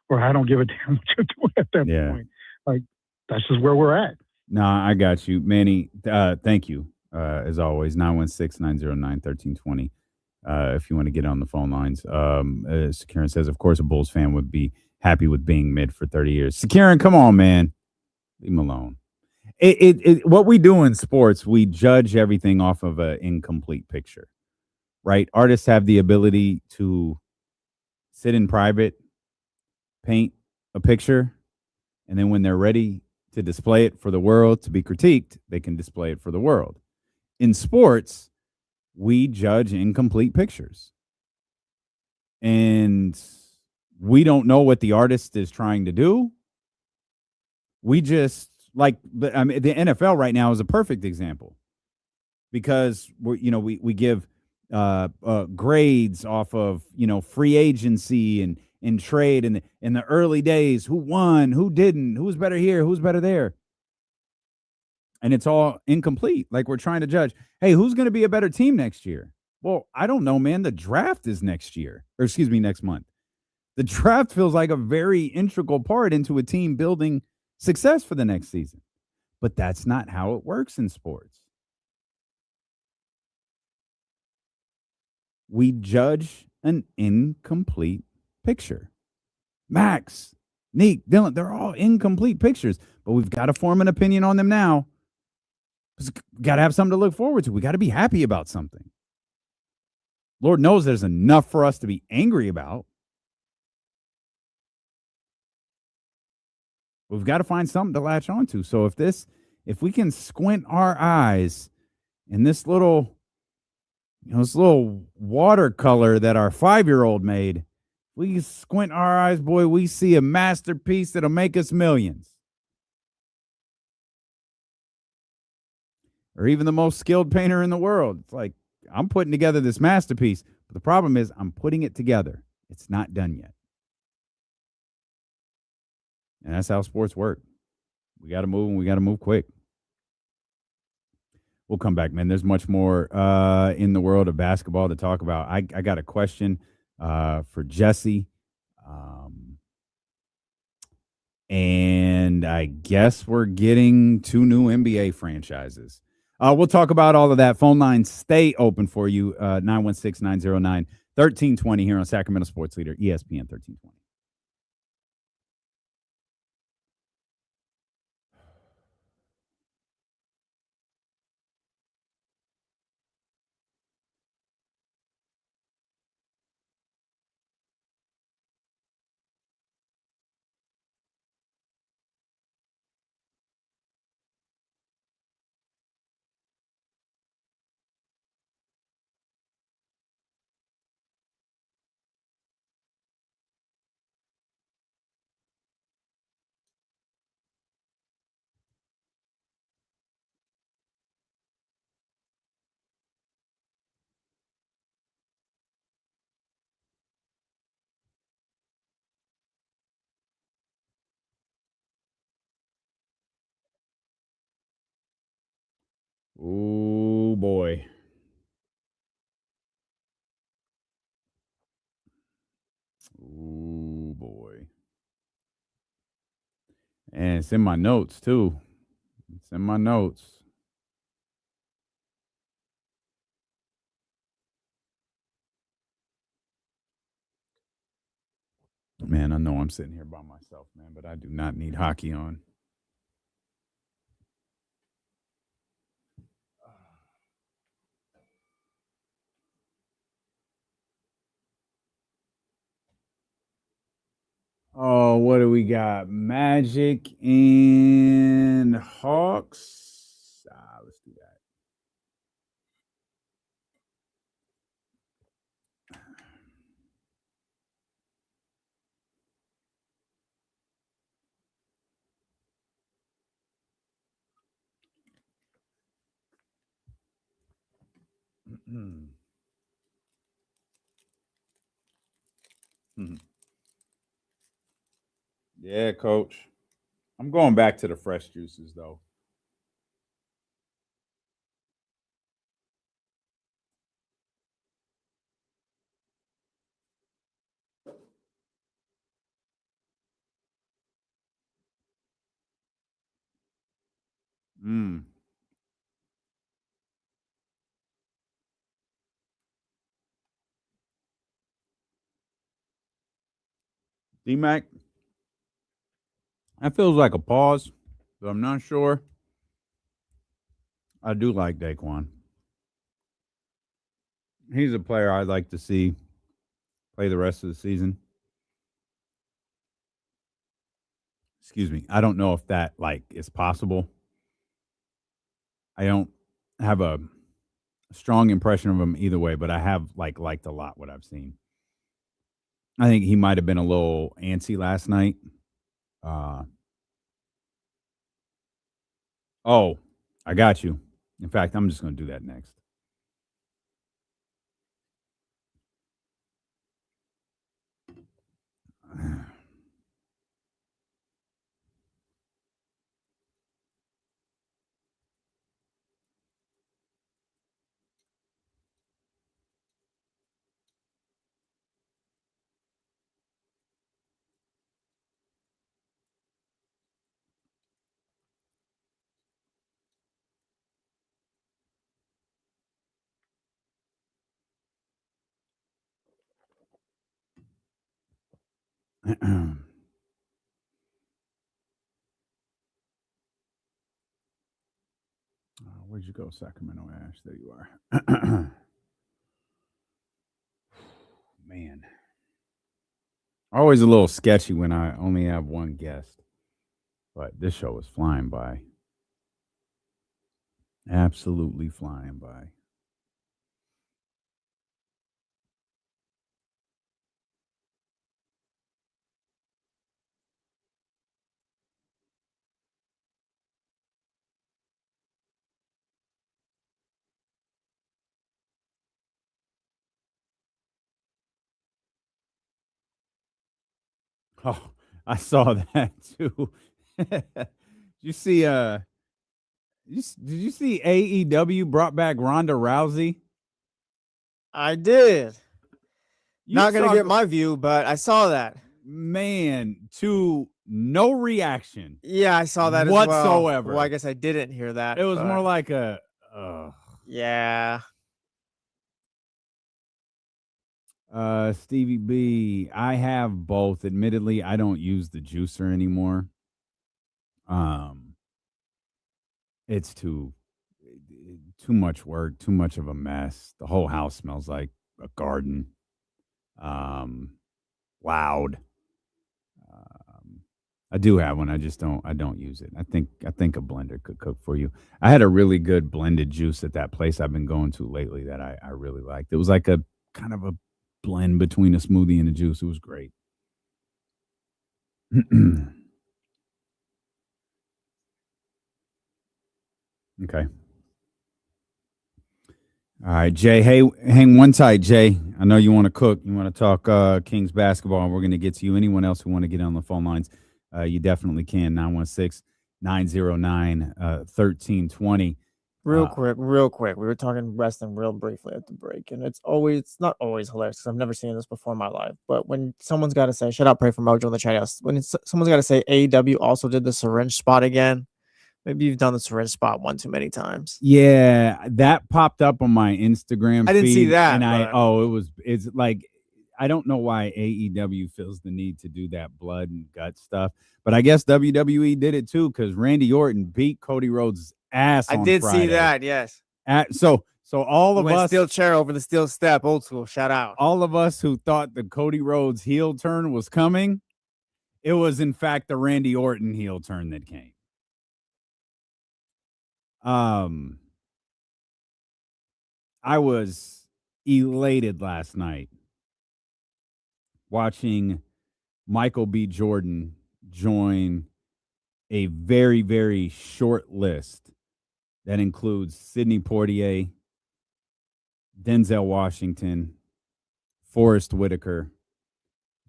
or I don't give a damn what you're doing at that point. Like, that's just where we're at. No, I got you, Manny. Thank you. As always, 916-909-1320. If you want to get on the phone lines. Karen says, of course, a Bulls fan would be happy with being mid for 30 years. Karen, come on, man. Leave him alone. What we do in sports, we judge everything off of an incomplete picture, right? Artists have the ability to sit in private, paint a picture, and then when they're ready to display it for the world, to be critiqued, they can display it for the world. In sports, we judge incomplete pictures. And we don't know what the artist is trying to do. We just but I mean, the NFL right now is a perfect example because we give grades off of free agency and trade and in the early days, who won, who didn't, who's better here, who's better there, and it's all incomplete. Like we're trying to judge, hey, who's going to be a better team next year? Well, I don't know, man. The draft is next month. The draft feels like a very integral part into a team building success for the next season. But that's not how it works in sports. We judge an incomplete picture. Max, Neek, Dylan, they're all incomplete pictures, but we've got to form an opinion on them now. We've got to have something to look forward to. We got to be happy about something. Lord knows there's enough for us to be angry about. We've got to find something to latch onto. So if we can squint our eyes in this little watercolor that our 5-year-old made, we squint our eyes, boy, we see a masterpiece that'll make us millions. Or even the most skilled painter in the world. It's like, I'm putting together this masterpiece, but the problem is I'm putting it together. It's not done yet. And that's how sports work. We got to move, and we got to move quick. We'll come back, man. There's much more in the world of basketball to talk about. I got a question for Jesse. And I guess we're getting 2 new NBA franchises. We'll talk about all of that. Phone lines stay open for you, 916-909-1320 here on Sacramento Sports Leader, ESPN 1320. Oh, boy. Oh, boy. And it's in my notes, too. It's in my notes. Man, I know I'm sitting here by myself, man, but I do not need hockey on. Oh, what do we got? Magic and Hawks. Let's do that. Yeah, coach. I'm going back to the fresh juices, though. D-Mac, that feels like a pause, but I'm not sure. I do like Daquan. He's a player I'd like to see play the rest of the season. Excuse me. I don't know if that is possible. I don't have a strong impression of him either way, but I have liked a lot what I've seen. I think he might have been a little antsy last night. Oh, I got you. In fact, I'm just going to do that next. Where'd you go, Sacramento Ash? There you are. Man. Always a little sketchy when I only have one guest. But this show is flying by. Absolutely flying by. Oh, I saw that too. You see did you see AEW brought back Ronda Rousey? I did. Not gonna saw get my view, but I saw that. Man, to no reaction. Yeah, I saw that whatsoever. as well. Well, I guess I didn't hear that. It was but more like a yeah. Stevie B, I have both. Admittedly, I don't use the juicer anymore. It's too much work, too much of a mess. The whole house smells like a garden. Loud. I do have one. I don't use it. I think a blender could cook for you. I had a really good blended juice at that place I've been going to lately that I really liked. It was like a kind of a blend between a smoothie and a juice. It was great. Okay. All right, Jay. Hey, hang one tight, Jay. I know you want to cook. You want to talk Kings basketball. We're going to get to you. Anyone else who want to get on the phone lines, you definitely can. 916-909-1320. Real quick. We were talking wrestling real briefly at the break, and it's not always hilarious because I've never seen this before in my life. But when someone's got to say, "Shut up, pray for Mojo" in the chat house, someone's got to say AEW also did the syringe spot again. Maybe you've done the syringe spot one too many times. Yeah, that popped up on my Instagram feed. I didn't see that. And it's like, I don't know why AEW feels the need to do that blood and gut stuff, but I guess WWE did it too because Randy Orton beat Cody Rhodes' ass on did Friday. see that, yes. So all of us steel chair over the steel step, old school, shout out. All of us who thought the Cody Rhodes heel turn was coming, it was in fact the Randy Orton heel turn that came. I was elated last night watching Michael B. Jordan join a very, very short list that includes Sidney Poitier, Denzel Washington, Forrest Whitaker,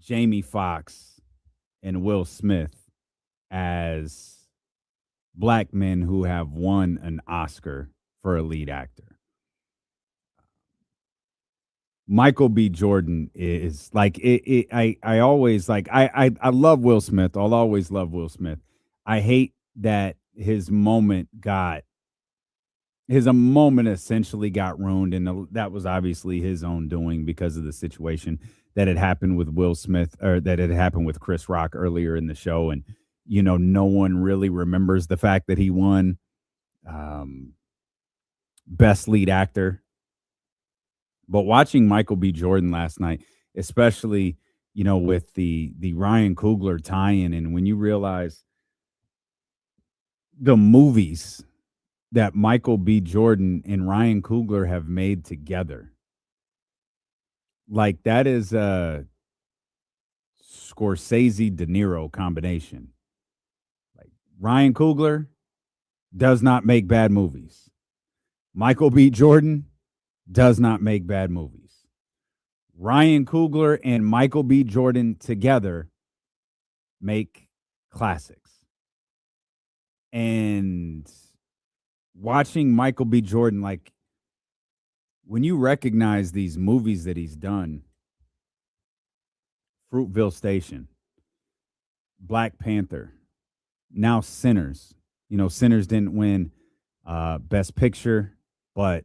Jamie Foxx, and Will Smith as Black men who have won an Oscar for a lead actor. Michael B. Jordan is like I always like I love Will Smith. I'll always love Will Smith. I hate that his moment essentially got ruined, and that was obviously his own doing because of the situation that had happened with Will Smith, or that had happened with Chris Rock earlier in the show, and no one really remembers the fact that he won Best Lead Actor. But watching Michael B. Jordan last night, especially, with the Ryan Coogler tie-in, and when you realize the movies that Michael B. Jordan and Ryan Coogler have made together, like that is a Scorsese De Niro combination. Like Ryan Coogler does not make bad movies. Michael B. Jordan does not make bad movies. Ryan Coogler and Michael B. Jordan together make classics. And watching Michael B. Jordan, like, when you recognize these movies that he's done, Fruitville Station, Black Panther, now Sinners. You know, Sinners didn't win Best Picture, but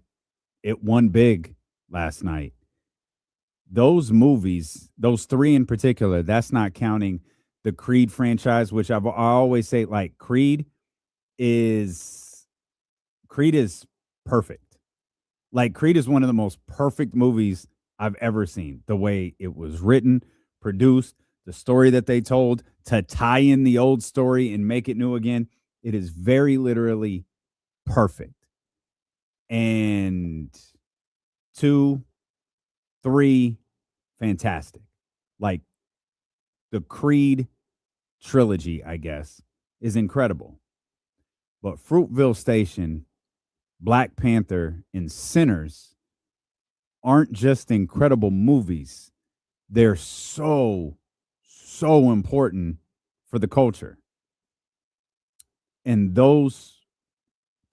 it won big last night. Those movies, those three in particular, that's not counting the Creed franchise, which I always say, like, Creed is perfect. Like, Creed is one of the most perfect movies I've ever seen. The way it was written, produced, the story that they told, to tie in the old story and make it new again. It is very literally perfect. And 2, 3, fantastic. Like, the Creed trilogy, I guess, is incredible. But Fruitville Station, Black Panther, and Sinners aren't just incredible movies. They're so important for the culture. And those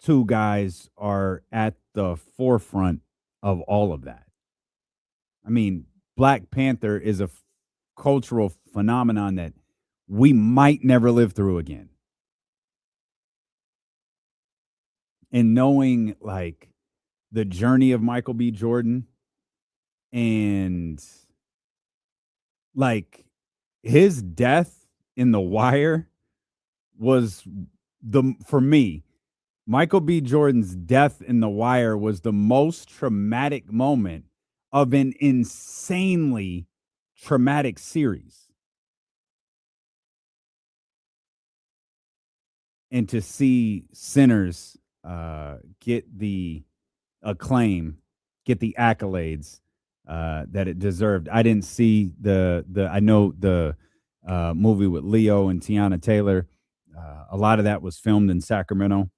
two guys are at the forefront of all of that. I mean, Black Panther is a cultural phenomenon that we might never live through again. And knowing, like, the journey of Michael B. Jordan and, like, his death in The Wire was for me, Michael B. Jordan's death in The Wire was the most traumatic moment of an insanely traumatic series. And to see Sinners get the acclaim, get the accolades that it deserved. I didn't see I know the movie with Leo and Tiana Taylor. A lot of that was filmed in Sacramento.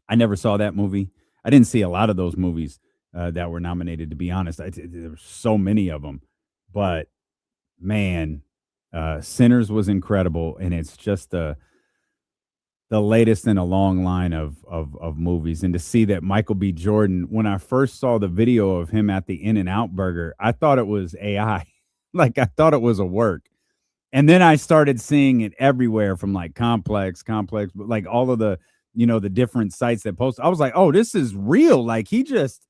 I never saw that movie. I didn't see a lot of those movies that were nominated, to be honest. There were so many of them. But, man, Sinners was incredible, and it's just the latest in a long line of movies. And to see that Michael B. Jordan, when I first saw the video of him at the In-N-Out Burger, I thought it was AI. Like, I thought it was a work. And then I started seeing it everywhere from, like, Complex, but, like, all of the, you know, the different sites that post. I was like, oh, this is real. Like, he just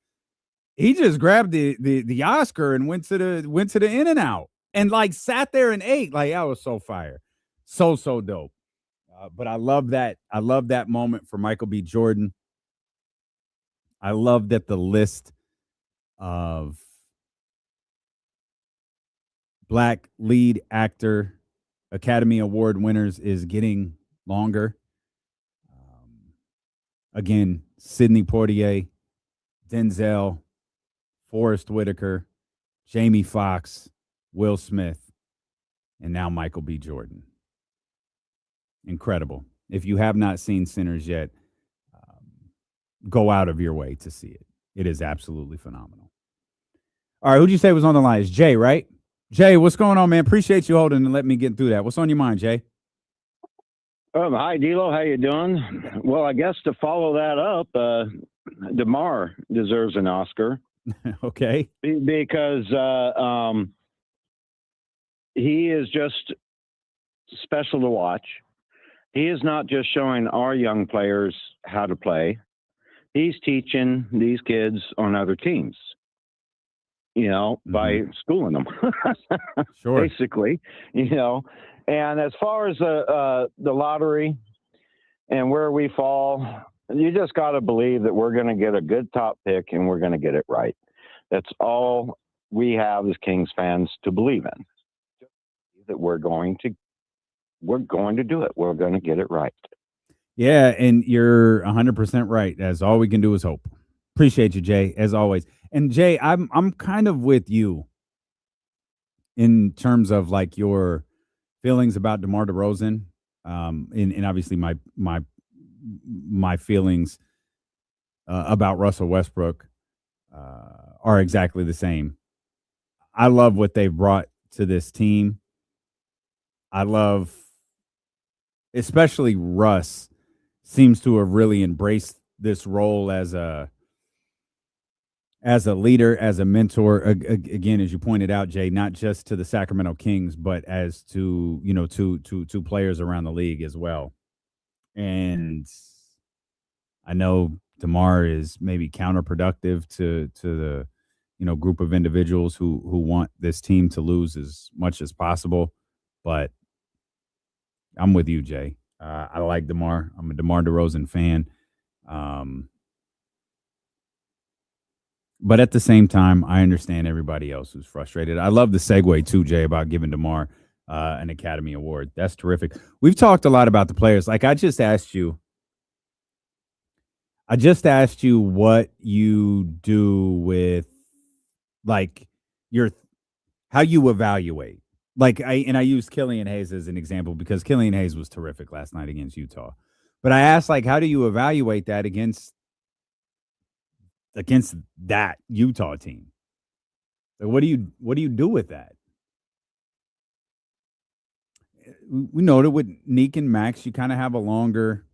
grabbed the Oscar and went to the In-N-Out and, like, sat there and ate. Like, that was so fire. So dope. But I love that. I love that moment for Michael B. Jordan. I love that the list of Black lead actor Academy Award winners is getting longer. Again, Sidney Poitier, Denzel, Forrest Whitaker, Jamie Foxx, Will Smith, and now Michael B. Jordan. Incredible. If you have not seen Sinners yet, go out of your way to see it. It is absolutely phenomenal. All right, who'd you say was on the line? It's Jay, right? Jay, what's going on, man? Appreciate you holding and letting me get through that. What's on your mind, Jay? Hi, D'Lo. How you doing? Well, I guess to follow that up, DeMar deserves an Oscar. Okay. Because he is just special to watch. He is not just showing our young players how to play. He's teaching these kids on other teams, you know, by schooling them. Sure. Basically, you know. And as far as the lottery and where we fall, you just got to believe that we're going to get a good top pick and we're going to get it right. That's all we have as Kings fans to believe in. That we're going to do it. We're going to get it right. Yeah, and you're 100% right. As all we can do is hope. Appreciate you, Jay, as always. And Jay, I'm kind of with you in terms of, like, your feelings about DeMar DeRozan. And obviously my my feelings about Russell Westbrook are exactly the same. I love what they've brought to this team. I love, especially Russ, seems to have really embraced this role as a leader, as a mentor. Again, as you pointed out, Jay, not just to the Sacramento Kings, but as to to players around the league as well. And I know DeMar is maybe counterproductive to the group of individuals who want this team to lose as much as possible, but I'm with you, Jay. I like DeMar. I'm a DeMar DeRozan fan. But at the same time, I understand everybody else who's frustrated. I love the segue too, Jay, about giving DeMar an Academy Award. That's terrific. We've talked a lot about the players. Like I just asked you what you do with like how you evaluate. Like I used Killian Hayes as an example because Killian Hayes was terrific last night against Utah. But I asked, like, how do you evaluate that against that Utah team? Like, what do you do with that? We know that with Neek and Max, you kind of have a longer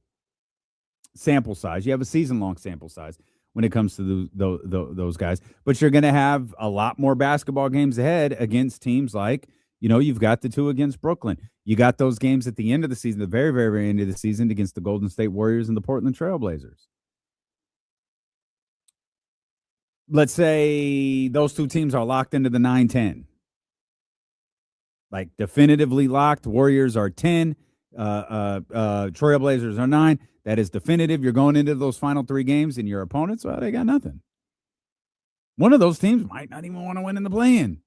sample size. You have a season-long sample size when it comes to those guys. But you're going to have a lot more basketball games ahead against teams like, you've got the 2 against Brooklyn. You got those games at the end of the season, the very, very, very end of the season against the Golden State Warriors and the Portland Trailblazers. Let's say those 2 teams are locked into the 9-10. Like definitively locked. Warriors are 10. Trailblazers are 9. That is definitive. You're going into those final 3 games and your opponents, well, they got nothing. One of those teams might not even want to win in the play-in,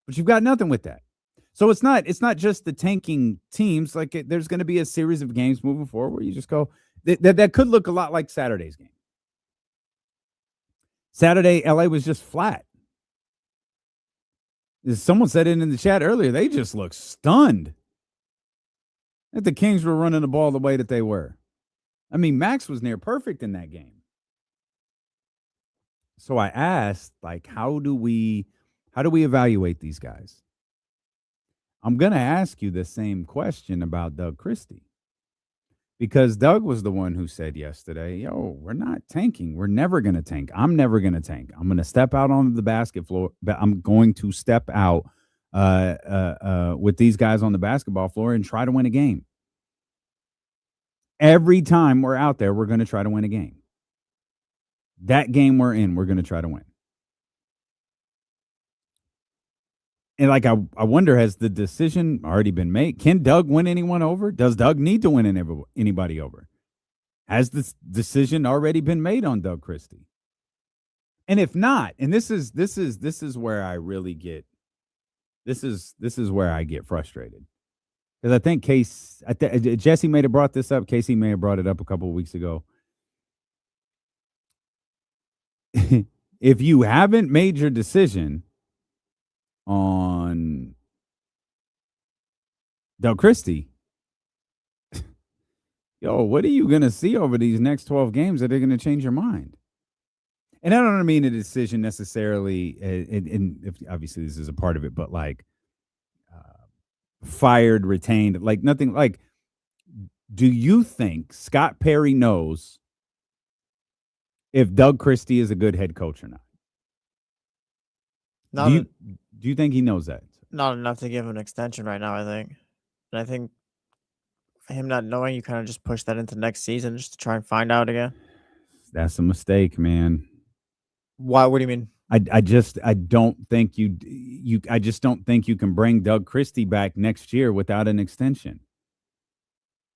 but you've got nothing with that. So it's not just the tanking teams. Like there's going to be a series of games moving forward where you just go, that could look a lot like Saturday's game. Saturday, LA was just flat. As someone said it in the chat earlier, they just looked stunned that the Kings were running the ball the way that they were. I mean, Max was near perfect in that game. So I asked, like, how do we evaluate these guys? I'm going to ask you the same question about Doug Christie. Because Doug was the one who said yesterday, we're not tanking. We're never going to tank. I'm never going to tank. I'm going to step out on the basket floor. But I'm going to step out with these guys on the basketball floor and try to win a game. Every time we're out there, we're going to try to win a game. That game we're in, we're going to try to win. And like, I wonder, has the decision already been made? Can Doug win anyone over? Does Doug need to win anybody over? Has this decision already been made on Doug Christie? And if not, and this is where I really get, this is where I get frustrated. Because I think Jesse may have brought this up. Casey may have brought it up a couple of weeks ago. If you haven't made your decision on Doug Christie, what are you going to see over these next 12 games that are going to change your mind? And I don't mean a decision necessarily, and if obviously this is a part of it, but like fired, retained, like nothing. Like, do you think Scott Perry knows if Doug Christie is a good head coach or not? Do you think he knows that? Not enough to give him an extension right now, I think. And I think him not knowing, you kind of just push that into next season just to try and find out again. That's a mistake, man. Why? What do you mean? I don't think I just don't think you can bring Doug Christie back next year without an extension.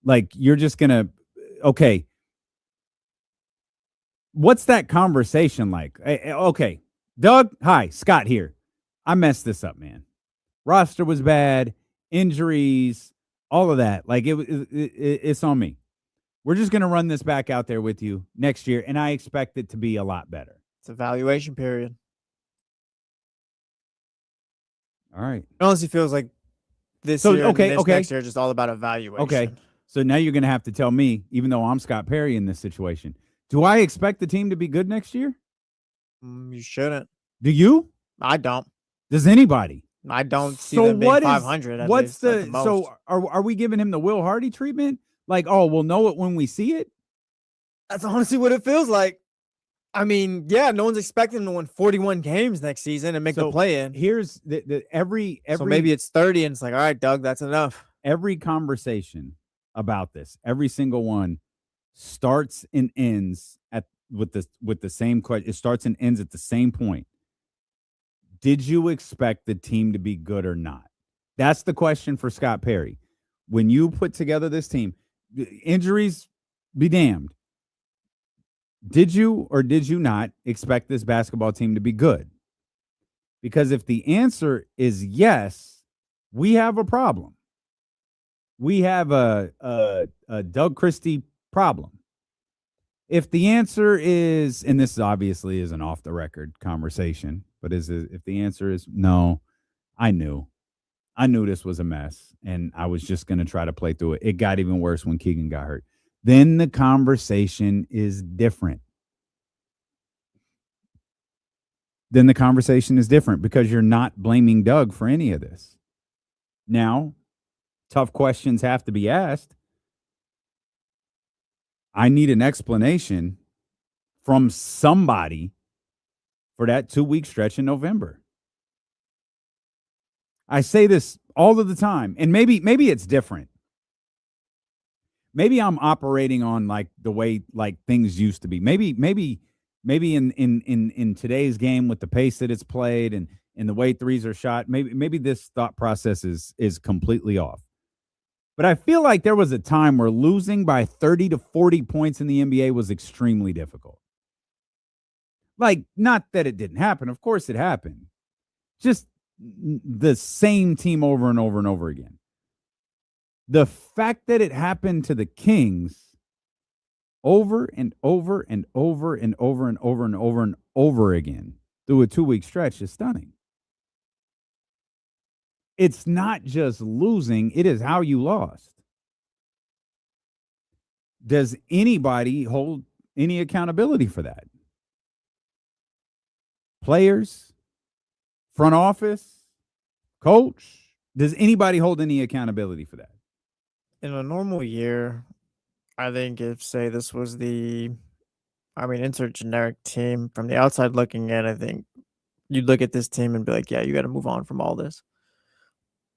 Like, you're just going to, okay. What's that conversation like? Okay, Doug, hi, Scott here. I messed this up, man. Roster was bad, injuries, all of that. Like, it's on me. We're just going to run this back out there with you next year, and I expect it to be a lot better. It's evaluation period. All right. It honestly feels like this year and next year is just all about evaluation. Okay. So now you're going to have to tell me, even though I'm Scott Perry in this situation, do I expect the team to be good next year? You shouldn't. Do you? I don't. Does anybody? I don't see them being 500. What's at the most. so are we giving him the Will Hardy treatment? Like, oh, we'll know it when we see it. That's honestly what it feels like. I mean, yeah, no one's expecting him to win 41 games next season and make the play-in. Here's every so maybe it's 30, and it's like, all right, Doug, that's enough. Every conversation about this, every single one, starts and ends with the same question. It starts and ends at the same point. Did you expect the team to be good or not? That's the question for Scott Perry. When you put together this team, injuries be damned. Did you or did you not expect this basketball team to be good? Because if the answer is yes, we have a problem. We have a Doug Christie problem. If the answer is, and this obviously is an off-the-record conversation, but if the answer is no, I knew this was a mess, and I was just going to try to play through it. It got even worse when Keegan got hurt. Then the conversation is different. Because you're not blaming Doug for any of this. Now, tough questions have to be asked. I need an explanation from somebody for that 2-week stretch in November. I say this all of the time, and maybe it's different. Maybe I'm operating on like the way like things used to be. Maybe in today's game with the pace that it's played and the way threes are shot, maybe this thought process is completely off. But I feel like there was a time where losing by 30 to 40 points in the NBA was extremely difficult. Like, not that it didn't happen. Of course it happened. Just the same team over and over and over again. The fact that it happened to the Kings over and over and over and over and over and over and over again through a 2-week stretch is stunning. It's not just losing, it is how you lost. Does anybody hold any accountability for that? Players, front office, coach? Does anybody hold any accountability for that? In a normal year, I think if, say, this was insert generic team from the outside looking in, I think you'd look at this team and be like, yeah, you got to move on from all this.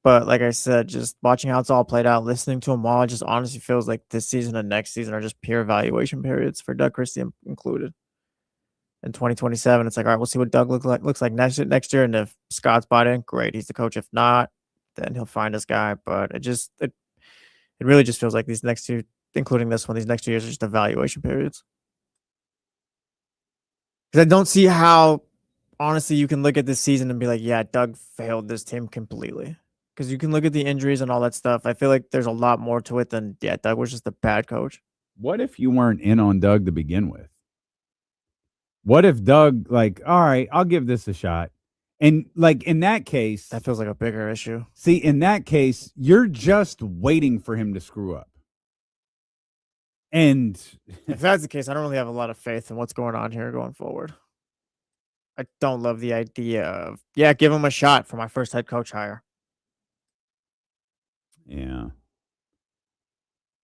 But like I said, just watching how it's all played out, listening to them all, it just honestly feels like this season and next season are just pure evaluation periods for Doug Christie included. In 2027, it's like, all right, we'll see what Doug looks like next year. And if Scott's bought in, great, he's the coach. If not, then he'll find his guy. But it really just feels like these next two, including this one, these next 2 years are just evaluation periods. Because I don't see how, honestly, you can look at this season and be like, yeah, Doug failed this team completely. Because you can look at the injuries and all that stuff. I feel like there's a lot more to it than, yeah, Doug was just a bad coach. What if you weren't in on Doug to begin with? What if Doug, like, all right, I'll give this a shot. And, like, in that case... That feels like a bigger issue. See, in that case, you're just waiting for him to screw up. And... if that's the case, I don't really have a lot of faith in what's going on here going forward. I don't love the idea of, yeah, give him a shot for my first head coach hire.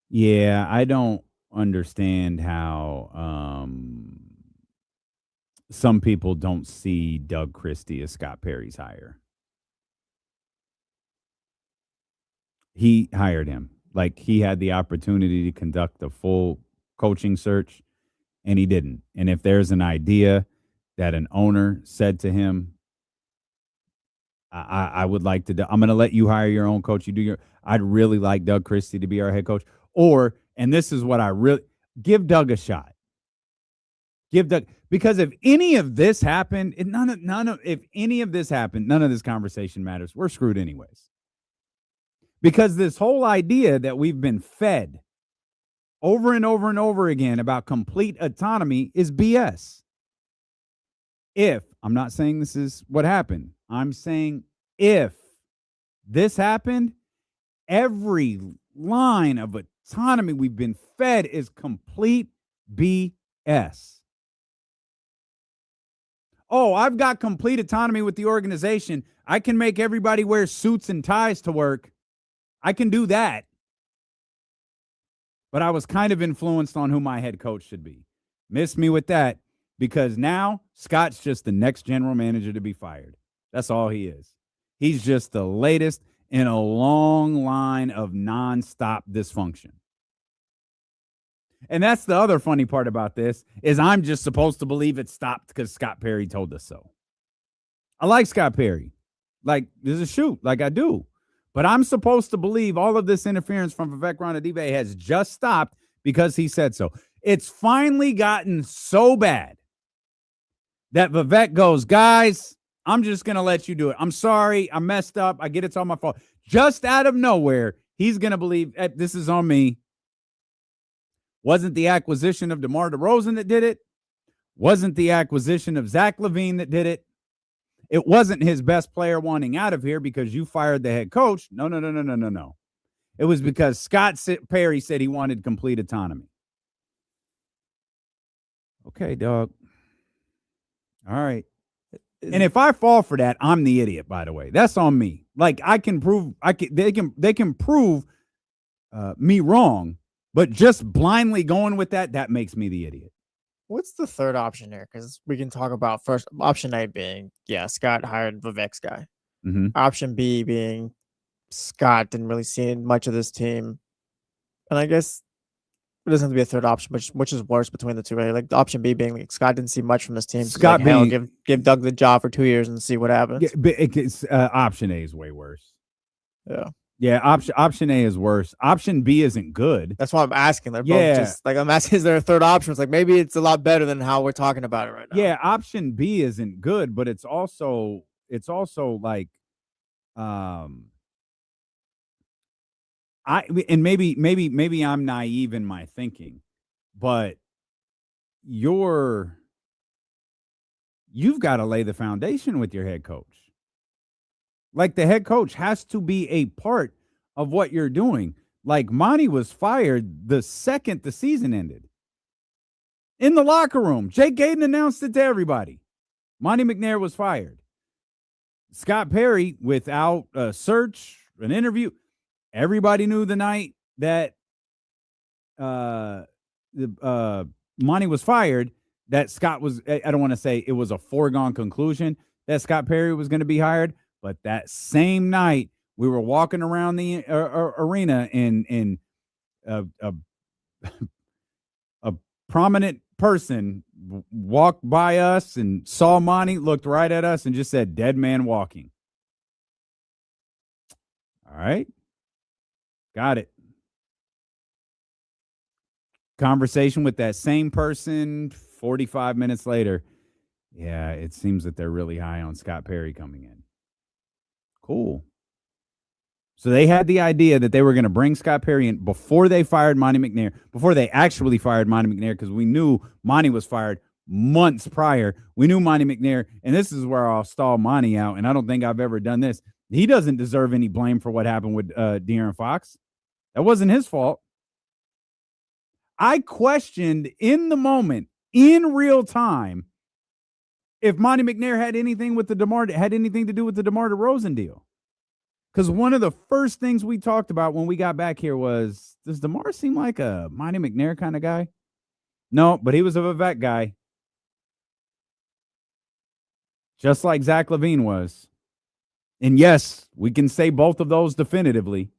Yeah, I don't understand how some people don't see Doug Christie as Scott Perry's hire. He hired him. Like, he had the opportunity to conduct a full coaching search, and he didn't. And if there's an idea that an owner said to him, I would like to, I'm going to let you hire your own coach. I'd really like Doug Christie to be our head coach. Or, and this is what give Doug a shot. Give Doug, because if any of this happened, if any of this happened, none of this conversation matters. We're screwed anyways. Because this whole idea that we've been fed over and over and over again about complete autonomy is BS. I'm not saying this is what happened. I'm saying if this happened, every line of autonomy we've been fed is complete BS. Oh, I've got complete autonomy with the organization. I can make everybody wear suits and ties to work. I can do that. But I was kind of influenced on who my head coach should be. Miss me with that, because now Scott's just the next general manager to be fired. That's all he is. He's just the latest in a long line of nonstop dysfunction. And that's the other funny part about this, is I'm just supposed to believe it stopped because Scott Perry told us so. I like Scott Perry. Like, there's a shoot, like I do. But I'm supposed to believe all of this interference from Vivek Ranadive has just stopped because he said so. It's finally gotten so bad that Vivek goes, guys, I'm just going to let you do it. I'm sorry. I messed up. I get it's all my fault. Just out of nowhere, he's going to believe this is on me. Wasn't the acquisition of DeMar DeRozan that did it. Wasn't the acquisition of Zach LaVine that did it. It wasn't his best player wanting out of here because you fired the head coach. No. It was because Scott Perry said he wanted complete autonomy. Okay, dog. All right. And if I fall for that, I'm the idiot, by the way. That's on me. Like, I can prove, they can prove me wrong, but just blindly going with that makes me the idiot. What's the third option here? Because we can talk about first option A being, Scott hired Vivek's guy. Mm-hmm. Option B being Scott didn't really see much of this team. And I guess it doesn't have to be a third option, which is worse between the two. Right? Like Option B being like Scott didn't see much from this team. Scott so like, give Doug the job for 2 years and see what happens. Option A is way worse. Yeah. Yeah, option A is worse. Option B isn't good. That's why I'm asking. They're both just like, I'm asking, is there a third option? It's like, maybe it's a lot better than how we're talking about it right now. Yeah, option B isn't good, but it's also like, maybe I'm naive in my thinking, but you've got to lay the foundation with your head coach. Like, the head coach has to be a part of what you're doing. Like, Monty was fired the second the season ended. In the locker room, Jake Gayden announced it to everybody. Monty McNair was fired. Scott Perry, without a search, an interview, everybody knew the night that Monty was fired that Scott was, I don't want to say it was a foregone conclusion that Scott Perry was going to be hired. But that same night, we were walking around the arena, and a prominent person walked by us and saw Monty, looked right at us, and just said, "Dead man walking." All right. Got it. Conversation with that same person 45 minutes later. Yeah, it seems that they're really high on Scott Perry coming in. Cool. So they had the idea that they were going to bring Scott Perry in before they fired Monty McNair, before they actually fired Monty McNair, because we knew Monty was fired months prior. We knew Monty McNair, and this is where I'll stall Monty out, and I don't think I've ever done this. He doesn't deserve any blame for what happened with De'Aaron Fox. That wasn't his fault. I questioned in the moment, in real time, if Monty McNair had anything to do with the DeMar DeRozan deal. Because one of the first things we talked about when we got back here was, does DeMar seem like a Monty McNair kind of guy? No, but he was a Vivek guy. Just like Zach LaVine was. And yes, we can say both of those definitively.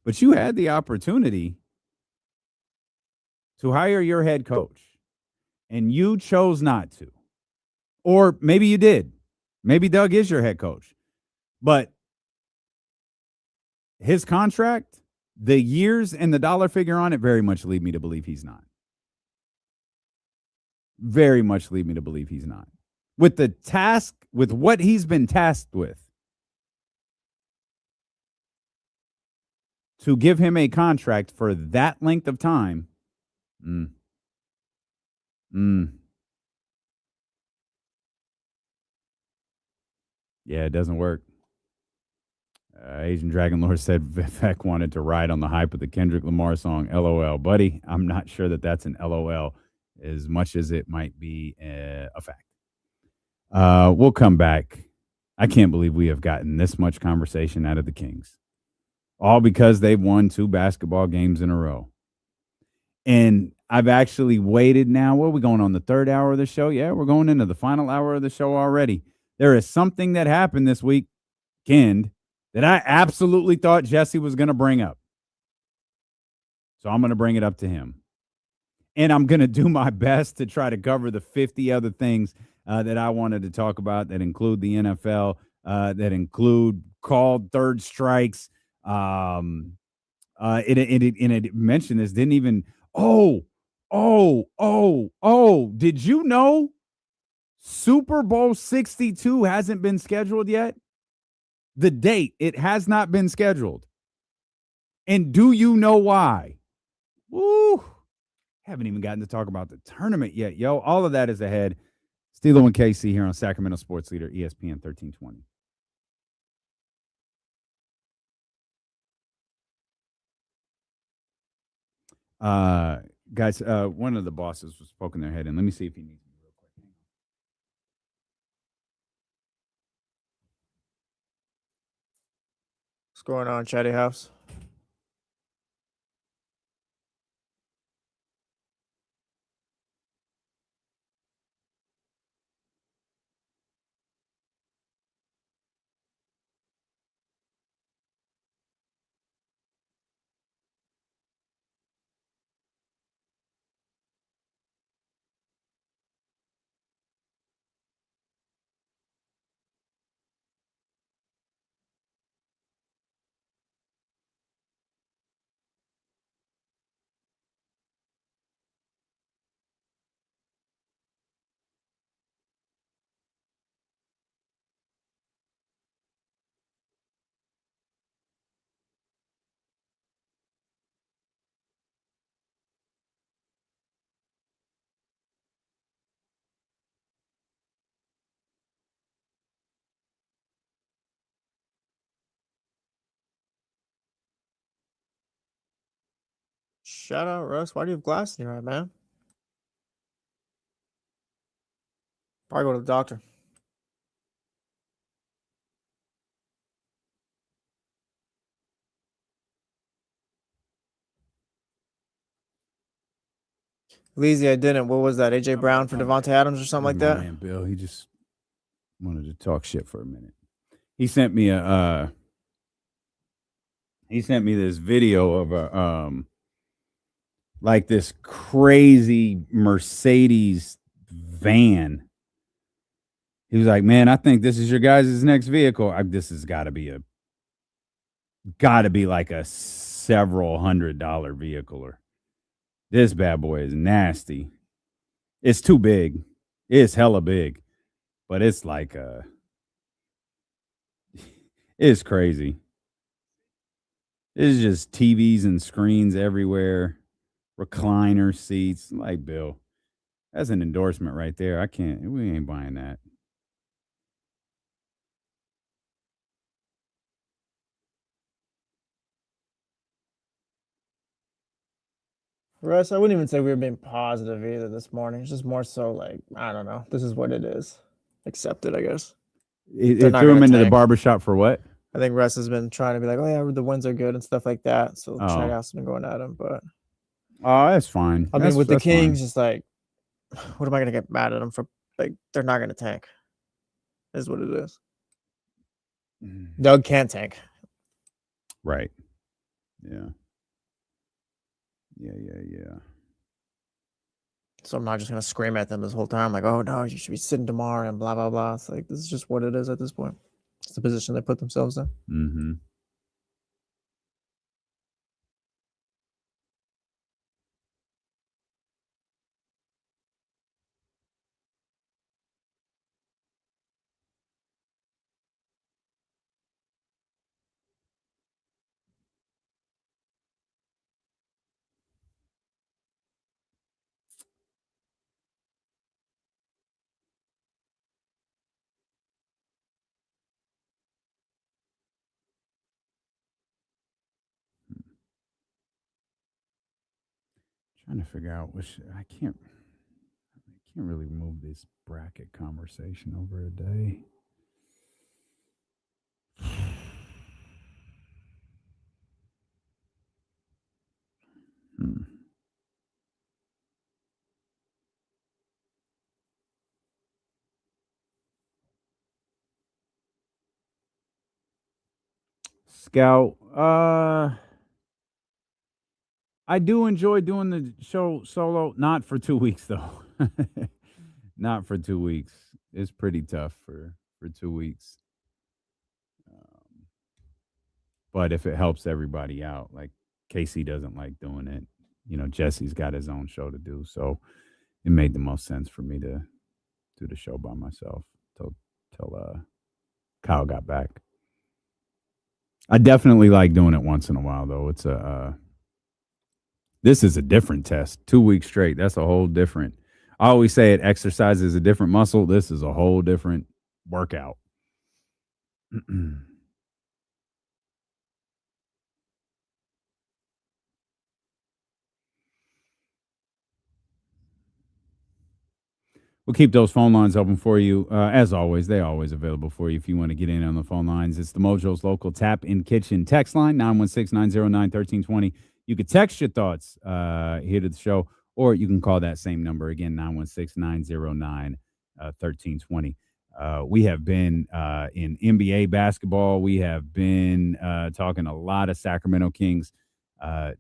But you had the opportunity to hire your head coach, and you chose not to. Or maybe you did. Maybe Doug is your head coach. But his contract, the years and the dollar figure on it very much lead me to believe he's not. Very much lead me to believe he's not. With the task, with what he's been tasked with, to give him a contract for that length of time, yeah, it doesn't work. Asian Dragon Lord said Vivek wanted to ride on the hype of the Kendrick Lamar song, LOL. Buddy, I'm not sure that that's an LOL as much as it might be a fact. We'll come back. I can't believe we have gotten this much conversation out of the Kings. All because they've won 2 basketball games in a row. And I've actually waited now. What are we going on, the 3rd hour of the show? Yeah, we're going into the final hour of the show already. There is something that happened this weekend that I absolutely thought Jesse was going to bring up. So I'm going to bring it up to him. And I'm going to do my best to try to cover the 50 other things that I wanted to talk about that include the NFL, that include called third strikes. It mentioned this, didn't even, did you know Super Bowl 62 hasn't been scheduled yet? The date, it has not been scheduled. And do you know why? Woo! Haven't even gotten to talk about the tournament yet, yo. All of that is ahead. Steelo and KC here on Sacramento Sports Leader, ESPN 1320. Guys, one of the bosses was poking their head in. Let me see if he needs me real quick. What's going on, Chatty House? Shout out, Russ. Why do you have glass in your eye, man? Probably go to the doctor. Leezy, I didn't. What was that? AJ Brown for Devontae Adams or something like that? Man, Bill, he just wanted to talk shit for a minute. He sent me this video of a like this crazy Mercedes van. He was like, "Man, I think this is your guys' next vehicle. This has got to be like a several $100 vehicle. Or this bad boy is nasty. It's too big. It's hella big, but it's like it's crazy. It's just TVs and screens everywhere, recliner seats. Like, Bill, that's an endorsement right there. We ain't buying that." Russ, I wouldn't even say we were being positive either this morning. It's just more so like, I don't know. This is what it is. Accept it, I guess. It threw him into the barbershop for what? I think Russ has been trying to be like, oh, yeah, the wins are good and stuff like that. So Chatty House has been going at him. But oh, that's fine. I mean, with the Kings, it's like, what am I going to get mad at them for? Like, they're not going to tank. Is what it is. Doug can't tank. Right. Yeah. Yeah. So I'm not just going to scream at them this whole time like, oh, no, you should be sitting tomorrow and blah, blah, blah. It's like, this is just what it is at this point. It's the position they put themselves in. Mm-hmm. Trying to figure out which I can't really move this bracket conversation over a day. Scout, I do enjoy doing the show solo. Not for 2 weeks though. Not for 2 weeks. It's pretty tough for 2 weeks. But if it helps everybody out, like Casey doesn't like doing it. You know, Jesse's got his own show to do, so it made the most sense for me to do the show by myself till Kyle got back. I definitely like doing it once in a while, though. It's this is a different test. 2 weeks straight. That's a whole different. I always say it. Exercise is a different muscle. This is a whole different workout. We'll keep those phone lines open for you. As always, they're always available for you if you want to get in on the phone lines. It's the Mojo's Local Tap in Kitchen text line, 916-909-1320. You could text your thoughts here to the show, or you can call that same number again, 916-909-1320. We have been in NBA basketball. We have been talking a lot of Sacramento Kings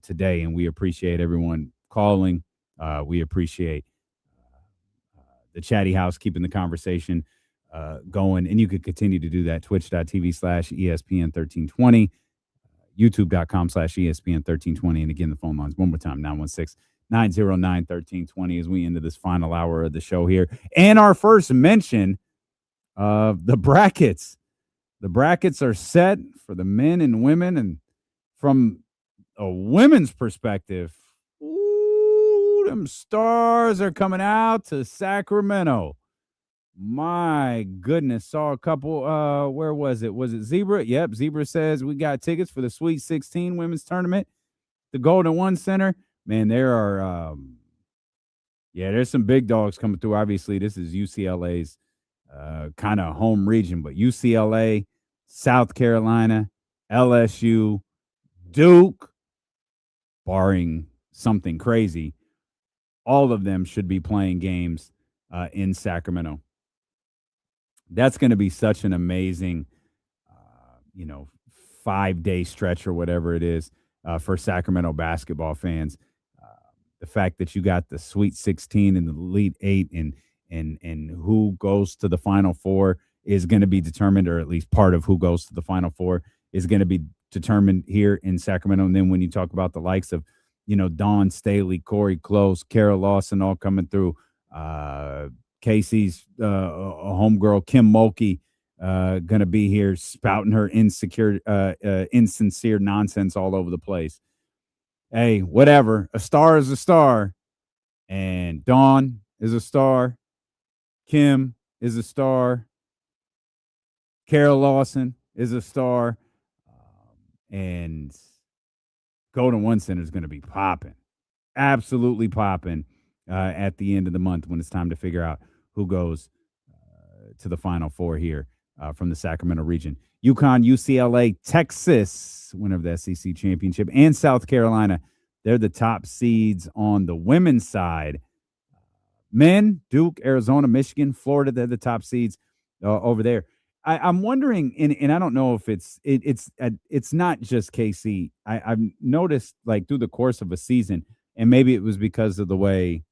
today, and we appreciate everyone calling. We appreciate the chatty house, keeping the conversation going. And you could continue to do that. Twitch.tv/ESPN1320, YouTube.com/ESPN1320. And again, the phone lines one more time, 916-909-1320 as we end this final hour of the show here. And our first mention of the brackets. The brackets are set for the men and women. And from a women's perspective, them stars are coming out to Sacramento. My goodness. Saw a couple. Where was it? Was it Zebra? Yep. Zebra says we got tickets for the Sweet 16 women's tournament. The Golden One Center. Man, there are there's some big dogs coming through. Obviously, this is UCLA's kind of home region, but UCLA, South Carolina, LSU, Duke, barring something crazy, all of them should be playing games in Sacramento. That's going to be such an amazing, 5-day stretch or whatever it is for Sacramento basketball fans. The fact that you got the Sweet 16 and the Elite 8 and who goes to the Final Four is going to be determined, or at least part of who goes to the Final Four is going to be determined here in Sacramento. And then when you talk about the likes of Dawn Staley, Corey Close, Kara Lawson, all coming through. Casey's homegirl, Kim Mulkey, going to be here spouting her insincere nonsense all over the place. Hey, whatever. A star is a star. And Dawn is a star. Kim is a star. Kara Lawson is a star. And Golden One Center is going to be popping, absolutely popping at the end of the month when it's time to figure out who goes to the Final Four here from the Sacramento region. UConn, UCLA, Texas, winner of the SEC championship, and South Carolina. They're the top seeds on the women's side. Men, Duke, Arizona, Michigan, Florida, they're the top seeds over there. I'm wondering, and I don't know if it's not just KC. I've noticed, like, through the course of a season, and maybe it was because of the way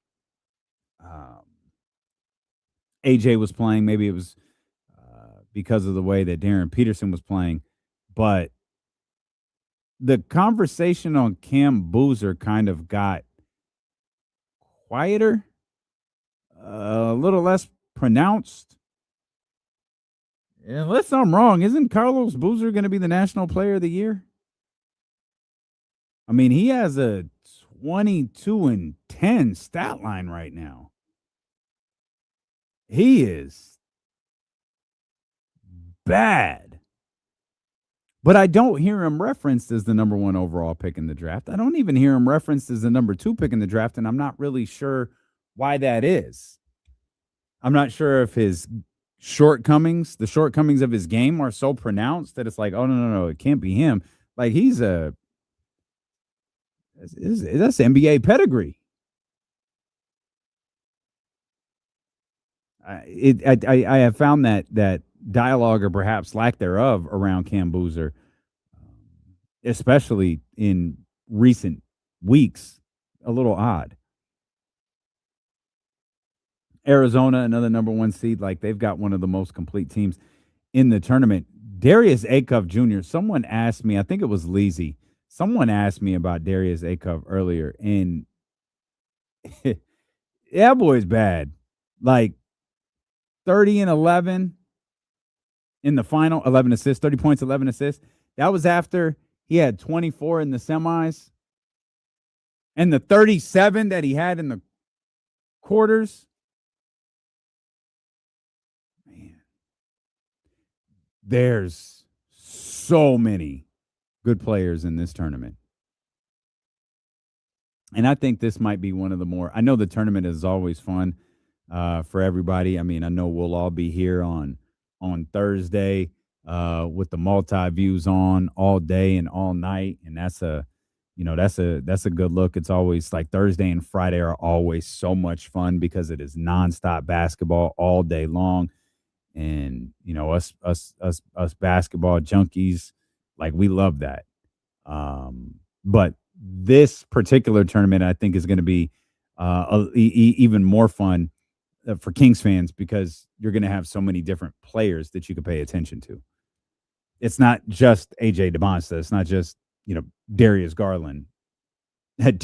AJ was playing. Maybe it was because of the way that Darren Peterson was playing. But the conversation on Cam Boozer kind of got quieter, a little less pronounced. Unless I'm wrong, isn't Carlos Boozer going to be the National Player of the Year? I mean, he has a 22-10 stat line right now. He is bad. But I don't hear him referenced as the number 1 overall pick in the draft. I don't even hear him referenced as the number 2 pick in the draft, and I'm not really sure why that is. I'm not sure if his shortcomings of his game are so pronounced that it's like, oh, no, it can't be him. Like, that's NBA pedigree. I have found that dialogue, or perhaps lack thereof, around Cam Boozer, especially in recent weeks, a little odd. Arizona, another number 1 seed, like they've got one of the most complete teams in the tournament. Darius Acuff Jr., someone asked me, I think it was Leezy, someone asked me about Darius Acuff earlier, and that boy's bad. Like 30 and 11 in the final, 11 assists, 30 points, 11 assists. That was after he had 24 in the semis. And the 37 that he had in the quarters. Man, there's so many good players in this tournament. And I think this might be one of the more, I know the tournament is always fun for everybody. I mean, I know we'll all be here on Thursday with the multi-views on all day and all night. And that's a good look. It's always like Thursday and Friday are always so much fun because it is nonstop basketball all day long. And, us basketball junkies, like, we love that. But this particular tournament, I think, is going to be even more fun for Kings fans because you're going to have so many different players that you can pay attention to. It's not just AJ DeMonsta. It's not just, Darius Garland. It's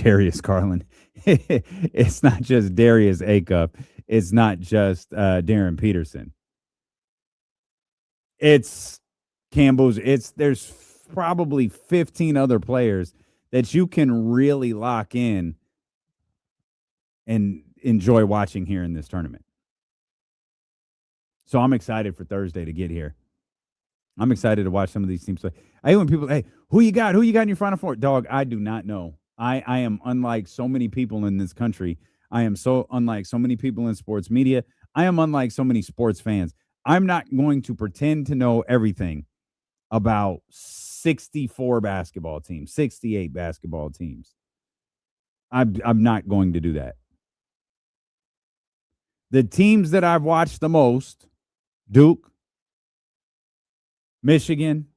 not just Darius Acuff. It's not just Darren Peterson. It's Cam Boozer. There's probably 15 other players that you can really lock in and enjoy watching here in this tournament. So I'm excited for Thursday to get here. I'm excited to watch some of these teams play. I hate when people, hey, who you got? Who you got in your Final Four? Dog, I do not know. I am unlike so many people in this country. I am so unlike so many people in sports media. I am unlike so many sports fans. I'm not going to pretend to know everything about 64 basketball teams, 68 basketball teams. I'm not going to do that. The teams that I've watched the most, Duke, Michigan,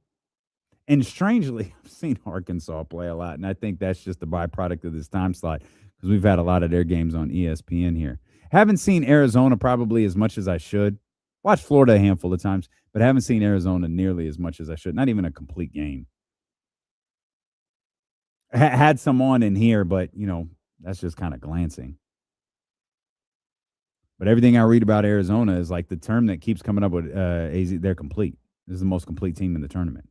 and strangely, I've seen Arkansas play a lot, and I think that's just a byproduct of this time slot because we've had a lot of their games on ESPN here. Haven't seen Arizona probably as much as I should. Watched Florida a handful of times, but haven't seen Arizona nearly as much as I should. Not even a complete game. Had some on in here, but, that's just kind of glancing. But everything I read about Arizona is like the term that keeps coming up with AZ, they're complete. This is the most complete team in the tournament.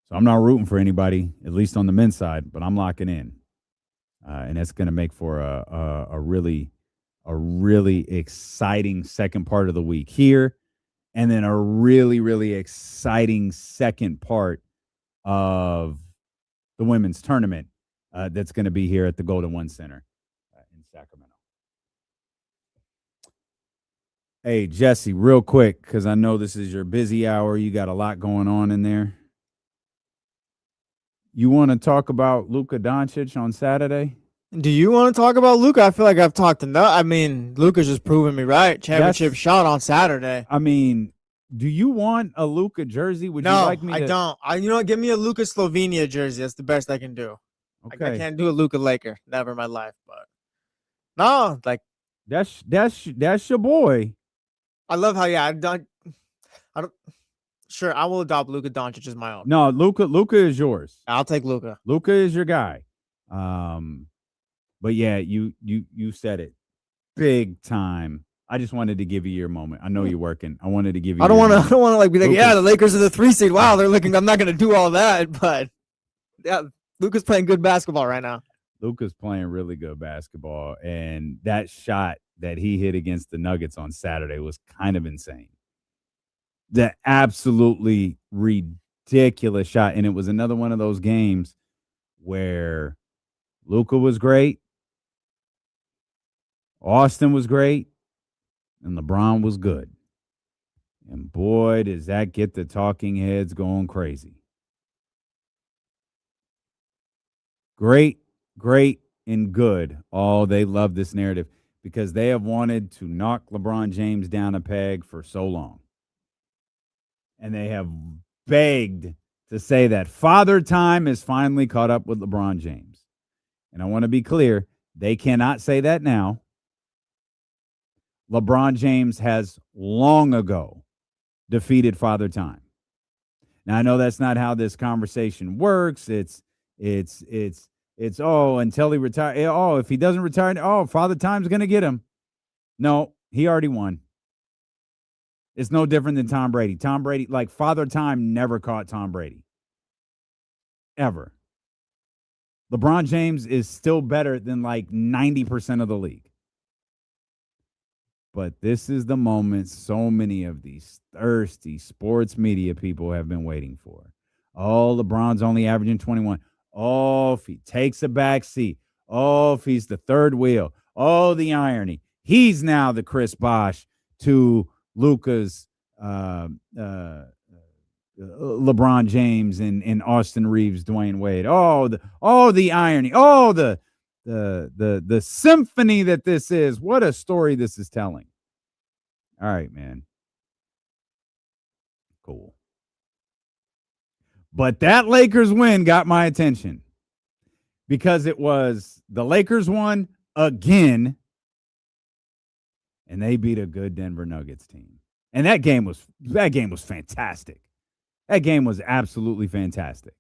So I'm not rooting for anybody, at least on the men's side, but I'm locking in. And that's going to make for a really exciting second part of the week here. And then a really, really exciting second part of the women's tournament that's going to be here at the Golden One Center in Sacramento. Hey, Jesse, real quick, because I know this is your busy hour. You got a lot going on in there. You want to talk about Luka Doncic on Saturday? Do you want to talk about Luka? I feel like I've talked enough. I mean, Luka's just proving me right. Championship shot on Saturday. I mean, do you want a Luka jersey? Would you like me to? I don't. Give me a Luka Slovenia jersey. That's the best I can do. Okay. I can't do a Luka Laker. Never in my life. But no, like that's your boy. I love how I don't. Sure, I will adopt Luka Doncic as my own. No, Luka is yours. I'll take Luka. Luka is your guy. But yeah, you said it big time. I just wanted to give you your moment. I know you're working. I wanted to give you. I don't want to like be like, yeah, the Lakers are the 3 seed. Wow, they're looking. I'm not going to do all that, but yeah, Luka's playing good basketball right now. Luka's playing really good basketball, and that shot that he hit against the Nuggets on Saturday was kind of insane. The absolutely ridiculous shot. And it was another one of those games where Luka was great, Austin was great, and LeBron was good. And boy, does that get the talking heads going crazy. Great, and good. Oh, they love this narrative because they have wanted to knock LeBron James down a peg for so long. And they have begged to say that Father Time is finally caught up with LeBron James. And I want to be clear, they cannot say that now. LeBron James has long ago defeated Father Time. Now, I know that's not how this conversation works. It's until he retires. Oh, if he doesn't retire, Father Time's going to get him. No, he already won. It's no different than Tom Brady. Tom Brady, like Father Time never caught Tom Brady. Ever. LeBron James is still better than like 90% of the league. But this is the moment so many of these thirsty sports media people have been waiting for. Oh, LeBron's only averaging 21. Oh, if he takes a back seat. Oh, if he's the third wheel. Oh, the irony. He's now the Chris Bosh to Luka's LeBron James and Austin Reeves, Dwayne Wade. The irony. Oh, the symphony that this is. What a story this is telling. All right, man. Cool. But that Lakers win got my attention because it was the Lakers won again, and they beat a good Denver Nuggets team. And that game was fantastic. That game was absolutely fantastic.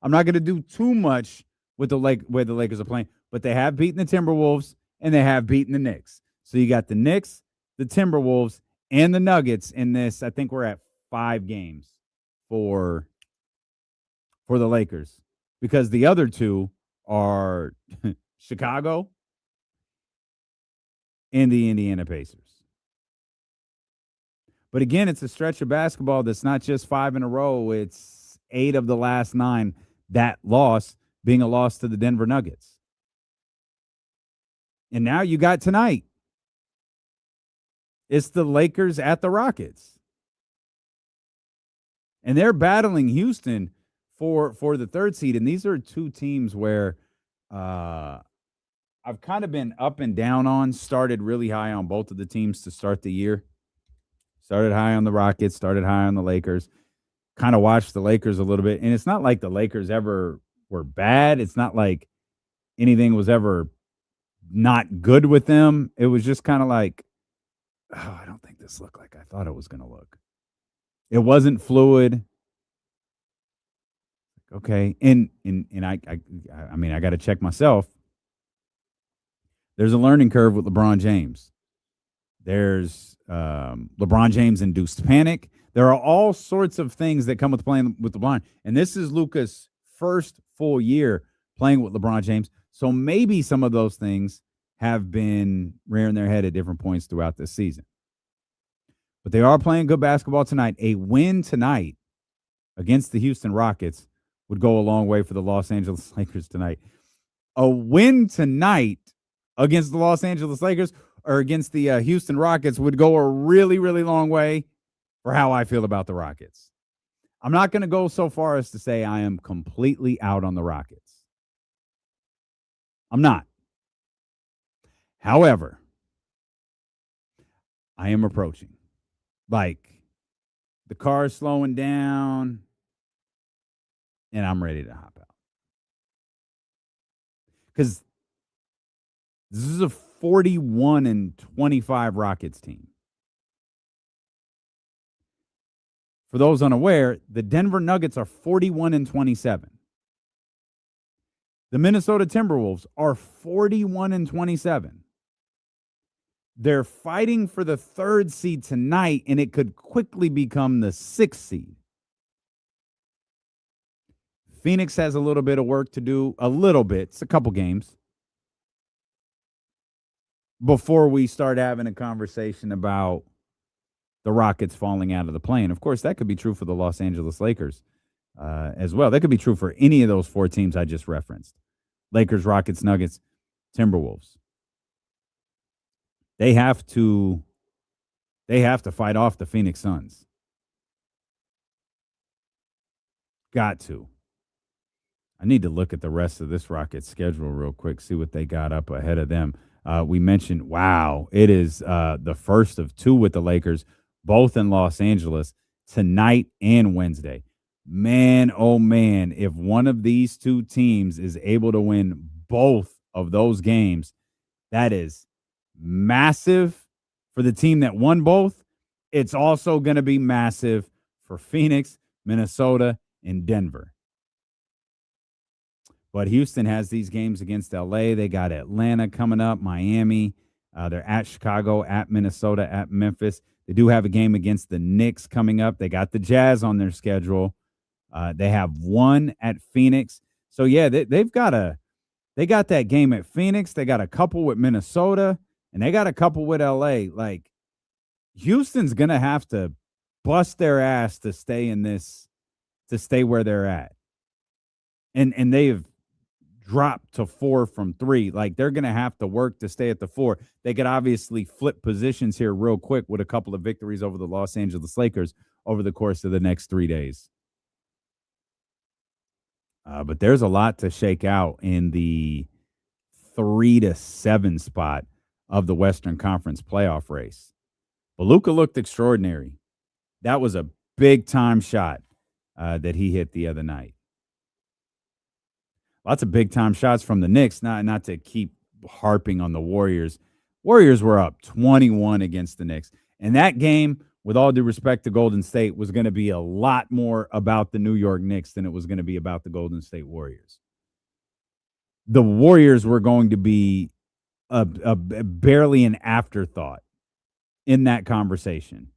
I'm not going to do too much with where the Lakers are playing, but they have beaten the Timberwolves and they have beaten the Knicks. So you got the Knicks, the Timberwolves, and the Nuggets in this. I think we're at 5 games for the Lakers because the other 2 are Chicago and the Indiana Pacers. But again, it's a stretch of basketball that's not just 5 in a row. It's 8 of the last 9, that loss being a loss to the Denver Nuggets. And now you got tonight. It's the Lakers at the Rockets. And they're battling Houston for the 3rd seed. And these are 2 teams where I've kind of been up and down on. Started really high on both of the teams to start the year. Started high on the Rockets, started high on the Lakers. Kind of watched the Lakers a little bit. And it's not like the Lakers ever were bad. It's not like anything was ever not good with them. It was just kind of like, I don't think this looked like I thought it was going to look. It wasn't fluid. Okay. And I mean, I got to check myself. There's a learning curve with LeBron James. There's LeBron James induced panic. There are all sorts of things that come with playing with LeBron. And this is Luka's first full year playing with LeBron James. So maybe some of those things have been rearing their head at different points throughout this season. But they are playing good basketball tonight. A win tonight against the Houston Rockets would go a long way for the Los Angeles Lakers tonight. A win tonight against the Los Angeles Lakers or against the Houston Rockets would go a really, really long way for how I feel about the Rockets. I'm not going to go so far as to say I am completely out on the Rockets. I'm not. However, I am approaching. Like, the car's slowing down, and I'm ready to hop out. Because this is a 41-25 Rockets team. For those unaware, the Denver Nuggets are 41-27. The Minnesota Timberwolves are 41-27. They're fighting for the 3rd seed tonight, and it could quickly become the 6th seed. Phoenix has a little bit of work to do, a little bit. It's a couple games before we start having a conversation about the Rockets falling out of the play. And, of course, that could be true for the Los Angeles Lakers as well. That could be true for any of those 4 teams I just referenced. Lakers, Rockets, Nuggets, Timberwolves. They have to fight off the Phoenix Suns. Got to. I need to look at the rest of this Rockets schedule real quick, see what they got up ahead of them. We mentioned, wow, it is the first of 2 with the Lakers, both in Los Angeles, tonight and Wednesday. Man, oh man, if one of these 2 teams is able to win both of those games, that is massive for the team that won both. It's also going to be massive for Phoenix, Minnesota, and Denver. But Houston has these games against LA. They got Atlanta coming up, Miami. They're at Chicago, at Minnesota, at Memphis. They do have a game against the Knicks coming up. They got the Jazz on their schedule. They have one at Phoenix. So, yeah, they got that game at Phoenix. They got a couple with Minnesota, and they got a couple with LA. Like, Houston's going to have to bust their ass to stay where they're at. And they've dropped to 4 from 3. Like, they're going to have to work to stay at the 4. They could obviously flip positions here real quick with a couple of victories over the Los Angeles Lakers over the course of the next 3 days. But there's a lot to shake out in the 3 to 7 spot of the Western Conference playoff race. But Luka looked extraordinary. That was a big-time shot that he hit the other night. Lots of big-time shots from the Knicks, not to keep harping on the Warriors. Warriors were up 21 against the Knicks. And that game, with all due respect to Golden State, was going to be a lot more about the New York Knicks than it was going to be about the Golden State Warriors. The Warriors were going to be barely an afterthought in that conversation.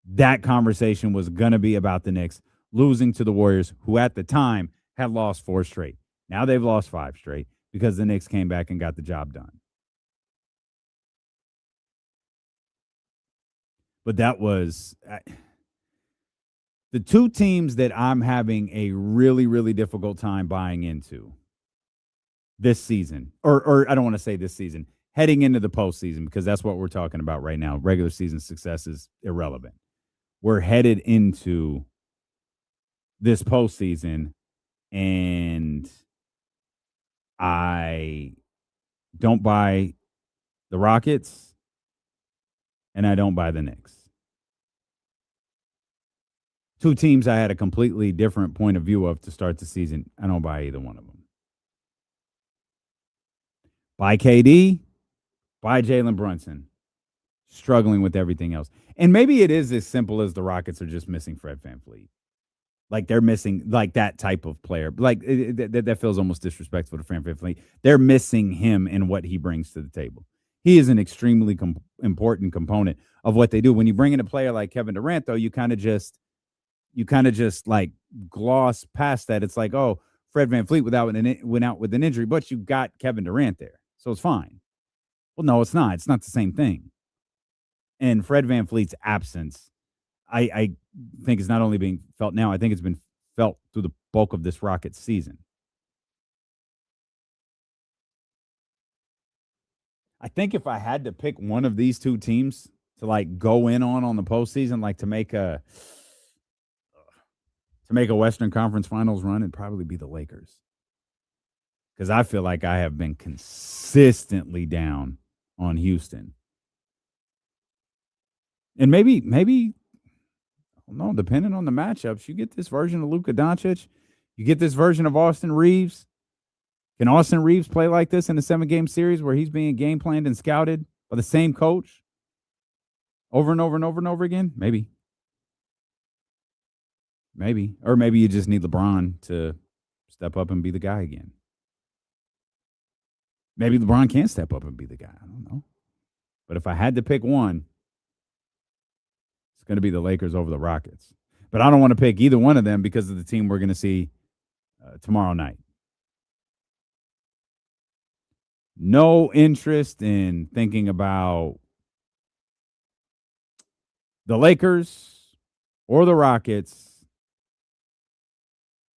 That conversation was going to be about the Knicks losing to the Warriors, who at the time had lost 4 straight. Now they've lost 5 straight because the Knicks came back and got the job done. But that was the 2 teams that I'm having a really, really difficult time buying into this season. Or I don't want to say this season, heading into the postseason, because that's what we're talking about right now. Regular season success is irrelevant. We're headed into this postseason, and I don't buy the Rockets, and I don't buy the Knicks. 2 teams I had a completely different point of view of to start the season. I don't buy either one of them. Buy KD, buy Jalen Brunson. Struggling with everything else. And maybe it is as simple as the Rockets are just missing Fred VanVleet. Like, they're missing, like, that type of player. Like, that feels almost disrespectful to Fred VanVleet. They're missing him and what he brings to the table. He is an extremely important component of what they do. When you bring in a player like Kevin Durant, though, you kind of just like gloss past that. It's like, oh, Fred VanVleet went out with an injury, but you got Kevin Durant there, so it's fine. Well, no, it's not. It's not the same thing. And Fred VanVleet's absence, I think, is not only being felt now, I think it's been felt through the bulk of this Rockets season. I think if I had to pick one of these 2 teams to, like, go in on the postseason, like to make a Western Conference Finals run, it'd probably be the Lakers. Because I feel like I have been consistently down on Houston. And maybe, no, depending on the matchups, you get this version of Luka Doncic, you get this version of Austin Reeves. Can Austin Reeves play like this in a 7-game series where he's being game planned and scouted by the same coach over and over and over and over again? Maybe. Or maybe you just need LeBron to step up and be the guy again. Maybe LeBron can step up and be the guy. I don't know. But if I had to pick one, it's going to be the Lakers over the Rockets. But I don't want to pick either one of them because of the team we're going to see tomorrow night. No interest in thinking about the Lakers or the Rockets,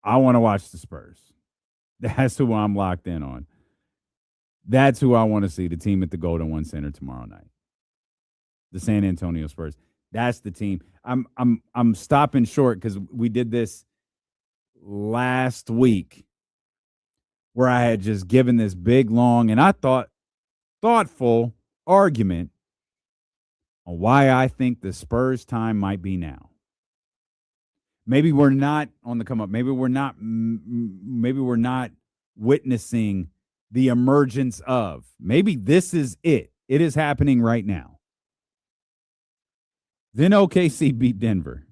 I want to watch the Spurs. That's who I'm locked in on. That's who I want to see, the team at the Golden One Center tomorrow night. The San Antonio Spurs. That's the team. I'm stopping short because we did this last week where I had just given this big, long, and I thought thoughtful argument on why I think the Spurs' time might be now. Maybe we're not on the come up. Maybe we're not witnessing the emergence of. Maybe this is it. It is happening right now. Then OKC beat Denver,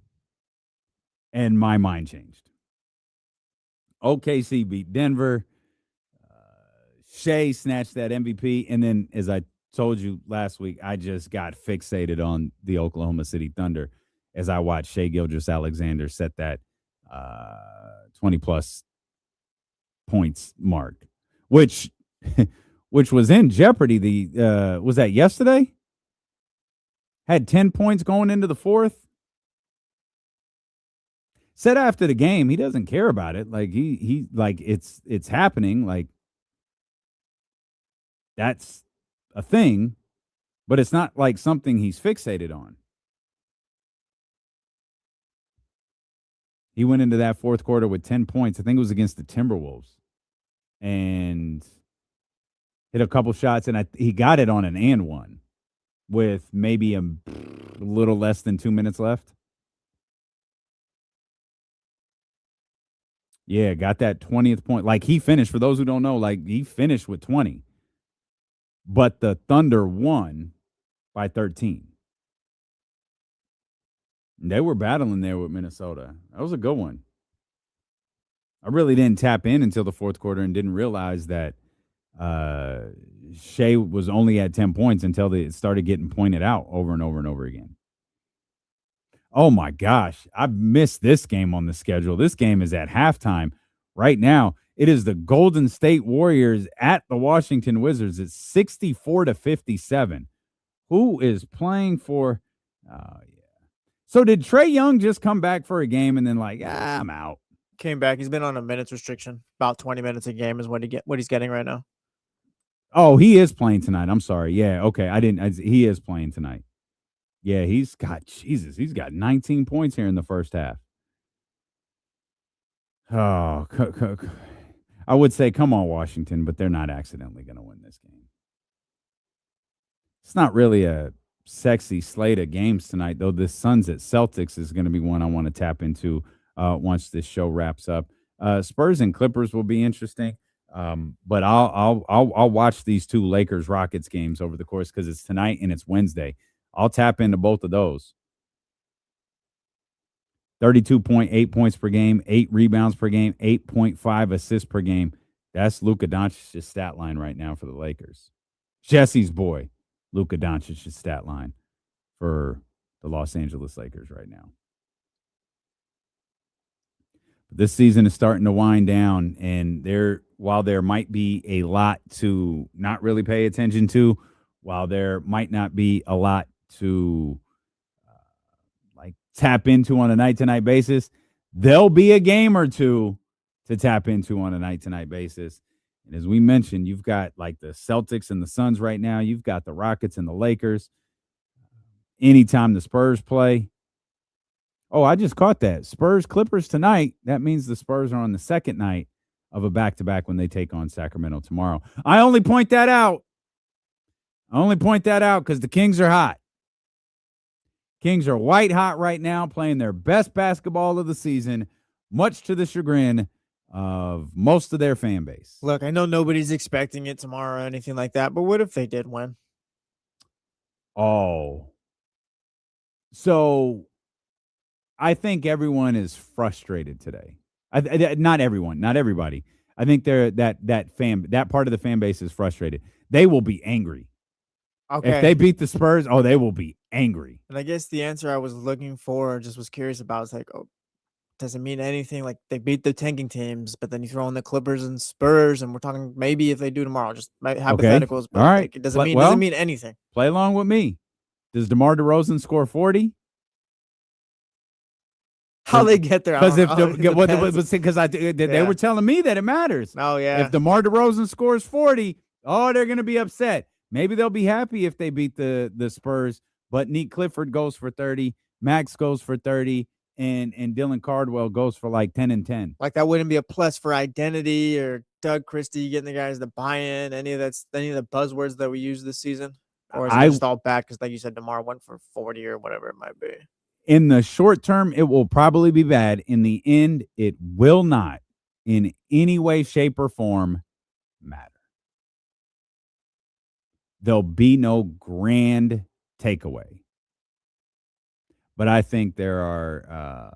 and my mind changed. OKC beat Denver. Shea snatched that MVP, and then, as I told you last week, I just got fixated on the Oklahoma City Thunder as I watched Shea Gilgeous-Alexander set that 20-plus points mark, which was in jeopardy. Was that yesterday? Had 10 points going into the fourth. Said after the game he doesn't care about it. Like he like it's happening. Like that's a thing, but it's not like something he's fixated on. He went into that fourth quarter with 10 points. I think it was against the Timberwolves, and hit a couple shots, and he got it on an and one with maybe a little less than 2 minutes left. Yeah, got that 20th point. Like, he finished, for those who don't know, like, he finished with 20. But the Thunder won by 13. They were battling there with Minnesota. That was a good one. I really didn't tap in until the fourth quarter and didn't realize that Shea was only at 10 points until they started getting pointed out over and over and over again. Oh, my gosh. I missed this game on the schedule. This game is at halftime right now. It is the Golden State Warriors at the Washington Wizards. It's 64-57. Who is playing for? Yeah. So did Trae Young just come back for a game and then I'm out? Came back. He's been on a minutes restriction. About 20 minutes a game is what he's getting right now. Oh, he is playing tonight. I'm sorry. Yeah, okay. He is playing tonight. Yeah, he's got 19 points here in the first half. Oh, I would say, come on, Washington, but they're not accidentally going to win this game. It's not really a sexy slate of games tonight, though. This Suns at Celtics is going to be one I want to tap into once this show wraps up. Spurs and Clippers will be interesting, but I'll watch these two Lakers Rockets games over the course because it's tonight and it's Wednesday. I'll tap into both of those. 32.8 points per game, 8 rebounds per game, 8.5 assists per game. That's Luka Doncic's stat line right now for the Lakers. Jesse's boy, Luka Doncic's stat line for the Los Angeles Lakers right now. But this season is starting to wind down, and while there might be a lot to not really pay attention to, while there might not be a lot to tap into on a night-to-night basis, there'll be a game or two to tap into on a night-to-night basis. And as we mentioned, you've got the Celtics and the Suns right now. You've got the Rockets and the Lakers. Anytime the Spurs play. Oh, I just caught that. Spurs Clippers tonight. That means the Spurs are on the second night of a back-to-back when they take on Sacramento tomorrow. I only point that out because the Kings are hot. Kings are white hot right now, playing their best basketball of the season, much to the chagrin of most of their fan base. Look, I know nobody's expecting it tomorrow or anything like that, but what if they did win? Oh. So I think everyone is frustrated today. Not everyone, not everybody. I think that part of the fan base is frustrated. They will be angry. Okay. If they beat the Spurs, they will be angry. And I guess the answer I was looking for, just was curious about, is does it mean anything? Like, they beat the tanking teams, but then you throw in the Clippers and Spurs, and we're talking maybe if they do tomorrow, just hypotheticals. But all right. it doesn't mean anything. Play along with me. Does DeMar DeRozan score 40? How they get there? Because if they Yeah. were telling me that it matters. Oh yeah. If DeMar DeRozan scores 40, they're going to be upset. Maybe they'll be happy if they beat the Spurs. But Nick Clifford goes for 30, Max goes for 30, and Dylan Cardwell goes for like 10 and 10. Like that wouldn't be a plus for identity or Doug Christie getting the guys to buy in. Any of the buzzwords that we use this season, or is it just all bad because, like you said, DeMar went for 40 or whatever it might be. In the short term, it will probably be bad. In the end, it will not, in any way, shape, or form, matter. There'll be no grand takeaway. But I think there are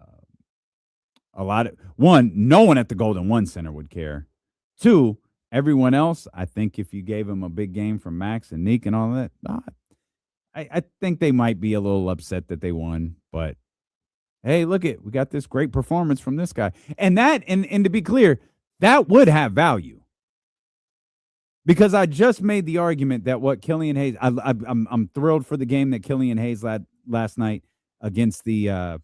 a lot of, one, no one at the Golden One Center would care. Two, everyone else, I think if you gave them a big game from Max and Nick and all that, I think they might be a little upset that they won. But hey, look we got this great performance from this guy. And to be clear, that would have value. Because I just made the argument that what Killian Hayes, I'm thrilled for the game that Killian Hayes last night against the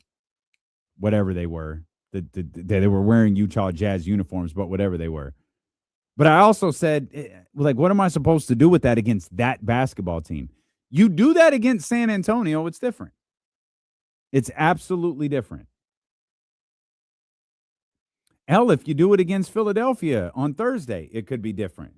whatever they were. They were wearing Utah Jazz uniforms, but whatever they were. But I also said, like, what am I supposed to do with that against that basketball team? You do that against San Antonio, it's different. It's absolutely different. Hell, if you do it against Philadelphia on Thursday, it could be different.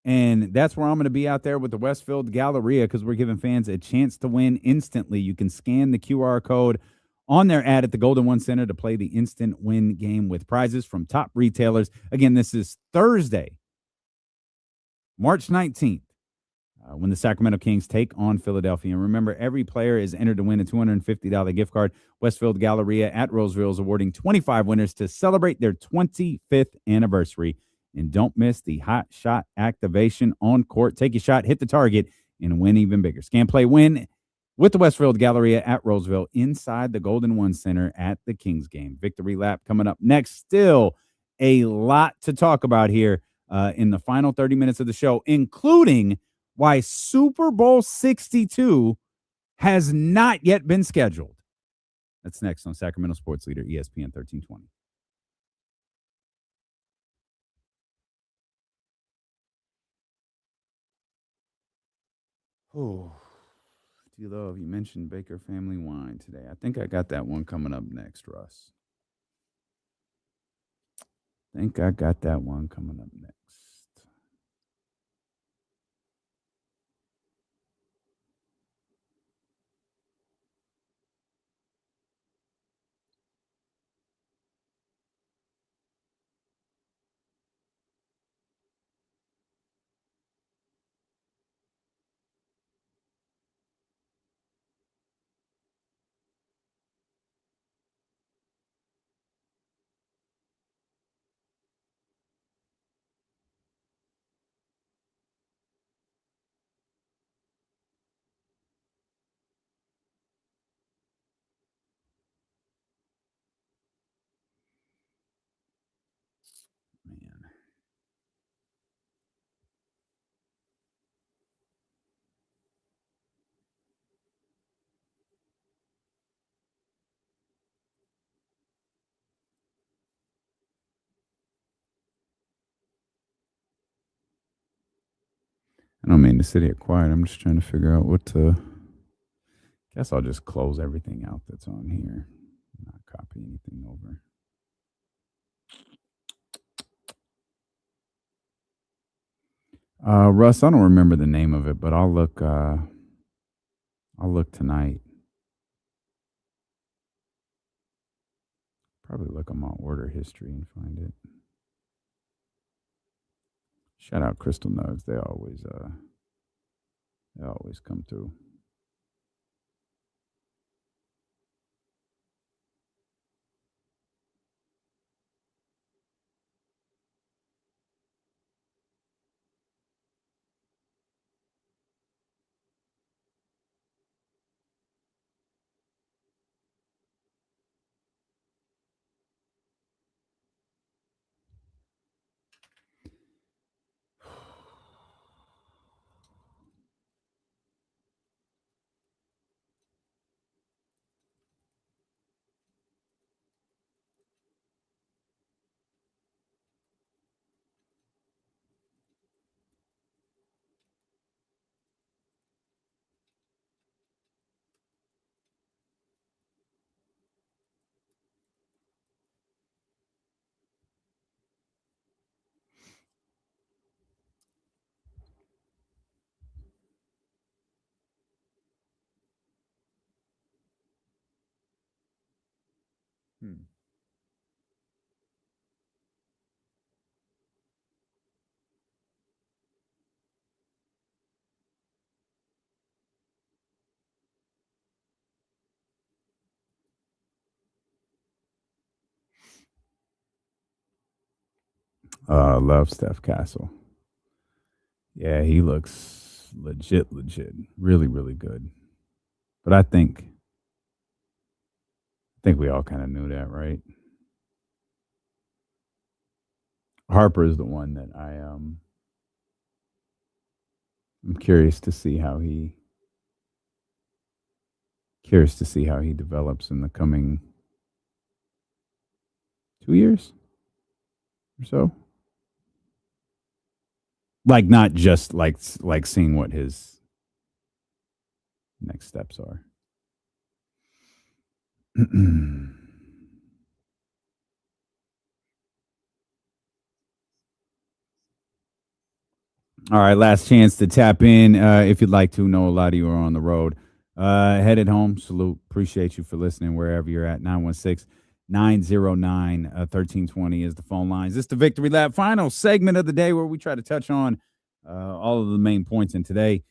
And that's where I'm going to be out there with the Westfield Galleria because we're giving fans a chance to win instantly. You can scan the QR code on their ad at the Golden One Center to play the instant win game with prizes from top retailers. Again, this is Thursday, March 19th, when the Sacramento Kings take on Philadelphia. And remember, every player is entered to win a $250 gift card. Westfield Galleria at Roseville is awarding 25 winners to celebrate their 25th anniversary. And don't miss the hot shot activation on court. Take your shot, hit the target, and win even bigger. Scan, play, win with the Westfield Galleria at Roseville inside the Golden One Center at the Kings game. Victory lap coming up next. Still a lot to talk about here in the final 30 minutes of the show, including why Super Bowl 62 has not yet been scheduled. That's next on Sacramento Sports Leader, ESPN 1320. Oh, D-Love, you mentioned Baker Family Wine today. I think I got that one coming up next, Russ. I think I got that one coming up next. Man. I don't mean to sit here quiet. I'm just trying to figure out what to. Guess I'll just close everything out that's on here. Not copy anything over. Russ, I don't remember the name of it, but I'll look. I'll look tonight. Probably look on my order history and find it. Shout out Crystal Nugs. They always come through. Love Steph Castle. Yeah, he looks legit. Really, really good. But I think we all kind of knew that, right? Harper is the one that I'm curious to see how he develops in the coming 2 years or so. Like not just like seeing what his next steps are. All right, last chance to tap in if you'd like to. Know a lot of you are on the road. Headed home, salute. Appreciate you for listening wherever you're at. 916-909-1320 is the phone lines. This is the Victory Lap final segment of the day where we try to touch on all of the main points in today's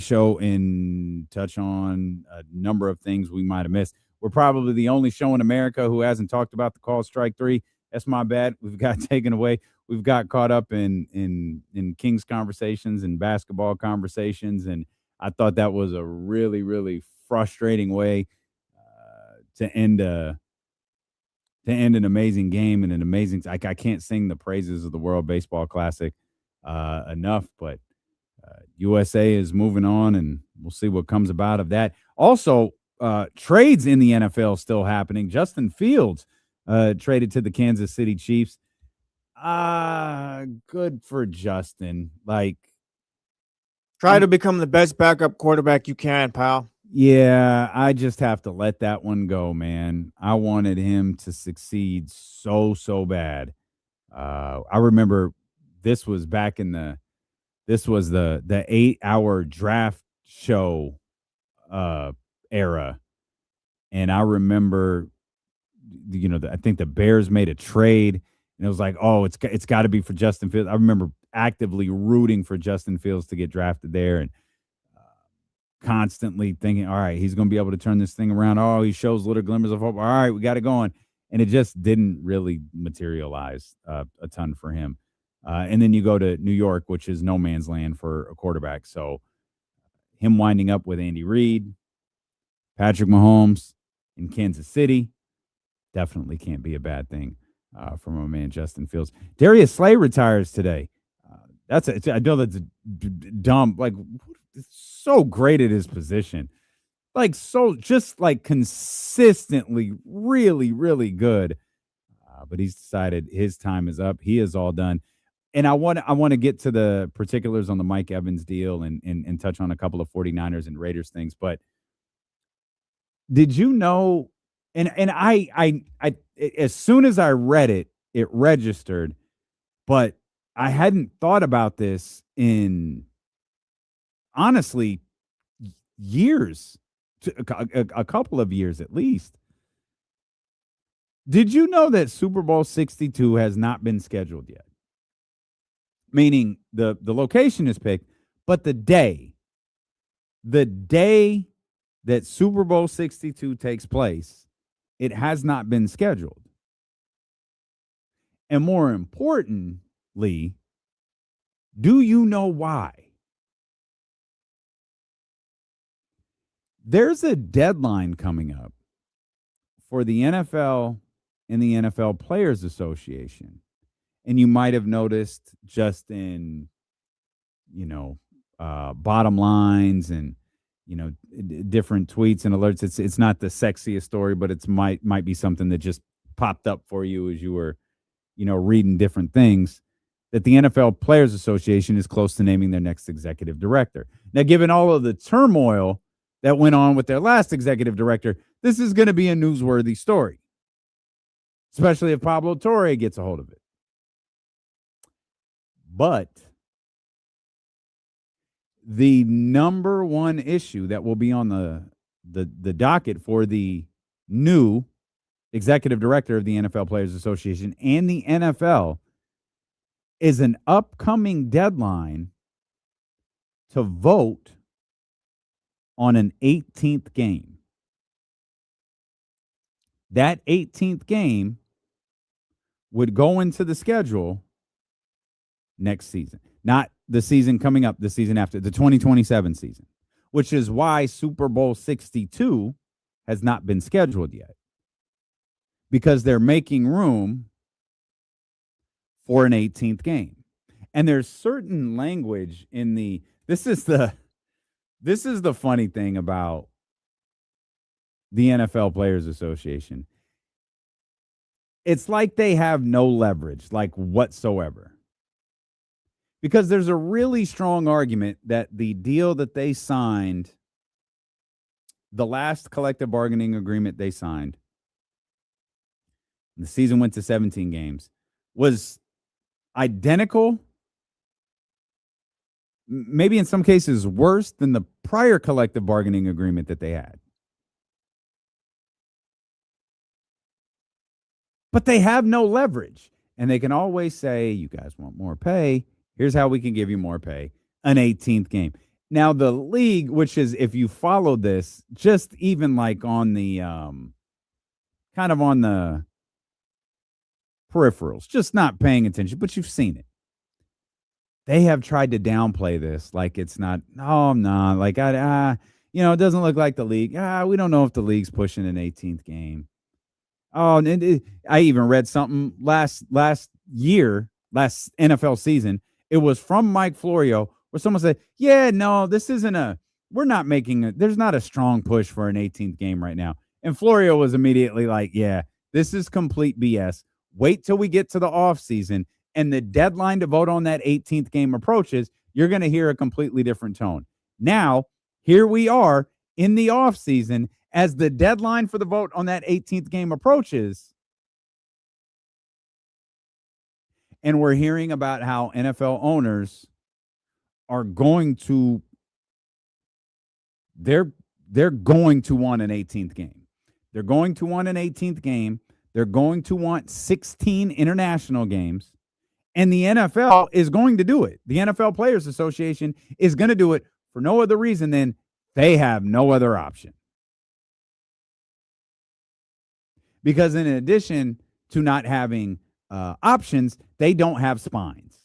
show and touch on a number of things we might have missed. We're probably the only show in America who hasn't talked about the call strike 3. That's my bad. We've got taken away. We've got caught up in Kings conversations and basketball conversations, and I thought that was a really, really frustrating way to end an amazing game and an amazing. I can't sing the praises of the World Baseball Classic enough, but USA is moving on, and we'll see what comes about of that. Also, trades in the NFL still happening. Justin Fields traded to the Kansas City Chiefs. Good for Justin. Like, try to become the best backup quarterback you can, pal. Yeah, I just have to let that one go, man. I wanted him to succeed so bad. I remember this was back in the 8-hour draft show era, and I remember, I think the Bears made a trade. And it was like, oh, it's got to be for Justin Fields. I remember actively rooting for Justin Fields to get drafted there and constantly thinking, all right, he's going to be able to turn this thing around. Oh, he shows little glimmers of hope. All right, we got it going. And it just didn't really materialize a ton for him. And then you go to New York, which is no man's land for a quarterback. So him winding up with Andy Reid, Patrick Mahomes in Kansas City definitely can't be a bad thing. From my man Justin Fields. Darius Slay retires today. I know that's dumb. Like, so great at his position. Like, so just like consistently really, really good. But he's decided his time is up. He is all done. And I want to get to the particulars on the Mike Evans deal and touch on a couple of 49ers and Raiders things. But did you know? And I as soon as I read it, it registered, but I hadn't thought about this in honestly years, a couple of years at least. Did you know that Super Bowl 62 has not been scheduled yet? Meaning the location is picked, but the day that Super Bowl 62 takes place, it has not been scheduled. And more importantly, do you know why? There's a deadline coming up for the NFL and the NFL Players Association. And you might have noticed just in, bottom lines and, different tweets and alerts. It's not the sexiest story, but it might be something that just popped up for you as you were, reading different things, that the NFL Players Association is close to naming their next executive director. Now, given all of the turmoil that went on with their last executive director, this is going to be a newsworthy story, especially if Pablo Torre gets a hold of it. But the number one issue that will be on the docket for the new executive director of the NFL Players Association and the NFL, is an upcoming deadline to vote on an 18th game. That 18th game would go into the schedule next season. Not the season coming up, the season after, the 2027 season, which is why Super Bowl 62 has not been scheduled yet. Because they're making room for an 18th game. And there's certain language in the this is the funny thing about the NFL Players Association. It's like they have no leverage, like whatsoever. Because there's a really strong argument that the deal that they signed, the last collective bargaining agreement they signed, the season went to 17 games, was identical, maybe in some cases worse than the prior collective bargaining agreement that they had. But they have no leverage. And they can always say, you guys want more pay. Here's how we can give you more pay. An 18th game. Now, the league, which is, if you follow this, just even like on the, kind of on the peripherals, just not paying attention, but you've seen it. They have tried to downplay this like it's not, no, I'm not. Like, it doesn't look like the league. We don't know if the league's pushing an 18th game. Oh, and I even read something last NFL season. It was from Mike Florio where someone said, yeah, no, this isn't there's not a strong push for an 18th game right now. And Florio was immediately like, yeah, this is complete BS. Wait till we get to the offseason and the deadline to vote on that 18th game approaches. You're going to hear a completely different tone. Now, here we are in the offseason as the deadline for the vote on that 18th game approaches. And we're hearing about how NFL owners are going to they're going to want an 18th game. They're going to want an 18th game. They're going to want 16 international games. And the NFL is going to do it. The NFL Players Association is going to do it for no other reason than they have no other option. Because in addition to not having options, they don't have spines.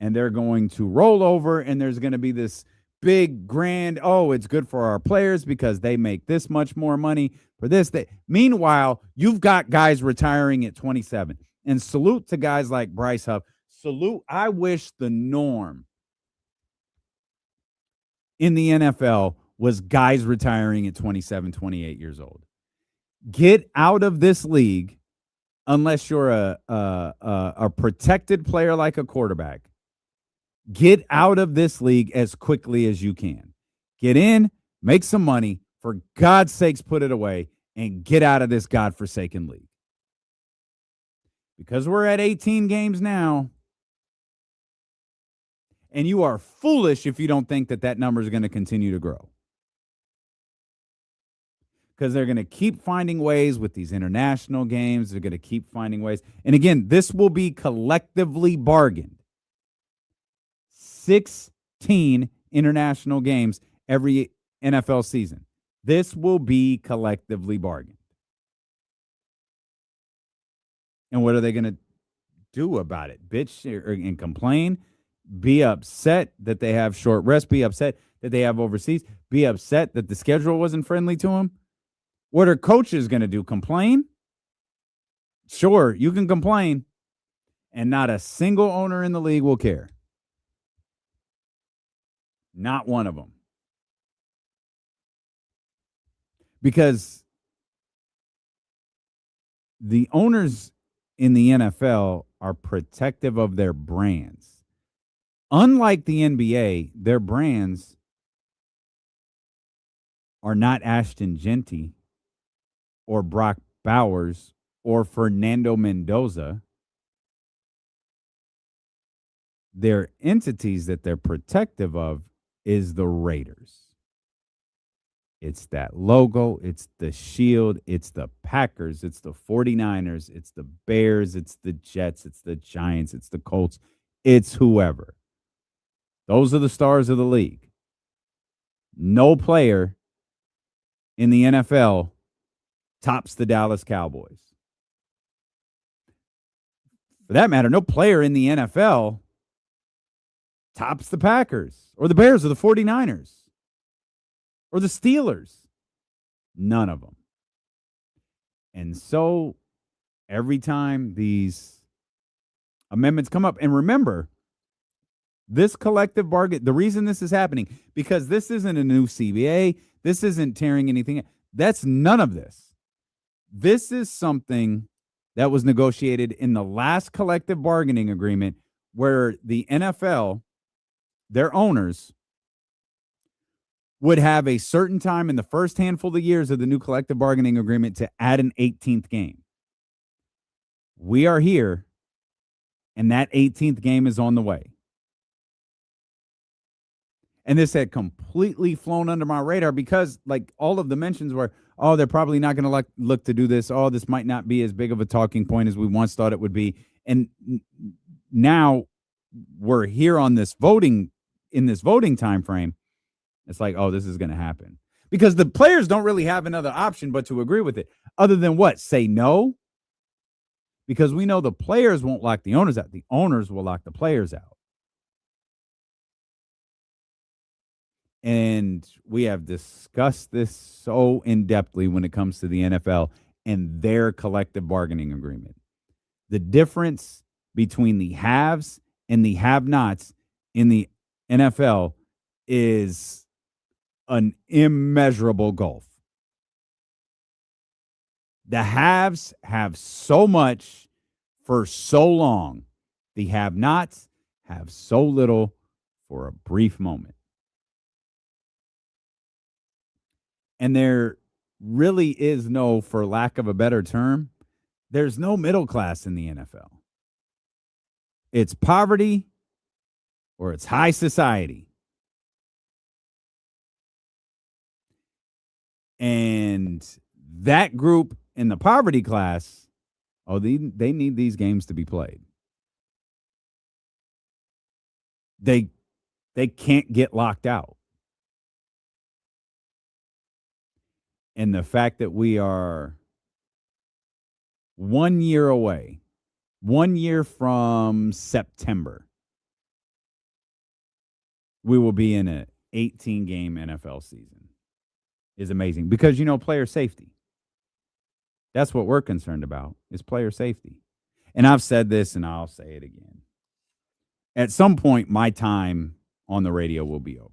And they're going to roll over, and there's going to be this big, grand, it's good for our players because they make this much more money for this. Meanwhile, you've got guys retiring at 27. And salute to guys like Bryce Huff. I wish the norm in the NFL was guys retiring at 27, 28 years old. Get out of this league unless you're a protected player like a quarterback. Get out of this league as quickly as you can. Get in, make some money. For God's sakes, put it away and get out of this godforsaken league. Because we're at 18 games now, and you are foolish if you don't think that number is going to continue to grow. Because they're going to keep finding ways with these international games. They're going to keep finding ways. And again, this will be collectively bargained. 16 international games every NFL season. This will be collectively bargained. And what are they going to do about it? Bitch and complain? Be upset that they have short rest? Be upset that they have overseas? Be upset that the schedule wasn't friendly to them? What are coaches going to do? Complain? Sure, you can complain. And not a single owner in the league will care. Not one of them. Because the owners in the NFL are protective of their brands. Unlike the NBA, their brands are not Ashton Genty or Brock Bowers or Fernando Mendoza. Their entities that they're protective of is the Raiders. It's that logo. It's the shield. It's the Packers. It's the 49ers. It's the Bears. It's the Jets. It's the Giants. It's the Colts. It's whoever. Those are the stars of the league. No player in the NFL tops the Dallas Cowboys. For that matter, no player in the NFL tops the Packers or the Bears or the 49ers. Or the Steelers. None of them. And so every time these amendments come up, and remember, this collective bargain, the reason this is happening, because this isn't a new CBA, this isn't tearing anything. That's none of this. This is something that was negotiated in the last collective bargaining agreement where the NFL, their owners, would have a certain time in the first handful of years of the new collective bargaining agreement to add an 18th game. We are here, and that 18th game is on the way. And this had completely flown under my radar because, like, all of the mentions were, oh, they're probably not going to look to do this. Oh, this might not be as big of a talking point as we once thought it would be. And now we're here on this voting, in this voting time frame. It's like, oh, this is going to happen. Because the players don't really have another option but to agree with it. Other than what? Say no? Because we know the players won't lock the owners out. The owners will lock the players out. And we have discussed this so in-depthly when it comes to the NFL and their collective bargaining agreement. The difference between the haves and the have-nots in the NFL is an immeasurable gulf. The haves have so much for so long. The have-nots have so little for a brief moment. And there really is no, for lack of a better term, there's no middle class in the NFL. It's poverty or it's high society. And that group in the poverty class, oh, they need these games to be played. They can't get locked out. And the fact that we are 1 year away, 1 year from September, we will be in an 18-game NFL season. Is amazing because, player safety. That's what we're concerned about, is player safety. And I've said this and I'll say it again. At some point, my time on the radio will be over.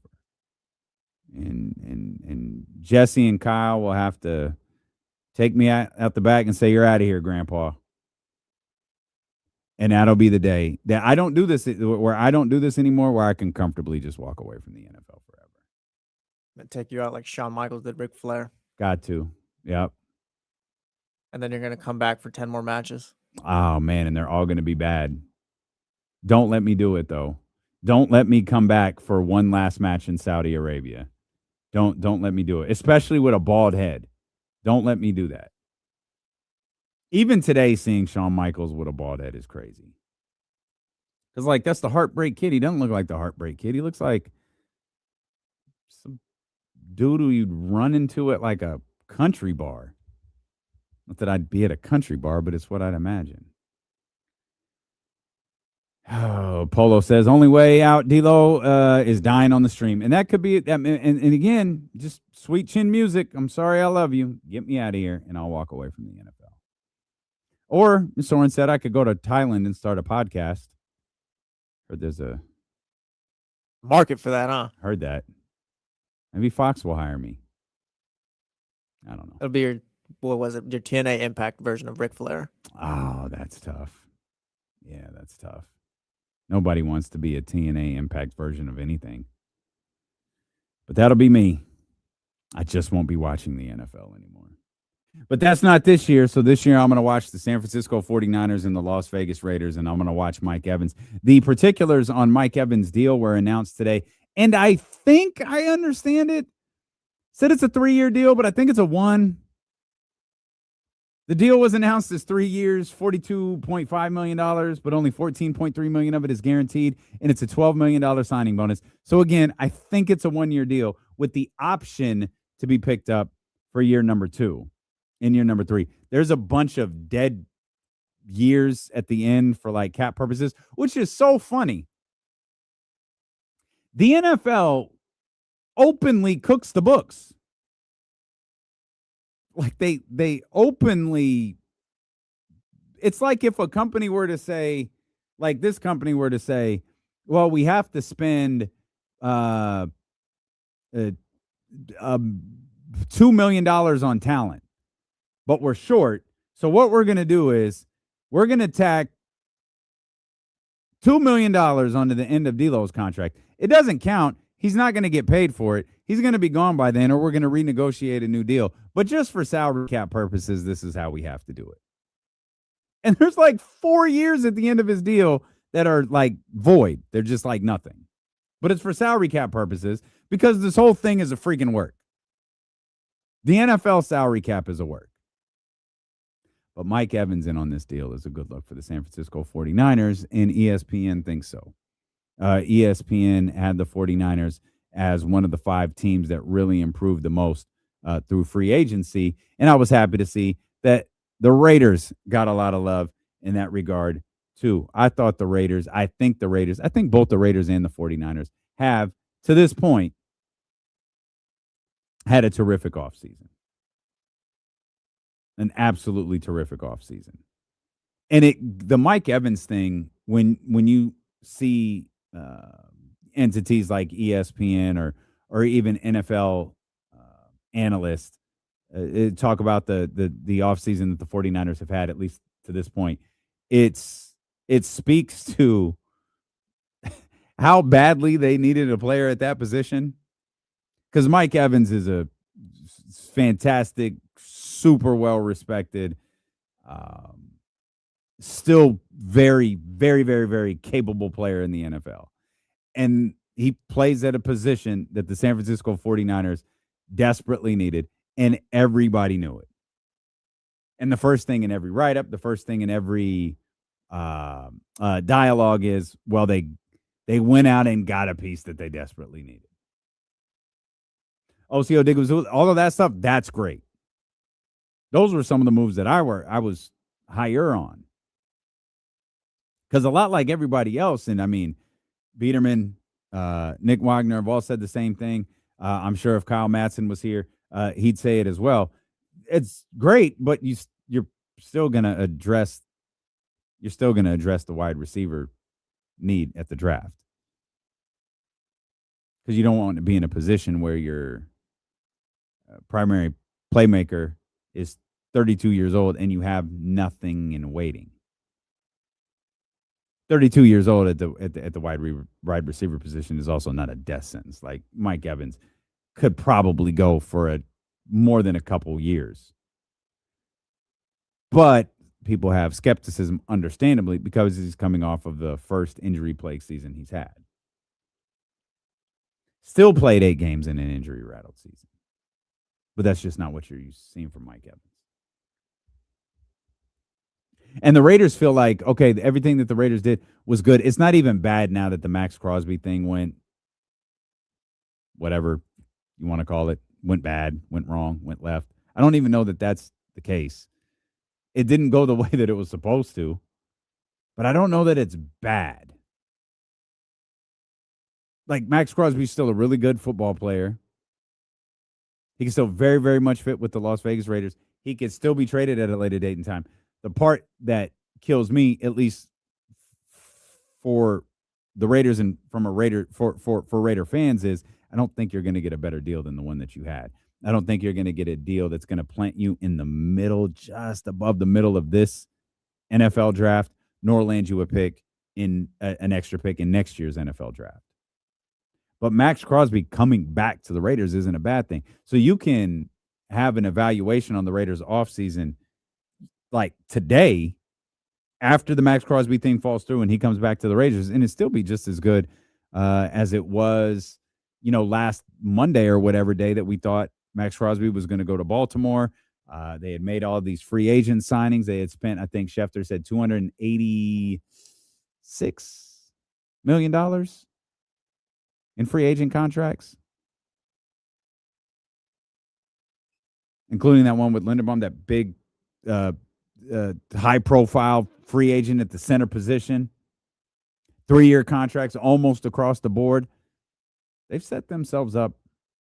And Jesse and Kyle will have to take me out the back and say, you're out of here, Grandpa. And that'll be the day that I don't do this, where I don't do this anymore, where I can comfortably just walk away from the NFL forever. Take you out like Shawn Michaels did Ric Flair. Got to. Yep. And then you're going to come back for 10 more matches. Oh, man, and they're all going to be bad. Don't let me do it, though. Don't let me come back for one last match in Saudi Arabia. Don't let me do it, especially with a bald head. Don't let me do that. Even today, seeing Shawn Michaels with a bald head is crazy. Because, that's the Heartbreak Kid. He doesn't look like the Heartbreak Kid. He looks like some dude who you'd run into at, a country bar. Not that I'd be at a country bar, but it's what I'd imagine. Oh, Polo says, only way out, D-Lo, is dying on the stream. And that could be, and again, just sweet chin music. I'm sorry, I love you. Get me out of here, and I'll walk away from the NFL. Or, Ms. Soren said, I could go to Thailand and start a podcast. Heard there's a market for that, huh? Heard that. Maybe Fox will hire me. I don't know. It'll be your, what was it? Your TNA Impact version of Ric Flair. Oh, that's tough. Yeah, that's tough. Nobody wants to be a TNA Impact version of anything. But that'll be me. I just won't be watching the NFL anymore. But that's not this year. So this year I'm going to watch the San Francisco 49ers and the Las Vegas Raiders, and I'm going to watch Mike Evans. The particulars on Mike Evans' deal were announced today, and I think I understand it. Said it's a 3-year deal, but I think it's a 1. The deal was announced as 3 years, $42.5 million, but only $14.3 million of it is guaranteed, and it's a $12 million signing bonus. So, again, I think it's a 1-year deal with the option to be picked up for year number 2 and year number 3. There's a bunch of dead years at the end for, like, cap purposes, which is so funny. The NFL openly cooks the books. Like they openly, it's like if a company were to say, like this company were to say, well, we have to spend $2 million on talent, but we're short. So what we're going to do is we're going to tack $2 million onto the end of D'Lo's contract. It doesn't count. He's not going to get paid for it. He's going to be gone by then, or we're going to renegotiate a new deal. But just for salary cap purposes, this is how we have to do it. And there's like 4 years at the end of his deal that are like void. They're just like nothing. But it's for salary cap purposes because this whole thing is a freaking work. The NFL salary cap is a work. But Mike Evans in on this deal is a good look for the San Francisco 49ers, and ESPN thinks so. ESPN had the 49ers as one of the 5 teams that really improved the most through free agency. And I was happy to see that the Raiders got a lot of love in that regard, too. I think both the Raiders and the 49ers have, to this point, had a terrific offseason. An absolutely terrific offseason. And the Mike Evans thing, when you see entities like ESPN or even NFL analysts talk about the offseason that the 49ers have had, at least to this point, it speaks to how badly they needed a player at that position. Because Mike Evans is a fantastic, super well-respected, still very, very, very, very capable player in the NFL. And he plays at a position that the San Francisco 49ers desperately needed, and everybody knew it. And the first thing in every write-up, the first thing in every dialogue is, well, they went out and got a piece that they desperately needed. OCO Diggins, all of that stuff, that's great. Those were some of the moves that I was higher on. Because a lot like everybody else, and I mean, Biederman, Nick Wagner have all said the same thing. I'm sure if Kyle Madsen was here, he'd say it as well. It's great, but you're still going to address the wide receiver need at the draft. Because you don't want to be in a position where your primary playmaker is 32 years old and you have nothing in waiting. 32 years old at the wide receiver position is also not a death sentence. Like Mike Evans could probably go for more than a couple years. But people have skepticism, understandably, because he's coming off of the first injury-plagued season he's had. Still played 8 games in an injury-rattled season. But that's just not what you're used to seeing from Mike Evans. And the Raiders feel like, okay, everything that the Raiders did was good. It's not even bad now that the Max Crosby thing went, whatever you want to call it, went bad, went wrong, went left. I don't even know that that's the case. It didn't go the way that it was supposed to, but I don't know that it's bad. Like, Max Crosby's still a really good football player. He can still very, very much fit with the Las Vegas Raiders. He could still be traded at a later date and time. The part that kills me, at least for the Raiders and from a Raider for Raider fans, is I don't think you're going to get a better deal than the one that you had. I don't think you're going to get a deal that's going to plant you in the middle, just above the middle of this NFL draft, nor land you a pick in an extra pick in next year's NFL draft. But Max Crosby coming back to the Raiders isn't a bad thing. So you can have an evaluation on the Raiders offseason like today, after the Max Crosby thing falls through and he comes back to the Raiders, and it still be just as good as it was, last Monday or whatever day that we thought Max Crosby was going to go to Baltimore. They had made all these free agent signings. They had spent, I think Schefter said, $286 million in free agent contracts, including that one with Linderbaum, that big high-profile free agent at the center position. 3-year contracts almost across the board. They've set themselves up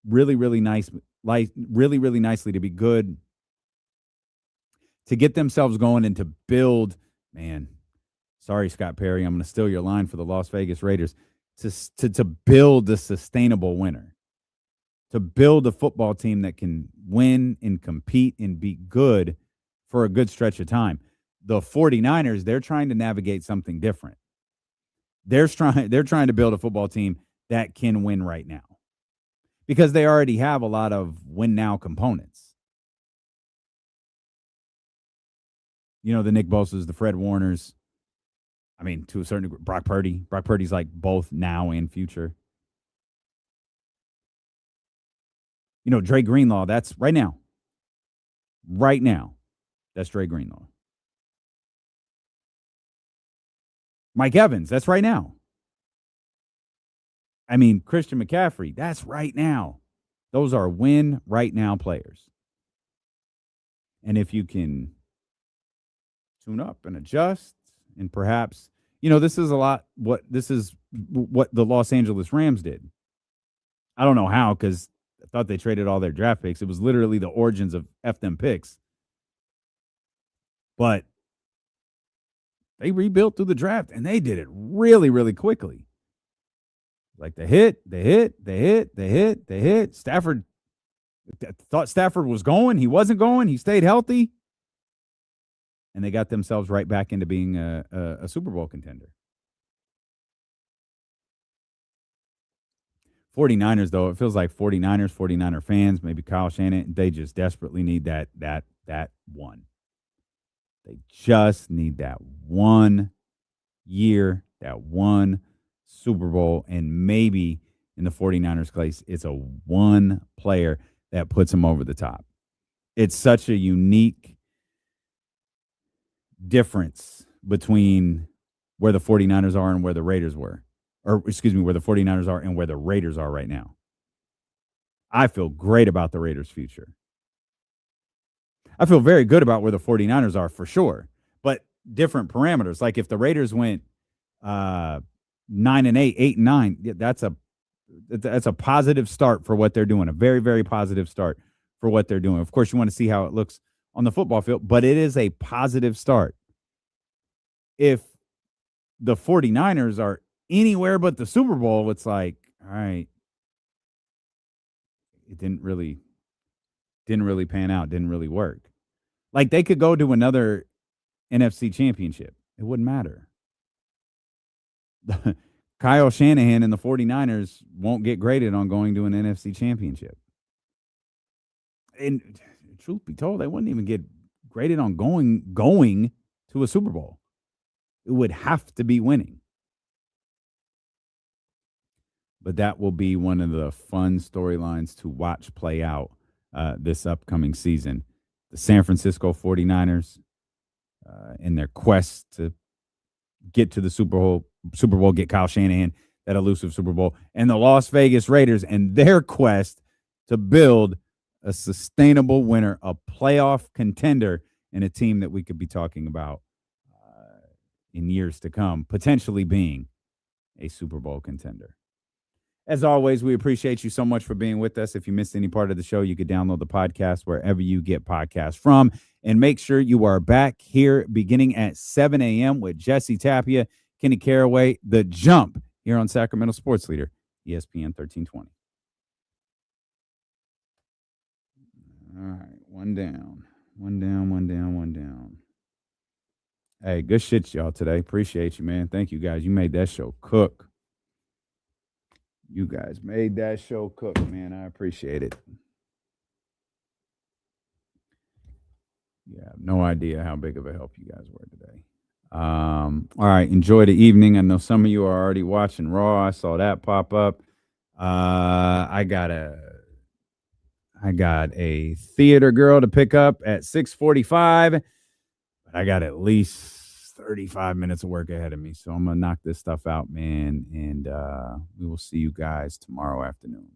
really, really nice, really, really nicely to be good, to get themselves going and to build, man, sorry, Scott Perry, I'm going to steal your line for the Las Vegas Raiders, to build a sustainable winner, to build a football team that can win and compete and be good for a good stretch of time. The 49ers, they're trying to navigate something different. They're trying to build a football team that can win right now because they already have a lot of win now components. You know, the Nick Bosa's, the Fred Warners. I mean, to a certain degree, Brock Purdy. Brock Purdy's like both now and future. You know, Dre Greenlaw, that's right now. Right now, that's Dre Greenlaw. Mike Evans, that's right now. I mean, Christian McCaffrey, that's right now. Those are win right now players. And if you can tune up and adjust and perhaps, you know, this is what the Los Angeles Rams did. I don't know how, because I thought they traded all their draft picks. It was literally the origins of F them picks. But they rebuilt through the draft, and they did it really, really quickly. Like they hit. Stafford thought Stafford was going. He wasn't going. He stayed healthy. And they got themselves right back into being a Super Bowl contender. 49ers, though, it feels like 49er fans, maybe Kyle Shanahan, they just desperately need that one. They just need that 1 year, that one Super Bowl, and maybe in the 49ers case, it's a one player that puts them over the top. It's such a unique difference between where the 49ers are and where the Raiders were. Or, excuse me, where the 49ers are and where the Raiders are right now. I feel great about the Raiders' future. I feel very good about where the 49ers are for sure, but different parameters. Like if the Raiders went 9-8, 8-9, that's a positive start for what they're doing. A very, very positive start for what they're doing. Of course, you want to see how it looks on the football field, but it is a positive start. If the 49ers are anywhere but the Super Bowl, it's like, all right, it didn't really pan out, didn't really work. Like they could go to another NFC championship. It wouldn't matter. Kyle Shanahan and the 49ers won't get graded on going to an NFC championship. And truth be told, they wouldn't even get graded on going to a Super Bowl. It would have to be winning. But that will be one of the fun storylines to watch play out this upcoming season. The San Francisco 49ers in their quest to get to the Super Bowl, get Kyle Shanahan, that elusive Super Bowl, and the Las Vegas Raiders and their quest to build a sustainable winner, a playoff contender, and a team that we could be talking about in years to come, potentially being a Super Bowl contender. As always, we appreciate you so much for being with us. If you missed any part of the show, you could download the podcast wherever you get podcasts from. And make sure you are back here beginning at 7 a.m. with Jesse Tapia, Kenny Caraway, The Jump, here on Sacramento Sports Leader, ESPN 1320. All right, one down. Hey, good shit, y'all, today. Appreciate you, man. Thank you, guys. You made that show cook. You guys made that show cook, man. I appreciate it. You have no idea how big of a help you guys were today. All right, enjoy the evening. I know some of you are already watching Raw. I saw that pop up. I I got a theater girl to pick up at 6:45. But I got at least 35 minutes of work ahead of me. So I'm going to knock this stuff out, man. And we will see you guys tomorrow afternoon.